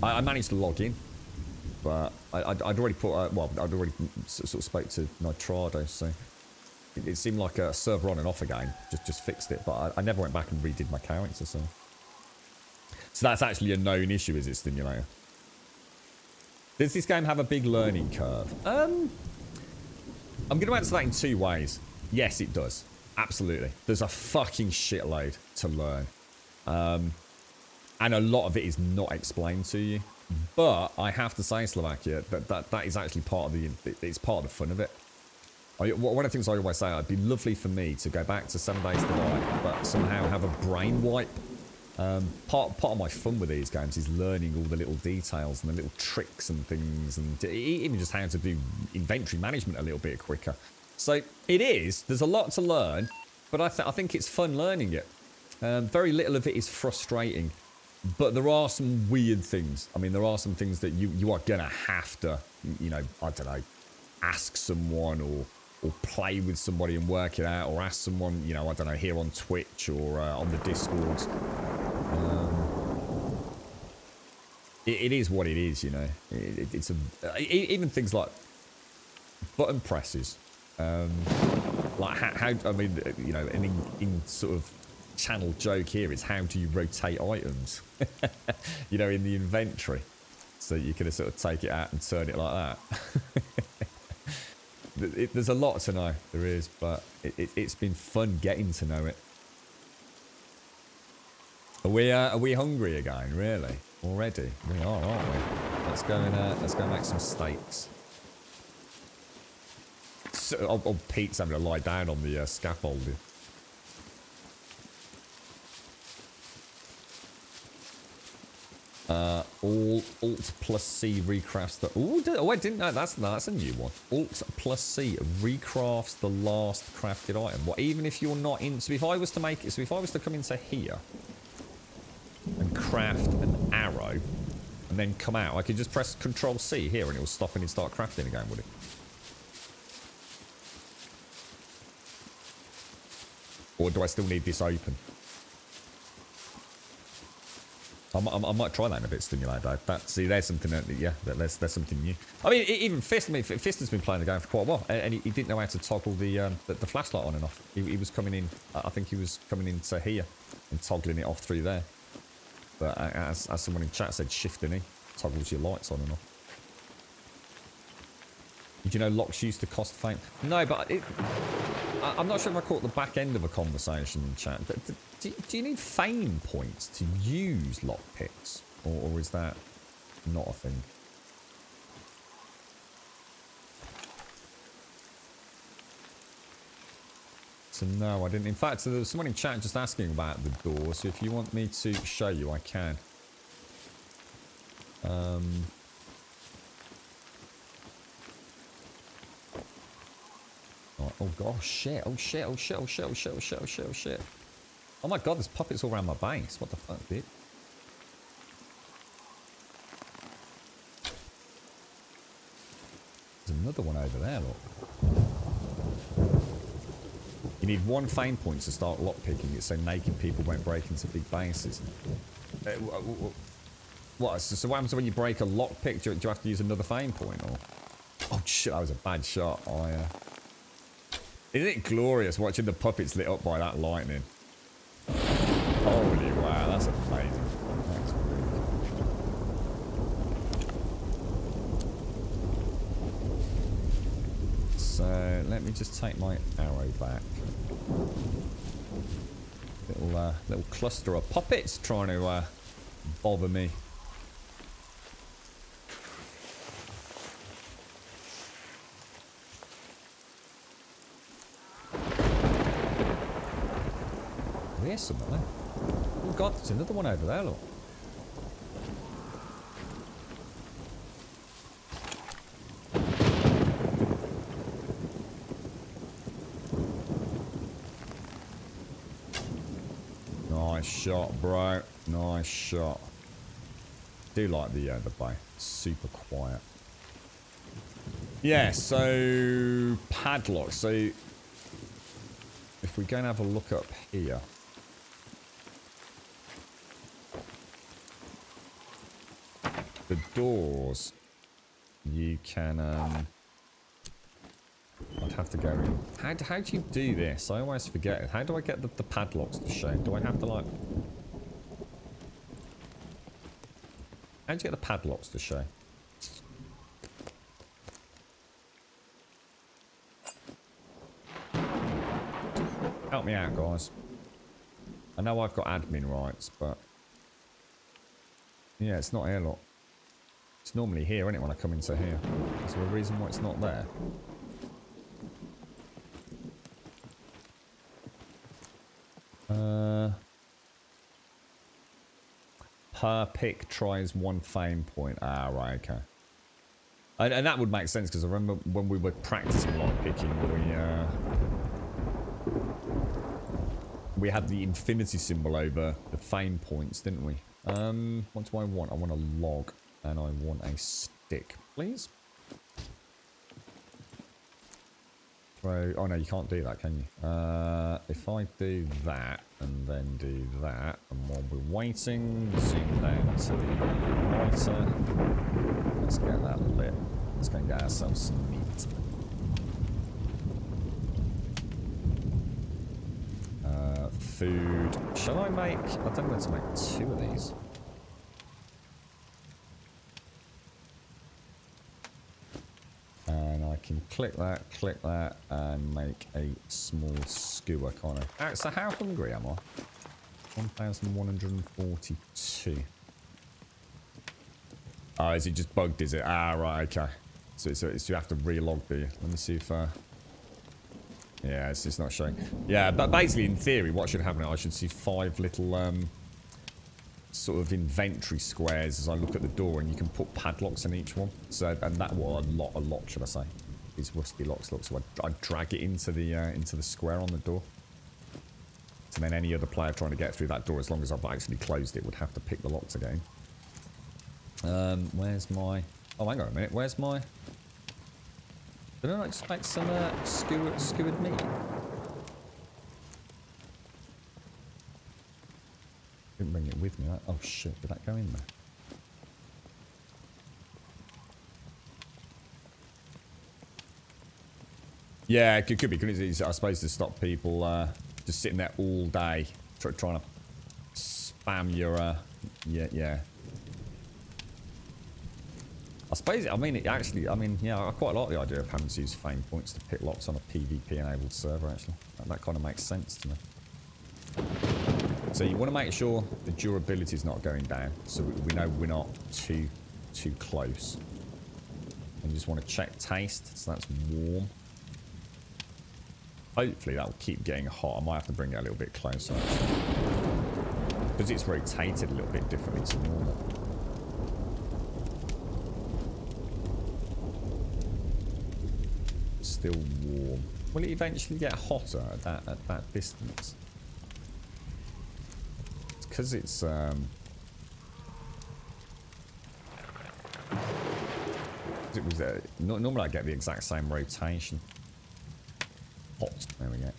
I managed to log in, but I'd already put, I'd already sort of spoke to Nitrado, so it seemed like a server on and off again, just fixed it. But I never went back and redid my character, so that's actually a known issue, is it, Stimulator? Does this game have a big learning curve? I'm going to answer that in 2 ways. Yes, it does. Absolutely. There's a fucking shitload to learn. And a lot of it is not explained to you. But I have to say, Slovakia, that is actually part of it's part of the fun of it. One of the things I always say, it'd be lovely for me to go back to 7 Days to Die, but somehow have a brain wipe. Part of my fun with these games is learning all the little details and the little tricks and things, and even just how to do inventory management a little bit quicker. So there's a lot to learn, but I think it's fun learning it. Very little of it is frustrating, but there are some weird things. I mean, there are some things that you are gonna have to, I don't know, ask someone or play with somebody and work it out, or ask someone, I don't know, here on Twitch or on the Discords. It is what it is, it's even things like button presses. Like how I mean, an in sort of channel joke here is, how do you rotate items, in the inventory, so you can sort of take it out and turn it like that. There's a lot to know, there is, but it's been fun getting to know it. Are we hungry again? Really? Already? We are, aren't we? Let's go and make some steaks. So, Pete's having to lie down on the scaffolding. All Alt plus C recrafts the. Oh, I didn't know that's a new one. Alt plus C recrafts the last crafted item. What? Even if you're not in. So if I was to make it. So if I was to come into here and craft an arrow and then come out, I could just press Control C here and it will stop and it'd start crafting again, would it? Or do I still need this open? I might try that in a bit, Stimulate though. See, there's something, there's something new. I mean, even Fist, Fist has been playing the game for quite a while, and he didn't know how to toggle the flashlight on and off. He was coming in, I think he was coming into here and toggling it off through there. But as someone in chat said, shifting he toggles your lights on and off. Did you know locks used to cost fame? No, but I'm not sure if I caught the back end of a conversation in chat. But do you need fame points to use lockpicks? Or is that not a thing? So no, I didn't. In fact, so there was someone in chat just asking about the door. So if you want me to show you, I can. Oh gosh, shit, oh shit, oh shit, oh shit, oh shit, oh shit, oh shit, oh shit. Oh my god, there's puppets all around my base. What the fuck, dude? There's another one over there, look. You need 1 fame point to start lockpicking it so naked people won't break into big bases. What? So what happens when you break a lockpick? Do you have to use another fame point? Or? Oh shit, that was a bad shot. Isn't it glorious watching the puppets lit up by that lightning? Holy wow, that's amazing. That's really cool. So let me just take my arrow back. Little cluster of puppets trying to bother me. There's something there. Oh god, there's another one over there, look. Nice shot, bro. Nice shot. Do like the bay. Super quiet. Yeah, so padlock. So if we go and have a look up here. The doors, you can, I'd have to go in. How do you do this? I always forget it. How do I get the padlocks to show? Do I have to, like... How do you get the padlocks to show? Help me out, guys. I know I've got admin rights, but... Yeah, it's not here, look. It's normally here, isn't it, when I come into here? Is there a reason why it's not there? Per pick tries 1 fame point. Ah, right, okay. And that would make sense, because I remember when we were practicing lockpicking, we had the infinity symbol over the fame points, didn't we? What do I want? I want a log. And I want a stick, please. Throw. Oh no, you can't do that, can you? If I do that and then do that, and while we're waiting, zoom down to the lighter. Let's get that lit. Let's go and get ourselves some meat. Food. Shall I make? I don't know where to make 2 of these. And I can click that, and make a small skewer kind of. So how hungry am I? 1,142. Oh, is it just bugged, is it? Ah, right, okay. So you have to relog, do you? Let me see if... Yeah, it's not showing. Yeah, but basically, in theory, what should happen? I should see 5 little... sort of inventory squares as I look at the door, and you can put padlocks in each one. So, and that will a lot, should I say? These rusty locks look. So I'd drag it into the square on the door. So then any other player trying to get through that door, as long as I've actually closed it, would have to pick the locks again. Where's my? Oh, hang on a minute. Where's my? Did I not expect some skewered meat? Didn't bring it with me. Oh shit, did that go in there? Yeah, it could be. I suppose to stop people just sitting there all day trying to spam your yeah. I suppose, I mean, yeah, I quite like the idea of having to use fame points to pick locks on a PvP-enabled server, actually. That kind of makes sense to me. So you want to make sure the durability is not going down, so we know we're not too close. And you just want to check taste, so that's warm. Hopefully that will keep getting hot. I might have to bring it a little bit closer, actually. Because it's rotated a little bit differently to normal. Still warm. Will it eventually get hotter at that distance? It's because it's it was normally I get the exact same rotation. Hot. There we go.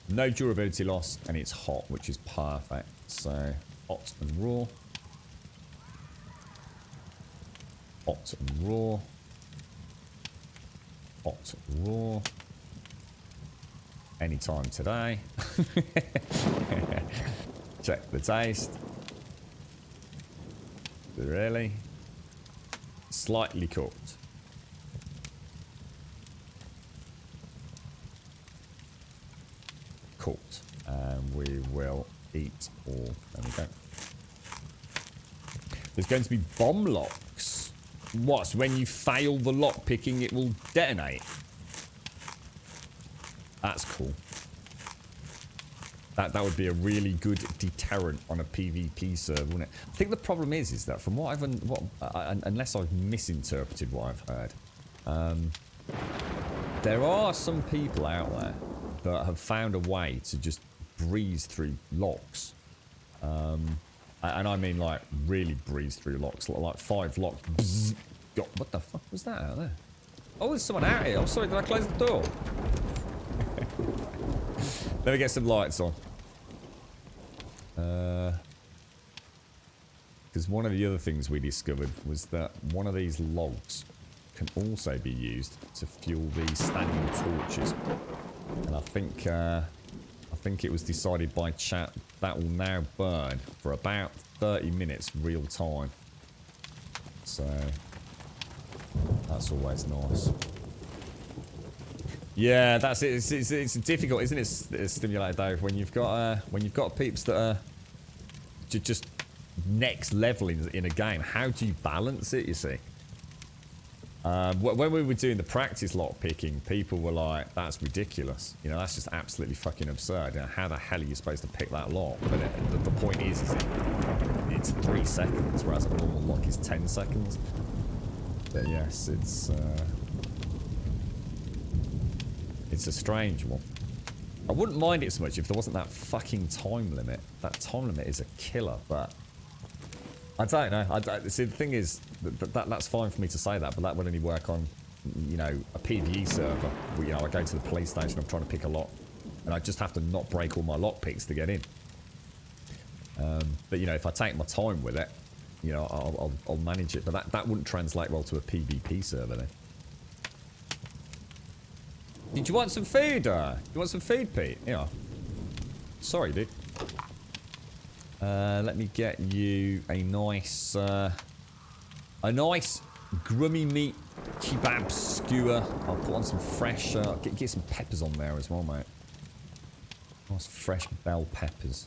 No durability loss, and it's hot, which is perfect. So hot and raw. Hot and raw. Hot, raw. Anytime today. Check the taste. Really? Slightly cooked. Cooked. And we will eat all. There we go. There's going to be bomb locks. What? So when you fail the lock picking, it will detonate. That's cool. That would be a really good deterrent on a PvP server, wouldn't it? I think the problem is that from what unless I've misinterpreted what I've heard, there are some people out there that have found a way to just breeze through locks. And I mean, like, really breeze through locks. Like 5 locks. Bzz, God, what the fuck was that out there? Oh, there's someone out here. I'm sorry, did I close the door? Let me get some lights on. Because one of the other things we discovered was that one of these logs can also be used to fuel these standing torches. And I think it was decided by chat that will now burn for about 30 minutes real time. So that's always nice. Yeah, that's it. It's difficult, isn't it, Stimulator Dave, when you've got peeps that are just next level in a game. How do you balance it? You see. When we were doing the practice lock picking, people were like, that's ridiculous. You know, that's just absolutely fucking absurd. You know, how the hell are you supposed to pick that lock? But the point is it's 3 seconds, whereas a normal lock is 10 seconds. But yes, it's a strange one. I wouldn't mind it so much if there wasn't that fucking time limit. That time limit is a killer, but I don't know. See, the thing is, that's fine for me to say that, but that would only work on, you know, a PvE server. Where, you know, I go to the police station, I'm trying to pick a lock, and I just have to not break all my lock picks to get in. But, you know, if I take my time with it, you know, I'll manage it. But that wouldn't translate well to a PvP server then. Did you want some food? You want some food, Pete? Yeah. Sorry, dude. Let me get you a nice grummy meat kebab skewer. I'll put on some fresh, get some peppers on there as well, mate. Nice fresh bell peppers.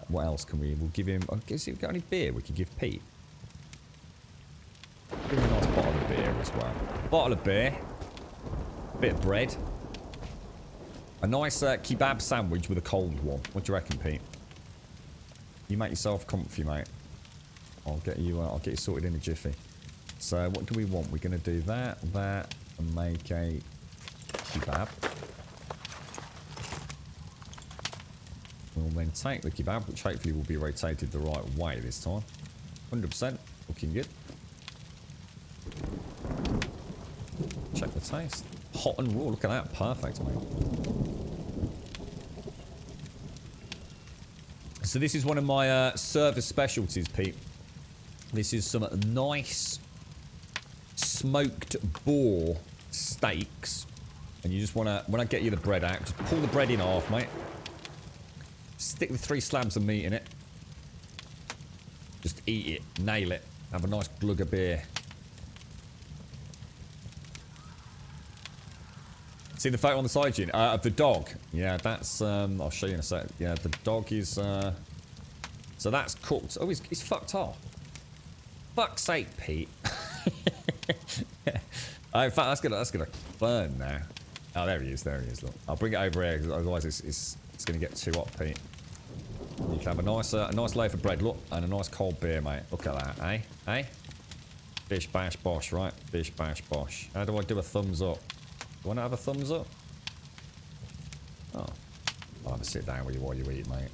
What else can we'll give him? I guess if we've got any beer we could give Pete. Give him a nice bottle of beer as well. Bottle of beer. Bit of bread. A nice kebab sandwich with a cold one. What do you reckon, Pete? You make yourself comfy, mate. I'll get you sorted in a jiffy. So what do we want? We're going to do that, and make a kebab. We'll then take the kebab, which hopefully will be rotated the right way this time. 100%. Looking good. Check the taste. Hot and raw. Look at that. Perfect, mate. So this is one of my service specialties, Pete. This is some nice smoked boar steaks. And you just want to, when I get you the bread out, just pull the bread in half, mate. Stick the 3 slabs of meat in it. Just eat it, nail it. Have a nice glug of beer. See the photo on the side, Gene? Of the dog. Yeah, that's, I'll show you in a sec. Yeah, the dog is, so that's cooked. Oh, he's fucked off. Fuck's sake, Pete. In fact, that's gonna burn now. Oh, there he is, look. I'll bring it over here, because otherwise it's gonna get too hot, Pete. You can have a nice loaf of bread, look, and a nice cold beer, mate. Look at that, eh? Eh? Bish, bash, bosh, right? Bish, bash, bosh. How do I do a thumbs up? Do I not have a thumbs up? Oh. I'll have a sit down with you while you eat, mate.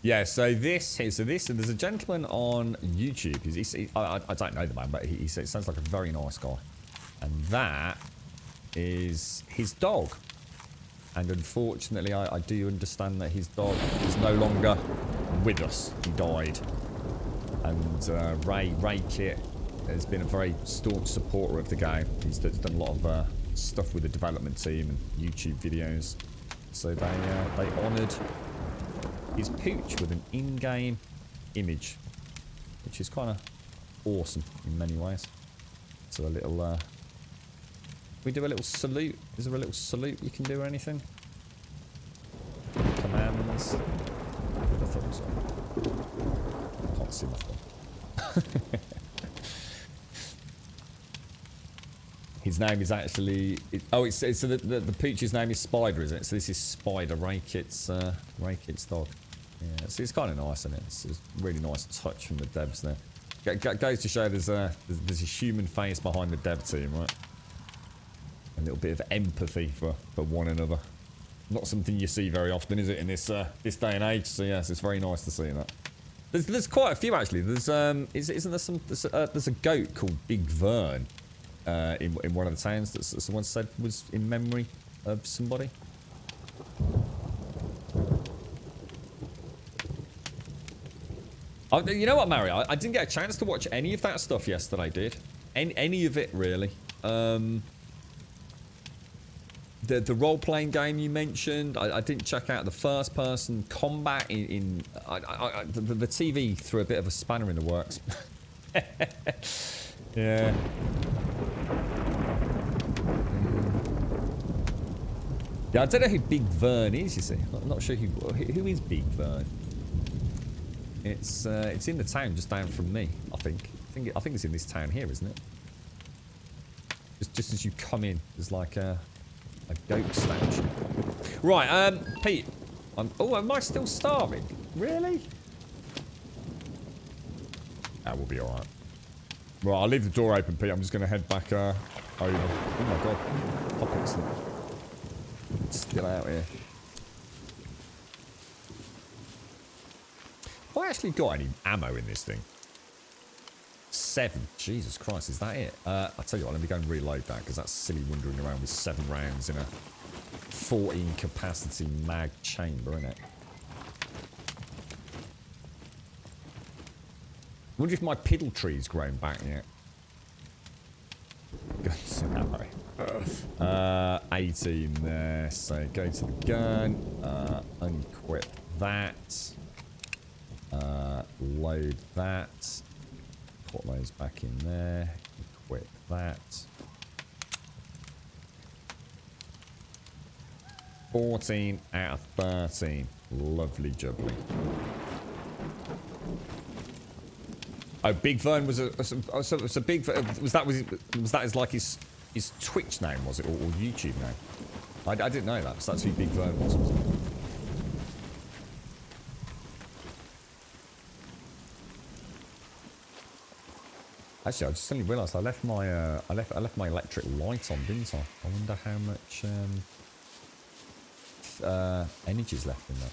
Yeah, so there's a gentleman on YouTube. I don't know the man, but he sounds like a very nice guy. And that is his dog. And unfortunately, I do understand that his dog is no longer with us. He died. And Ray Kit has been a very staunch supporter of the game. He's done a lot of stuff with the development team and YouTube videos. So they honoured his pooch with an in-game image, which is kind of awesome in many ways. So a little, we do a little salute. Is there a little salute you can do or anything? Commands. I thought so. I can't see my phone. His name is actually... so the pooch's name is Spider, isn't it? So this is Spider, Raykit's dog. Yeah, so it's kind of nice, isn't it? It's a really nice touch from the devs there. Goes to show there's a human face behind the dev team, right? A little bit of empathy for one another. Not something you see very often, is it, in this day and age? So yes, it's very nice to see that. There's quite a few actually. There's there's a goat called Big Vern in one of the towns that someone said was in memory of somebody. You know what, Mario? I didn't get a chance to watch any of that stuff yesterday, did? Any of it, really. The role-playing game you mentioned, I didn't check out the first-person combat the TV threw a bit of a spanner in the works. Yeah. Yeah, I don't know who Big Vern is, you see. I'm not sure who is Big Vern. It's in the town just down from me, I think. I think it's in this town here, isn't it? Just as you come in, there's like a goat statue. Right, Pete. Am I still starving? Really? That will be alright. Right, I'll leave the door open, Pete. I'm just going to head back over. Oh my god. Poppets. Still out here. Have I actually got any ammo in this thing? 7. Jesus Christ, is that it? I'll tell you what, let me go and reload that, because that's silly wandering around with 7 rounds in a 14 capacity mag chamber, isn't it? I wonder if my piddle tree's grown back yet. Ammo. 18 there, so go to the gun, unequip that, load that. Put those back in there. Equip that. 14 out of 13. Lovely jubbly. Oh, Big Vern was so Big Vern, was that his like his Twitch name, was it, or YouTube name? I didn't know that. So that's who Big Vern was it? Actually, I just suddenly realised I left my electric light on, didn't I? I wonder how much energy's left in that.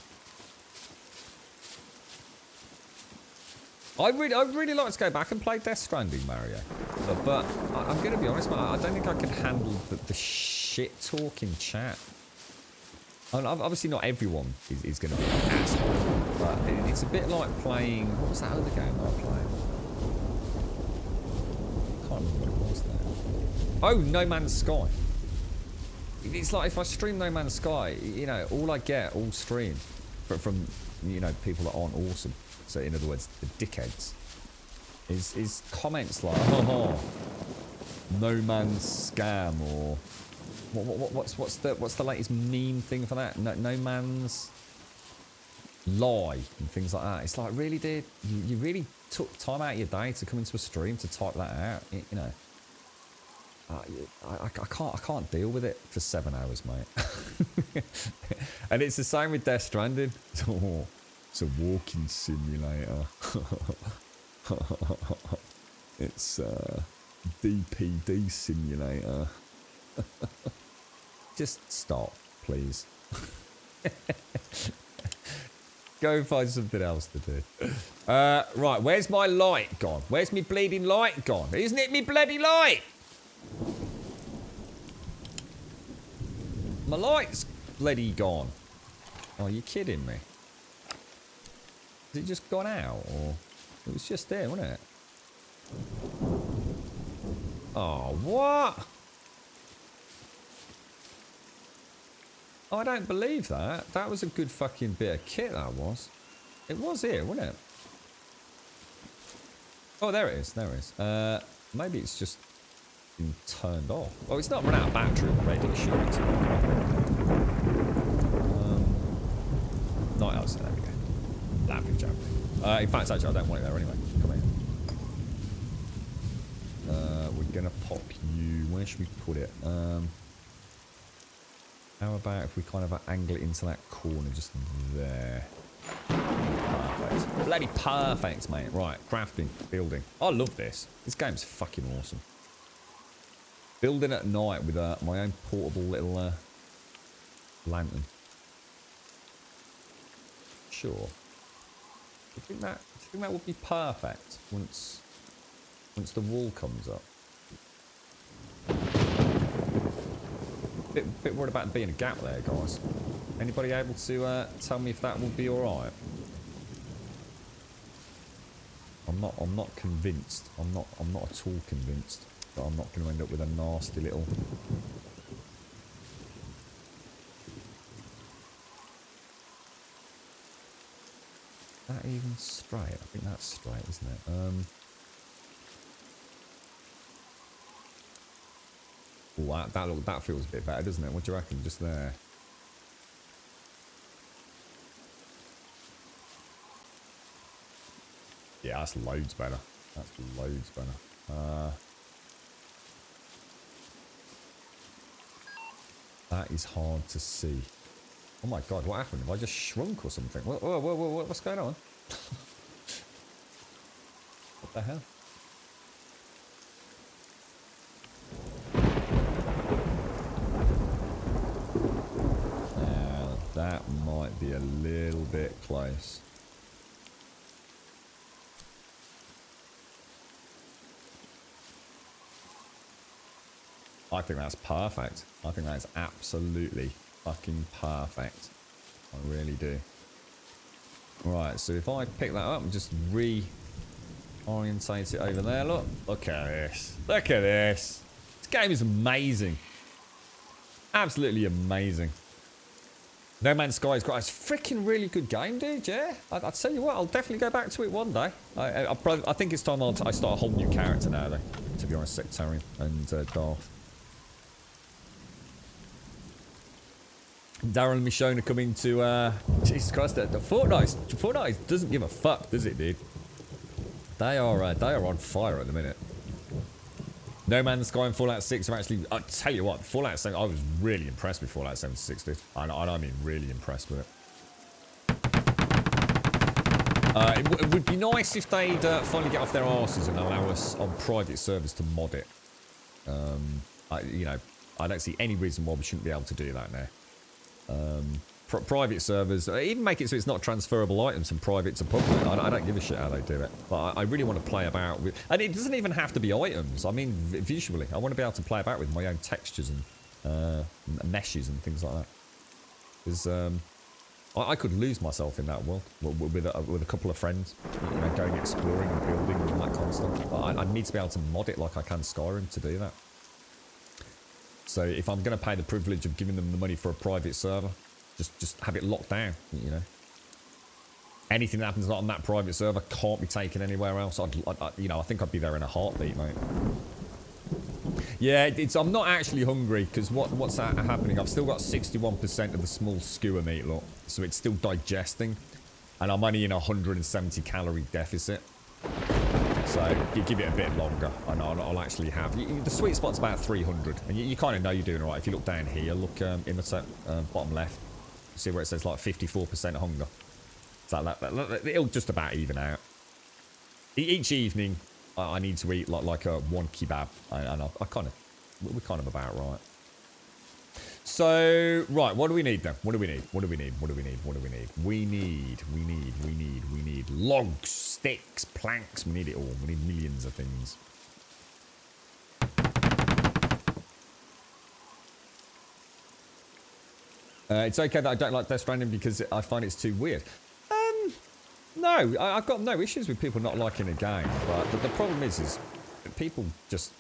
I'd really like to go back and play Death Stranding, Mario. But I'm going to be honest, man, I don't think I can handle the shit talk in chat. And obviously not everyone is going to be an asshole, but it's a bit like playing... What was that other game I was playing? I can't remember what it was now. Oh, No Man's Sky. It's like if I stream No Man's Sky, you know, all I get all stream from you know, people that aren't awesome. So in other words, the dickheads. Is comments like, oh, No Man's Scam, or... What's the latest meme thing for that? No Man's Lie and things like that. It's like, really, dude? You really took time out of your day to come into a stream to type that out? You know, I can't deal with it for 7 hours, mate. And it's the same with Death Stranding. Oh, it's a walking simulator. It's a DPD simulator. Just stop, please. Go find something else to do. Right, where's my light gone? Where's me bleeding light gone? Isn't it me bloody light? My light's bloody gone. Oh, you kidding me? Has it just gone out, or it was just there, wasn't it? Oh, what? I don't believe that. That was a good fucking bit of kit, that was. It was here, wasn't it? Oh, there it is. There it is. Maybe it's just been turned off. Oh, it's not run out of battery already, sure. Not else. There we go. Laughing joke. In fact, actually, I don't want it there anyway. Come here. We're going to pop you... Where should we put it? How about if we kind of angle it into that corner just there? Perfect. Bloody perfect, mate. Right, crafting, building. I love this. This game's fucking awesome. Building at night with my own portable little lantern. Sure. Do you think that would be perfect once the wall comes up? Bit worried about being a gap there, guys. Anybody able to tell me if that will be all right? I'm not convinced. I'm not at all convinced that I'm not going to end up with a nasty little. Is that even straight? I think that's straight, isn't it? Oh, that feels a bit better, doesn't it? What do you reckon? Just there. Yeah, that's loads better. That's loads better. That is hard to see. Oh my god, what happened? Have I just shrunk or something? Whoa, what's going on? What the hell? That might be a little bit close. I think that's perfect. I think that is absolutely fucking perfect. I really do. Right, so if I pick that up and just re-orientate it over there, look at this. Look at this. This game is amazing. Absolutely amazing. No Man's Sky is quite a freaking really good game, dude. Yeah, I'll tell you what, I'll definitely go back to it one day. I think it's time I start a whole new character now, though. To be honest, Sectarian and Darth. Daryl and Michonne are coming to. Jesus Christ, the Fortnite doesn't give a fuck, does it, dude? They are on fire at the minute. No Man's Sky and Fallout 6 are actually... I tell you what, Fallout 7... I was really impressed with Fallout 76, dude. I mean really impressed with it. It would be nice if they'd finally get off their arses and allow us on private servers to mod it. You know, I don't see any reason why we shouldn't be able to do that now. Private servers, even make it so it's not transferable items from private to public. I don't give a shit how they do it, but I really want to play about with, and it doesn't even have to be items. I mean, visually, I want to be able to play about with my own textures and meshes and things like that. Because I could lose myself in that world with a couple of friends, you know, going exploring and building and all that kind of stuff. But I need to be able to mod it like I can Skyrim to do that. So if I'm going to pay the privilege of giving them the money for a private server, just have it locked down, you know. Anything that happens on that private server can't be taken anywhere else. You know, I think I'd be there in a heartbeat, mate. Yeah, I'm not actually hungry because what's happening? I've still got 61% of the small skewer meat, look, so it's still digesting, and I'm only in a 170 calorie deficit. So give it a bit longer, and I'll actually have the sweet spot's about 300, and you kind of know you're doing all right. If you look down here, look in the bottom left, see where it says like 54% hunger. So that it'll just about even out. Each evening, I need to eat like a one kebab, and we're kind of about right. So, right, what do we need then? What do we need? We need logs, sticks, planks. We need it all. We need millions of things. It's okay that I don't like Death Stranding because I find it's too weird. No, I've got no issues with people not liking a game, but the problem is people just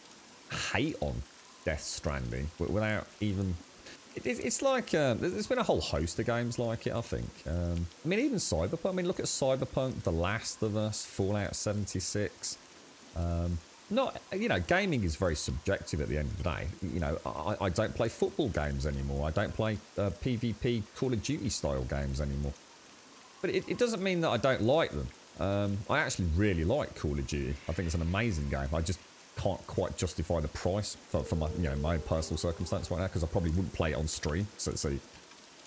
hate on Death Stranding without even... It's like, there's been a whole host of games like it, I think. I mean, even Cyberpunk. I mean, look at Cyberpunk, The Last of Us, Fallout 76. You know, gaming is very subjective at the end of the day. You know, I don't play football games anymore. I don't play PvP Call of Duty style games anymore. But it doesn't mean that I don't like them. I actually really like Call of Duty. I think it's an amazing game. I just can't quite justify the price for my, you know, my own personal circumstance right now, because I probably wouldn't play it on stream. So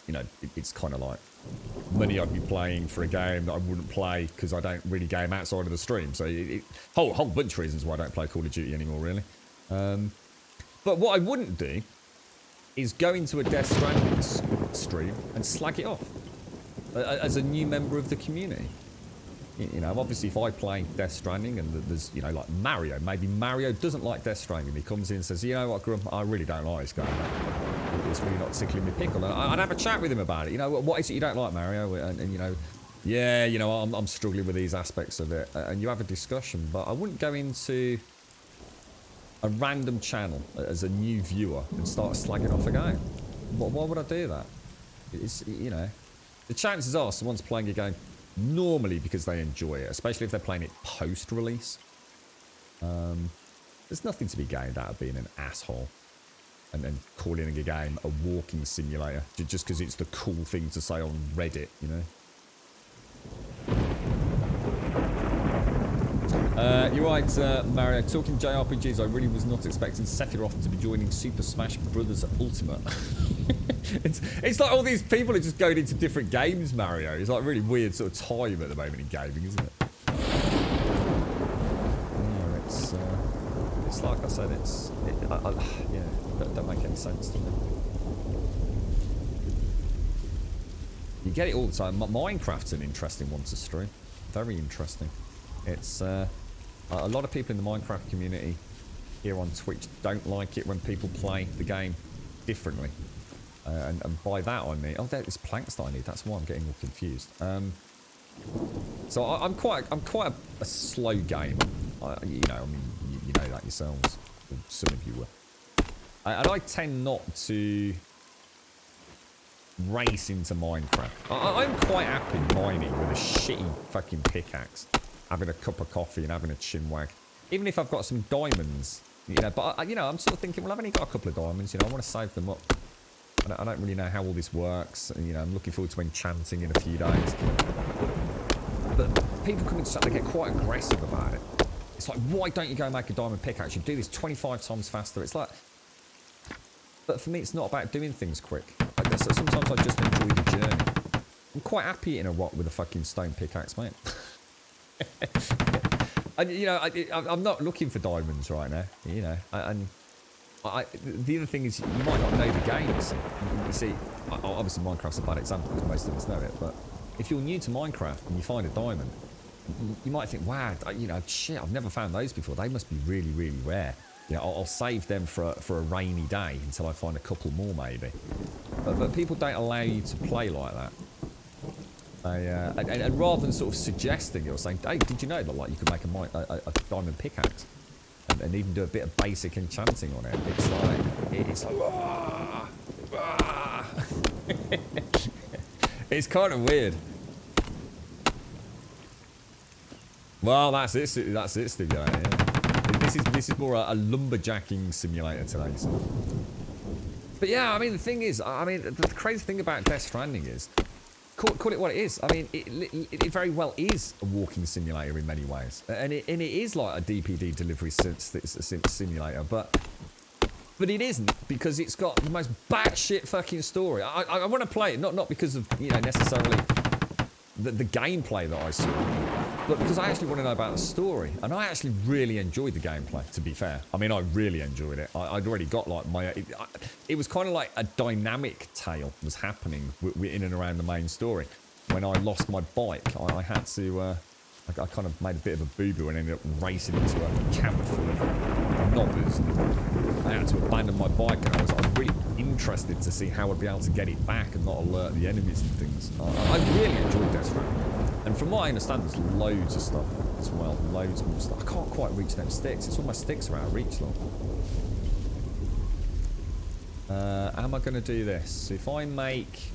you know, it's kind of like money I'd be playing for a game that I wouldn't play because I don't really game outside of the stream. So whole bunch of reasons why I don't play Call of Duty anymore, really. But what I wouldn't do is go into a Death Stranding stream and slag it off as a new member of the community. You know, obviously if I play Death Stranding and there's, you know, like Mario, maybe Mario doesn't like Death Stranding. He comes in and says, you know what, Grum, I really don't like this game. It's really not tickling me pickle. And I'd have a chat with him about it. You know, what is it you don't like, Mario? And you know, yeah, you know, I'm struggling with these aspects of it. And you have a discussion, but I wouldn't go into a random channel as a new viewer and start slagging off a game. Why would I do that? It's, you know, the chances are someone's playing a game normally because they enjoy it, especially if they're playing it post-release. There's nothing to be gained out of being an asshole and then calling a game a walking simulator just because it's the cool thing to say on Reddit, you know? You're right, Mario. Talking JRPGs, I really was not expecting Sephiroth to be joining Super Smash Bros. Ultimate. It's like all these people are just going into different games, Mario. It's like a really weird sort of time at the moment in gaming, isn't it? Yeah, it's like I said, yeah, don't make any sense to me. You get it all the time. Minecraft's an interesting one to stream. Very interesting. It's a lot of people in the Minecraft community here on Twitch don't like it when people play the game differently. And by that I mean, oh, there's planks that I need. That's why I'm getting all confused. So I'm quite a slow gamer. You know, I mean, you know that yourselves. Some of you were. And I tend not to race into Minecraft. I'm quite happy mining with a shitty fucking pickaxe, having a cup of coffee and having a chinwag. Even if I've got some diamonds, you know. But you know, I'm sort of thinking, well, I've only got a couple of diamonds. You know, I want to save them up. I don't really know how all this works. And, you know, I'm looking forward to enchanting in a few days. But people come into chat, they get quite aggressive about it. It's like, why don't you go and make a diamond pickaxe? You do this 25 times faster. It's like... But for me, it's not about doing things quick. Sometimes I just enjoy the journey. I'm quite happy in a rock with a fucking stone pickaxe, mate. And, you know, I'm not looking for diamonds right now, you know. The other thing is, you might not know the game, you see. Obviously, Minecraft's a bad example because most of us know it, but if you're new to Minecraft and you find a diamond, you might think, wow, you know, shit, I've never found those before. They must be really, really rare. Yeah, I'll save them for a rainy day until I find a couple more maybe. But people don't allow you to play like that. And rather than sort of suggesting it or saying, hey, did you know that like you could make a diamond pickaxe and even do a bit of basic enchanting on it? It's like ah, ah. It's kind of weird. Well, that's it, Studio. Yeah. This is more a lumberjacking simulator today. So. But yeah, I mean the thing is, I mean the crazy thing about Death Stranding is, call it what it is. I mean it very well is a walking simulator in many ways, and it is like a DPD delivery simulator, but it isn't because it's got the most batshit fucking story. I want to play it not because of necessarily the gameplay that I saw. But because I actually want to know about the story. And I actually really enjoyed the gameplay, to be fair. I mean, I really enjoyed it. I'd already got like it was kind of like a dynamic tale was happening in and around the main story. When I lost my bike, I had to, I kind of made a bit of a boo-boo and ended up racing into a camp full of knobbers. I had to abandon my bike and I was really interested to see how I'd be able to get it back and not alert the enemies and things. I really enjoyed Death Stranding. And from what I understand, there's loads of stuff as well. Loads more stuff. I can't quite reach them sticks. It's all my sticks are out of reach, though. How am I going to do this? So if I make...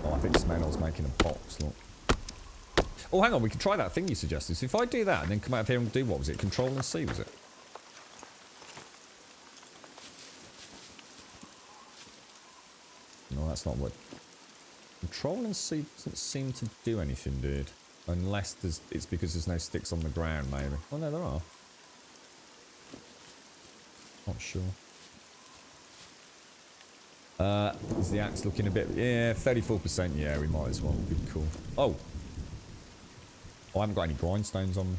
Oh, I think Smenel's making a box, look. Oh, hang on. We can try that thing you suggested. So if I do that and then come out of here and do, what was it? Control and C, was it? No, that's not what... Control and C doesn't seem to do anything, dude. Unless it's because there's no sticks on the ground, maybe. Oh, no, there are. Not sure. Is the axe looking a bit... Yeah, 34%. Yeah, we might as well. Be cool. Oh! I haven't got any grindstones on me.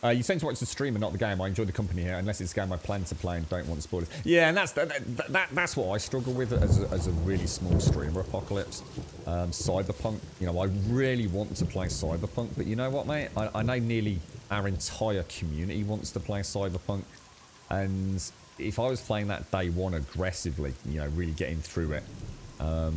You tend to watch the stream and not the game. I enjoy the company here, unless it's a game I plan to play and don't want spoilers. Yeah, and that's what I struggle with as a really small streamer, Apocalypse. Cyberpunk, I really want to play Cyberpunk, but you know what, mate? I know nearly our entire community wants to play Cyberpunk, and if I was playing that day one aggressively, really getting through it, I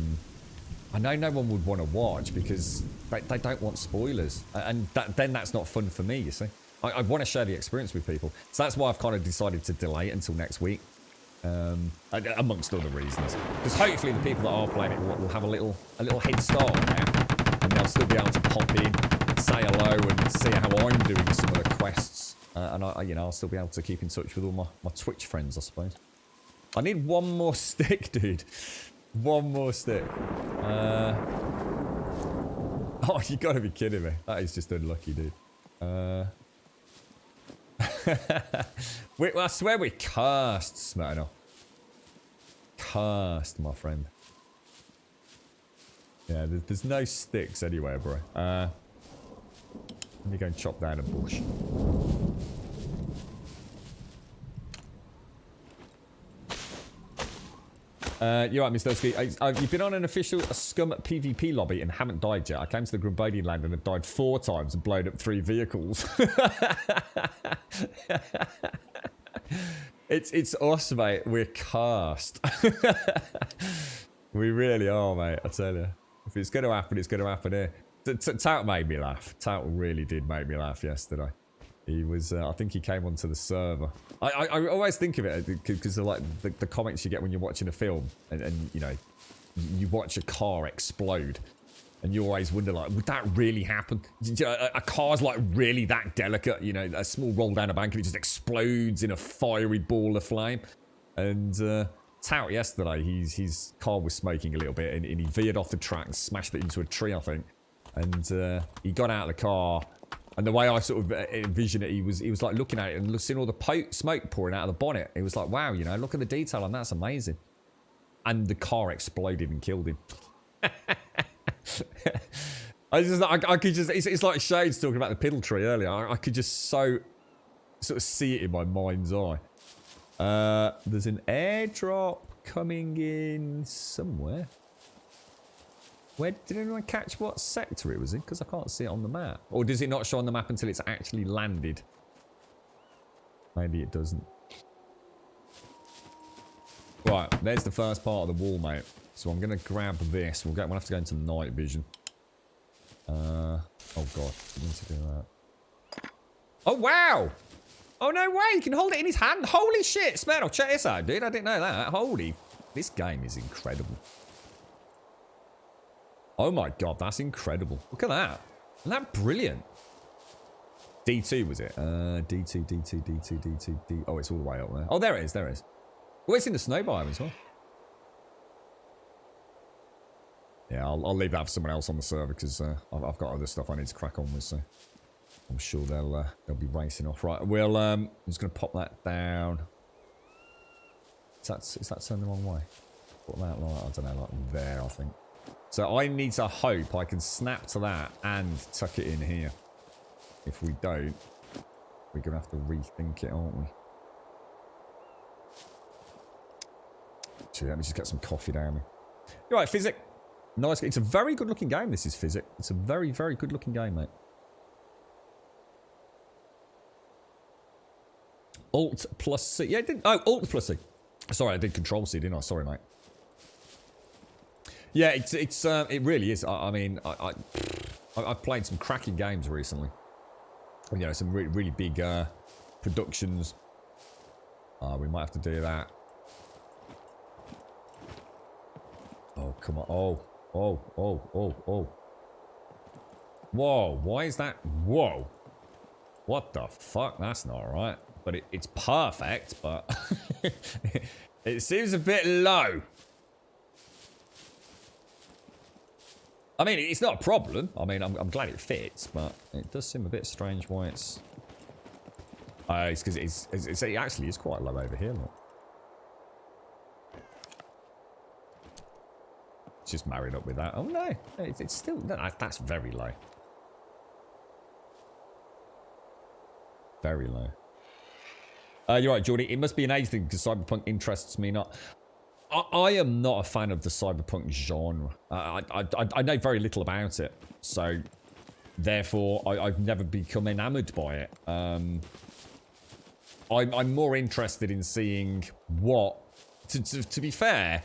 know no one would want to watch because they don't want spoilers, and then that's not fun for me, you see. I want to share the experience with people. So that's why I've kind of decided to delay it until next week. Amongst other reasons. Because hopefully the people that are playing it will have a little head start on it. And they'll still be able to pop in, say hello, and see how I'm doing with some of the quests. And I'll still be able to keep in touch with all my Twitch friends, I suppose. I need one more stick, dude. One more stick. Oh, you gotta be kidding me. That is just unlucky, dude. I swear we're cursed, Smyrna. Cursed, my friend. Yeah, there's no sticks anywhere, bro. Let me go and chop down a bush. You're right, Mr. Oski. You've been on an official SCUM PvP lobby and haven't died yet. I came to the Grumbodian land and have died 4 times and blown up 3 vehicles. It's us, mate. We're cursed. We really are, mate. I tell you. If it's going to happen, it's going to happen here. Tout made me laugh. Tout really did make me laugh yesterday. He was, I think he came onto the server. I always think of it because of like the comments you get when you're watching a film and you watch a car explode and you always wonder like, would that really happen? A car's like really that delicate, a small roll down a bank and it just explodes in a fiery ball of flame. And Tout yesterday, his car was smoking a little bit and he veered off the track and smashed it into a tree, I think. And he got out of the car. And the way I sort of envisioned it, he was like looking at it and seeing all the smoke pouring out of the bonnet. He was like, wow, look at the detail on that. That's amazing. And the car exploded and killed him. I could just, it's like Shades talking about the piddle tree earlier. I could just sort of see it in my mind's eye. There's an airdrop coming in somewhere. Where did anyone catch what sector it was in? Because I can't see it on the map. Or does it not show on the map until it's actually landed? Maybe it doesn't. Right, there's the first part of the wall, mate. So I'm going to grab this. We'll have to go into night vision. Oh, God. I need to do that. Oh, wow! Oh, no way! You can hold it in his hand. Holy shit! Smell, check this out, dude. I didn't know that. Holy... This game is incredible. Oh my god, that's incredible. Look at that. Isn't that brilliant? D2 was it? D2, D2, D2, D2, D... Oh, it's all the way up there. Oh, there it is, there it is. Oh, it's in the snow biome as well. Yeah, I'll leave that for someone else on the server because I've got other stuff I need to crack on with, so... I'm sure they'll be racing off. Right, we'll... I'm just going to pop that down. Is that turned the wrong way? Put that like, I don't know, like there, I think. So I need to hope I can snap to that and tuck it in here. If we don't, we're going to have to rethink it, aren't we? Gee, let me just get some coffee down me. You're right, Physic. Nice. It's a very good looking game, this is Physic. It's a very, very good looking game, mate. Alt plus C. Yeah, I didn't. Oh, Alt plus C. Sorry, I did Control C, didn't I? Sorry, mate. Yeah, it really is. I mean, I've played some cracking games recently. You know, some really, really big productions. We might have to do that. Oh, come on. Oh. Whoa, why is that? Whoa. What the fuck? That's not right. But it's perfect, but it seems a bit low. I mean, it's not a problem. I mean, I'm glad it fits, but it does seem a bit strange why it's... it's because it actually is quite low over here, look. It's just married up with that. Oh, no. It's still... No, that's very low. Very low. You're right, Jordy. It must be an age thing because Cyberpunk interests me not. I am not a fan of the Cyberpunk genre. I know very little about it, so therefore I've never become enamored by it. I'm more interested in seeing what. To be fair,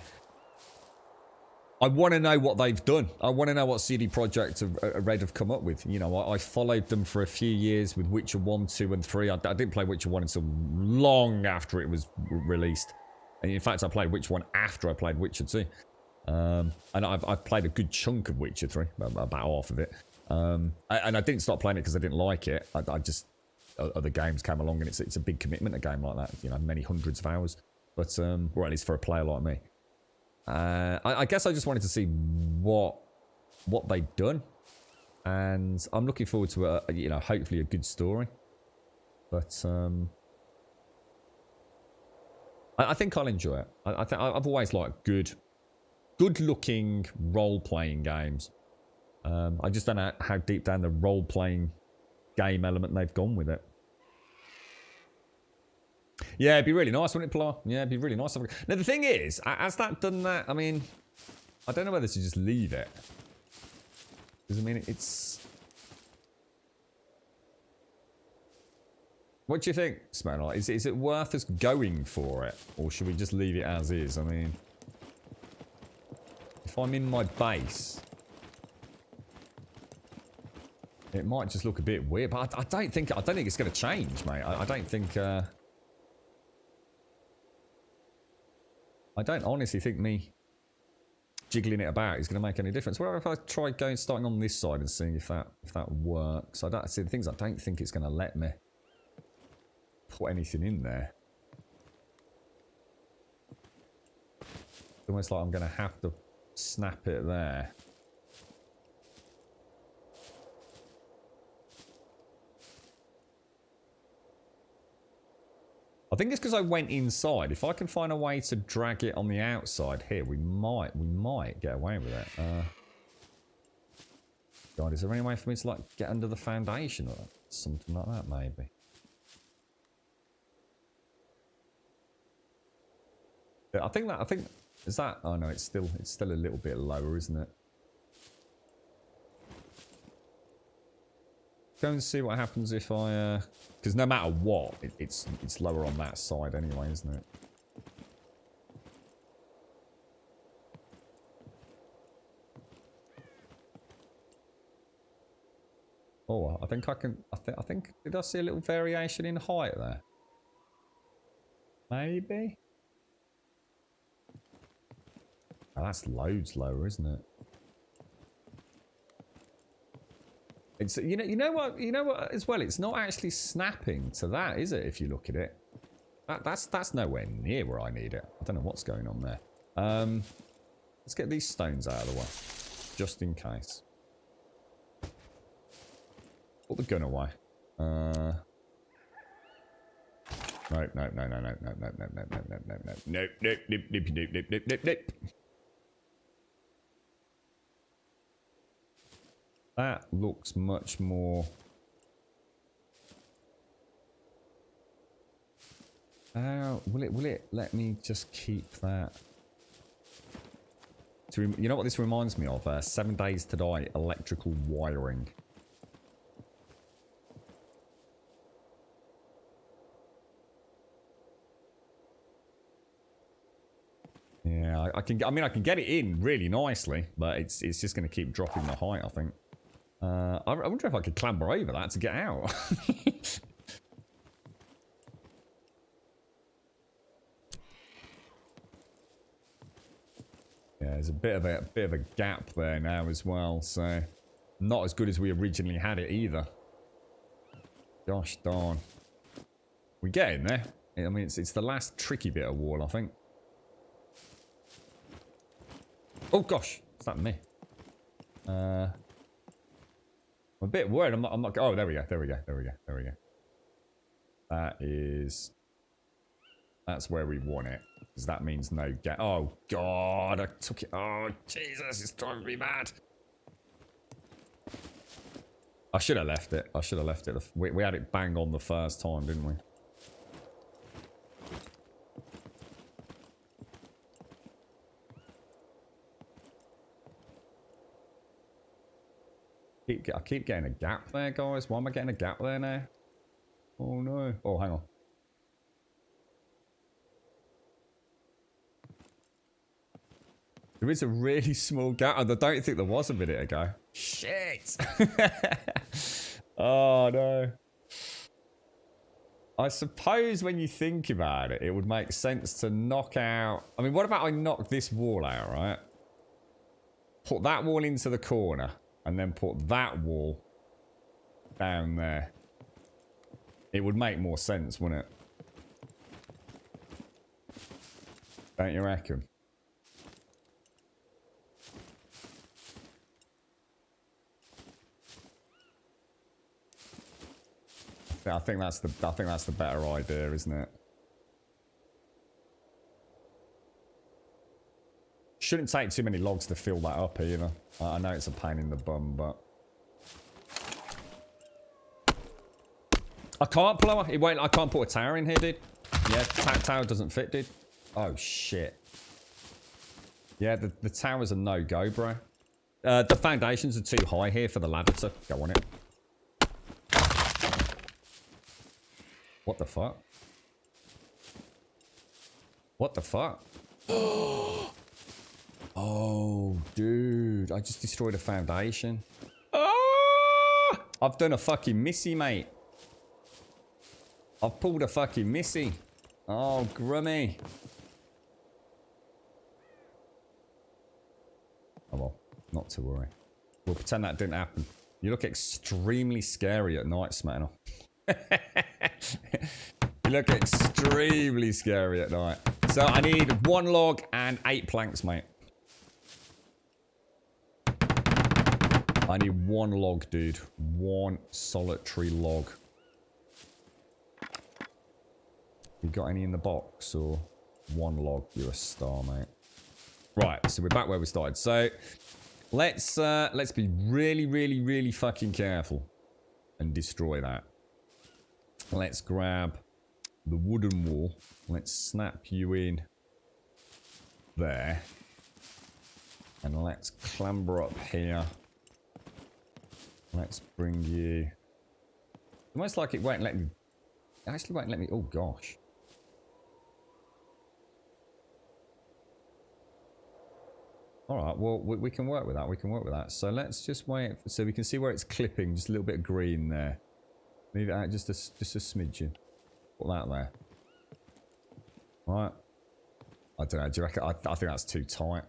I want to know what they've done. I want to know what CD Projekt Red have come up with. You know, I followed them for a few years with Witcher 1, 2, and 3. I didn't play Witcher 1 until long after it was released. And in fact, I played Witcher 1 after I played Witcher 2. And I've played a good chunk of Witcher 3, about half of it. And I didn't stop playing it because I didn't like it. I just... Other games came along and it's a big commitment, a game like that. You know, many hundreds of hours. But, or at least for a player like me. I guess I just wanted to see what they'd done, and I'm looking forward to you know, hopefully a good story. But I think I'll enjoy it. I've always liked good-looking role-playing games. I just don't know how deep down the role-playing game element they've gone with it. Yeah, it'd be really nice, wouldn't it, Pilar? Yeah, it'd be really nice. Now, the thing is, has that done that? I mean, I don't know whether to just leave it. Because, I mean, it's... What do you think, Smanor? Is it worth us going for it? Or should we just leave it as is? I mean... If I'm in my base... It might just look a bit weird, but I don't think it's going to change, mate. I don't think... I don't honestly think me jiggling it about is going to make any difference. Well, if I try starting on this side and seeing if that works. I don't see the things. I don't think it's going to let me put anything in there. It's almost like I'm going to have to snap it there. I think it's because I went inside. If I can find a way to drag it on the outside here, we might get away with it. God, is there any way for me to like get under the foundation or something like that? Maybe. I think is that. Oh no, it's still a little bit lower, isn't it? go and see what happens if I... Because no matter what, it's lower on that side anyway, isn't it? Oh, I think I can... I think... Did I see a little variation in height there? Maybe? Oh, that's loads lower, isn't it? It's you know what as well. It's not actually snapping to that, is it? If you look at it, that's nowhere near where I need it. I don't know what's going on there. Let's get these stones out of the way, just in case. Put the gun away. No. That looks much more... will it let me just keep that? You know what this reminds me of? 7 Days to Die electrical wiring. Yeah, I can get it in really nicely, but it's just going to keep dropping the height, I think. I wonder if I could clamber over that to get out. Yeah, there's a bit of a gap there now as well, so not as good as we originally had it either. Gosh darn. We're getting there. I mean, it's the last tricky bit of wall, I think. Oh gosh, is that me? I'm a bit worried. I'm not. Oh, there we go. That's where we want it. Because that means no gap. Oh god, I took it. Oh Jesus, it's driving me mad. I should have left it. We had it bang on the first time, didn't we? I keep getting a gap there, guys. Why am I getting a gap there now? Oh no. Oh, hang on. There is a really small gap. I don't think there was a minute ago. Shit. Oh no. I suppose when you think about it, it would make sense to knock out... I mean, what about I knock this wall out, right? Put that wall into the corner. And then put that wall down there. It would make more sense, wouldn't it? Don't you reckon? I think that's the better idea, isn't it? Shouldn't take too many logs to fill that up either. I know it's a pain in the bum, but... I can't blow it. Won't. I can't put a tower in here, dude. Yeah, tower doesn't fit, dude. Oh, shit. Yeah, the tower's a no-go, bro. The foundations are too high here for the ladder to go on it. What the fuck? What the fuck? Oh, dude. I just destroyed a foundation. Ah! I've done a fucking missy, mate. I've pulled a fucking missy. Oh, grummy. Oh, well. Not to worry. We'll pretend that didn't happen. You look extremely scary at night, Smetana. You look extremely scary at night. So I need 1 log and 8 planks, mate. I need 1 log, dude. 1 solitary log. You got any in the box or 1 log? You're a star, mate. Right, so we're back where we started. So let's be really fucking careful and destroy that. Let's grab the wooden wall. Let's snap you in there. And let's clamber up here. Let's bring you Almost like it won't let me. It actually won't let me. Oh gosh. All right. Well, we can work with that. We can work with that. So let's just wait. So we can see where it's clipping. Just a little bit of green there. Move it out just a smidgen. Put that there. All right. I don't know. Do you reckon? I think that's too tight.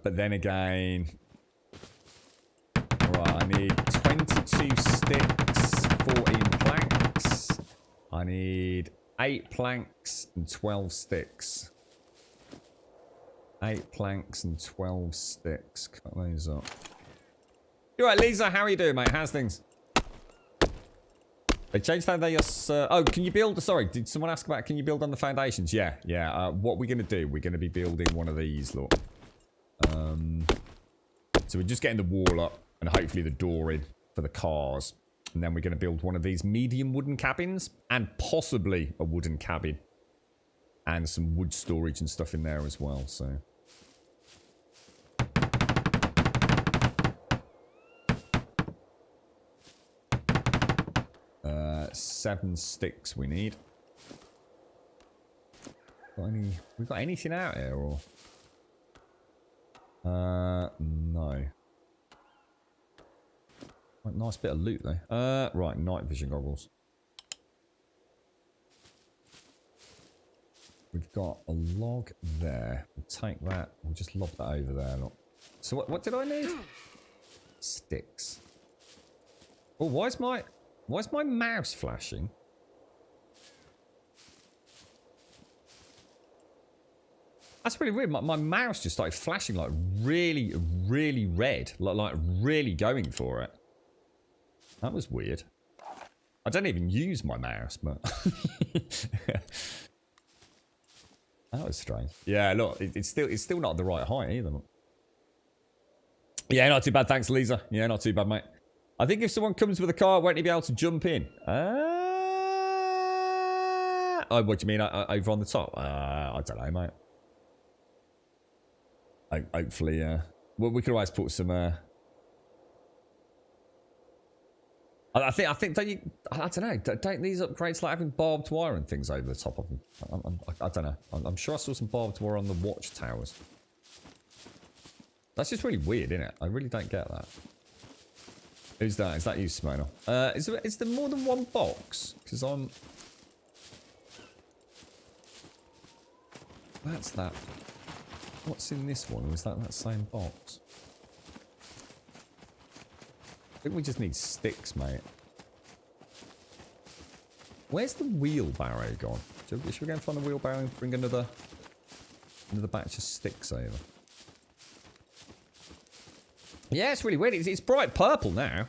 But then again, right, I need 22 sticks, 14 planks. I need 8 planks and 12 sticks. 8 planks and 12 sticks. Cut those up. You alright, Lisa? How are you doing, mate? How's things? They changed how they oh, can you build? Sorry, did someone ask about can you build on the foundations? Yeah, yeah. What we're going to do, we're going to be building one of these, look. So we're just getting the wall up and hopefully the door in for the cars. And then we're going to build one of these medium wooden cabins and possibly a wooden cabin. And some wood storage and stuff in there as well, so. 7 sticks we need. We got anything out here or? No. Nice bit of loot though. Right, night vision goggles. We've got a log there. We'll take that. We'll just lob that over there. Look. So what did I need? Sticks. Oh, why is my mouse flashing? That's really weird. My mouse just started flashing like really, really red. Like really going for it. That was weird. I don't even use my mouse, but... That was strange. Yeah, look, it's still not the right height either. Look. Yeah, not too bad. Thanks, Lisa. Yeah, not too bad, mate. I think if someone comes with a car, won't he be able to jump in? Oh, what do you mean? Over on the top? I don't know, mate. Hopefully, well, we could always put some. I think don't you? I don't know. Don't these upgrades like having barbed wire and things over the top of them? I don't know. I'm sure I saw some barbed wire on the watchtowers. That's just really weird, isn't it? I really don't get that. Who's that? Is that you, Simona? Is there more than one box? Because I'm... That's that. What's in this one? Or is that same box? I think we just need sticks, mate. Where's the wheelbarrow gone? Should we go and find the wheelbarrow and bring another batch of sticks over? Yeah, it's really weird. It's bright purple now.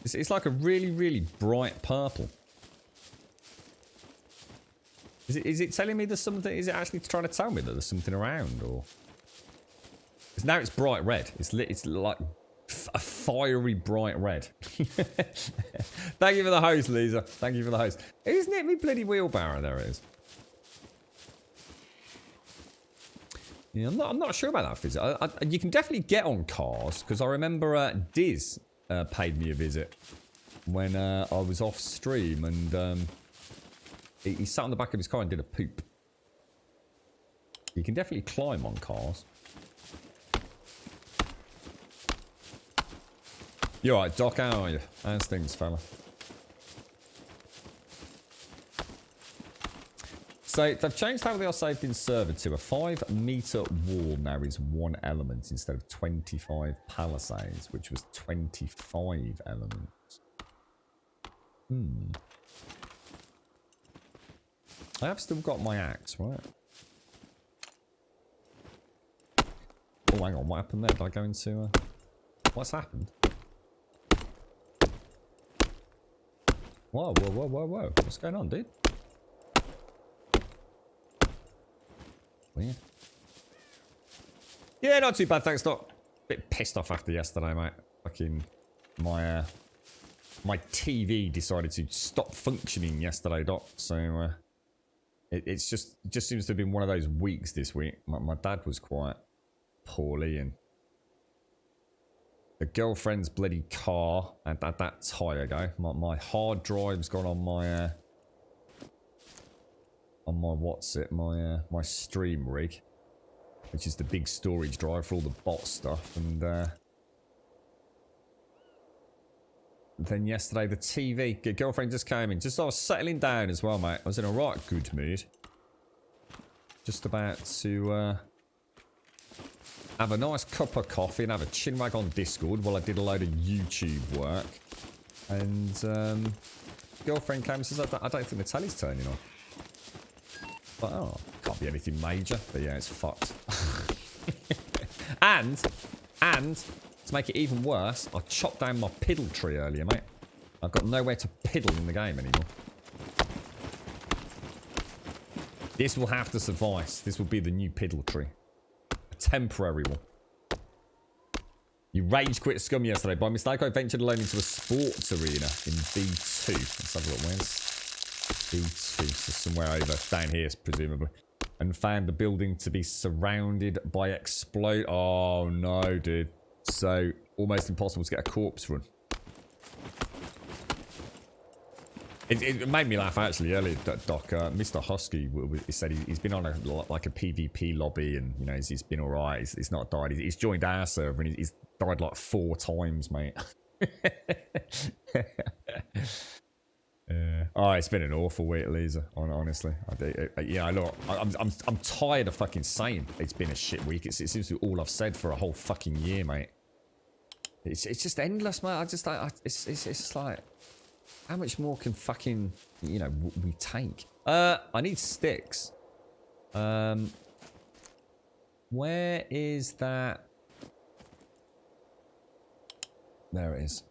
It's like a really, really bright purple. Is it telling me there's something? Is it actually trying to tell me that there's something around, or? Because now it's bright red. It's like a fiery bright red. Thank you for the host, Lisa. Thank you for the host. Isn't it me bloody wheelbarrow? There it is. Yeah, I'm not sure about that visit. You can definitely get on cars, because I remember Diz paid me a visit when I was off stream, and he sat on the back of his car and did a poop. You can definitely climb on cars. You alright, Doc? How are you? How's things, fella? So, they've changed how they are saved in server to a 5-meter wall now is 1 element instead of 25 palisades, which was 25 elements. I have still got my axe, right? Oh, hang on, what happened there? Did I go into... What's happened? Whoa, whoa, whoa, whoa, whoa. What's going on, dude? Weird. Yeah, not too bad, thanks, Doc. Bit pissed off after yesterday, mate. Fucking my TV decided to stop functioning yesterday, Doc. So it just seems to have been one of those weeks this week. My dad was quite poorly, and the girlfriend's bloody car and that tyre go. My hard drive's gone on my my stream rig, which is the big storage drive for all the bot stuff, and then yesterday the TV. Girlfriend just came in. Just I was settling down as well, mate. I was in a right good mood. Just about to have a nice cup of coffee and have a chinwag on Discord while I did a load of YouTube work. And girlfriend came and says, I don't think the telly's turning on. But oh, can't be anything major. But yeah, it's fucked. and to make it even worse, I chopped down my piddle tree earlier, mate. I've got nowhere to piddle in the game anymore. This will have to suffice. This will be the new piddle tree. A temporary one. You rage quit Scum yesterday. By mistake, I ventured alone into a sports arena in B2. Let's have a look. Where's B2? So somewhere over down here, presumably. And found the building to be surrounded by explode. Oh no, dude. So almost impossible to get a corpse run. It made me laugh actually earlier, Doc. Mr. Husky he said he's been on a PvP lobby, and you know he's been alright. He's not died. He's joined our server and he's died like 4 times, mate. Oh, it's been an awful week, Lisa. Honestly, yeah. Look, I'm tired of fucking saying it's been a shit week. It seems to be all I've said for a whole fucking year, mate. It's just endless, mate. It's just like, how much more can fucking, you know, we take? I need sticks. Where is that? There it is.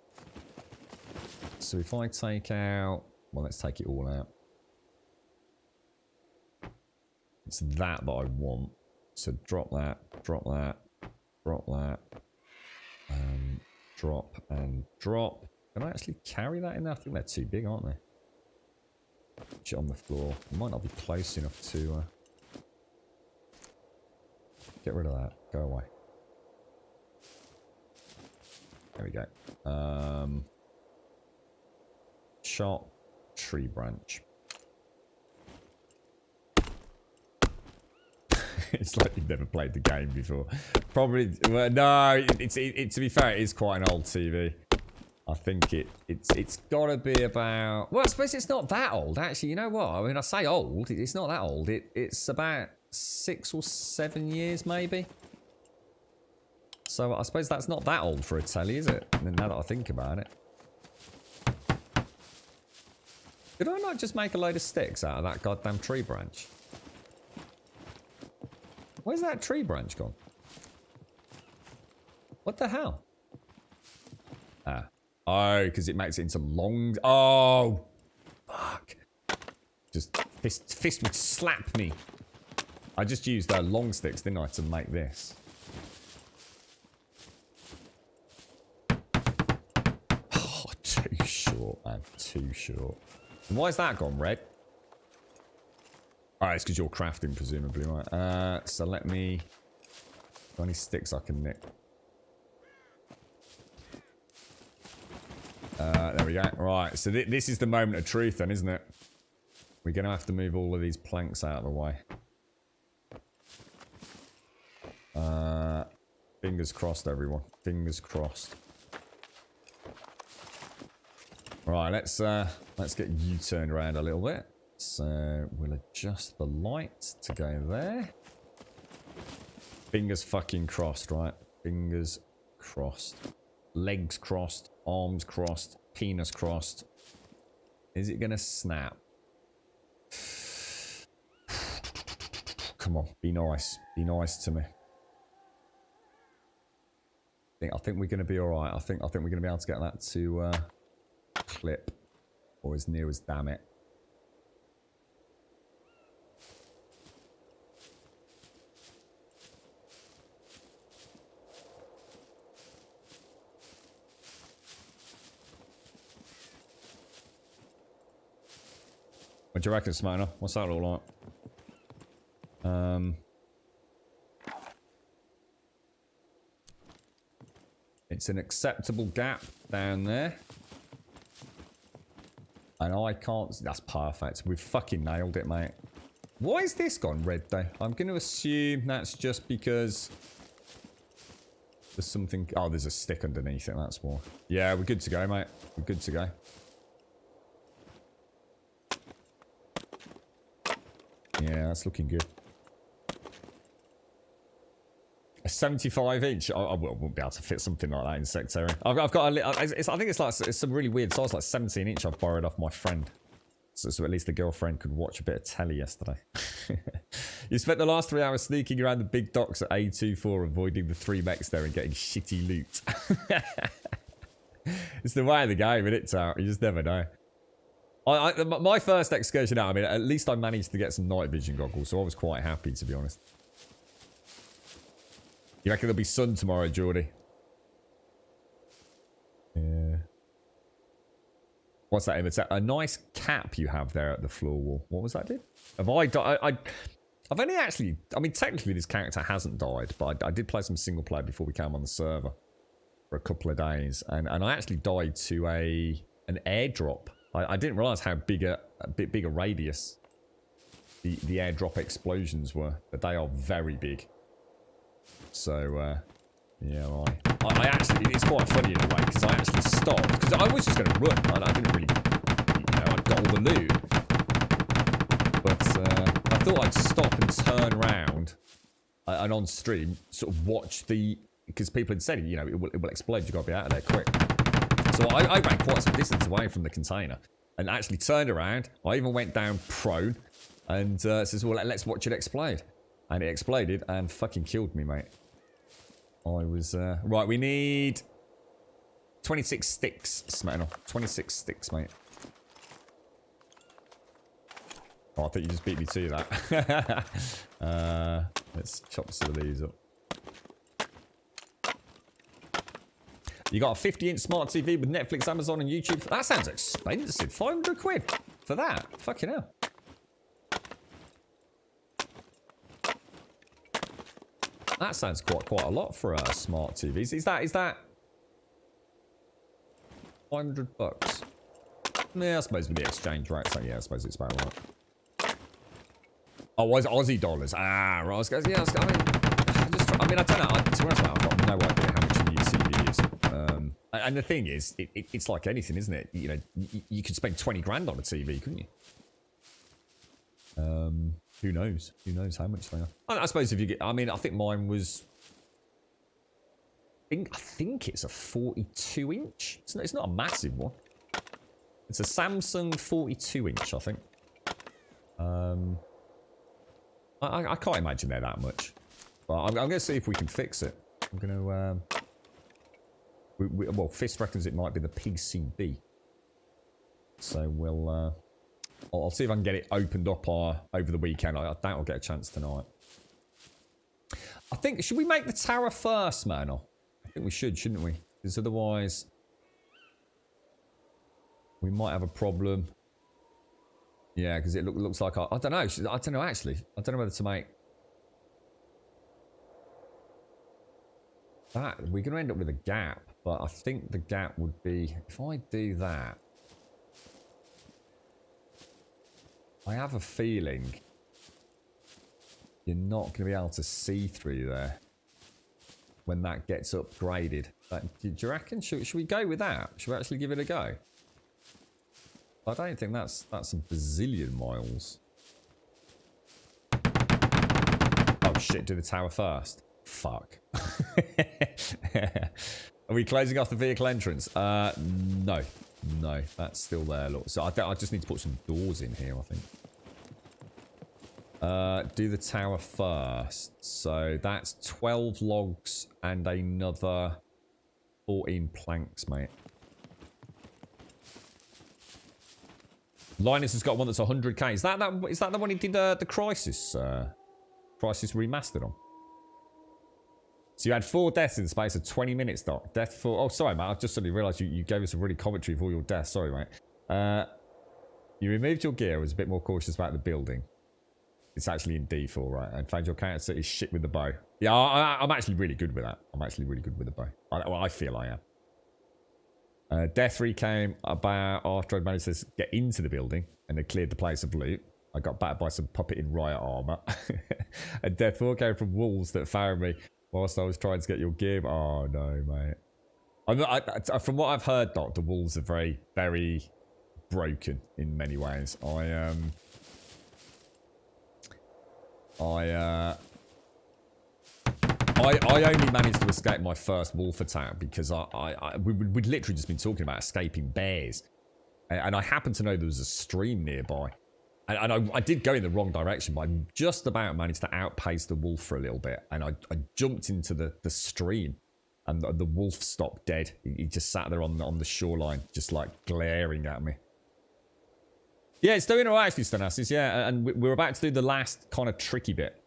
So if I take out, well, let's take it all out. It's that I want. So drop that, drop that, drop that. Drop and drop. Can I actually carry that in there? I think they're too big, aren't they? Put it on the floor. It might not be close enough to get rid of that. Go away. There we go. Chop, tree branch. It's like you've never played the game before. Probably, well, no. To be fair, it is quite an old TV. I think it's got to be about. Well, I suppose it's not that old, actually. You know what? I mean, I say old. It's not that old. It's about 6 or 7 years, maybe. So I suppose that's not that old for a telly, is it? Now that I think about it. Did I not just make a load of sticks out of that goddamn tree branch? Where's that tree branch gone? What the hell? Ah. Oh, because it makes it into long... Oh! Fuck. Just fist would slap me. I just used long sticks, didn't I, to make this. Oh, too short, man. Too short. And why is that gone red? Alright, it's because you're crafting, presumably, right? So let me... Got any sticks I can nick? There we go. Right, so this is the moment of truth then, isn't it? We're going to have to move all of these planks out of the way. Fingers crossed, everyone. Fingers crossed. Right, let's get you turned around a little bit. So we'll adjust the light to go there. Fingers fucking crossed, right? Fingers crossed. Legs crossed. Arms crossed. Penis crossed. Is it going to snap? Come on, be nice. Be nice to me. I think we're going to be alright. I think we're going to be able to get that to clip. Or as near as damn it. What do you reckon, Smona? What's that all like? It's an acceptable gap down there. And I can't... That's perfect. We've fucking nailed it, mate. Why is this gone red, though? I'm going to assume that's just because... There's something... Oh, there's a stick underneath it, that's why. Yeah, we're good to go, mate. We're good to go. Yeah, that's looking good. A 75 inch. I won't be able to fit something like that in sectary. I've got a. I think it's some really weird size, like 17 inch. I've borrowed off my friend, so at least the girlfriend could watch a bit of telly yesterday. You spent the last 3 hours sneaking around the big docks at A24, avoiding the 3 mechs there and getting shitty loot. It's the way of the game, isn't it, Tara? You just never know. My first excursion out, I mean, at least I managed to get some night vision goggles, so I was quite happy, to be honest. You reckon there'll be sun tomorrow, Geordie? Yeah. What's that, Emma? A nice cap you have there at the floor wall. What was that, dude? Have I've only actually... I mean, technically this character hasn't died, but I did play some single player before we came on the server for a couple of days, and I actually died to an airdrop. I didn't realise how big a bit bigger radius the airdrop explosions were, but they are very big. So, yeah, I actually, it's quite funny in a way, because I actually stopped, because I was just going to run. I didn't really, I got all the loot. But I thought I'd stop and turn around and on stream, sort of watch because people had said, it will explode, you've got to be out of there quick. So I ran quite some distance away from the container and actually turned around. I even went down prone and says, well, let's watch it explode. And it exploded and fucking killed me, mate. I was... right, we need 26 sticks, Smetano. 26 sticks, mate. Oh, I think you just beat me to that. Let's chop some of these up. You got a 50-inch smart TV with Netflix, Amazon, and YouTube. That sounds expensive. 500 quid for that. Fucking hell. That sounds quite a lot for a smart TV. Is that 500 bucks? Yeah, I suppose with the exchange rate. So yeah, I suppose it's about right. Oh, was Aussie dollars? Ah, right. I don't know. To be honest, I've got no idea how much a new TV is. And the thing is, it's like anything, isn't it? You could spend 20 grand on a TV, couldn't you? Who knows? Who knows how much they are? I suppose if you get... I mean, I think mine was... I think it's a 42-inch. It's not a massive one. It's a Samsung 42-inch, I think. I can't imagine they're that much. But I'm going to see if we can fix it. I'm going to... well, Fist reckons it might be the PCB. So we'll... I'll see if I can get it opened up over the weekend. I doubt I'll get a chance tonight. I think... Should we make the tower first, man? I think we should, shouldn't we? Because otherwise... we might have a problem. Yeah, because it looks like... I don't know. I don't know, actually. I don't know whether to make... that. We're going to end up with a gap. But I think the gap would be... If I do that... I have a feeling... you're not going to be able to see through there. When that gets upgraded. Do you reckon? Should we go with that? Should we actually give it a go? I don't think that's a bazillion miles. Oh shit, do the tower first. Fuck. Are we closing off the vehicle entrance? No. No, that's still there, look. So I just need to put some doors in here, I think. Do the tower first. So that's 12 logs and another 14 planks, mate. Linus has got one that's 100k. Is that the one he did the Crisis remastered on? So you had 4 deaths in the space of 20 minutes, Doc. Death 4. Oh, sorry, mate. I've just suddenly realised you gave us a really commentary of all your deaths. Sorry, mate. You removed your gear. Was a bit more cautious about the building. It's actually in D4, right? And found your character is shit with the bow. Yeah, I'm actually really good with that. I'm actually really good with the bow. I feel I am. Death 3 came about after I managed to get into the building and they cleared the place of loot. I got battered by some puppeted riot armor. And Death 4 came from wolves that found me whilst I was trying to get your gear. Oh no, mate. From what I've heard, Doc, the wolves are very, very broken in many ways. I only managed to escape my first wolf attack because we'd literally just been talking about escaping bears. And I happened to know there was a stream nearby. And I did go in the wrong direction, but I just about managed to outpace the wolf for a little bit. And I jumped into the stream. And the wolf stopped dead. He just sat there on the shoreline, just like glaring at me. Yeah, it's doing alright actually, Stanassis. Yeah, and we're about to do the last kind of tricky bit.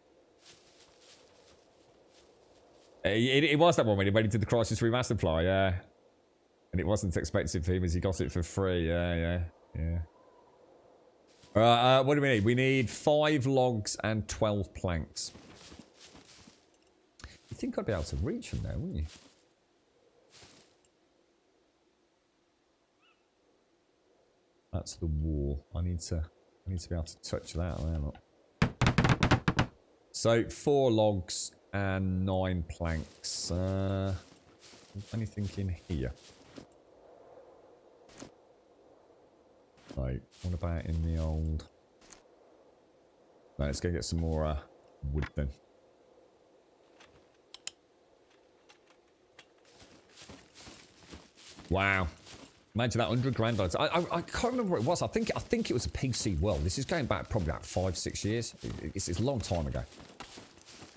It was that one when he went into the Crisis Remastered fly, yeah. And it wasn't expensive for him as he got it for free. Yeah. What do we need? We need 5 logs and 12 planks. You think I'd be able to reach from there, wouldn't you? That's the wall. I need to be able to touch that. There, look. So 4 logs and 9 planks. Anything in here? Right. What about in the old? No, let's go get some more wood then. Wow. Imagine that 100 grand. I can't remember what it was. I think it was a PC World. This is going back probably about 5-6 years. It's a long time ago.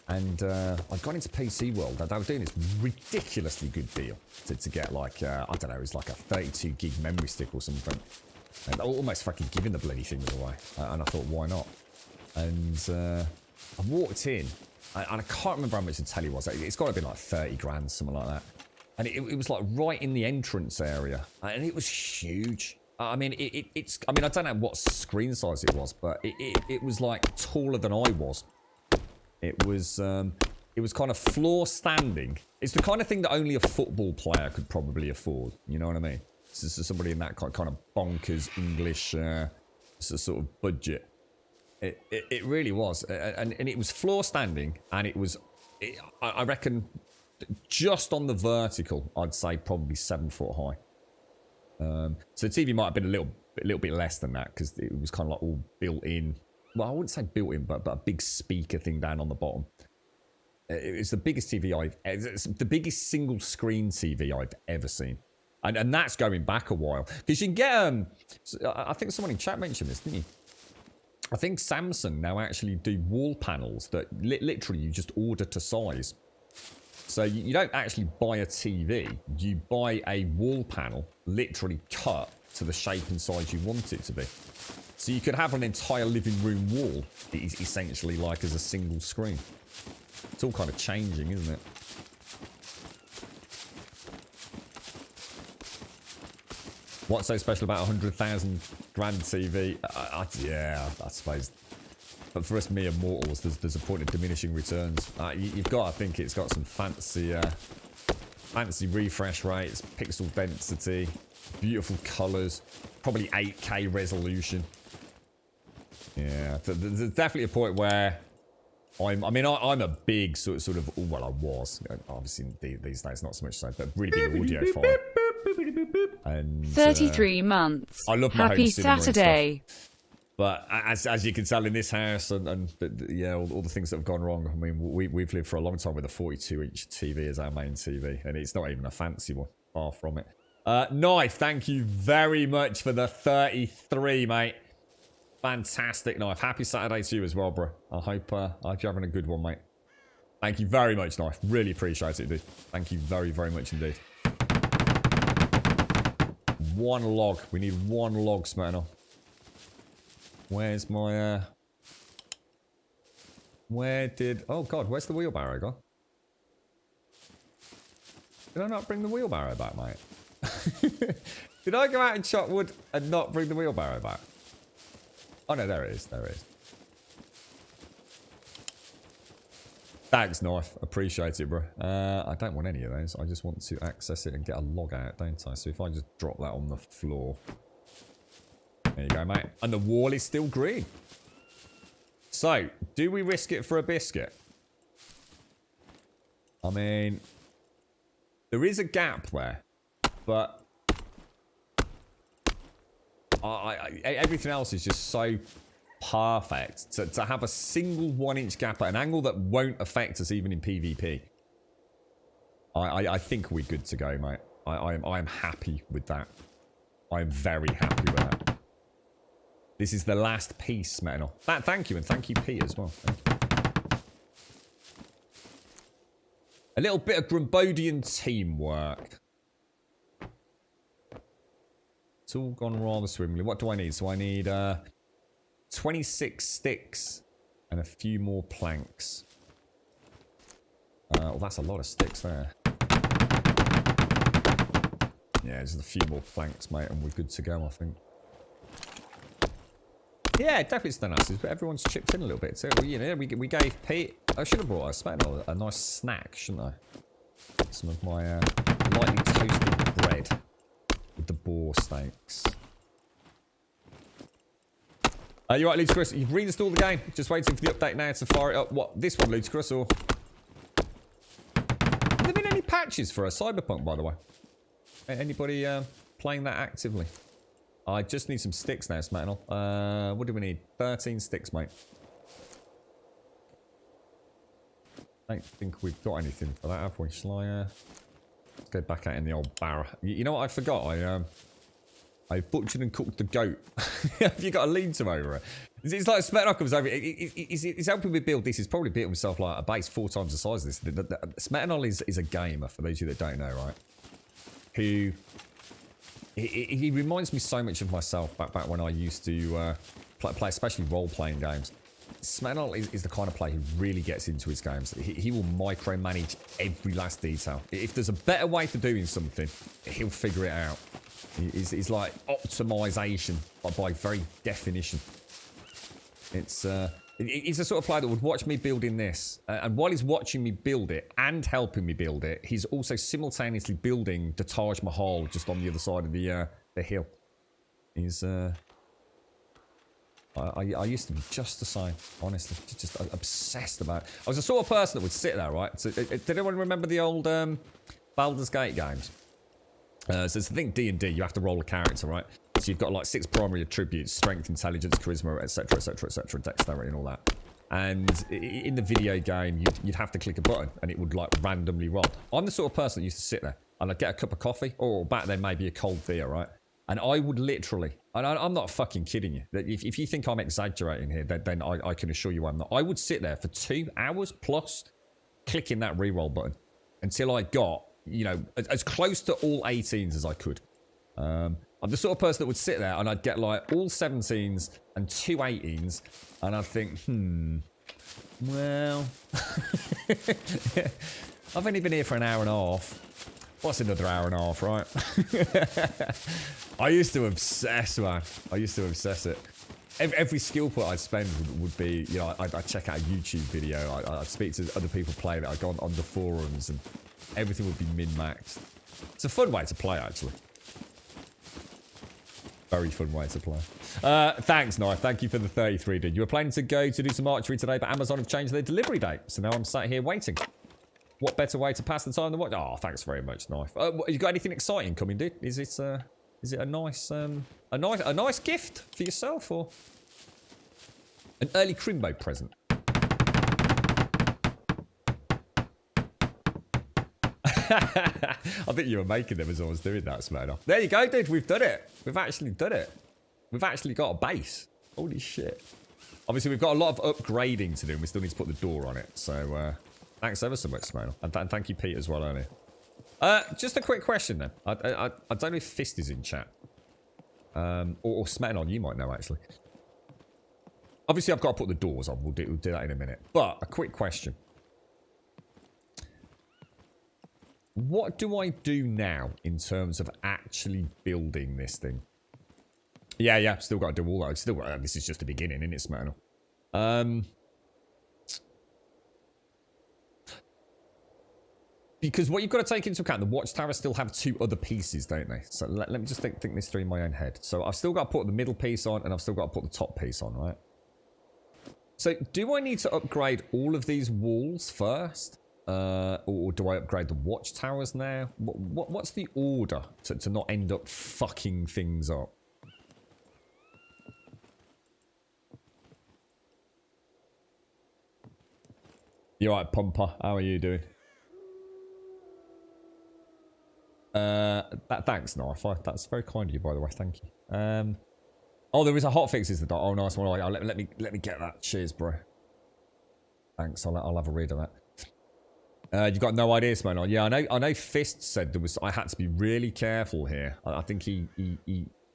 And I got into PC World. They were doing this ridiculously good deal to get like, I don't know, it was like a 32 gig memory stick or something. And almost fucking giving the bloody things away. And I thought, why not? And I walked in, and I can't remember how much the telly was. It's got to be like 30 grand, something like that. And it was like right in the entrance area, and it was huge. I mean, it's. I mean, I don't know what screen size it was, but it was like taller than I was. It was kind of floor standing. It's the kind of thing that only a football player could probably afford. You know what I mean? So somebody in that kind of bonkers English sort of budget. It really was, and it was floor standing, and it was. I reckon. Just on the vertical, I'd say probably 7 foot high. So the TV might have been a little bit less than that because it was kind of like all built in. Well, I wouldn't say built in, but a big speaker thing down on the bottom. It's the biggest TV it's the biggest single screen TV I've ever seen, and that's going back a while because you can get. I think someone in chat mentioned this, didn't you? I think Samsung now actually do wall panels that literally you just order to size. So you don't actually buy a TV, you buy a wall panel, literally cut to the shape and size you want it to be. So you could have an entire living room wall, essentially like as a single screen. It's all kind of changing, isn't it? What's so special about a 100,000 grand TV? Yeah, I suppose. But for us mere mortals, there's a point of diminishing returns. You've got, I think it's got some fancy refresh rates, pixel density, beautiful colours, probably 8K resolution. Yeah, there's definitely a point where I'm a big sort of, well, I was, obviously these days not so much so, but really big audiophile. And 33 months. I love my Happy home cinema Saturday. But as you can tell in this house and yeah, all the things that have gone wrong. I mean, we've lived for a long time with a 42-inch TV as our main TV, and it's not even a fancy one, far from it. Knife, thank you very much for the 33, mate. Fantastic, Knife. Happy Saturday to you as well, bro. I hope you're having a good one, mate. Thank you very much, Knife. Really appreciate it, dude. Thank you very, very much indeed. 1 log. We need 1 log, Smirnoff. Where's my, oh god, where's the wheelbarrow gone? Did I not bring the wheelbarrow back, mate? Did I go out and chop wood and not bring the wheelbarrow back? Oh no, there it is, there it is. Thanks, Knife. Appreciate it, bro. I don't want any of those. I just want to access it and get a log out, don't I? So if I just drop that on the floor. There you go, mate. And the wall is still green. So, do we risk it for a biscuit? I mean, there is a gap there, but everything else is just so perfect to have a single 1-inch gap at an angle that won't affect us even in PvP. I think we're good to go, mate. I am happy with that. I'm very happy with that. This is the last piece, Metanol. Thank you, and thank you, Pete, as well. A little bit of Grumbodian teamwork. It's all gone rather swimmingly. What do I need? So I need 26 sticks and a few more planks. Well, that's a lot of sticks there. Yeah, just a few more planks, mate, and we're good to go, I think. Yeah, definitely Stanas's, but everyone's chipped in a little bit too. You know, we gave Pete... I should have brought a nice snack, shouldn't I? Some of my lightly toasted bread with the boar steaks. You're right, Ludicrous. You've reinstalled the game. Just waiting for the update now to fire it up. What, this one, Ludicrous, or... Have there been any patches for a Cyberpunk, by the way? Anybody playing that actively? I just need some sticks now, Smacknell. What do we need? 13 sticks, mate. I don't think we've got anything for that, have we? Shall I, let's go back out in the old barra. You know what I forgot? I butchered and cooked the goat. Have you got a lean to over it? It's like Smacknell comes over. He's helping me build this. He's probably built himself like a base 4 times the size of this. Smacknell is a gamer, for those of you that don't know, right? Who... He reminds me so much of myself back when I used to play especially role-playing games. Smacknell is the kind of player who really gets into his games. He will micromanage every last detail. If there's a better way for doing something, he'll figure it out. He's like optimization by very definition. He's the sort of player that would watch me building this, and while he's watching me build it and helping me build it, he's also simultaneously building the Taj Mahal just on the other side of the hill. He's I used to be just the same, honestly, just obsessed about it. I was the sort of person that would sit there, right? So, did anyone remember the old Baldur's Gate games? So it's the thing D&D, you have to roll a character, right? So you've got like 6 primary attributes: strength, intelligence, charisma, etc, etc, etc, dexterity and all that. And in the video game, you'd have to click a button and it would like randomly roll. I'm the sort of person that used to sit there and I'd get a cup of coffee, or back then maybe a cold beer, right? And I would literally, and I'm not fucking kidding you, if you think I'm exaggerating here, then I can assure you I'm not. I would sit there for 2 hours plus clicking that reroll button until I got, you know, as close to all 18s as I could. I'm the sort of person that would sit there and I'd get like all 17s and 2 18s and I'd think, well, I've only been here for an hour and a half. What's another hour and a half, right? I used to obsess, man. I used to obsess it. Every skill point I'd spend would be, you know, I'd check out a YouTube video. I'd speak to other people playing it. I'd go on the forums and everything would be min-maxed. It's a fun way to play, actually. Very fun way to play. Thanks, Knife. Thank you for the 33, dude. You were planning to go to do some archery today, but Amazon have changed their delivery date. So now I'm sat here waiting. What better way to pass the time than what? Oh, thanks very much, Knife. You got anything exciting coming, dude? Is it a nice gift for yourself, or an early Crimbo present? I think you were making them as I was doing that, Smackdown. There you go, dude. We've done it. We've actually done it. We've actually got a base. Holy shit. Obviously, we've got a lot of upgrading to do, and we still need to put the door on it. So, thanks ever so much, Smackdown. And thank you, Pete, as well, earlier. Just a quick question, then. I don't know if Fist is in chat. Or Smackdown, you might know, actually. Obviously, I've got to put the doors on. We'll do that in a minute. But, a quick question. What do I do now in terms of actually building this thing? Yeah, still got to do all that. Still, this is just the beginning, isn't it, Smackdown? Because what you've got to take into account, the watchtowers still have 2 other pieces, don't they? So let me just think this through in my own head. So I've still got to put the middle piece on, and I've still got to put the top piece on, right? So do I need to upgrade all of these walls first? Or do I upgrade the watchtowers now? What's the order to not end up fucking things up? You alright, Pumper? How are you doing? Thanks, Knife. That's very kind of you, by the way. Thank you. Oh, there is a hotfix, is the dot? Oh, nice one. Oh, let me get that. Cheers, bro. Thanks. I'll have a read of that. You've got no idea, Smonon. Yeah, I know Fist said I had to be really careful here. I think he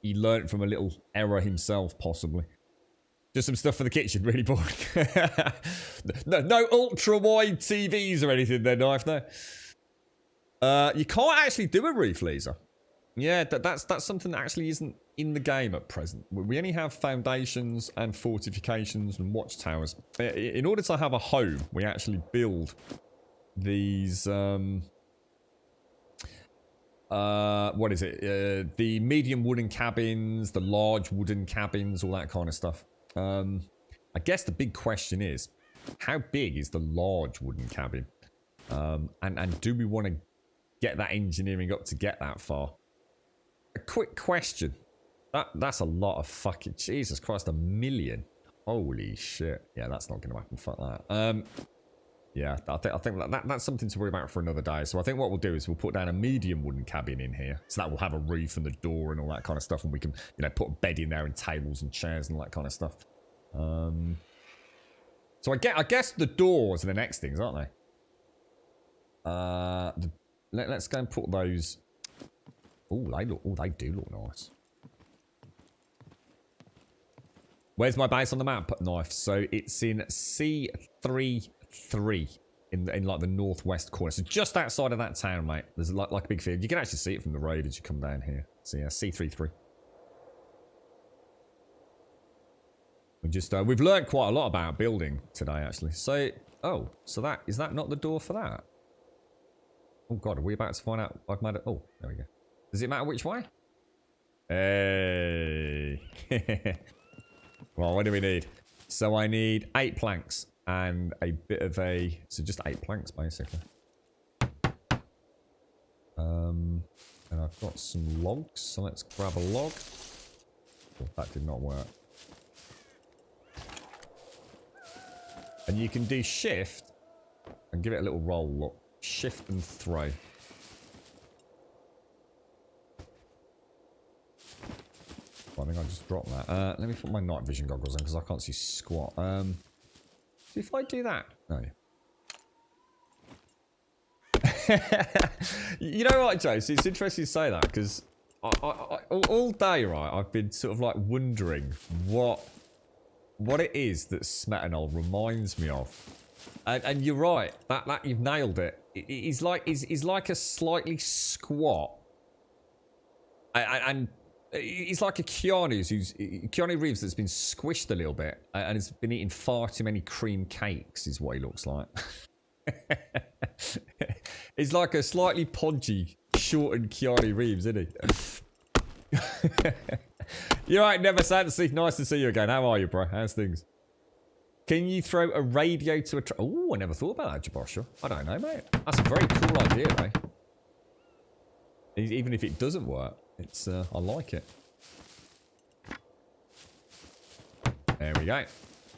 learned from a little error himself, possibly. Just some stuff for the kitchen, really boring. no ultra wide TVs or anything there, Knife. No. You can't actually do a roof laser. Yeah, that's something that actually isn't in the game at present. We only have foundations and fortifications and watchtowers. In order to have a home, we actually build these what is it? The medium wooden cabins, the large wooden cabins, all that kind of stuff. I guess the big question is, how big is the large wooden cabin? And do we want to get that engineering up to get that far? A quick question. That's a lot of fucking... Jesus Christ, 1 million. Holy shit. Yeah, that's not going to happen. Fuck that. Yeah, I think that's something to worry about for another day. So I think what we'll do is we'll put down a medium wooden cabin in here. So that will have a roof and the door and all that kind of stuff. And we can, you know, put a bed in there and tables and chairs and all that kind of stuff. So I guess the doors are the next things, aren't they? Let's go and put those... they do look nice. Where's my base on the map, Knife? So it's in C33 in like the northwest corner. So just outside of that town, mate. There's like a big field. You can actually see it from the road as you come down here. So yeah, C33. We've learned quite a lot about building today, actually. So so is that not the door for that? Oh god, are we about to find out? I've made it. Oh, there we go. Does it matter which way? Hey. Well, what do we need? So I need 8 planks and a bit of a... So just 8 planks, basically. And I've got some logs, so let's grab a log. Oh, that did not work. And you can do shift and give it a little roll, look. Shift and throw. I think I just dropped that. Let me put my night vision goggles on because I can't see squat. If I do that... No. You know what, Joe? So it's interesting you say that because all day, right, I've been sort of like wondering what it is that Smetanol reminds me of. And you're right. That you've nailed it. He's like a slightly squat. And he's like a Keanu Reeves that's been squished a little bit and has been eating far too many cream cakes is what he looks like. He's like a slightly podgy, shortened Keanu Reeves, isn't he? You're right, Never Sancy. Nice to see you again. How are you, bro? How's things? Can you throw a radio to a... Oh, I never thought about that, Jabosha. I don't know, mate. That's a very cool idea, mate. Even if it doesn't work. It's, I like it. There we go.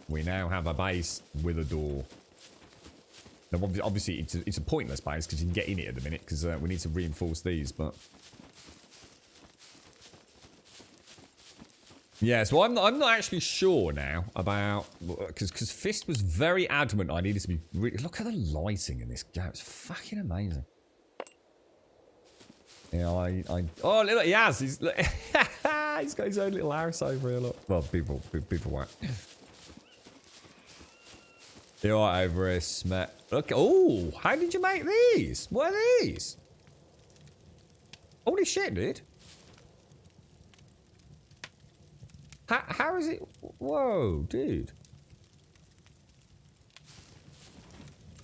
We now have a base with a door. Now, obviously, it's a pointless base because you can get in it at the minute because we need to reinforce these, but... Yeah, so I'm not actually sure now about... Because Fist was very adamant I needed to be... Look at the lighting in this game. It's fucking amazing. Yeah, oh, look, he has. He's got his own little house over here, look. Well, people won't. You're right over here, Smet. Look, oh, how did you make these? What are these? Holy shit, dude. How is it? Whoa, dude.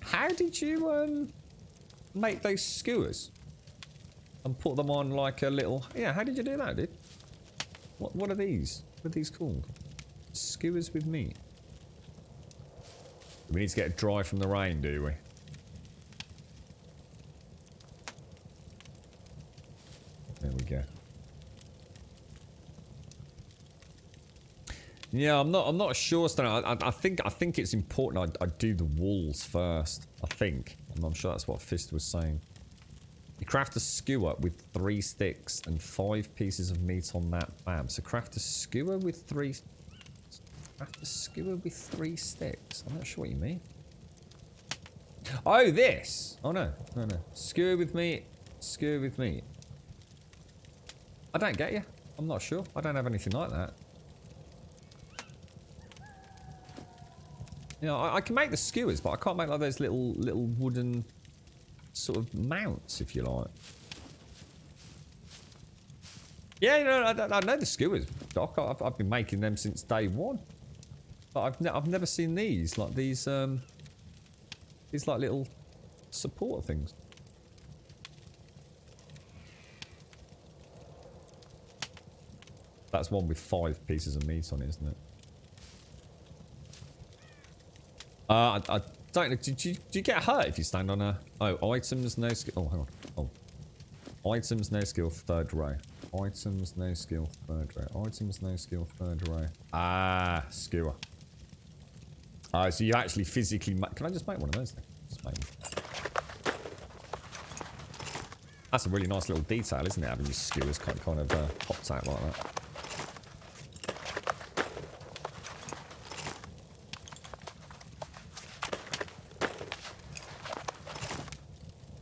How did you, make those skewers and put them on like a little... Yeah, how did you do that, dude? What are these? What are these called? Skewers with meat. We need to get it dry from the rain, do we? There we go. Yeah, I'm not sure, Stan. I think it's important I do the walls first. I think. I'm sure that's what Fist was saying. You craft a skewer with 3 sticks and 5 pieces of meat on that. Bam. So craft a skewer with 3. Craft a skewer with 3 sticks. I'm not sure what you mean. Oh, this. Oh no, no. Skewer with meat. Skewer with meat. I don't get you. I'm not sure. I don't have anything like that. You know, I can make the skewers, but I can't make like those little wooden sort of mounts, if you like. Yeah, you know, I know the skewers, Doc. I've been making them since day one. But I've never seen these like these like little support things. That's one with 5 pieces of meat on it, isn't it? I don't know. Do you get hurt if you stand on a... Oh, items, no skill... Oh, hang on. Oh. Items, no skill, 3rd row. Items, no skill, 3rd row. Items, no skill, 3rd row. Ah, skewer. So you actually physically... Can I just make one of those things? Just make one. That's a really nice little detail, isn't it? Having your skewers kind of popped out like that.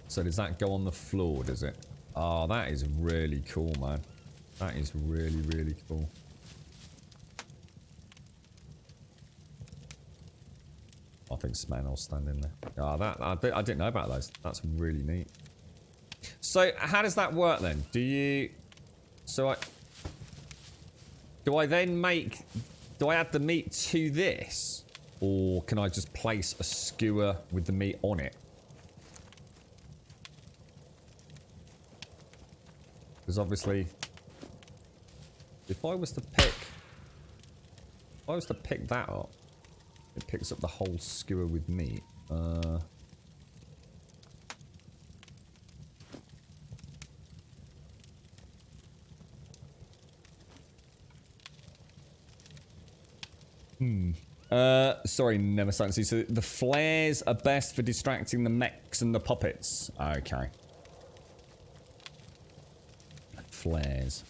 So does that go on the floor, does it? Oh, that is really cool, man. That is really, really cool. I think Sman will stand in there. Oh, I didn't know about those. That's really neat. So how does that work then? Do you... So do I then make... Do I add the meat to this? Or can I just place a skewer with the meat on it? Because obviously, if I was to pick that up, it picks up the whole skewer with meat. Sorry, never starting to see. So the flares are best for distracting the mechs and the puppets. Okay. Flares.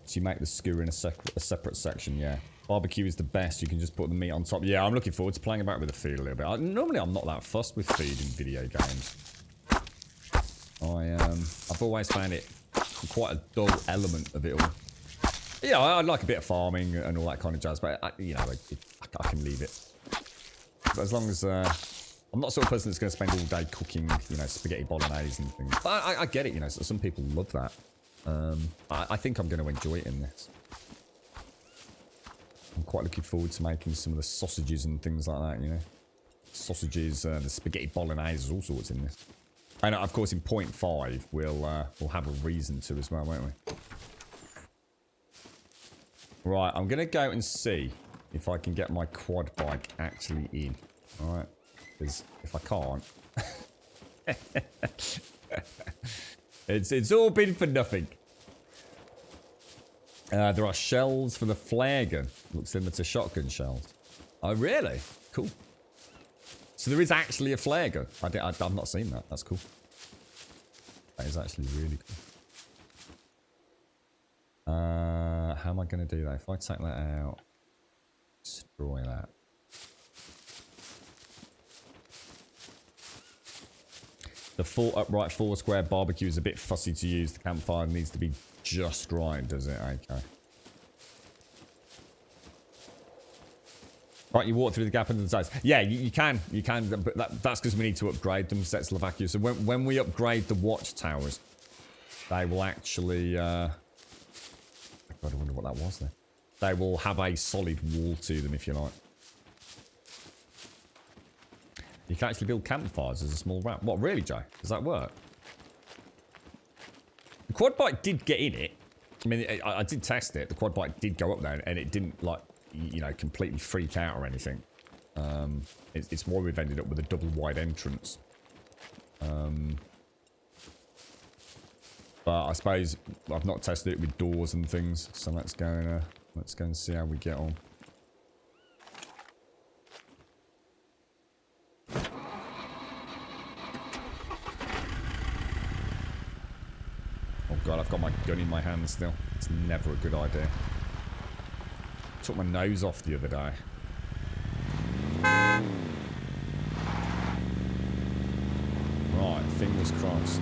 So you make the skewer in a separate section, yeah. Barbecue is the best. You can just put the meat on top. Yeah, I'm looking forward to playing about with the feed a little bit. Normally, I'm not that fussed with feed in video games. I've always found it quite a dull element of it all. Yeah, I like a bit of farming and all that kind of jazz, but I can leave it. But as long as I'm not the sort of person that's going to spend all day cooking, you know, spaghetti bolognese and things. But I get it, you know, some people love that. I think I'm going to enjoy it in this. I'm quite looking forward to making some of the sausages and things like that, you know. Sausages, the spaghetti bolognese, all sorts in this. And of course in 0.5 we'll have a reason to as well, won't we? Right, I'm going to go and see if I can get my quad bike actually in. Alright. Because if I can't... it's all been for nothing. There are shells for the flare gun. Looks similar to shotgun shells. Oh, really? Cool. So there is actually a flare gun. I've not seen that. That's cool. That is actually really cool. How am I going to do that? If I take that out, destroy that. The full upright 4 square barbecue is a bit fussy to use. The campfire needs to be just right, does it? Okay. Right, you walk through the gap into the sides. Yeah, you can, but that's because we need to upgrade them, sets Slovakia. So when we upgrade the watchtowers, they will actually... God, I wonder what that was then. They will have a solid wall to them, if you like. You can actually build campfires as a small ramp. What, really, Joe? Does that work? The quad bike did get in it. I mean, I did test it. The quad bike did go up there, and it didn't, like, you know, completely freak out or anything. It's why we've ended up with a double wide entrance. But I suppose I've not tested it with doors and things, so let's go and see how we get on. Oh god, I've got my gun in my hand still. It's never a good idea. Took my nose off the other day. Right, fingers crossed.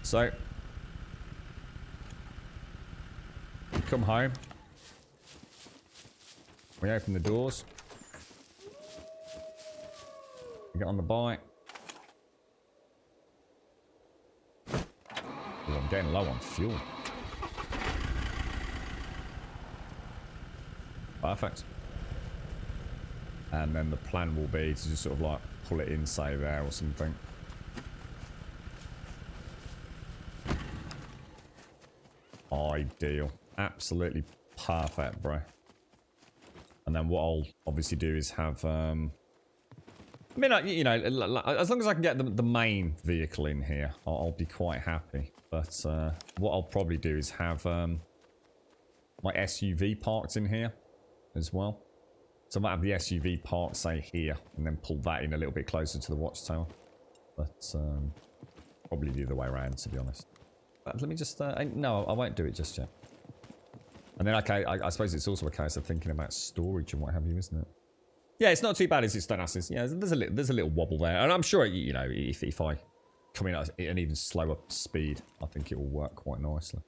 So, we come home. We open the doors. We get on the bike. Oh, I'm getting low on fuel. Perfect. And then the plan will be to just sort of like pull it in, say there or something. Ideal. Absolutely perfect, bro. And then what I'll obviously do is have, I mean, like, you know, as long as I can get the main vehicle in here, I'll be quite happy. But what I'll probably do is have my SUV parked in here as well. So I might have the SUV parked, say, here, and then pull that in a little bit closer to the watchtower. But probably the other way around, to be honest. Let me just... no, I won't do it just yet. And then, okay, I suppose it's also a case of thinking about storage and what have you, isn't it? Yeah, it's not too bad as it Stoneasses. Yeah, there's a little wobble there. And I'm sure, you know, if I come in at an even slower speed, I think it will work quite nicely.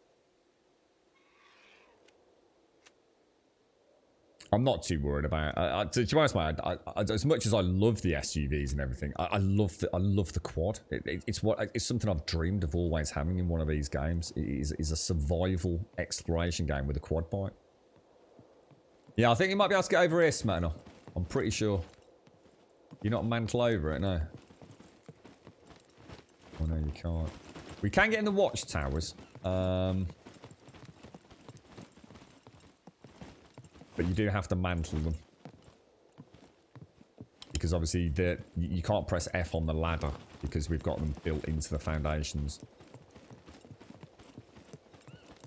I'm not too worried about it. To be honest, man, as much as I love the SUVs and everything, I love the quad. It's something I've dreamed of always having in one of these games. It is a survival exploration game with a quad bike. Yeah, I think you might be able to get over here, Smatner. I'm pretty sure. You're not mantle over it, no. Oh no, you can't. We can get in the watchtowers. But you do have to mantle them. Because obviously you can't press F on the ladder because we've got them built into the foundations.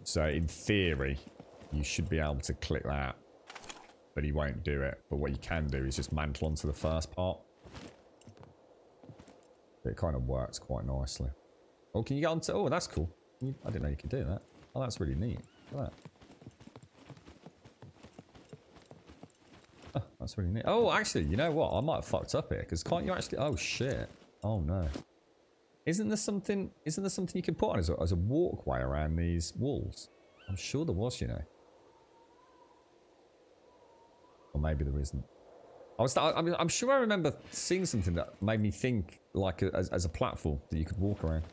So in theory, you should be able to click that. But he won't do it. But what you can do is just mantle onto the first part. It kind of works quite nicely. Oh, can you get onto... Oh, that's cool. I didn't know you could do that. Oh, that's really neat. Look at that. Oh, that's really neat. Oh, actually, you know what? I might have fucked up here because can't you actually? Oh shit! Oh no! Isn't there something you can put on as a walkway around these walls? I'm sure there was, you know. Or maybe there isn't. I'm sure I remember seeing something that made me think like as a platform that you could walk around.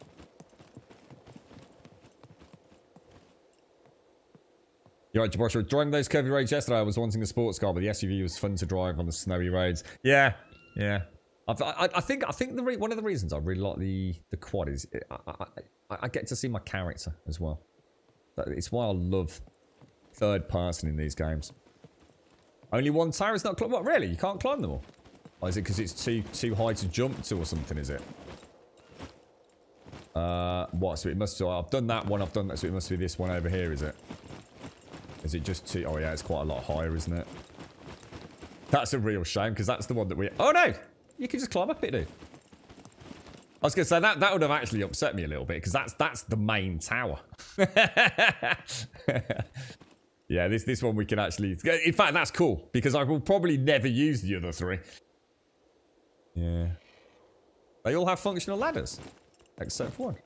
You're right, Joshua. Driving those curvy roads yesterday, I was wanting a sports car, but the SUV was fun to drive on the snowy roads. Yeah, yeah. I think one of the reasons I really like the quad is I get to see my character as well. It's why I love third person in these games. Only one tower is not climbed. What, really? You can't climb them all? Or is it because it's too high to jump to or something, is it? What? So it must... So I've done that one, I've done that, so it must be this one over here, is it? Is it just too... Oh, yeah, it's quite a lot higher, isn't it? That's a real shame, because that's the one that we... Oh, no! You can just climb up it, dude. I was going to say, that would have actually upset me a little bit, because that's the main tower. Yeah, this one we can actually... In fact, that's cool, because I will probably never use the other three. Yeah. They all have functional ladders, except for one.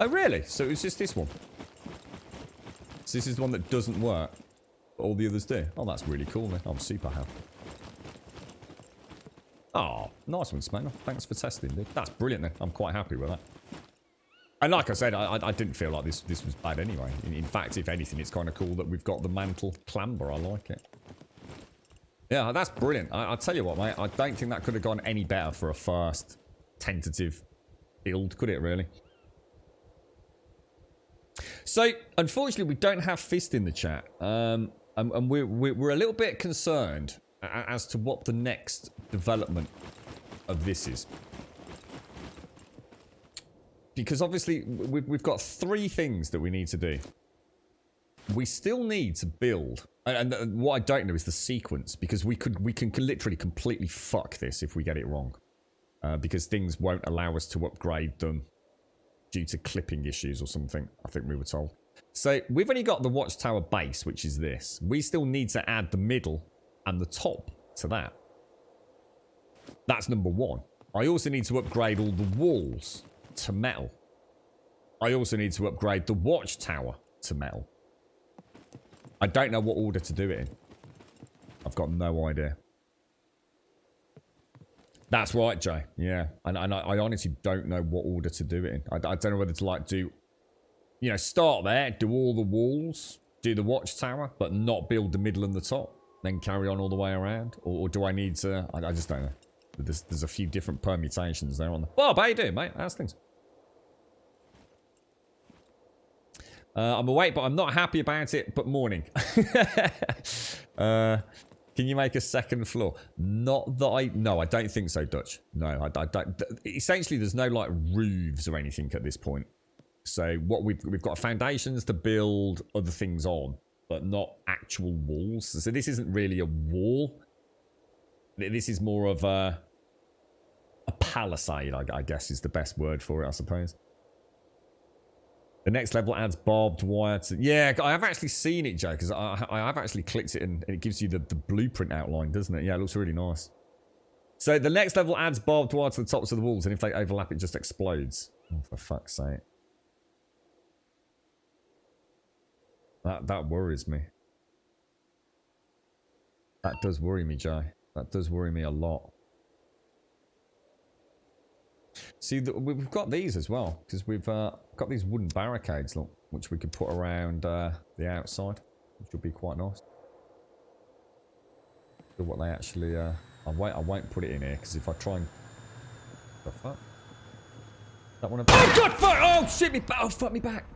Oh, really? So it was just this one? So this is the one that doesn't work, but all the others do. Oh, that's really cool, man. I'm super happy. Oh, nice one, Smack. Thanks for testing, dude. That's brilliant, then. I'm quite happy with that. And like I said, I didn't feel like this was bad anyway. In fact, if anything, it's kind of cool that we've got the mantle clamber. I like it. Yeah, that's brilliant. I'll tell you what, mate. I don't think that could have gone any better for a first tentative build, could it, really? So, unfortunately, we don't have Fist in the chat. And we're a little bit concerned as to what the next development of this is. Because obviously, we've got 3 things that we need to do. We still need to build, and what I don't know is the sequence, because we can literally completely fuck this if we get it wrong. Because things won't allow us to upgrade them due to clipping issues or something, I think we were told. So, we've only got the watchtower base, which is this. We still need to add the middle and the top to that. That's number 1. I also need to upgrade all the walls to metal. I also need to upgrade the watchtower to metal. I don't know what order to do it in. I've got no idea. That's right, Jay. Yeah. And I honestly don't know what order to do it in. I don't know whether to like do, you know, start there, do all the walls, do the watchtower, but not build the middle and the top, then carry on all the way around. Or do I need to, I just don't know. There's a few different permutations there on the... Bob, how you doing, mate? How's things? I'm awake, but I'm not happy about it, but morning. Can you make a second floor? Not that I... No, I don't think so, Dutch. No, I don't... Essentially, there's no, like, roofs or anything at this point. So, what we've got foundations to build other things on, but not actual walls. So, this isn't really a wall. This is more of a palisade, I guess, is the best word for it, I suppose. The next level adds barbed wire to... Yeah, I have actually seen it, Joe, because I have actually clicked it and it gives you the blueprint outline, doesn't it? Yeah, it looks really nice. So the next level adds barbed wire to the tops of the walls, and if they overlap, it just explodes. Oh, for fuck's sake. That worries me. That does worry me, Joe. That does worry me a lot. See, we've got these as well, because we've got these wooden barricades, look, which we could put around the outside, which would be quite nice. So what they actually, I won't put it in here, because if I try and... What the fuck? That one of... Oh, God, fuck! Oh, shit, me back! Oh, fuck me back!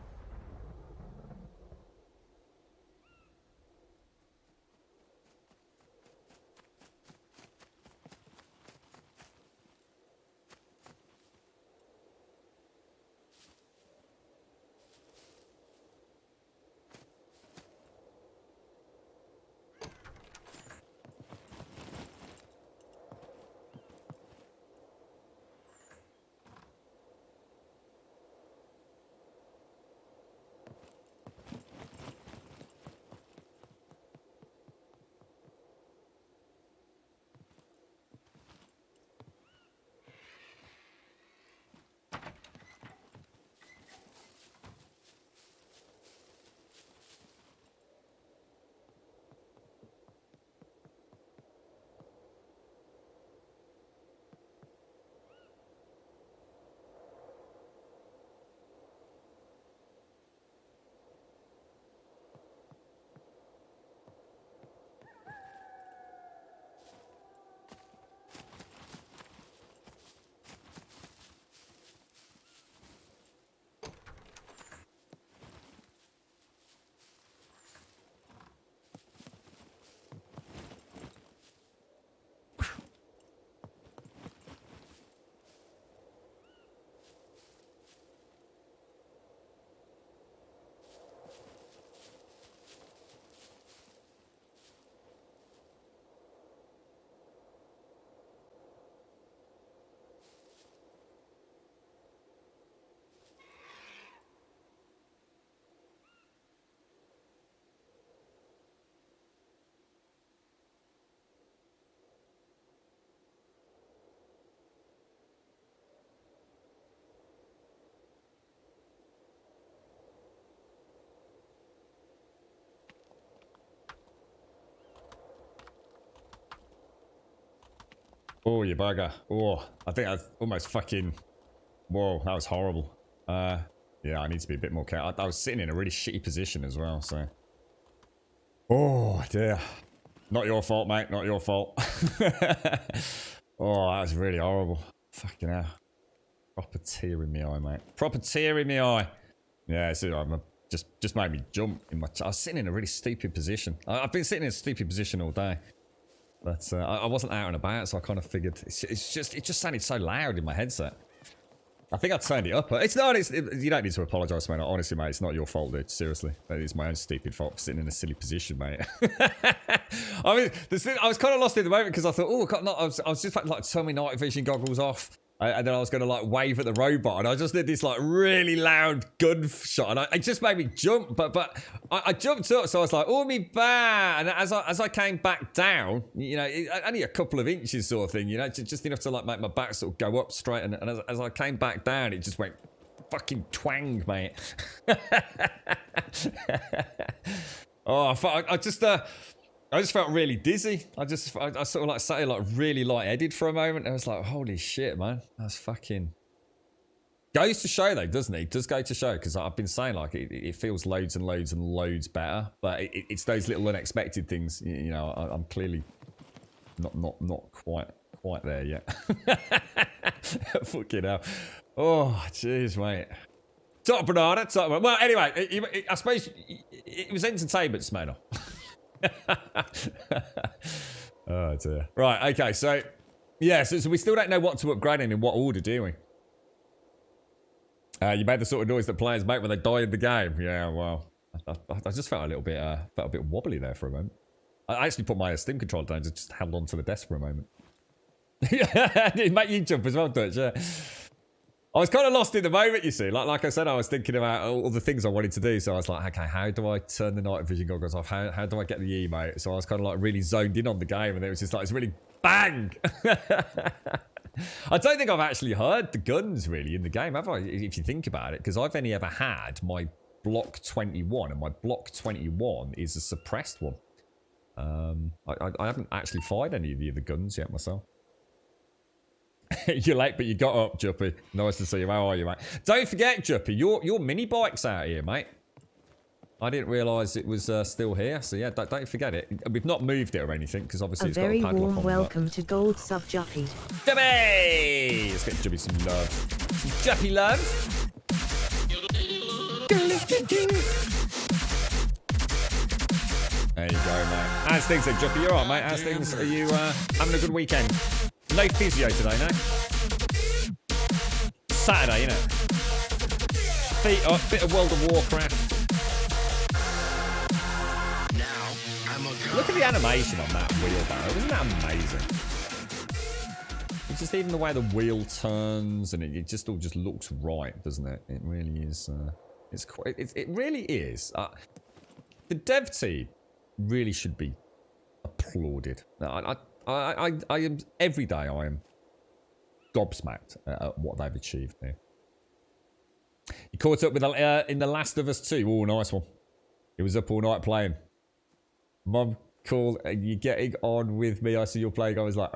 Oh, you bugger. Oh, I think I almost fucking... Whoa, that was horrible. Yeah, I need to be a bit more careful. I was sitting in a really shitty position as well, so... Oh, dear. Not your fault, mate. Not your fault. Oh, that was really horrible. Fucking hell. Proper tear in my eye, mate. Proper tear in my eye. Yeah, so I'm just made me jump in my... I was sitting in a really stupid position. I've been sitting in a stupid position all day. But I wasn't out and about, so I kind of figured... It just sounded so loud in my headset. I think I turned it up. It's not... you don't need to apologise, mate. Honestly, mate, it's not your fault, dude. Seriously. It's my own stupid fault for sitting in a silly position, mate. I mean, I was kind of lost in the moment because I thought, oh, I was just about to like turn my night vision goggles off. And then I was going to like wave at the robot, and I just did this like really loud gunshot, and it just made me jump. But I jumped up, so I was like, "Oh me bah!" And as I came back down, you know, only a couple of inches sort of thing, you know, just enough to like make my back sort of go up straight. And as I came back down, it just went fucking twang, mate. Oh, I just felt really dizzy. I sort of like sat here like really lightheaded for a moment. I was like, holy shit, man. That's fucking... Goes to show though, doesn't it? It does go to show, because I've been saying like it feels loads and loads and loads better. But it's those little unexpected things, you know, I'm clearly not quite there yet. Fucking hell. Oh, jeez, mate. Top banana, top banana. Well, anyway, I suppose it was entertainment, Smanner. Oh dear. Right, okay, so yeah, so we still don't know what to upgrade in what order, do we? You made the sort of noise that players make when they die in the game. Yeah, well, I just felt a bit wobbly there for a moment. I actually put my Steam controller down and just held on to the desk for a moment. It made you jump as well, Dutch, yeah. I was kind of lost in the moment, you see. Like I said, I was thinking about all the things I wanted to do. So I was like, okay, how do I turn the night vision goggles off? How do I get the emote? So I was kind of like really zoned in on the game, and it was just like, it's really bang. I don't think I've actually heard the guns really in the game, have I? If you think about it, because I've only ever had my Block 21, and my Block 21 is a suppressed one. I haven't actually fired any of the other guns yet myself. You're late, but you got up, Juppy. Nice to see you. How are you, mate? Don't forget, Juppy, your mini bike's out here, mate. I didn't realise it was still here, so yeah, don't forget it. We've not moved it or anything, because obviously it's got a padlock on. A very warm welcome to Gold Sub Juppy. Juppy! Let's get Juppy some love. Some Juppy love. There you go, mate. How's things then, Juppy? You alright, mate? How's things? Are you having a good weekend? No physio today, no? Saturday, innit? Feet up, bit of World of Warcraft. Look at the animation on that wheelbarrow. Isn't that amazing? It's just even the way the wheel turns, and it just all just looks right, doesn't it? It really is. It really is. The dev team really should be applauded. I am every day. I am gobsmacked at what they've achieved here. You caught up with in The Last of Us 2. Oh, nice one. He was up all night playing. Mum called, and you getting on with me? I see you're playing. I was like,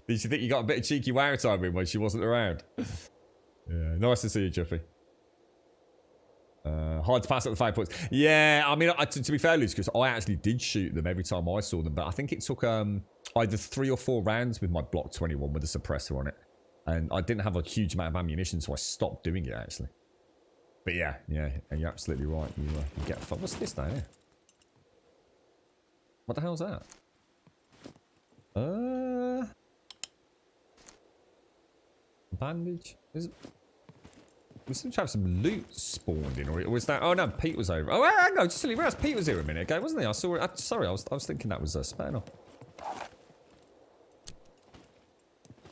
Did she think you got a bit of cheeky wow time in when she wasn't around? Yeah, nice to see you, Juffy. Hard to pass up the 5 points. Yeah, I mean, to be fair, Lucas, I actually did shoot them every time I saw them, but I think it took either 3 or 4 rounds with my Block 21 with a suppressor on it, and I didn't have a huge amount of ammunition, so I stopped doing it actually. But yeah, you're absolutely right. You get fun. What's this down here? What the hell's that? Bandage. We seem to have some loot spawned in, or was that? Oh no, Pete was over. Oh, hang on, just silly Raz. Pete was here a minute ago, wasn't he? I saw it. Sorry, I was thinking that was Spanner.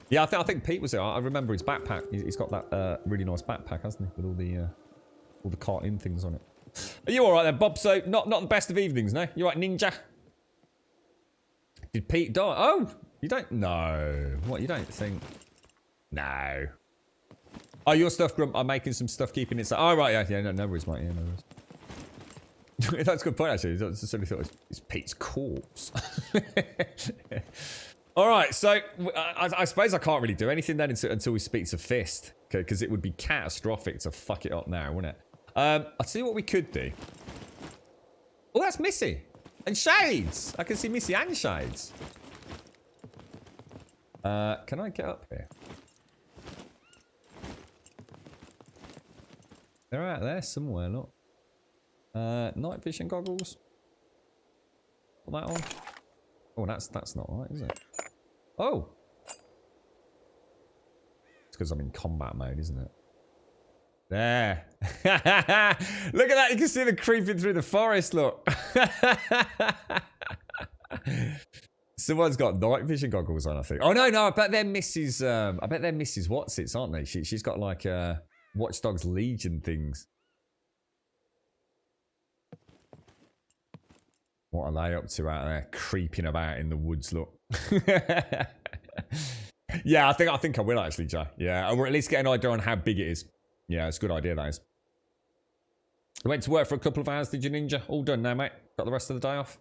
Yeah, I think Pete was there. I remember his backpack. He's got that really nice backpack, hasn't he, with all the cartoon things on it. Are you all right then, Bob? So not the best of evenings, no? You all right, Ninja? Did Pete die? Oh, you don't? No. What? You don't think? No. Oh, your stuff, Grump. I'm making some stuff, keeping it. Oh, right, yeah, no worries, mate. Yeah, no worries. That's a good point, actually. I suddenly thought it's Pete's corpse. All right, so I suppose I can't really do anything then until we speak to Fist, because it would be catastrophic to fuck it up now, wouldn't it? I'll see what we could do. Oh, that's Missy. And Shades. I can see Missy and Shades. Can I get up here? They're out there somewhere, look. Night vision goggles. Put that on. Oh, that's not right, is it? Oh! It's because I'm in combat mode, isn't it? There. Look at that. You can see them creeping through the forest, look. Someone's got night vision goggles on, I think. Oh, no, I bet they're Mrs. I bet they're Mrs. Whatsits, aren't they? She's got like Watch Dogs Legion things. What are they up to out there? Creeping about in the woods, look. Yeah, I think I will actually, Jay. Yeah, or at least get an idea on how big it is. Yeah, it's a good idea, that is. I went to work for a couple of hours, did you, Ninja? All done now, mate. Got the rest of the day off.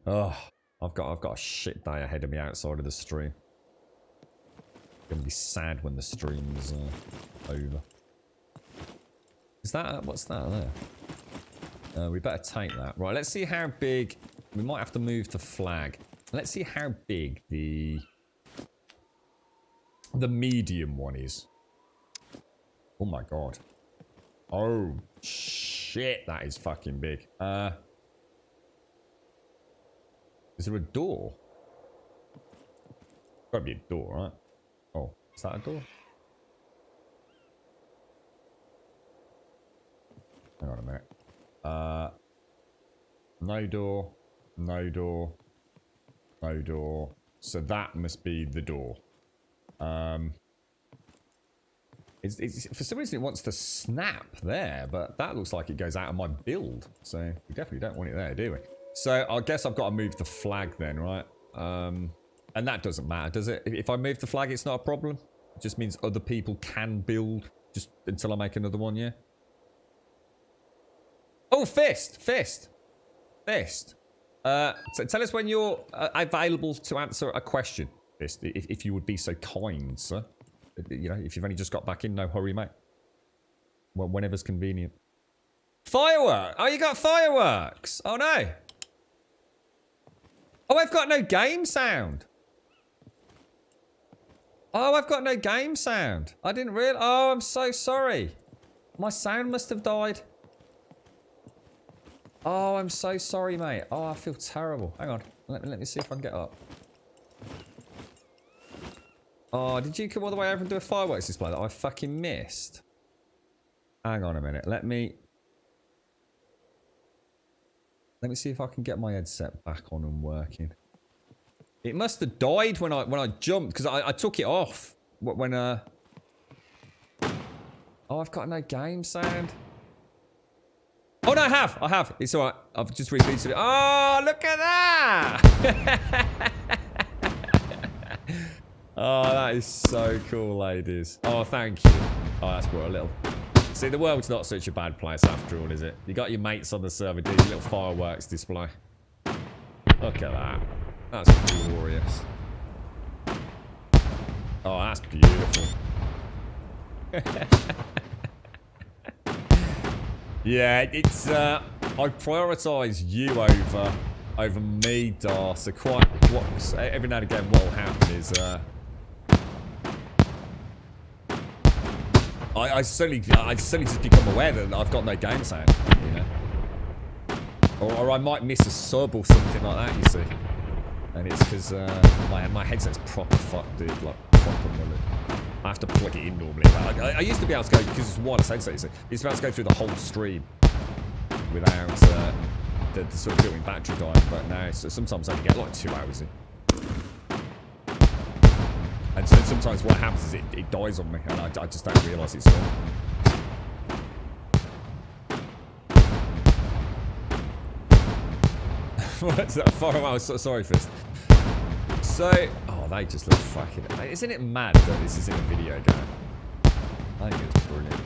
Oh, I've got a shit day ahead of me outside of the stream. Gonna be sad when the stream's over. Is that what's that there? We better take that. Right, let's see how big. We might have to move to flag. Let's see how big the medium one is. Oh my god. Oh shit, that is fucking big. Is there a door? Gotta be a door, right? Oh, is that a door? Hang on a minute. No door, no door, no door. So that must be the door. For some reason it wants to snap there, but that looks like it goes out of my build. So we definitely don't want it there, do we? So I guess I've got to move the flag then, right? And that doesn't matter, does it? If I move the flag, it's not a problem. It just means other people can build just until I make another one, yeah? Oh, Fist. So tell us when you're available to answer a question, Fist, if you would be so kind, sir. You know, if you've only just got back in, no hurry, mate. Well, whenever's convenient. Firework! Oh, you got fireworks! Oh, no. Oh, I've got no game sound. Oh, I've got no game sound. I didn't realize. Oh, I'm so sorry. My sound must have died. Oh, I'm so sorry, mate. Oh, I feel terrible. Hang on. Let me see if I can get up. Oh, did you come all the way over and do a fireworks display that I fucking missed? Hang on a minute. Let me see if I can get my headset back on and working. It must have died when I jumped because I took it off when Oh, I've got no game sound. Oh no, I have. It's alright. I've just rebooted it. Oh, look at that! Oh, that is so cool, ladies. Oh, thank you. Oh, that's brought a little. See, the world's not such a bad place after all, is it? You got your mates on the server doing your little fireworks display. Look at that. That's glorious. Oh, that's beautiful. Yeah, it's I prioritise you over me, Dar. So every now and again, what will happen is I suddenly just become aware that I've got no game sound, you know, or I might miss a sub or something like that. You see, and it's because my headset's proper fucked, dude. Like proper mullet. I have to plug it in normally. I used to be able to go, because it's a wireless headset, you see. I used to be able to go through the whole stream without the sort of built-in battery dying, but now sometimes I only get like 2 hours in. And so sometimes what happens is it dies on me, and I just don't realise it's gone. What's that? Oh, sorry, Fist. So, oh, they just look fucking. Isn't it mad that this is in a video game? I think it's brilliant.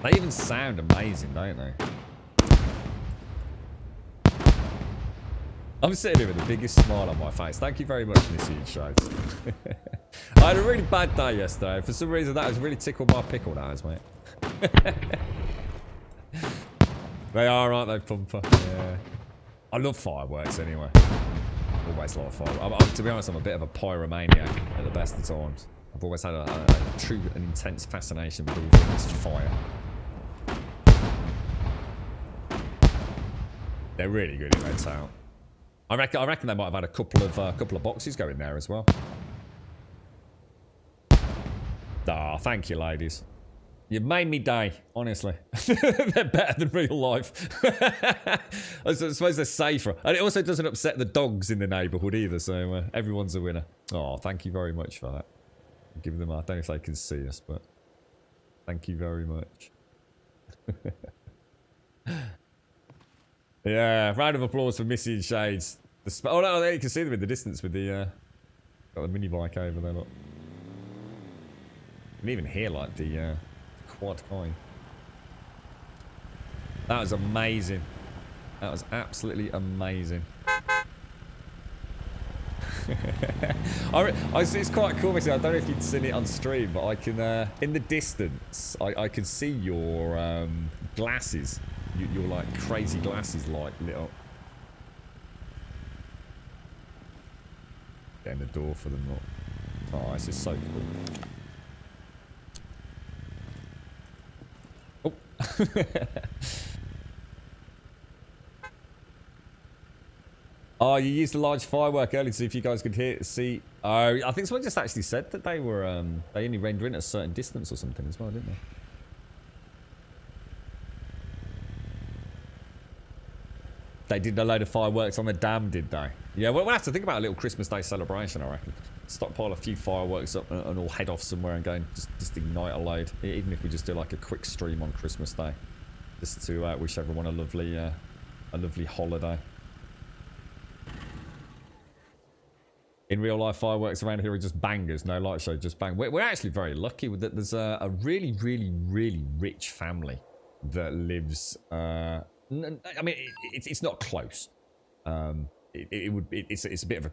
They even sound amazing, don't they? I'm sitting here with the biggest smile on my face. Thank you very much, Missy and Shades. I had a really bad day yesterday. For some reason, that has really tickled my pickle nose, mate. They are, aren't they, Pumper? Yeah. I love fireworks anyway. Always love fireworks. To be honest, I'm a bit of a pyromaniac at the best of times. I've always had a true and intense fascination with all things fire. They're really good in their town. I reckon they might have had a couple of boxes going there as well. Ah, thank you, ladies. You've made me day, honestly. They're better than real life. I suppose they're safer. And it also doesn't upset the dogs in the neighbourhood either, so everyone's a winner. Oh, thank you very much for that. I'm giving them, I don't know if they can see us, but thank you very much. Yeah, round of applause for Missy and Shades. Oh no, there you can see them in the distance with the got the mini bike over there. Look. You can even hear like the quad kind. That was amazing. That was absolutely amazing. It's quite cool. I don't know if you'd seen it on stream, but I can in the distance I can see your glasses. Your like crazy glasses light lit up. Getting the door for them. Look. Oh, this is so cool. Oh. Oh, you used a large firework earlier to see if you guys could see. Oh, I think someone just actually said that they were they only render in at a certain distance or something as well, didn't they? They did a load of fireworks on the dam, did they? Yeah, we'll have to think about a little Christmas Day celebration, I reckon. Stockpile a few fireworks up and all head off somewhere and go and just ignite a load. Even if we just do like a quick stream on Christmas Day. Just to wish everyone a lovely holiday. In real life, fireworks around here are just bangers. No light show, just bang. We're actually very lucky that there's a really, really, really rich family that lives... I mean, it's not close. It's a bit of a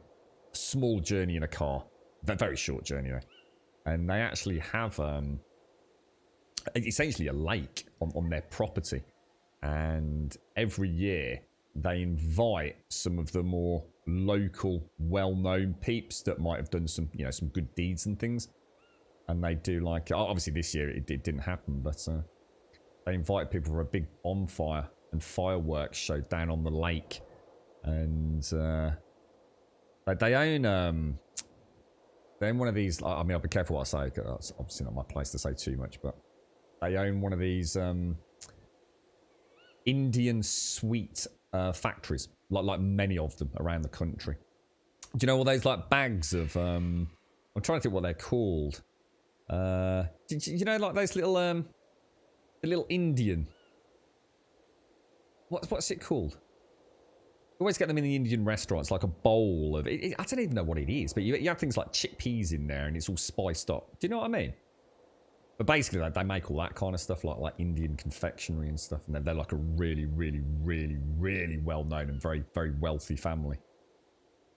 small journey in a car, a very short journey though, and they actually have essentially a lake on their property, and every year they invite some of the more local, well-known peeps that might have done some good deeds and things, and they do like obviously this year it didn't happen, but they invite people for a big bonfire and fireworks show down on the lake, and they own one of these. I mean, I'll be careful what I say, because that's obviously not my place to say too much, but they own one of these Indian sweet factories, like many of them around the country. Do you know all those like bags of I'm trying to think what they're called. You know, like those little the little Indian. What's it called? You always get them in the Indian restaurants, like a bowl of... I don't even know what it is, but you have things like chickpeas in there and it's all spiced up. Do you know what I mean? But basically, they make all that kind of stuff, like Indian confectionery and stuff. And they're like a really, really, really, really well-known and very, very wealthy family.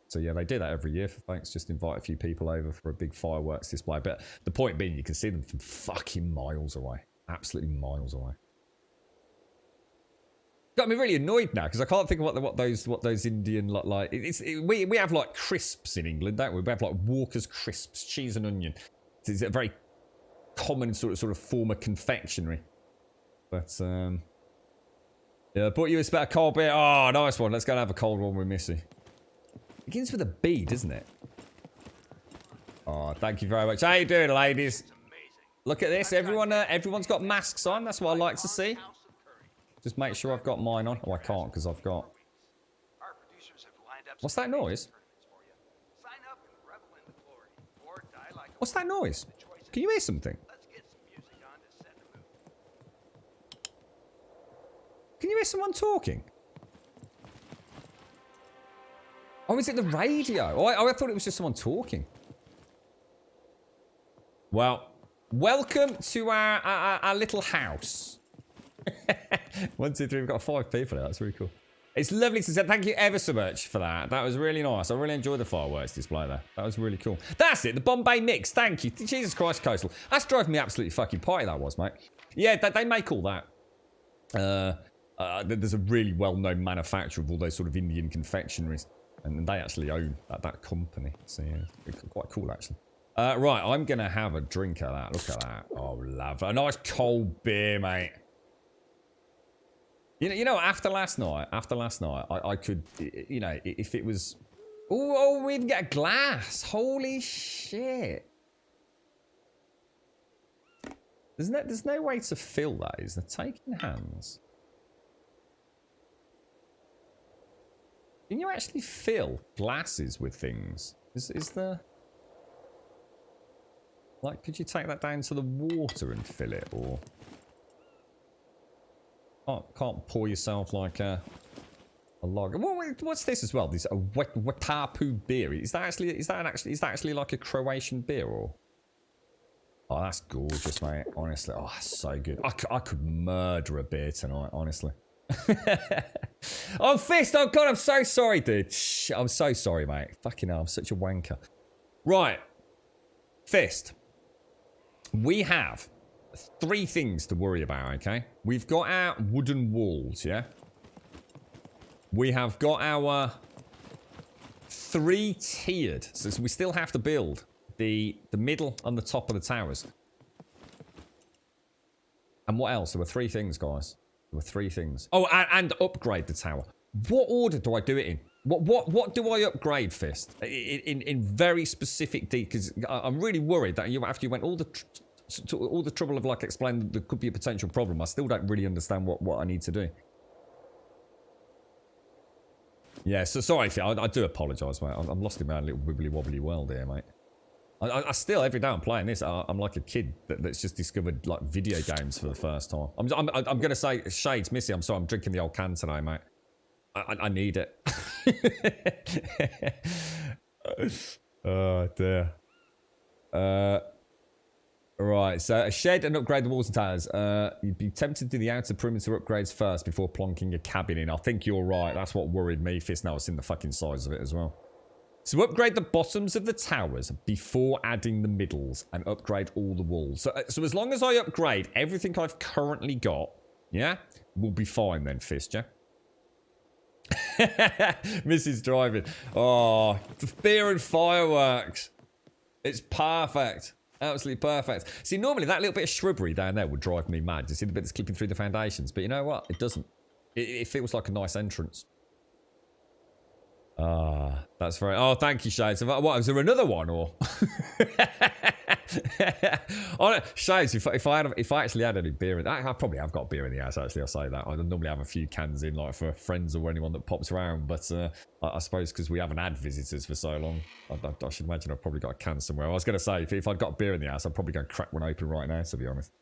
So yeah, they do that every year for thanks. Just invite a few people over for a big fireworks display. But the point being, you can see them from fucking miles away. Absolutely miles away. Got me really annoyed now because I can't think of what those Indian like. We have like crisps in England, don't we? We have like Walker's crisps, cheese and onion. It's a very common sort of form of confectionery. But yeah, I bought you a spare cold beer. Oh, nice one. Let's go and have a cold one with Missy. It begins with a B, doesn't it? Oh, thank you very much. How you doing, ladies? Look at this. Everyone's got masks on. That's what I like to see. Just make sure I've got mine on. Oh, I can't because I've got... What's that noise? What's that noise? Can you hear something? Can you hear someone talking? Oh, is it the radio? Oh, I thought it was just someone talking. Well, welcome to our little house. 1, 2, 3. We've got 5 people there. That's really cool. It's lovely to say. Thank you ever so much for that. That was really nice. I really enjoyed the fireworks display there. That was really cool. That's it. The Bombay mix. Thank you. Jesus Christ, Coastal. That's driving me absolutely fucking potty, that was, mate. Yeah, they make all that. There's a really well-known manufacturer of all those sort of Indian confectionaries. And they actually own that company. So, yeah, it's quite cool, actually. Right, I'm going to have a drink of that. Look at that. Oh, love. A nice cold beer, mate. You know, after last night, I could, you know, if it was... Oh, we even get a glass. Holy shit. There's no way to fill that, is there? Taking hands. Can you actually fill glasses with things? Is there... Like, could you take that down to the water and fill it, or... Can't pour yourself like a lager. What's this as well? This a Watapu beer. Is that actually like a Croatian beer, or? Oh, that's gorgeous, mate. Honestly, oh, that's so good. I could murder a beer tonight, honestly. Oh, Fist. Oh God, I'm so sorry, dude. Shh, I'm so sorry, mate. Fucking hell, I'm such a wanker. Right, Fist. We have 3 things to worry about, okay? We've got our wooden walls, yeah? We have got our 3-tiered, so we still have to build the middle and the top of the towers. And what else? There were 3 things, guys. There were 3 things. Oh, and upgrade the tower. What order do I do it in? What do I upgrade, Fist? In very specific details, because I'm really worried that after you went all the trouble of like explaining there could be a potential problem, I still don't really understand what I need to do. Yeah, so sorry, I do apologise, mate. I'm lost in my own little wibbly wobbly world here, mate. I still, every day I'm playing this, I'm like a kid that's just discovered like video games for the first time. I'm gonna say, Shades, Missy, I'm sorry, I'm drinking the old can today, mate. I need it. Oh dear. Right, so a shed and upgrade the walls and towers. You'd be tempted to do the outer perimeter upgrades first before plonking a cabin in. I think you're right. That's what worried me, Fist. Now I've seen the fucking size of it as well. So upgrade the bottoms of the towers before adding the middles and upgrade all the walls. So as long as I upgrade everything I've currently got, yeah, we'll be fine then, Fist, yeah? Mrs. Driving. Oh, beer and fireworks. It's perfect. Absolutely perfect. See, normally that little bit of shrubbery down there would drive me mad. You see the bit that's clipping through the foundations. But you know what? It doesn't. It feels like a nice entrance. Ah, that's very... Oh, thank you, Shades. What, is there another one, or... Oh, Shades, if I actually had any beer in... I probably have got beer in the house, actually, I'll say that. I normally have a few cans in, like, for friends or anyone that pops around, but I suppose because we haven't had visitors for so long, I should imagine I've probably got a can somewhere. I was going to say, if I'd got beer in the house, I'd probably go crack one open right now, to be honest.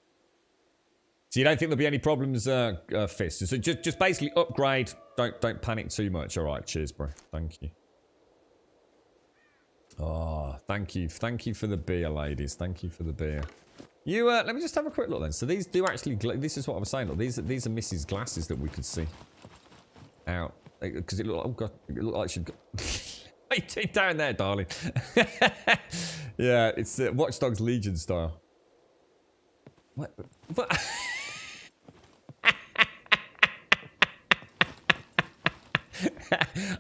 So you don't think there'll be any problems, Fist? So just basically upgrade. Don't panic too much. All right, cheers, bro. Thank you. Oh, thank you for the beer, ladies. Thank you for the beer. You let me just have a quick look then. So these do actually. This is what I was saying. Look, these are Mrs. glasses that we could see out because it looked. Oh god, it looked like she'd got. What are you doing down there, darling? Yeah, it's Watch Dogs Legion style. What?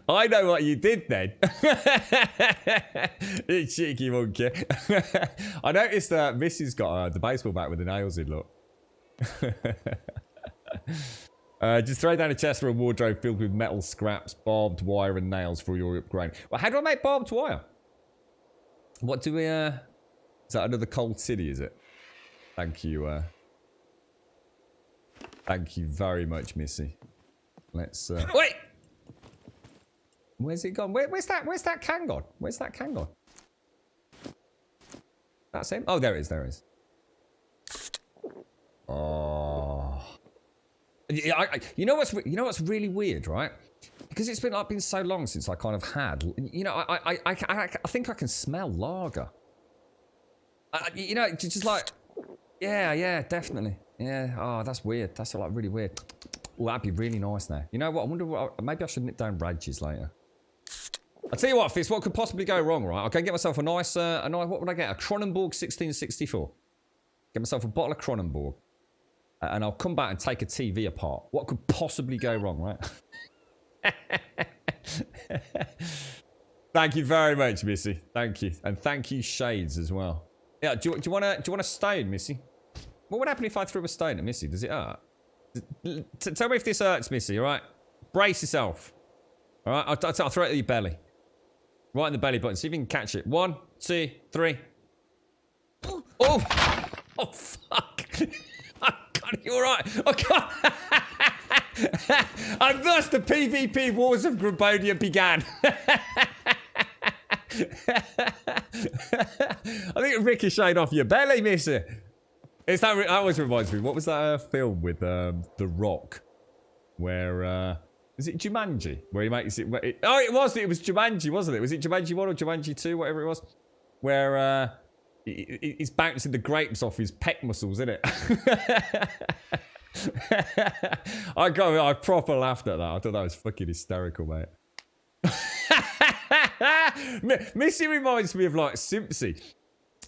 I know what you did then. You cheeky monkey. I noticed that Missy's got the baseball bat with the nails in, look. Just throw down a chest or a wardrobe filled with metal scraps, barbed wire and nails for your upgrade. Well, how do I make barbed wire? What do we, is that another cold city, is it? Thank you, thank you very much, Missy. Let's, wait! Where's it gone? Where's that can gone? Where's that can gone? That's him? Oh, there it is, there it is. Oh. You know what's really weird, right? Because it's been so long since I kind of had, you know, I think I can smell lager. You know, just like, yeah, definitely. Yeah, oh, that's weird. That's like really weird. Oh, that'd be really nice now. You know what? I wonder what, maybe I should nip down Radges later. I'll tell you what, Fist, what could possibly go wrong, right? I'll go get myself a nice, what would I get? A Cronenbourg 1664. Get myself a bottle of Cronenbourg. And I'll come back and take a TV apart. What could possibly go wrong, right? Thank you very much, Missy. Thank you. And thank you, Shades, as well. Yeah, do you want a stone, Missy? What would happen if I threw a stone at Missy? Does it hurt? Tell me if this hurts, Missy, all right? Brace yourself. All right? I'll throw it at your belly. Right in the belly button. See if you can catch it. 1, 2, 3. Oh! Oh, fuck. Oh, God, you all right? Oh, God. And thus the PvP wars of Grabonia began. I think it ricocheted off your belly, Missy. It's that always reminds me. What was that film with The Rock? Where, is it Jumanji? Where he makes it, oh, it was Jumanji, wasn't it? Was it Jumanji 1 or Jumanji 2, whatever it was? Where, he's bouncing the grapes off his pec muscles, isn't it? I proper laughed at that. I thought that was fucking hysterical, mate. Missy reminds me of like Simpsy.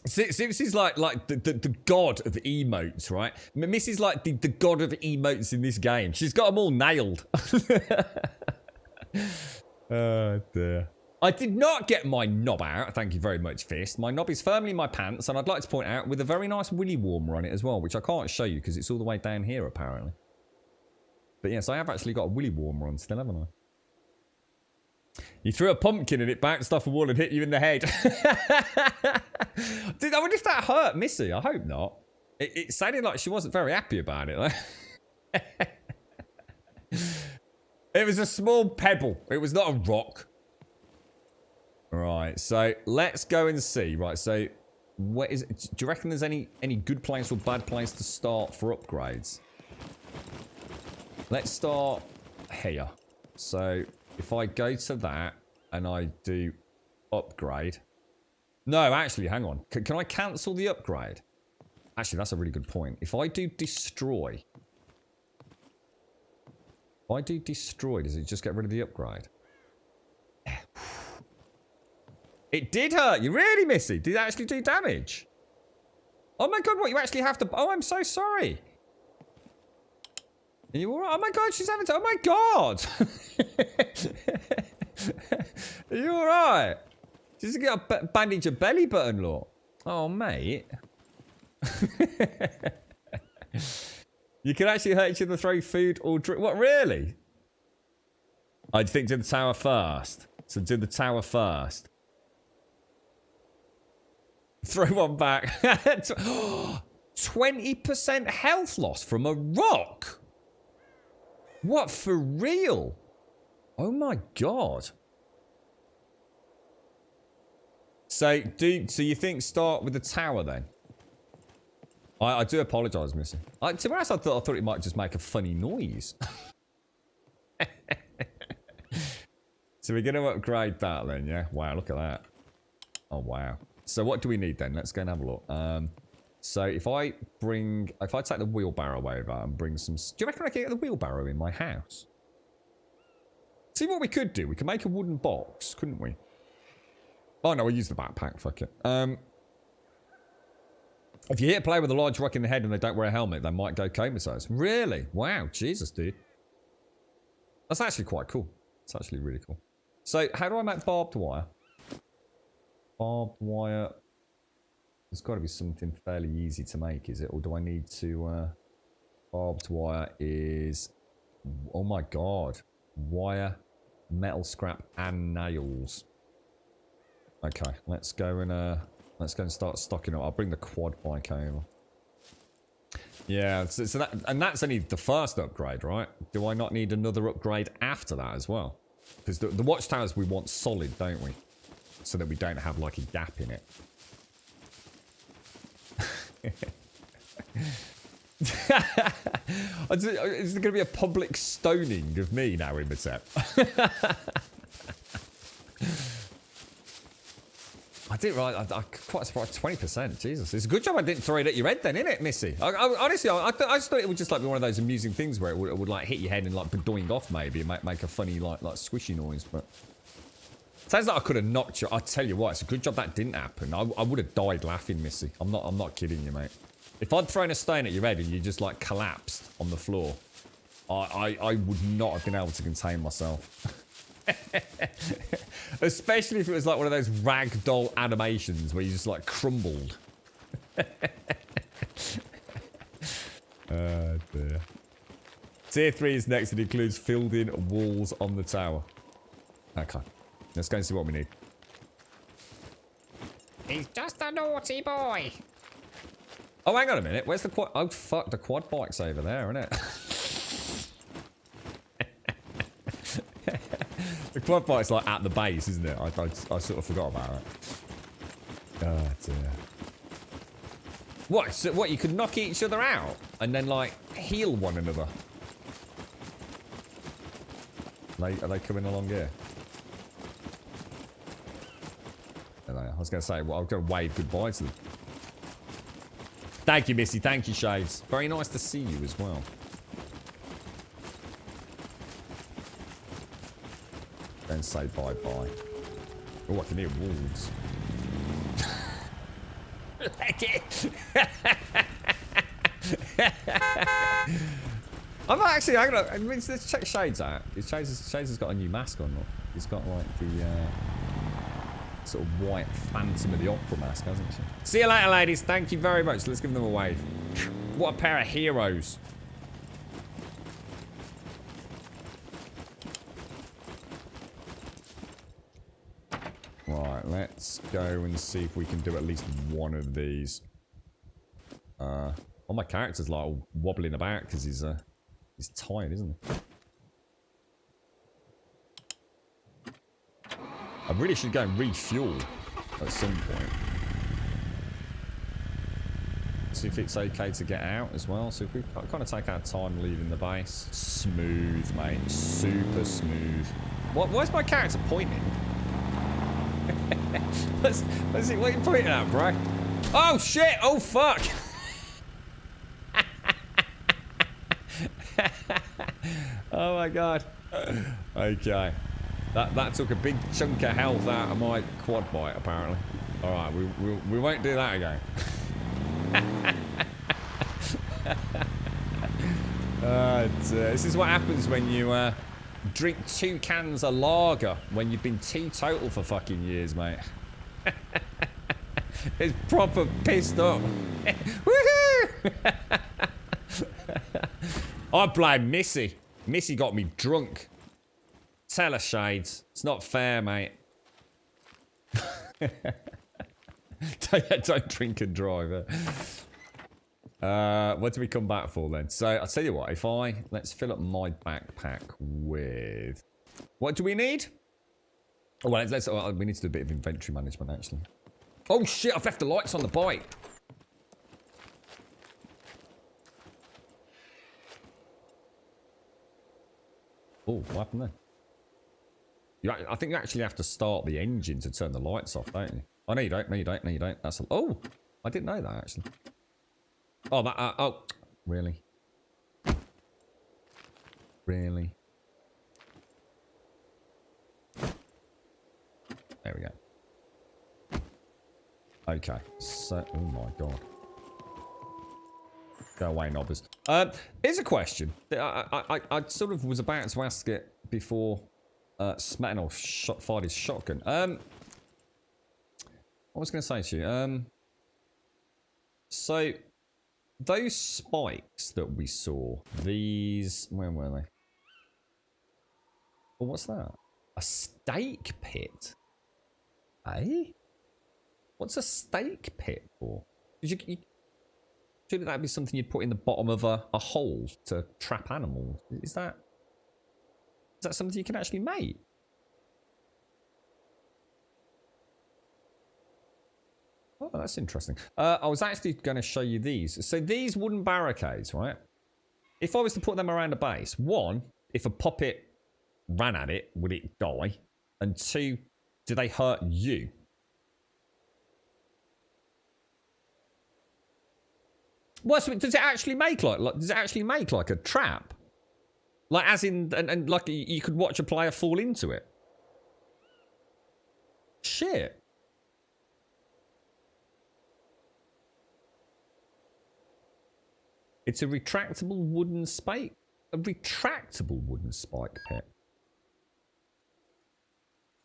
Simpsy's like the god of emotes, right? Missy's like the god of emotes in this game. She's got them all nailed. Oh dear. I did not get my knob out, thank you very much, Fist. My knob is firmly in my pants, and I'd like to point out with a very nice willy warmer on it as well, which I can't show you because it's all the way down here apparently. But yes, I have actually got a willy warmer on still, haven't I? You threw a pumpkin and it bounced off a wall and hit you in the head. Dude, I wonder if that hurt Missy. I hope not. It sounded like she wasn't very happy about it. It was a small pebble. It was not a rock. Right, so let's go and see. Right, so what is it? Do you reckon there's any good place or bad place to start for upgrades? Let's start here. So if I go to that and I do upgrade. No, actually, hang on. Can I cancel the upgrade? Actually, that's a really good point. If I do destroy. If I do destroy, does it just get rid of the upgrade? It did hurt you. Really, Missy? Did it actually do damage? Oh my god, what? You actually have to... Oh, I'm so sorry. Are you alright? Oh my god, she's having to... Oh my god! Are you alright? She's got to bandage her belly button, look. Oh, mate. You can actually hurt each other, throw food or drink. What, really? I'd think do the tower first. So do the tower first. Throw one back. 20% health loss from a rock. What, for real? Oh my god. So you think start with the tower then? I do apologise, Missy. To be honest, I thought it might just make a funny noise. So we're going to upgrade that then, yeah? Wow, look at that. Oh, wow. So what do we need then? Let's go and have a look. So if I take the wheelbarrow over and bring some... Do you reckon I can get the wheelbarrow in my house? See what we could do? We could make a wooden box, couldn't we? Oh no, we'll use the backpack, fuck it. If you hit a player with a large rock in the head and they don't wear a helmet, they might go comatose. Really? Wow, Jesus, dude. That's actually quite cool. It's actually really cool. So, how do I make barbed wire? Barbed wire. There's got to be something fairly easy to make, is it? Or do I need to... barbed wire is... Oh my god. Wire, metal scrap, and nails. Okay, let's go and start stocking up. I'll bring the quad bike over. Yeah, so that's only the first upgrade, right? Do I not need another upgrade after that as well? Because the watchtowers we want solid, don't we? So that we don't have like a gap in it. Is there going to be a public stoning of me now, Imhotep? I didn't realize. I'm quite surprised. 20%. Jesus, it's a good job I didn't throw it at your head, then, isn't it, Missy? Honestly, I just thought it would just like be one of those amusing things where it would like hit your head and like bedoing off maybe and make a funny like squishy noise. But sounds like I could have knocked you. I tell you what, it's a good job that didn't happen. I would have died laughing, Missy. I'm not kidding you, mate. If I'd thrown a stone at your head and you just like collapsed on the floor, I would not have been able to contain myself. Especially if it was like one of those ragdoll animations where you just like crumbled. Oh dear. Tier 3 is next and includes filled in walls on the tower. Okay. Let's go and see what we need. He's just a naughty boy. Oh, hang on a minute. Where's the quad? Oh, fuck. The quad bike's over there, isn't it? The quad bike's like at the base, isn't it? I sort of forgot about it. Oh, dear. What? So, what? You could knock each other out and then, like, heal one another? Are they coming along here? I was going to say, well, I'm going to wave goodbye to them. Thank you, Missy. Thank you, Shades. Very nice to see you as well. Then say bye-bye. Oh, I can hear wolves. I'm actually, hang on. I mean, let's check Shades out. Shades has got a new mask on. Look. He's got like the sort of white Phantom of the Opera mask, hasn't she? See you later, ladies. Thank you very much. Let's give them a wave. What a pair of heroes. Right, let's go and see if we can do at least one of these. Oh, my character's like wobbling about because he's tired, isn't he? I really should go and refuel at some point. See if it's okay to get out as well. So if we kind of take our time leaving the base. Smooth, mate. Super smooth. Why is my character pointing? Let's see, what are you pointing at, bro? Oh, shit! Oh, fuck! Oh, my God. Okay. That took a big chunk of health out of my quad bite, apparently. Alright, we won't do that again. This is what happens when you drink 2 cans of lager when you've been teetotal for fucking years, mate. It's proper pissed up. Woohoo! I blame Missy. Missy got me drunk. Tell her, Shades. It's not fair, mate. Don't drink and drive. What do we come back for then? So I'll tell you what. If let's fill up my backpack with. What do we need? Oh well, we need to do a bit of inventory management actually. Oh shit! I've left the lights on the bike. Oh, what happened there? I think you actually have to start the engine to turn the lights off, don't you? Oh, no, you don't. No, you don't. No, you don't. That's oh, I didn't know that, actually. Oh, that... oh, really? Really? There we go. Okay, so... Oh, my God. Go away, knobbers. Here's a question. I sort of was about to ask it before... Smetanoff fired his shotgun. What was I going to say to you? So, those spikes that we saw, these... Where were they? Oh, what's that? A steak pit? Eh? What's a steak pit for? Surely that'd be something you'd put in the bottom of a hole to trap animals. Is that something you can actually make? Oh, that's interesting. I was actually going to show you these. So these wooden barricades, right? If I was to put them around a base, 1, if a puppet ran at it, would it die? And 2, do they hurt you? What? So does it actually make like does it actually make like a trap? Like as in and like you could watch a player fall into it. Shit. It's a retractable wooden spike. A retractable wooden spike pit.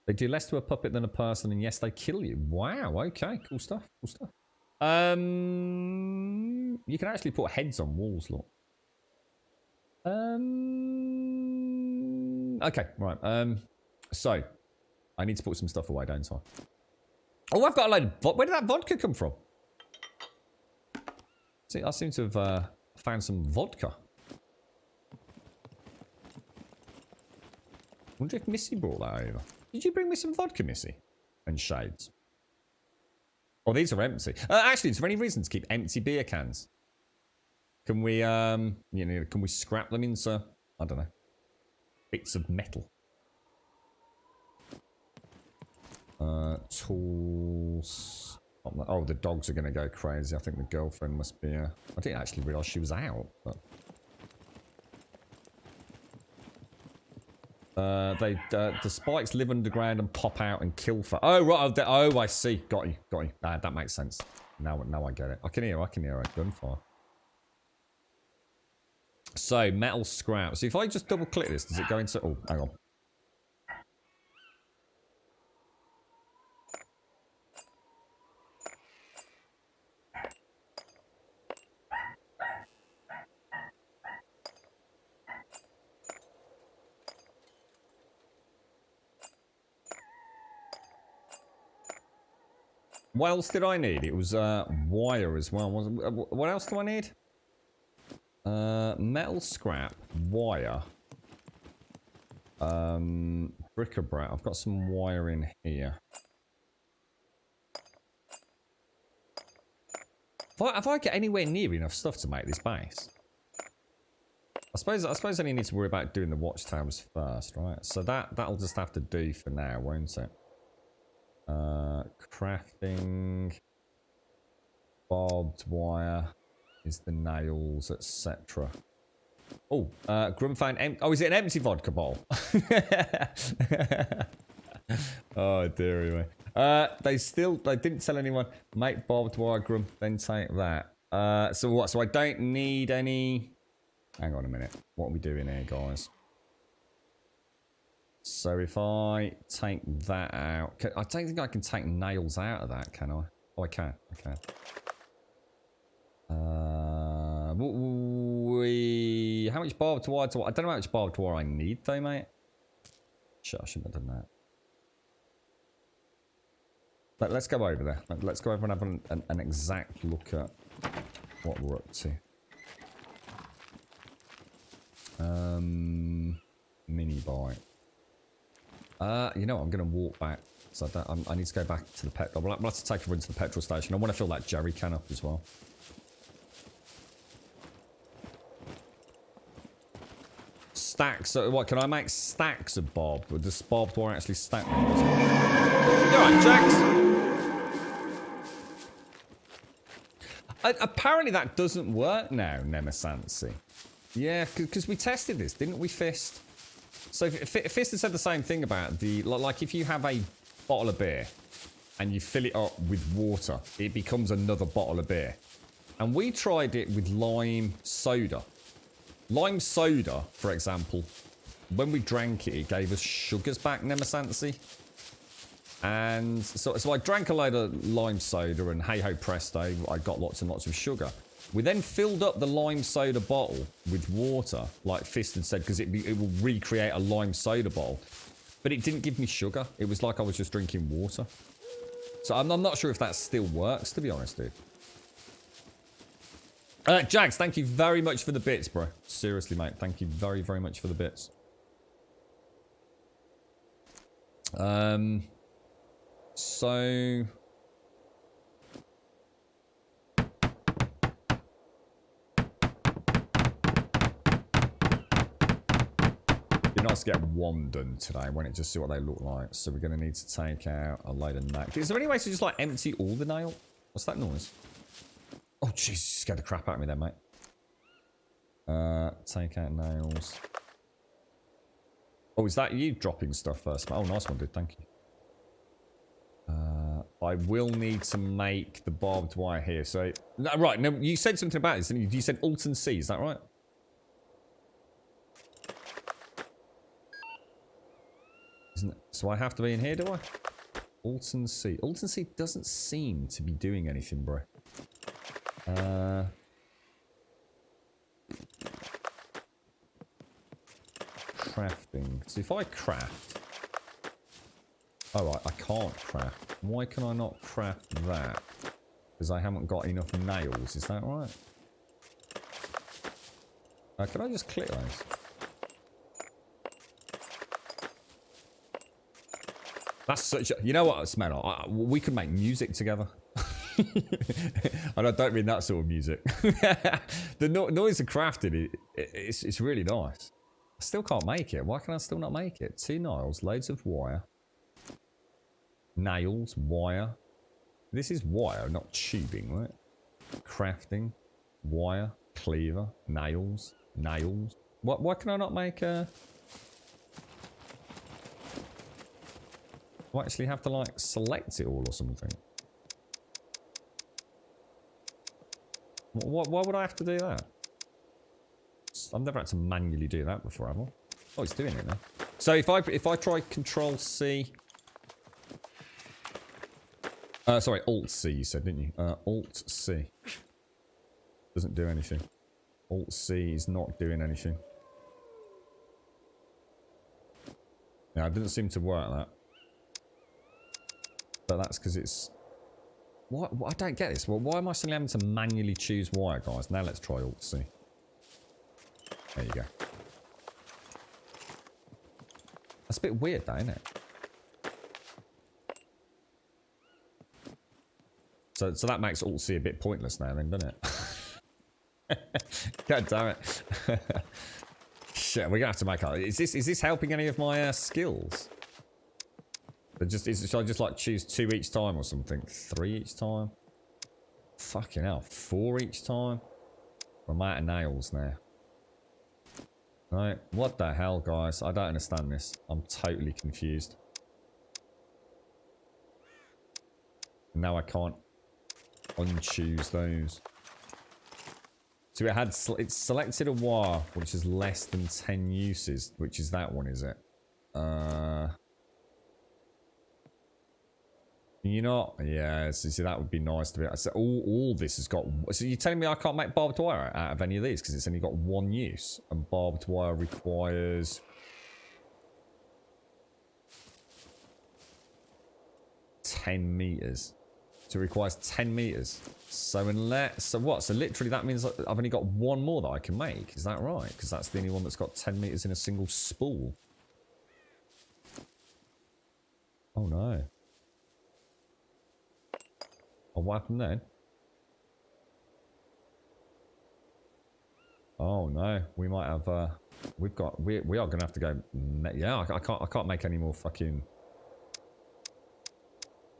They do less to a puppet than a person, and yes, they kill you. Wow. Okay. Cool stuff. Cool stuff. You can actually put heads on walls, look. Okay. Right. So I need to put some stuff away, don't I? Oh, I've got a load of... Where did that vodka come from? See, I seem to have found some vodka. Wonder if Missy brought that over. Did you bring me some vodka, Missy? And shades. Oh, these are empty. Actually, is there any reason to keep empty beer cans? Can we, can we scrap them into, I don't know, bits of metal? Tools. Oh, the dogs are going to go crazy. I think the girlfriend must be... I didn't actually realise she was out. But... the spikes live underground and pop out and kill for... Oh, right. Oh, I see. Got you. Got you. That makes sense. Now I get it. I can hear a gunfire. So, metal scrap. So if I just double click this, does it go into... Oh, hang on. What else did I need? It was wire as well. What else do I need? Metal scrap, wire, bric-a-brac. I've got some wire in here. If I get anywhere near enough stuff to make this base, I suppose I only need to worry about doing the watchtowers first, right? So that'll just have to do for now, won't it? Crafting, barbed wire is the nails, etc. Oh, Grum found oh, is it an empty vodka bottle? Oh dearie me. They didn't tell anyone. Make barbed wire, Grum, then take that. So what? So I don't need any. Hang on a minute. What are we doing here, guys? So if I take that out... I don't think I can take nails out of that, can I? Oh, I can. Okay. How much barbed wire do I don't know how much barbed wire I need, though, mate. Shit, I shouldn't have done that. But let's go over there. Let's go over and have an exact look at what we're up to. Mini bike. You know what? I'm going to walk back. So I need to go back to the petrol. I'll have to take a run to the petrol station. I want to fill that jerry can up as well. Stacks. So what? Can I make stacks of barbed? Or does barbed wire actually stack? You alright, Jax? Apparently that doesn't work now, Nemasansi. Yeah, because we tested this, didn't we, Fist? So Fist had said the same thing about the... Like, if you have a bottle of beer and you fill it up with water, it becomes another bottle of beer. And we tried it with lime soda. Lime soda, for example, when we drank it, it gave us sugars back, Nemasansi. And so I drank a load of lime soda and hey-ho presto, I got lots and lots of sugar. We then filled up the lime soda bottle with water, like Fist had said, because it will recreate a lime soda bottle. But it didn't give me sugar. It was like I was just drinking water. So I'm not sure if that still works, to be honest, dude. Jags, thank you very much for the bits, bro. Seriously, mate. Thank you very, very much for the bits. So... It'd be nice to get one done today. Why don't just see what they look like? So we're going to need to take out a load of nails. Is there any way to just like empty all the nail? What's that noise? Oh, jeez, scared the crap out of me then, mate. Take out nails. Oh, is that you dropping stuff first? Oh, nice one, dude. Thank you. I will need to make the barbed wire here. So, no, right. No, you said something about this, and you said Alt and C. Is that right? Isn't it? So I have to be in here, do I? Alt and C. Alt and C doesn't seem to be doing anything, bro. Crafting. So if I craft... Oh, right, I can't craft. Why can I not craft that? Because I haven't got enough nails, is that right? Can I just click those? That's such a... You know what, Smell? We could make music together. And I don't mean that sort of music. The noise of crafting, it's really nice. I still can't make it. Why can I still not make it? 2 nails, loads of wire. Nails, wire. This is wire, not tubing, right? Crafting, wire, cleaver, nails, nails. Why can I not make a... I actually have to, like, select it all or something. Why would I have to do that? I've never had to manually do that before, have I? Oh, it's doing it now. So if I try Control C... sorry, Alt C you said, didn't you? Alt C. Doesn't do anything. Alt C is not doing anything. Yeah, it didn't seem to work, that. But that's because it's... What? I don't get this. Well, why am I suddenly having to manually choose wire, guys? Now let's try Alt C. There you go. That's a bit weird, though, isn't it? So that makes Alt C a bit pointless now, then, doesn't it? God damn it! Shit, we're gonna have to make up. Is this helping any of my skills? Should I just like choose 2 each time or something? 3 each time? Fucking hell, 4 each time? I'm out of nails now. Right, what the hell, guys? I don't understand this. I'm totally confused. Now I can't unchoose those. So it's selected a wire which is less than 10 uses, which is that one, is it? You know, yeah, see, that would be nice to be. So all this has got. So you're telling me I can't make barbed wire out of any of these because it's only got 1 use, and barbed wire requires 10 meters. So it requires 10 meters. So what? So literally that means I've only got 1 more that I can make. Is that right? Because that's the only one that's got 10 meters in a single spool. Oh no. Oh, what happened then? Oh no, we might have. We are gonna have to go. Yeah, I can't make any more fucking.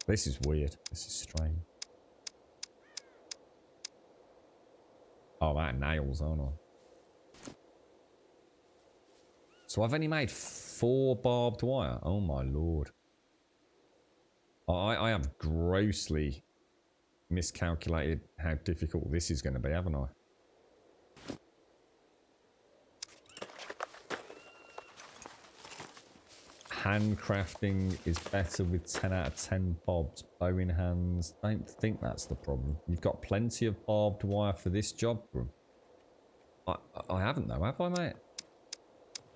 This is weird. This is strange. Oh, that nails, aren't I? So I've only made 4 barbed wire. Oh my lord. I have grossly miscalculated how difficult this is going to be, haven't I? Handcrafting is better with 10 out of 10 bobs. Bow in hands. Don't think that's the problem. You've got plenty of barbed wire for this job, bro. I haven't though, have I, mate?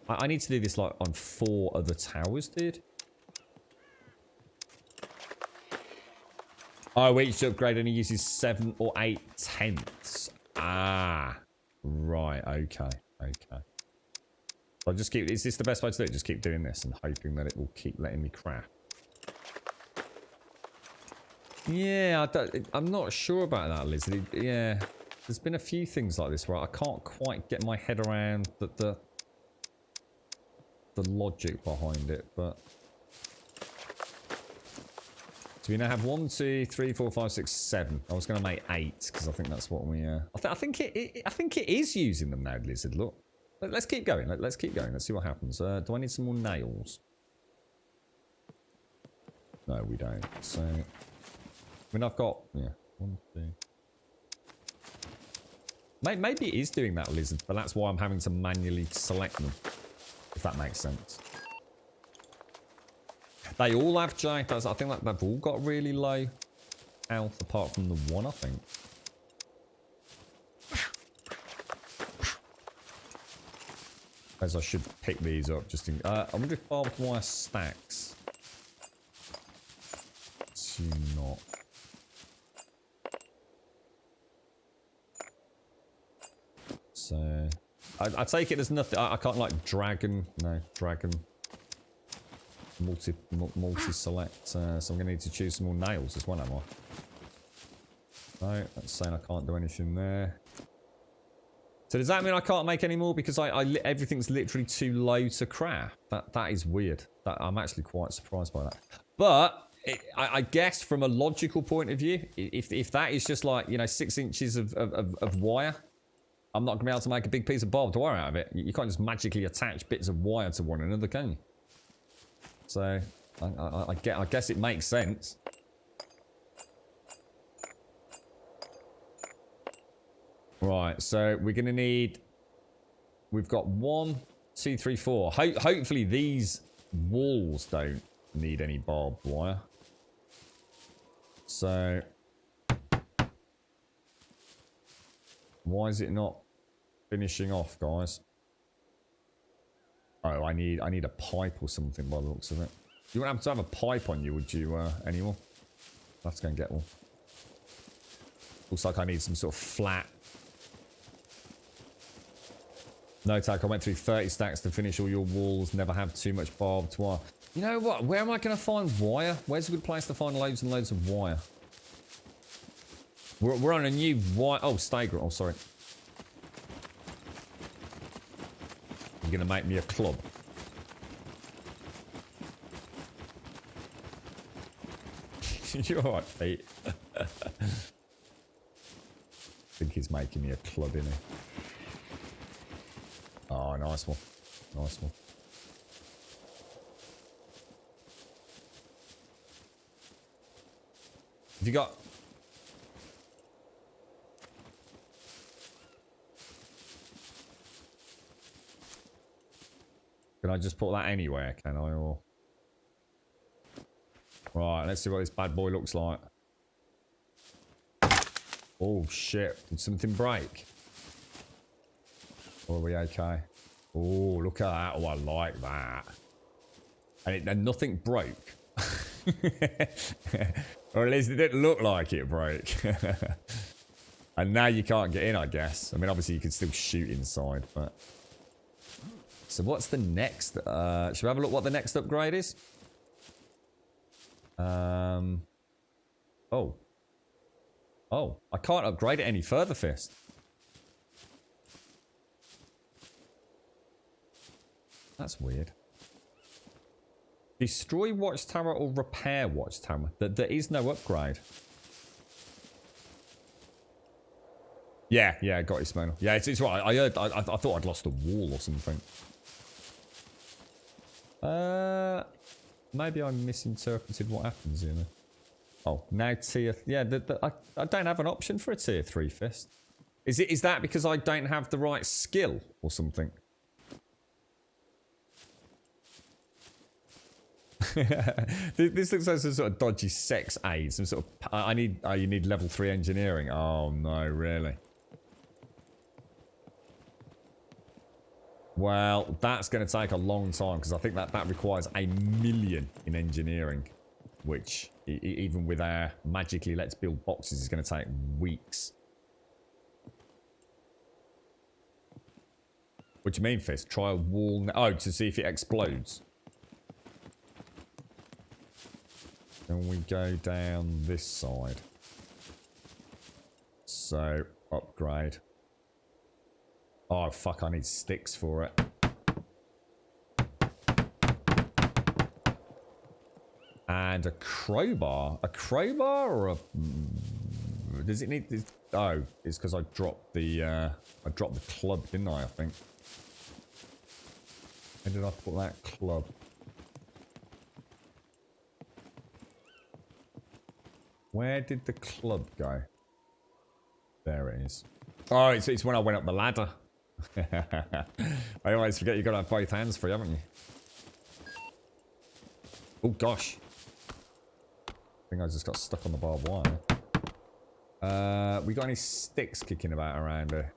I need to do this like on 4 other towers, dude. Oh, each upgrade only uses 7 or 8 tenths. Ah, right. Okay. Okay. I'll just keep. Is this the best way to do it? Just keep doing this and hoping that it will keep letting me craft. Yeah, I'm not sure about that, Liz. Yeah, there's been a few things like this where I can't quite get my head around the logic behind it, but. So we now have 1, 2, 3, 4, 5, 6, 7. I was going to make 8 because I think that's what we. I think it is using them now, Lizard. Look, let's keep going. Let's keep going. Let's see what happens. Do I need some more nails? No, we don't. So, I mean, I've got 1, 2. Maybe it is doing that, Lizard, but that's why I'm having to manually select them. If that makes sense. They all have J. I think that they've all got really low health, apart from the one, I think. As I should pick these up just in... I wonder if barbed wire stacks. To not. So... I take it there's nothing... I can't like dragon... No, dragon... Multi-select, so I'm going to need to choose some more nails as well, am I? No, that's saying I can't do anything there. So does that mean I can't make any more because everything's literally too low to craft? That is weird. I'm actually quite surprised by that. But I guess from a logical point of view, if that is just like, you know, 6 inches of wire, I'm not going to be able to make a big piece of barbed wire out of it. You can't just magically attach bits of wire to one another, can you? So, I guess it makes sense. Right, so we're going to need... We've got 1, 2, 3, 4. Hopefully these walls don't need any barbed wire. So... Why is it not finishing off, guys? Oh, I need a pipe or something by the looks of it. You wouldn't happen to have a pipe on you, would you, anyone? Let's go and get one. Looks like I need some sort of flat. No, Tack, I went through 30 stacks to finish all your walls. Never have too much barbed wire. You know what? Where am I going to find wire? Where's a good place to find loads and loads of wire? We're on a new wire... Oh, Stager. Oh, sorry. You're going to make me a club. You're alright, Pete. I think he's making me a club, isn't he? Oh, nice one. Nice one. Have you got... Can I just put that anywhere, can I, or... Right, let's see what this bad boy looks like. Oh, shit. Did something break? Or are we okay? Oh, look at that. Oh, I like that. And nothing broke. Or at least it didn't look like it broke. And now you can't get in, I guess. I mean, obviously you can still shoot inside, but... So what's the next? Should we have a look what the next upgrade is? Oh. Oh, I can't upgrade it any further, Fist. That's weird. Destroy watchtower or repair watchtower. There is no upgrade. Yeah, I got it, Smoke. Yeah, it's right. I thought I'd lost a wall or something. Maybe I misinterpreted what happens here. Oh, now tier... Yeah, I don't have an option for a tier 3 Fist. Is that because I don't have the right skill or something? This looks like some sort of dodgy sex aid. Some sort of... you need level 3 engineering. Oh, no, really? Well, that's going to take a long time because I think that requires 1 million in engineering, which even with our magically let's build boxes is going to take weeks. What do you mean, Fist? Try a wall... Oh, to see if it explodes. Then we go down this side. So, upgrade. Oh, fuck, I need sticks for it. And a crowbar. A crowbar or a... Does it need... Oh, it's because I dropped the club, didn't I think? Where did I put that club? Where did the club go? There it is. Oh, it's when I went up the ladder. I always forget you've got to have both hands free, haven't you? Oh, gosh. I think I just got stuck on the barbed wire. We got any sticks kicking about around here?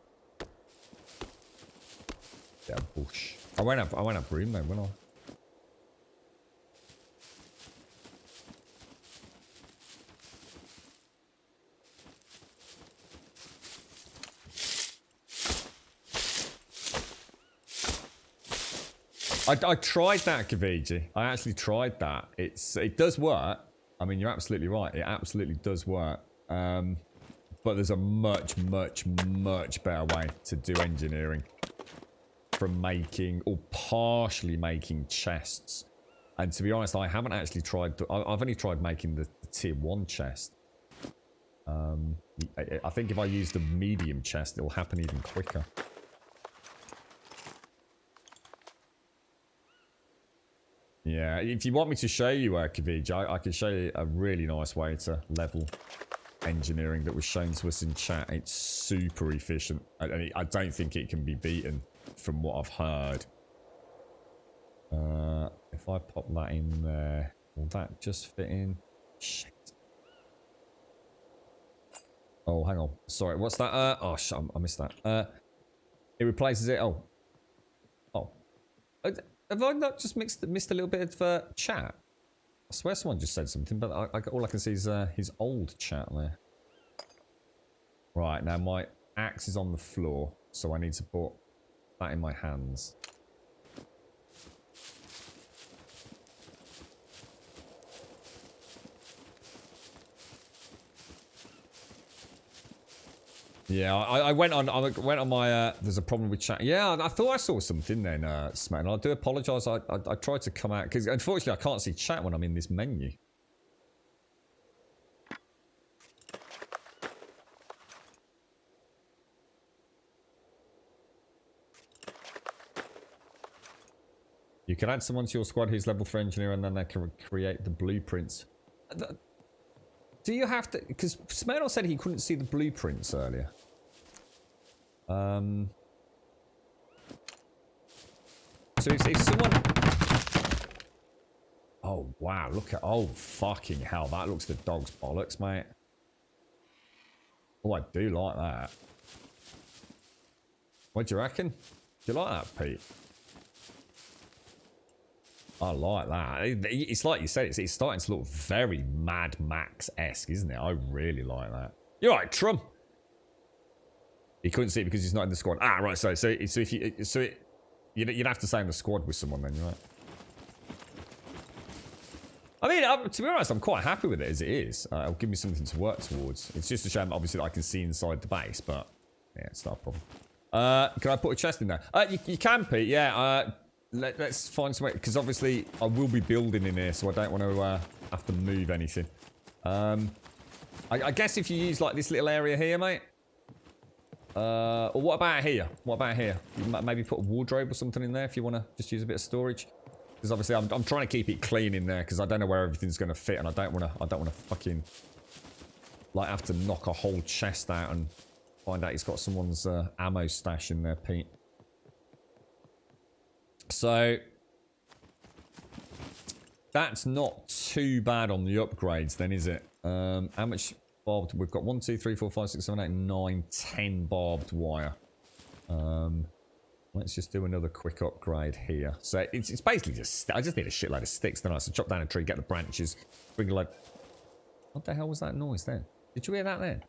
Yeah, bush. I won't have room though, will I? I tried that, Kaviji. I actually tried that. It does work. I mean, you're absolutely right. It absolutely does work. But there's a much, much, much better way to do engineering. From making, or partially making chests. And to be honest, I haven't actually tried... I've only tried making the tier 1 chest. I think if I use the medium chest, it'll happen even quicker. Yeah, if you want me to show you, Kavij, I can show you a really nice way to level engineering that was shown to us in chat. It's super efficient. I don't think it can be beaten from what I've heard. If I pop that in there, will that just fit in? Shit. Oh, hang on. Sorry, what's that? Oh, shit, I missed that. It replaces it. Oh. Have I not just missed a little bit of chat? I swear someone just said something, but all I can see is his old chat there. Right, now my axe is on the floor, so I need to put that in my hands. Yeah, I went on my, there's a problem with chat. Yeah, I thought I saw something then, Smack, and I do apologise. I tried to come out, because unfortunately I can't see chat when I'm in this menu. You can add someone to your squad who's level 3 engineer, and then they can create the blueprints. Do you have to... Because Smedal said he couldn't see the blueprints earlier. So if someone... Oh, wow. Look at... Oh, fucking hell. That looks the dog's bollocks, mate. Oh, I do like that. What do you reckon? Do you like that, Pete? I like that. It's like you said, it's starting to look very Mad Max-esque, isn't it? I really like that. You're right, Trum. He couldn't see it because he's not in the squad. Ah, right. So if you'd have to stay in the squad with someone, then you're right. I mean, to be honest, I'm quite happy with it as it is. It'll give me something to work towards. It's just a shame, obviously, that I can see inside the base, but yeah, it's not a problem. Can I put a chest in there? You can, Pete. Yeah. Let's find some way, because obviously I will be building in here, so I don't want to have to move anything. I guess if you use like this little area here, mate. Or what about here? What about here? You maybe put a wardrobe or something in there if you want to just use a bit of storage. Because obviously I'm trying to keep it clean in there because I don't know where everything's going to fit, and I don't want to fucking like have to knock a whole chest out and find out he's got someone's ammo stash in there, Pete. So that's not too bad on the upgrades then, is it? How much barbed? We've got 1, 2, 3, 4, 5, 6, 7, 8, 9, 10 barbed wire. Let's just do another quick upgrade here. So it's basically just, I just need a shitload of sticks, don't I? So chop down a tree, get the branches, bring a load. What the hell was that noise then? Did you hear that then?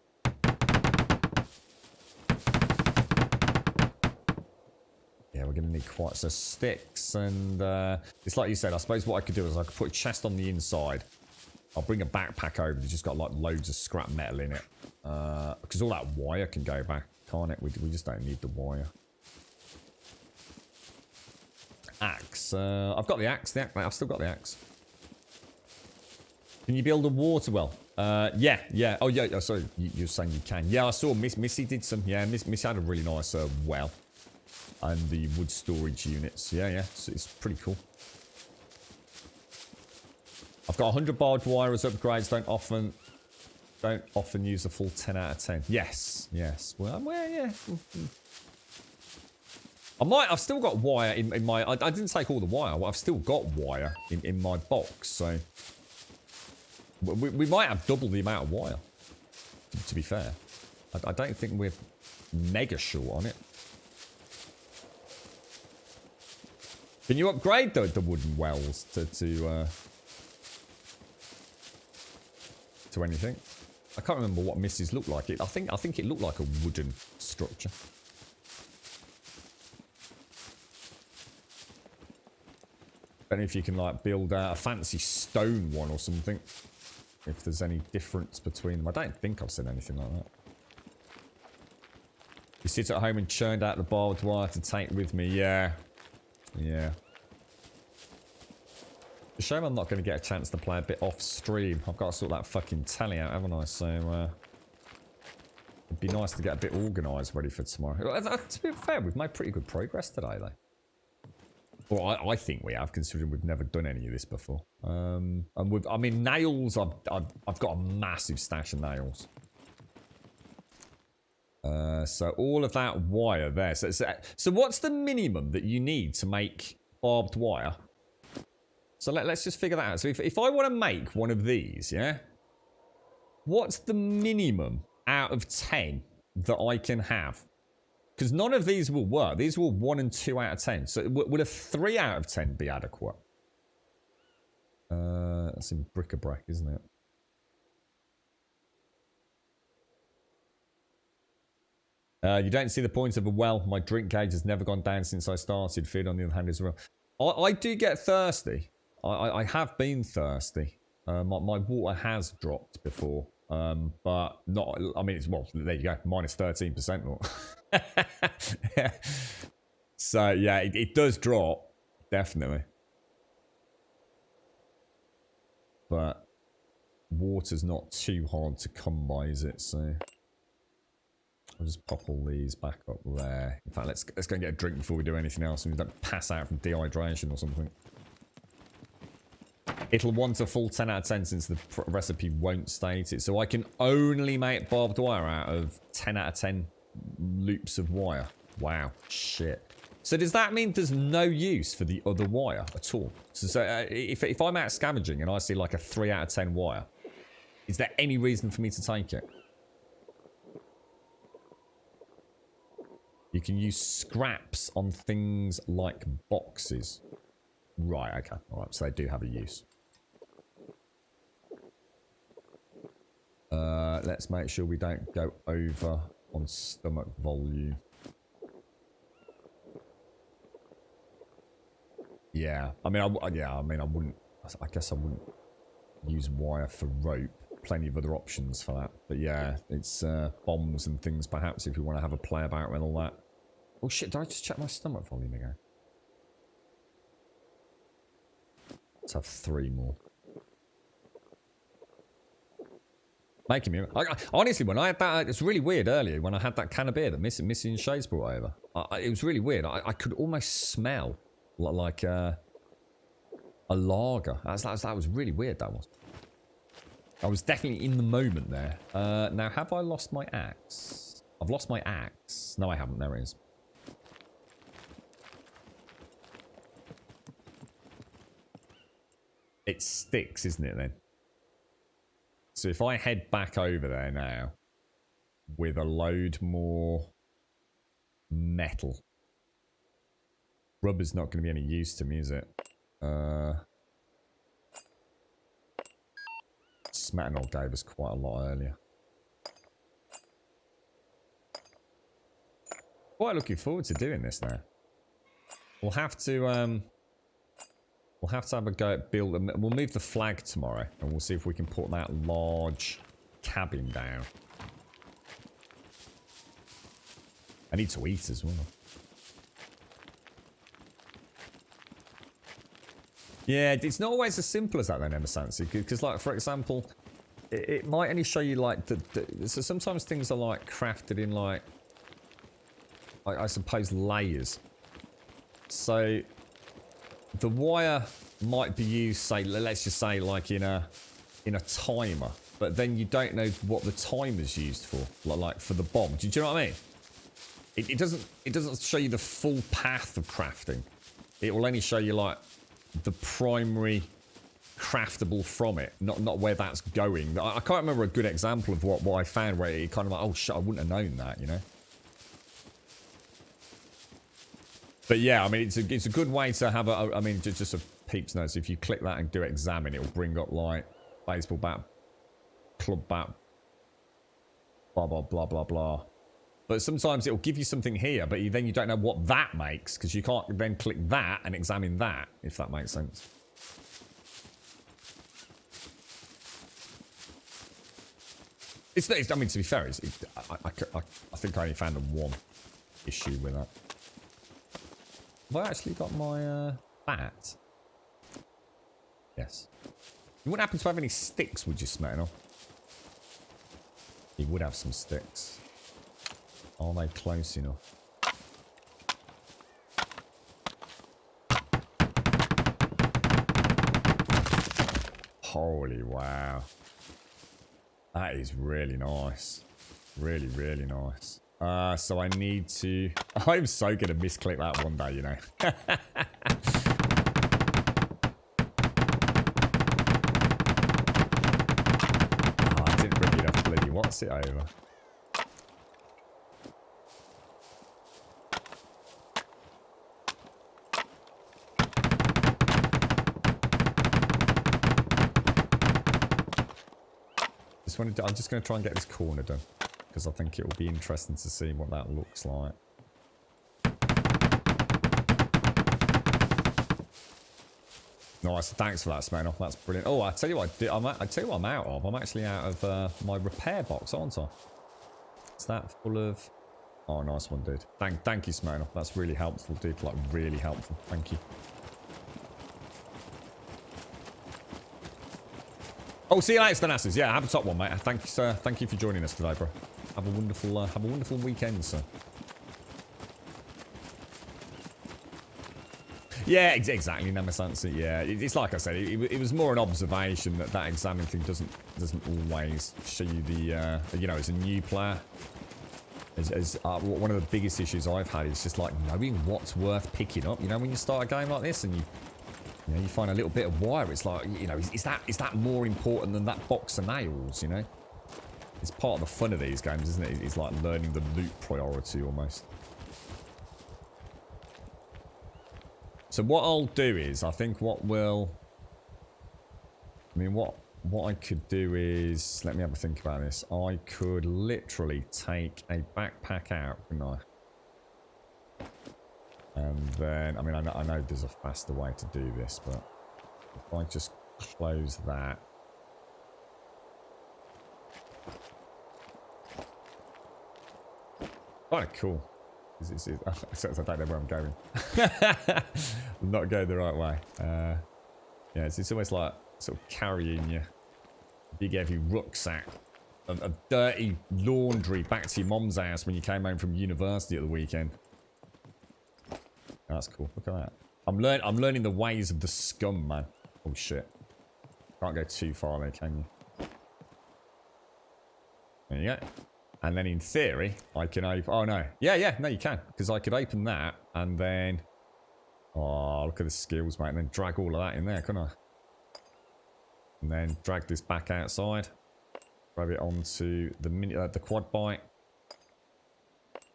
Yeah, we're going to need quite some sticks, and it's like you said, I suppose what I could do is I could put a chest on the inside. I'll bring a backpack over that's just got like loads of scrap metal in it. Because all that wire can go back, can't it? We just don't need the wire. Axe. I've got the axe. I've still got the axe. Can you build a water well? Yeah, yeah. Oh, yeah. Oh, sorry, you're saying you can. Yeah, I saw Missy did some. Yeah, Missy had a really nice well. And the wood storage units. Yeah, yeah. It's pretty cool. I've got 100 barbed wire as upgrades. Don't often use a full 10 out of 10. Yes, yes. Well, yeah. I've still got wire in my... I didn't take all the wire. Well, I've still got wire in my box, so... We might have double the amount of wire, to be fair. I don't think we're mega short on it. Can you upgrade the wooden wells to anything? I can't remember what Missy's looked like. I think it looked like a wooden structure. I don't know if you can like build a fancy stone one or something. If there's any difference between them. I don't think I've seen anything like that. You sit at home and churned out the barbed wire to take with me. Yeah. Yeah. It's a shame I'm not going to get a chance to play a bit off stream. I've got to sort that fucking telly out, haven't I? So, it'd be nice to get a bit organised ready for tomorrow. To be fair, we've made pretty good progress today, though. Well, I think we have, considering we've never done any of this before. And I mean, nails, I've got a massive stash of nails. So all of that wire there. So what's the minimum that you need to make barbed wire? So let's just figure that out. So if I want to make one of these, yeah? What's the minimum out of 10 that I can have? Because none of these will work. These will 1 and 2 out of 10. So would a 3 out of 10 be adequate? That's in bric-a-brac, isn't it? You don't see the point of a well. My drink gauge has never gone down since I started. Feed on the other hand as well. I do get thirsty. I have been thirsty. My water has dropped before. But not, I mean, well, there you go. Minus 13% more. So, yeah, it does drop. Definitely. But water's not too hard to come by, is it? So I'll just pop all these back up there. In fact, let's go and get a drink before we do anything else, and we don't pass out from dehydration or something. It'll want a full 10 out of 10 since the recipe won't state it. So I can only make barbed wire out of 10 out of 10 loops of wire. Wow, shit. So does that mean there's no use for the other wire at all? So if I'm out scavenging and I see like a 3 out of 10 wire, is there any reason for me to take it? You can use scraps on things like boxes. Right, okay. All right, so they do have a use. Let's make sure we don't go over on stomach volume. Yeah, I mean, I wouldn't. I guess I wouldn't use wire for rope. Plenty of other options for that. But yeah, it's bombs and things. Perhaps if you want to have a play about with all that. Oh shit! Did I just check my stomach volume again? Let's have 3 more. Making me... honestly, when I had that... It's really weird earlier when I had that can of beer that Missy and Shades brought over. It was really weird. I could almost smell like a lager. That was really weird, that was. I was definitely in the moment there. Now, have I lost my axe? I've lost my axe. No, I haven't. There it is. It sticks, isn't it, then? So if I head back over there now with a load more metal, rubber's not going to be any use to me, is it? Smetanol gave us quite a lot earlier. Quite looking forward to doing this now. We'll have to have a go at building. We'll move the flag tomorrow, and we'll see if we can put that large cabin down. I need to eat as well. Yeah, it's not always as simple as that then, Emersancy, because like, for example, it might only show you like so sometimes things are like crafted in like I suppose layers. So the wire might be used, say, let's just say like in a timer, but then you don't know what the timer's used for, like for the bomb. Do you know what I mean? It doesn't show you the full path of crafting. It will only show you like the primary craftable from it, not where that's going. I can't remember a good example of what I found where it kind of like, oh shit, I wouldn't have known that, you know. But yeah, I mean, it's a good way to have a. I mean, just a peeps notes. If you click that and do examine, it'll bring up like baseball bat, club bat, blah blah blah blah blah. But sometimes it'll give you something here, but then you don't know what that makes because you can't then click that and examine that, if that makes sense. I mean, to be fair, I think I only found one issue with that. Have I actually got my bat? Yes. You wouldn't happen to have any sticks, would you, Smetano? He would have some sticks. Are they close enough? Holy wow. That is really nice. Really, really nice. So I need to... I'm so going to misclick that one day, you know. Oh, I didn't bring enough bloody what's it over. I'm just going to try and get this corner done because I think it will be interesting to see what that looks like. Nice, thanks for that, Smanoff. That's brilliant. Oh, I tell you what, I tell you what I'm out of. I'm actually out of my repair box, aren't I? Is that full of? Oh, nice one, dude. Thank you, Smanoff. That's really helpful, dude. Like really helpful. Thank you. Oh, see you later, Stanasses. Yeah, have a top one, mate. Thank you, sir. Thank you for joining us today, bro. Have a wonderful weekend, sir. Yeah, exactly, Namasansi. Yeah, it's like I said, it was more an observation that examine thing doesn't always show you the you know, as a new player. One of the biggest issues I've had is just like knowing what's worth picking up. You know, when you start a game like this and you find a little bit of wire, it's like, you know, is that more important than that box of nails, you know? It's part of the fun of these games, isn't it? It's like learning the loot priority almost. So what I'll do is, I think what I could do is, let me have a think about this. I could literally take a backpack out, couldn't I? And then, I mean, I know there's a faster way to do this, but if I just close that. Oh, cool. I don't know where I'm going. I'm not going the right way. Yeah, it's almost like sort of carrying your big heavy rucksack of dirty laundry back to your mom's house when you came home from university at the weekend. That's cool. Look at that. I'm learning the ways of the SCUM, man. Oh shit. Can't go too far there, can you? There you go. And then in theory, I can open... Oh no. Yeah, no you can. Because I could open that and then... Oh, look at the skills, mate. And then drag all of that in there, couldn't I? And then drag this back outside. Grab it onto the quad bike.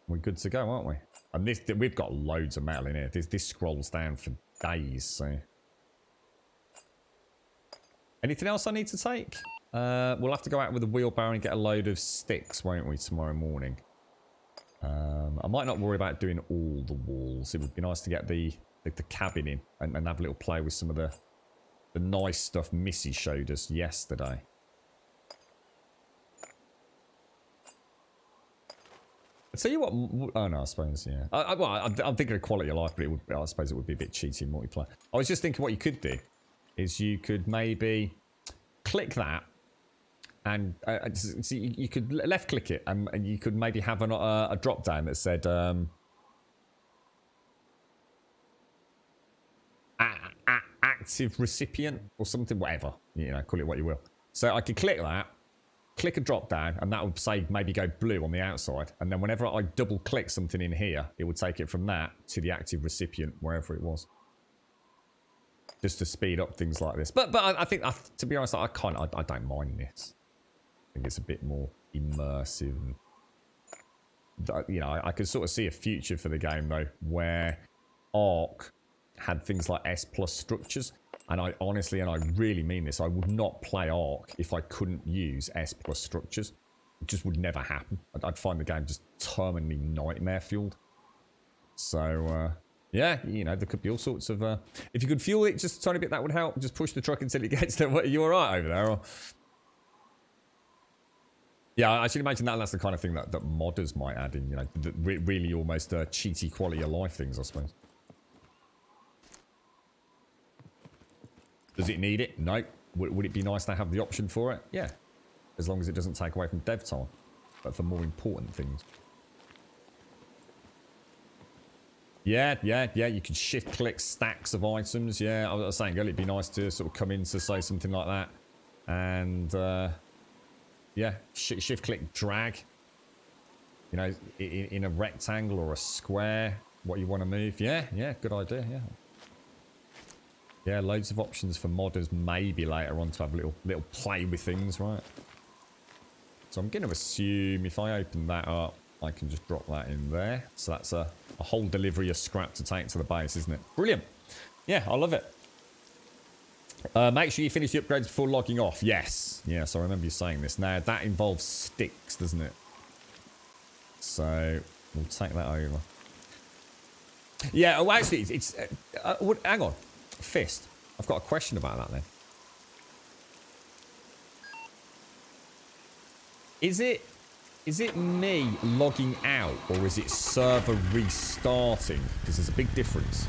We're good to go, aren't we? And we've got loads of metal in here. This scrolls down for days, so... Anything else I need to take? We'll have to go out with a wheelbarrow and get a load of sticks, won't we, tomorrow morning? I might not worry about doing all the walls. It would be nice to get the cabin in and have a little play with some of the nice stuff Missy showed us yesterday. I'll tell you what... Oh, no, I suppose, yeah. I'm thinking of quality of life, but I suppose it would be a bit cheaty in multiplayer. I was just thinking what you could do is you could maybe click that, and so you could left click it, and you could maybe have a drop down that said active recipient or something, whatever, you know, call it what you will. So I could click that, click a drop down, and that would say maybe go blue on the outside, and then whenever I double click something in here, it would take it from that to the active recipient, wherever it was, just to speed up things like this. But I think, to be honest, I don't mind this. I think it's a bit more immersive. And, you know, I could sort of see a future for the game though, where Ark had things like S+ structures. And I honestly, and I really mean this, I would not play Ark if I couldn't use S+ structures. It just would never happen. I'd find the game just terminally nightmare fueled. So, yeah, you know, there could be all sorts of... if you could fuel it just a tiny bit, that would help. Just push the truck until it gets there. Are you all right over there? Or... Yeah, I should imagine that's the kind of thing that modders might add in, you know, really almost cheaty quality of life things, I suppose. Does it need it? No. Would it be nice to have the option for it? Yeah. As long as it doesn't take away from dev time. But for more important things. Yeah. You could shift click stacks of items. Yeah, I was saying, it'd be nice to sort of come in to say something like that. And, yeah, shift click drag. You know, in a rectangle or a square, what you want to move. Yeah, good idea, yeah. Yeah, loads of options for modders maybe later on to have a little play with things, right? So I'm going to assume if I open that up, I can just drop that in there. So that's a whole delivery of scrap to take to the base, isn't it? Brilliant. Yeah, I love it. Make sure you finish the upgrades before logging off. Yes. Yes, I remember you saying this. Now, that involves sticks, doesn't it? So we'll take that over. Yeah, well, actually, it's hang on. Fist. I've got a question about that then. Is it me logging out or is it server restarting? Because there's a big difference.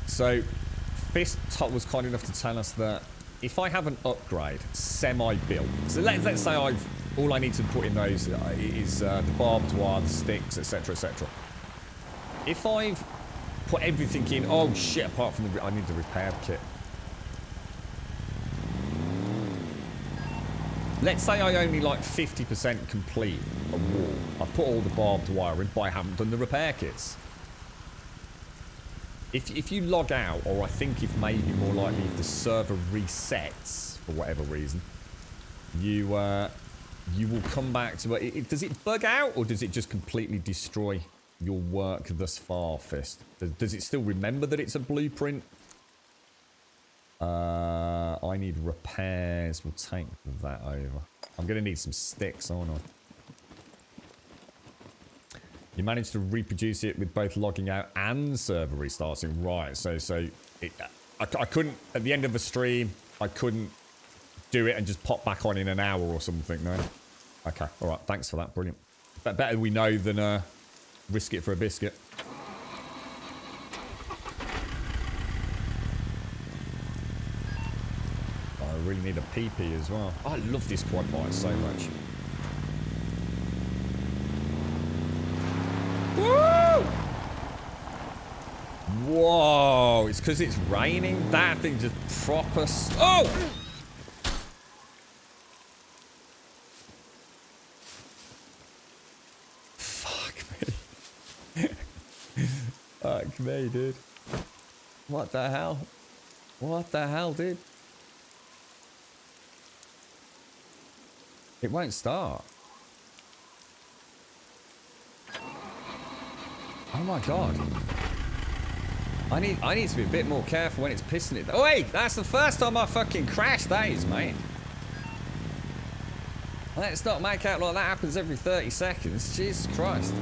So Fist was kind enough to tell us that if I have an upgrade semi-built, so let's say all I need to put in those is the barbed wire, the sticks, etc., etc. If I've put everything in. Oh shit! Apart from I need the repair kit. Let's say I only like 50% complete a wall. I put all the barbed wire in, but I haven't done the repair kits. If you log out, or I think if maybe more likely if the server resets for whatever reason, you will come back to it. Does it bug out, or does it just completely destroy your work thus far, Fist? Does it still remember that it's a blueprint? I need repairs. We'll take that over. I'm going to need some sticks, aren't I? You managed to reproduce it with both logging out and server restarting. Right, so I couldn't, at the end of the stream, I couldn't do it and just pop back on in an hour or something, no? Okay, alright, thanks for that, brilliant. Better we know than risk it for a biscuit. I really need a PP as well. I love this quad bike so much. Woo! Whoa! It's because it's raining. That thing just proper. Oh! Fuck me. Fuck me, dude. What the hell? What the hell, dude? It won't start. Oh my god. I need to be a bit more careful when it's pissing it. Oh wait, that's the first time I fucking crashed, that is, mate. Let's not make out like that happens every 30 seconds. Jesus Christ.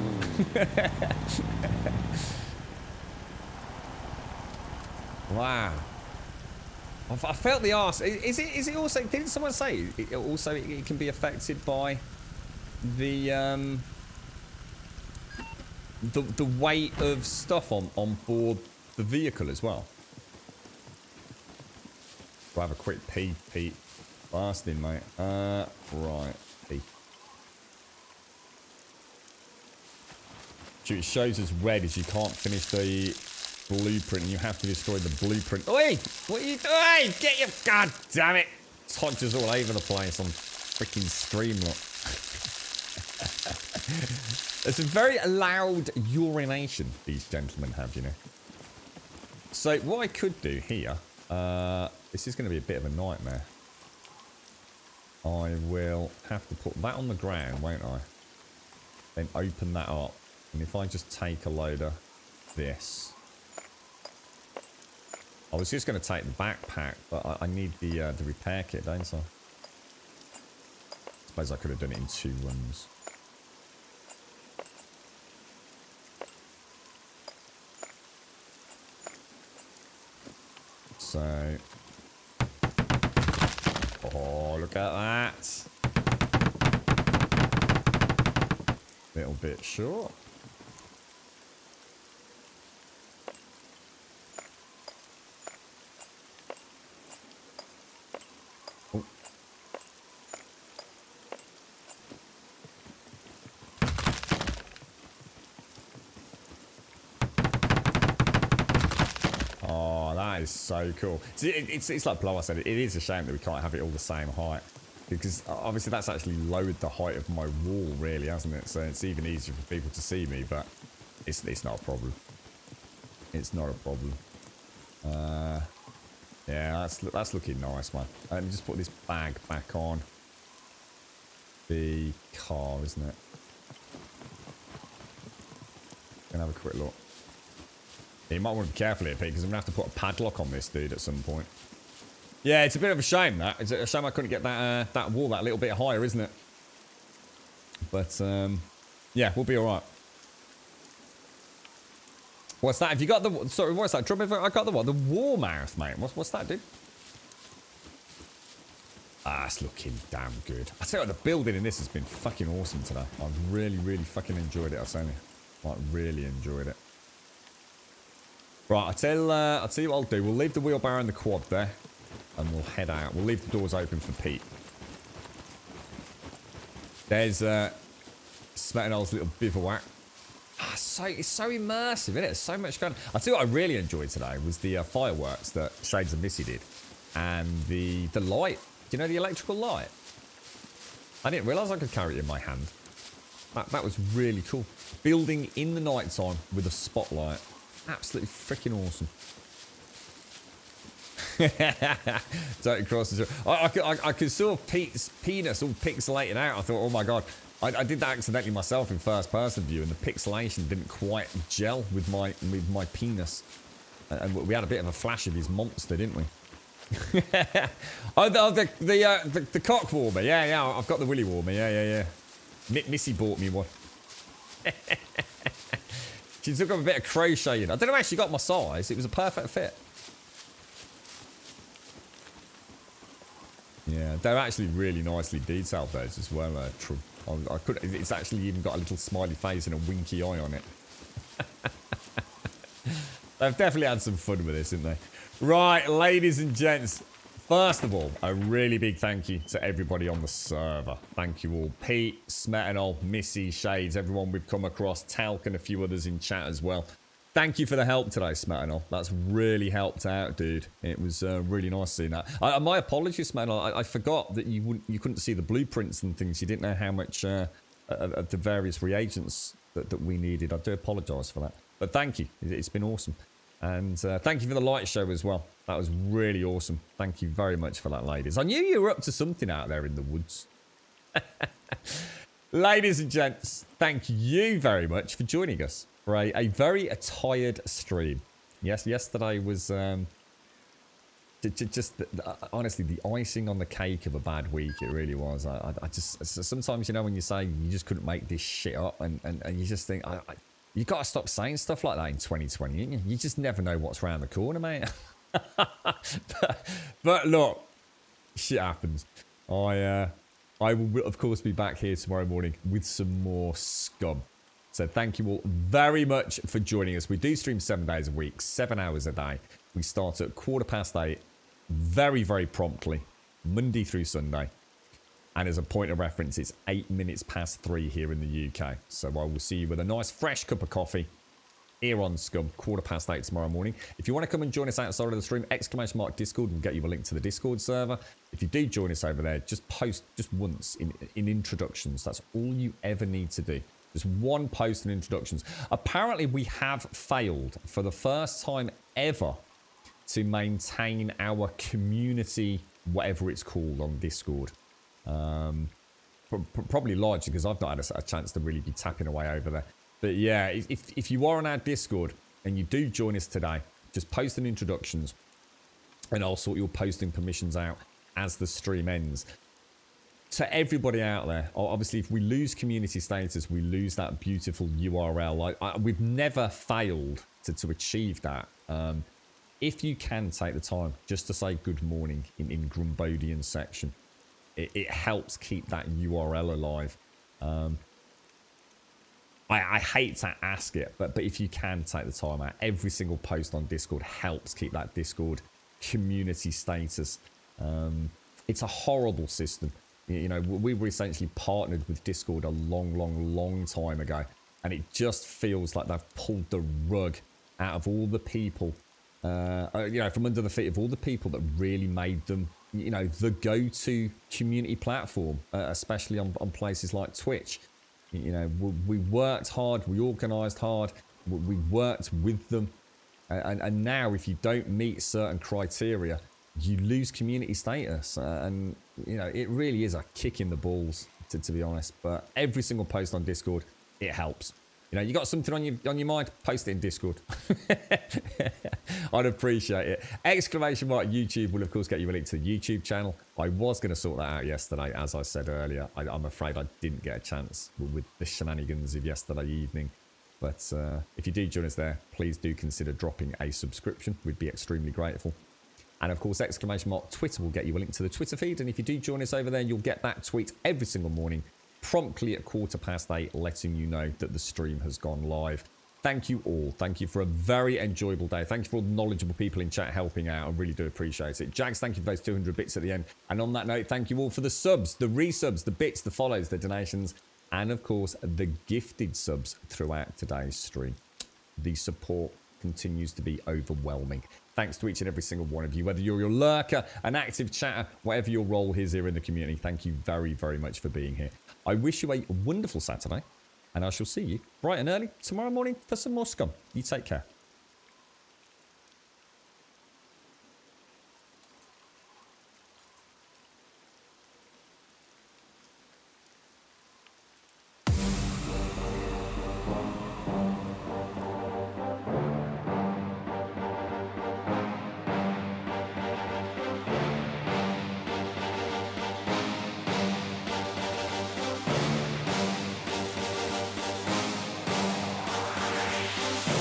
Wow. I felt the arse. Is it also, didn't someone say it also it can be affected by the weight of stuff on board the vehicle as well? go have a quick pee, Pete. Fasting, mate. Right. Pee. It shows as red as you can't finish the blueprint and you have to destroy the blueprint. Oi! What are you doing? Get your... God damn it! Touches all over the place on freaking stream, look. It's a very loud urination these gentlemen have, you know. So what I could do here, this is going to be a bit of a nightmare. I will have to put that on the ground, won't I? Then open that up. And if I just take a load of this. I was just going to take the backpack, but I need the repair kit, don't I? Suppose I could have done it in 2 runs. So... Oh, look at that. Little bit short. Oh. Oh, that is so cool. See, it's like Blower said, it is a shame that we can't have it all the same height. Because obviously that's actually lowered the height of my wall, really, hasn't it? So it's even easier for people to see me, but it's not a problem. It's not a problem. Yeah, that's looking nice, man. Let me just put this bag back on the car, isn't it? Gonna have a quick look. Yeah, you might want to be careful here, Pete, because I'm gonna have to put a padlock on this dude at some point. Yeah, it's a bit of a shame, that. It's a shame I couldn't get that that wall that little bit higher, isn't it? But, yeah, we'll be alright. What's that? Have you got the... Sorry, what's that? I got the what? The war mouth, mate. What's that, dude? Ah, it's looking damn good. I tell you what, the building in this has been fucking awesome today. I've really, really fucking enjoyed it, I'll say. Like, really enjoyed it. Right, I'll tell you what I'll do. We'll leave the wheelbarrow and the quad there. And we'll head out. We'll leave the doors open for Pete. There's Smetanol's little bivouac. Ah, it's so immersive, isn't it? So much going on. I'll tell you what I really enjoyed today was the fireworks that Shades of Missy did. And the light. Do you know the electrical light? I didn't realise I could carry it in my hand. That was really cool. Building in the night time with a spotlight. Absolutely freaking awesome. Don't cross the... I could saw Pete's penis all pixelated out. I thought, oh my god. I did that accidentally myself in first person view, and the pixelation didn't quite gel with my penis. And we had a bit of a flash of his monster, didn't we? Oh, the cock warmer. Yeah, I've got the willy warmer. Yeah. Missy bought me one. She took up a bit of crocheting. I don't know how she got my size. It was a perfect fit. Yeah, they're actually really nicely detailed, those as well. True. It's actually even got a little smiley face and a winky eye on it. They've definitely had some fun with this, haven't they? Right, ladies and gents. First of all, a really big thank you to everybody on the server. Thank you all. Pete, Smetanol, Missy, Shades, everyone we've come across, Talc and a few others in chat as well. Thank you for the help today, Smetanol. That's really helped out, dude. It was really nice seeing that. My apologies, Smetanol. I forgot that you couldn't see the blueprints and things. You didn't know how much of the various reagents that we needed. I do apologise for that. But thank you. It's been awesome. And thank you for the light show as well. That was really awesome. Thank you very much for that, ladies. I knew you were up to something out there in the woods. Ladies and gents, thank you very much for joining us for a very tired stream. Yes, yesterday was just honestly the icing on the cake of a bad week. It really was. I just sometimes, you know, when you say you just couldn't make this shit up, and you just think you got to stop saying stuff like that in 2020. You just never know what's around the corner, mate. but look, shit happens. I will of course be back here tomorrow morning with some more scum. So thank you all very much for joining us. We do stream 7 days a week, 7 hours a day. We start at 8:15 very, very promptly, Monday through Sunday. And as a point of reference, it's 8 minutes past 3 here in the UK. So I will see you with a nice fresh cup of coffee here on Scum, 8:15 tomorrow morning. If you want to come and join us outside of the stream, !Discord, and get you a link to the Discord server. If you do join us over there, just post just once in introductions. That's all you ever need to do. Just one post in introductions. Apparently, we have failed for the first time ever to maintain our community, whatever it's called, on Discord. Probably largely because I've not had a chance to really be tapping away over there. But yeah, if you are on our Discord and you do join us today, just post in introductions and I'll sort your posting permissions out as the stream ends. To everybody out there, obviously if we lose community status, we lose that beautiful URL. We've never failed to achieve that. If you can take the time just to say good morning in Grumbodian section, it helps keep that URL alive. I hate to ask it, but if you can take the time out, every single post on Discord helps keep that Discord community status. It's a horrible system. You know, we were essentially partnered with Discord a long time ago, and it just feels like they've pulled the rug out of all the people, you know, from under the feet of all the people that really made them, you know, the go-to community platform, especially on places like Twitch. You know, we worked hard, we organised hard, we worked with them, and now if you don't meet certain criteria, you lose community status, and you know, it really is a kick in the balls, to be honest. But every single post on Discord, it helps. You know, you got something on your mind, post it in Discord. I'd appreciate it. !YouTube will of course get you a link to the YouTube channel. I was going to sort that out yesterday, as I said earlier. I'm afraid I didn't get a chance with the shenanigans of yesterday evening. But if you do join us there, please do consider dropping a subscription. We'd be extremely grateful. And of course, Twitter will get you a link to the Twitter feed. And if you do join us over there, you'll get that tweet every single morning, promptly at 8:15, letting you know that the stream has gone live. Thank you all. Thank you for a very enjoyable day. Thank you for all the knowledgeable people in chat helping out. I really do appreciate it. Jags, thank you for those 200 bits at the end. And on that note, thank you all for the subs, the resubs, the bits, the follows, the donations, and of course, the gifted subs throughout today's stream. The support continues to be overwhelming. Thanks to each and every single one of you, whether you're a lurker, an active chatter, whatever your role is here in the community. Thank you very, very much for being here. I wish you a wonderful Saturday, and I shall see you bright and early tomorrow morning for some more Scum. You take care.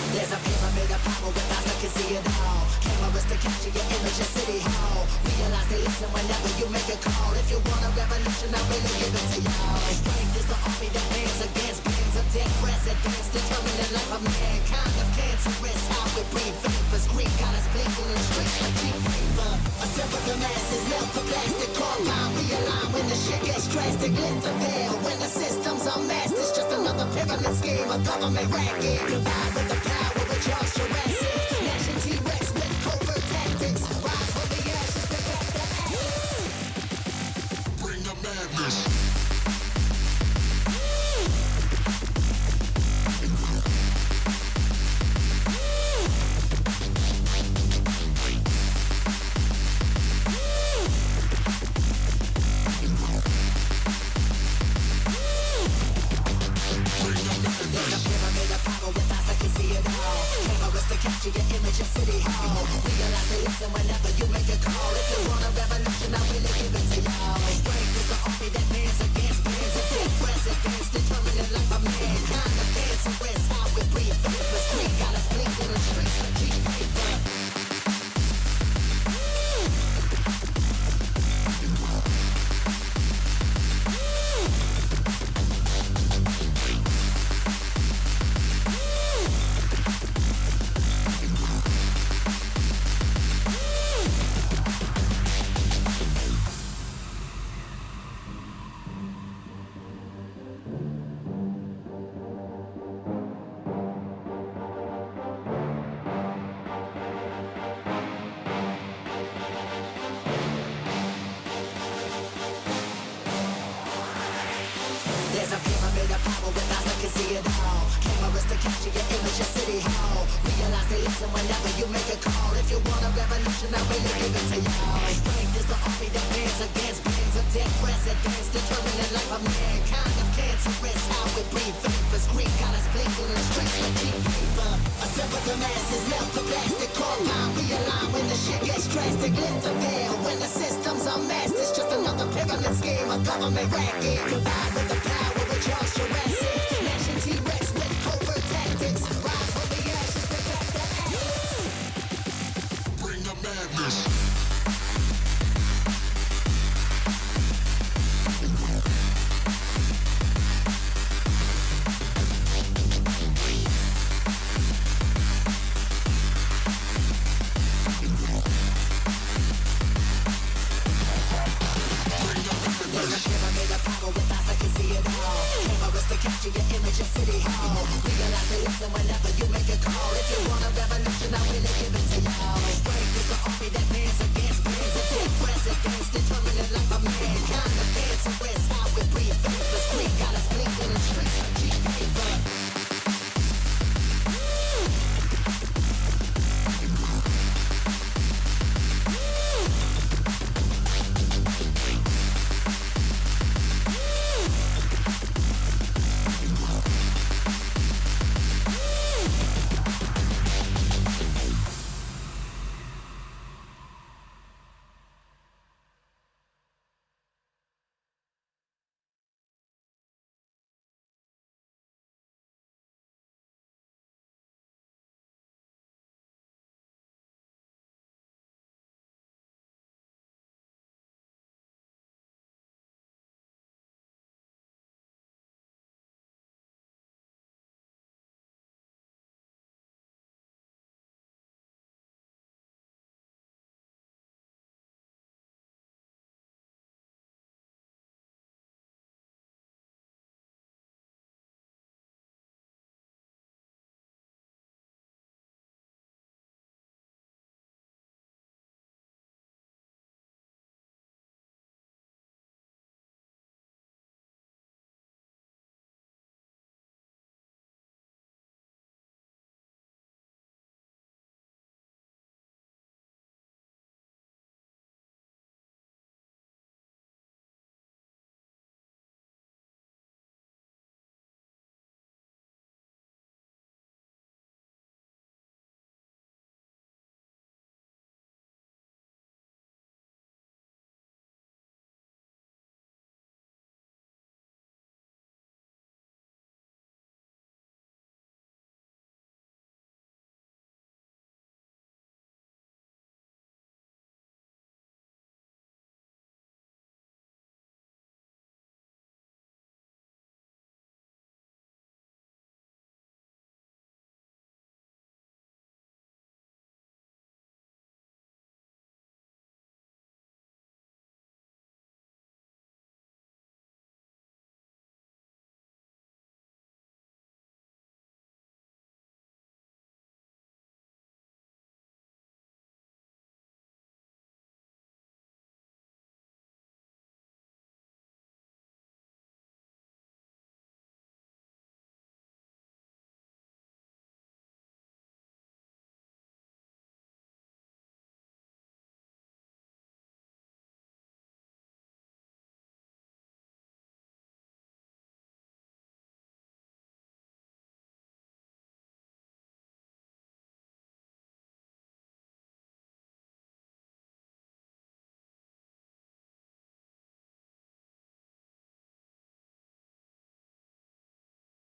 There's a pyramid of power with eyes that can see it all. Cameras to capture your image at City Hall. Realize they listen whenever you make a call. If you want a revolution, I really give it to y'all. Strength is the army that bands against bands of dead presidents, determining the life of mankind of cancerous. How we breathe vapors, Greek got us blinking in streets like cheap paper. A simple the masses, melt the plastic compound. Realign when the shit gets drastic. Lift the veil when the system's unmasked. It's just another pyramid scheme, a government racket. Divide with the power with Charles Jurassic. Nation T-Rex with covert tactics. Rise from the ashes to back the ashes. Bring the madness. Capture your image at City Hall. Realize they listen whenever you make a call. If you want a revolution, I really give it to y'all. Strength is the army that bands against bands of dead presidents, determining the life of mankind of cancerous. How we breathe vapors, Greek got us blinking in streets like cheap paper. We'll be right back. listen whenever you make a call. If you want a revolution, I really give it to y'all. Strength is the army that bands against bands of dead presidents, determining life of mankind of cancerous. How we breathe vapors, green colors blinking in the streets like cheap paper. Assemble the masses, melt the plastic, compound, realign when the shit gets drastic. Lift the veil when the systems are masked. It's just another pyramid scheme, a government racket. Combined with the power, we charge your ass.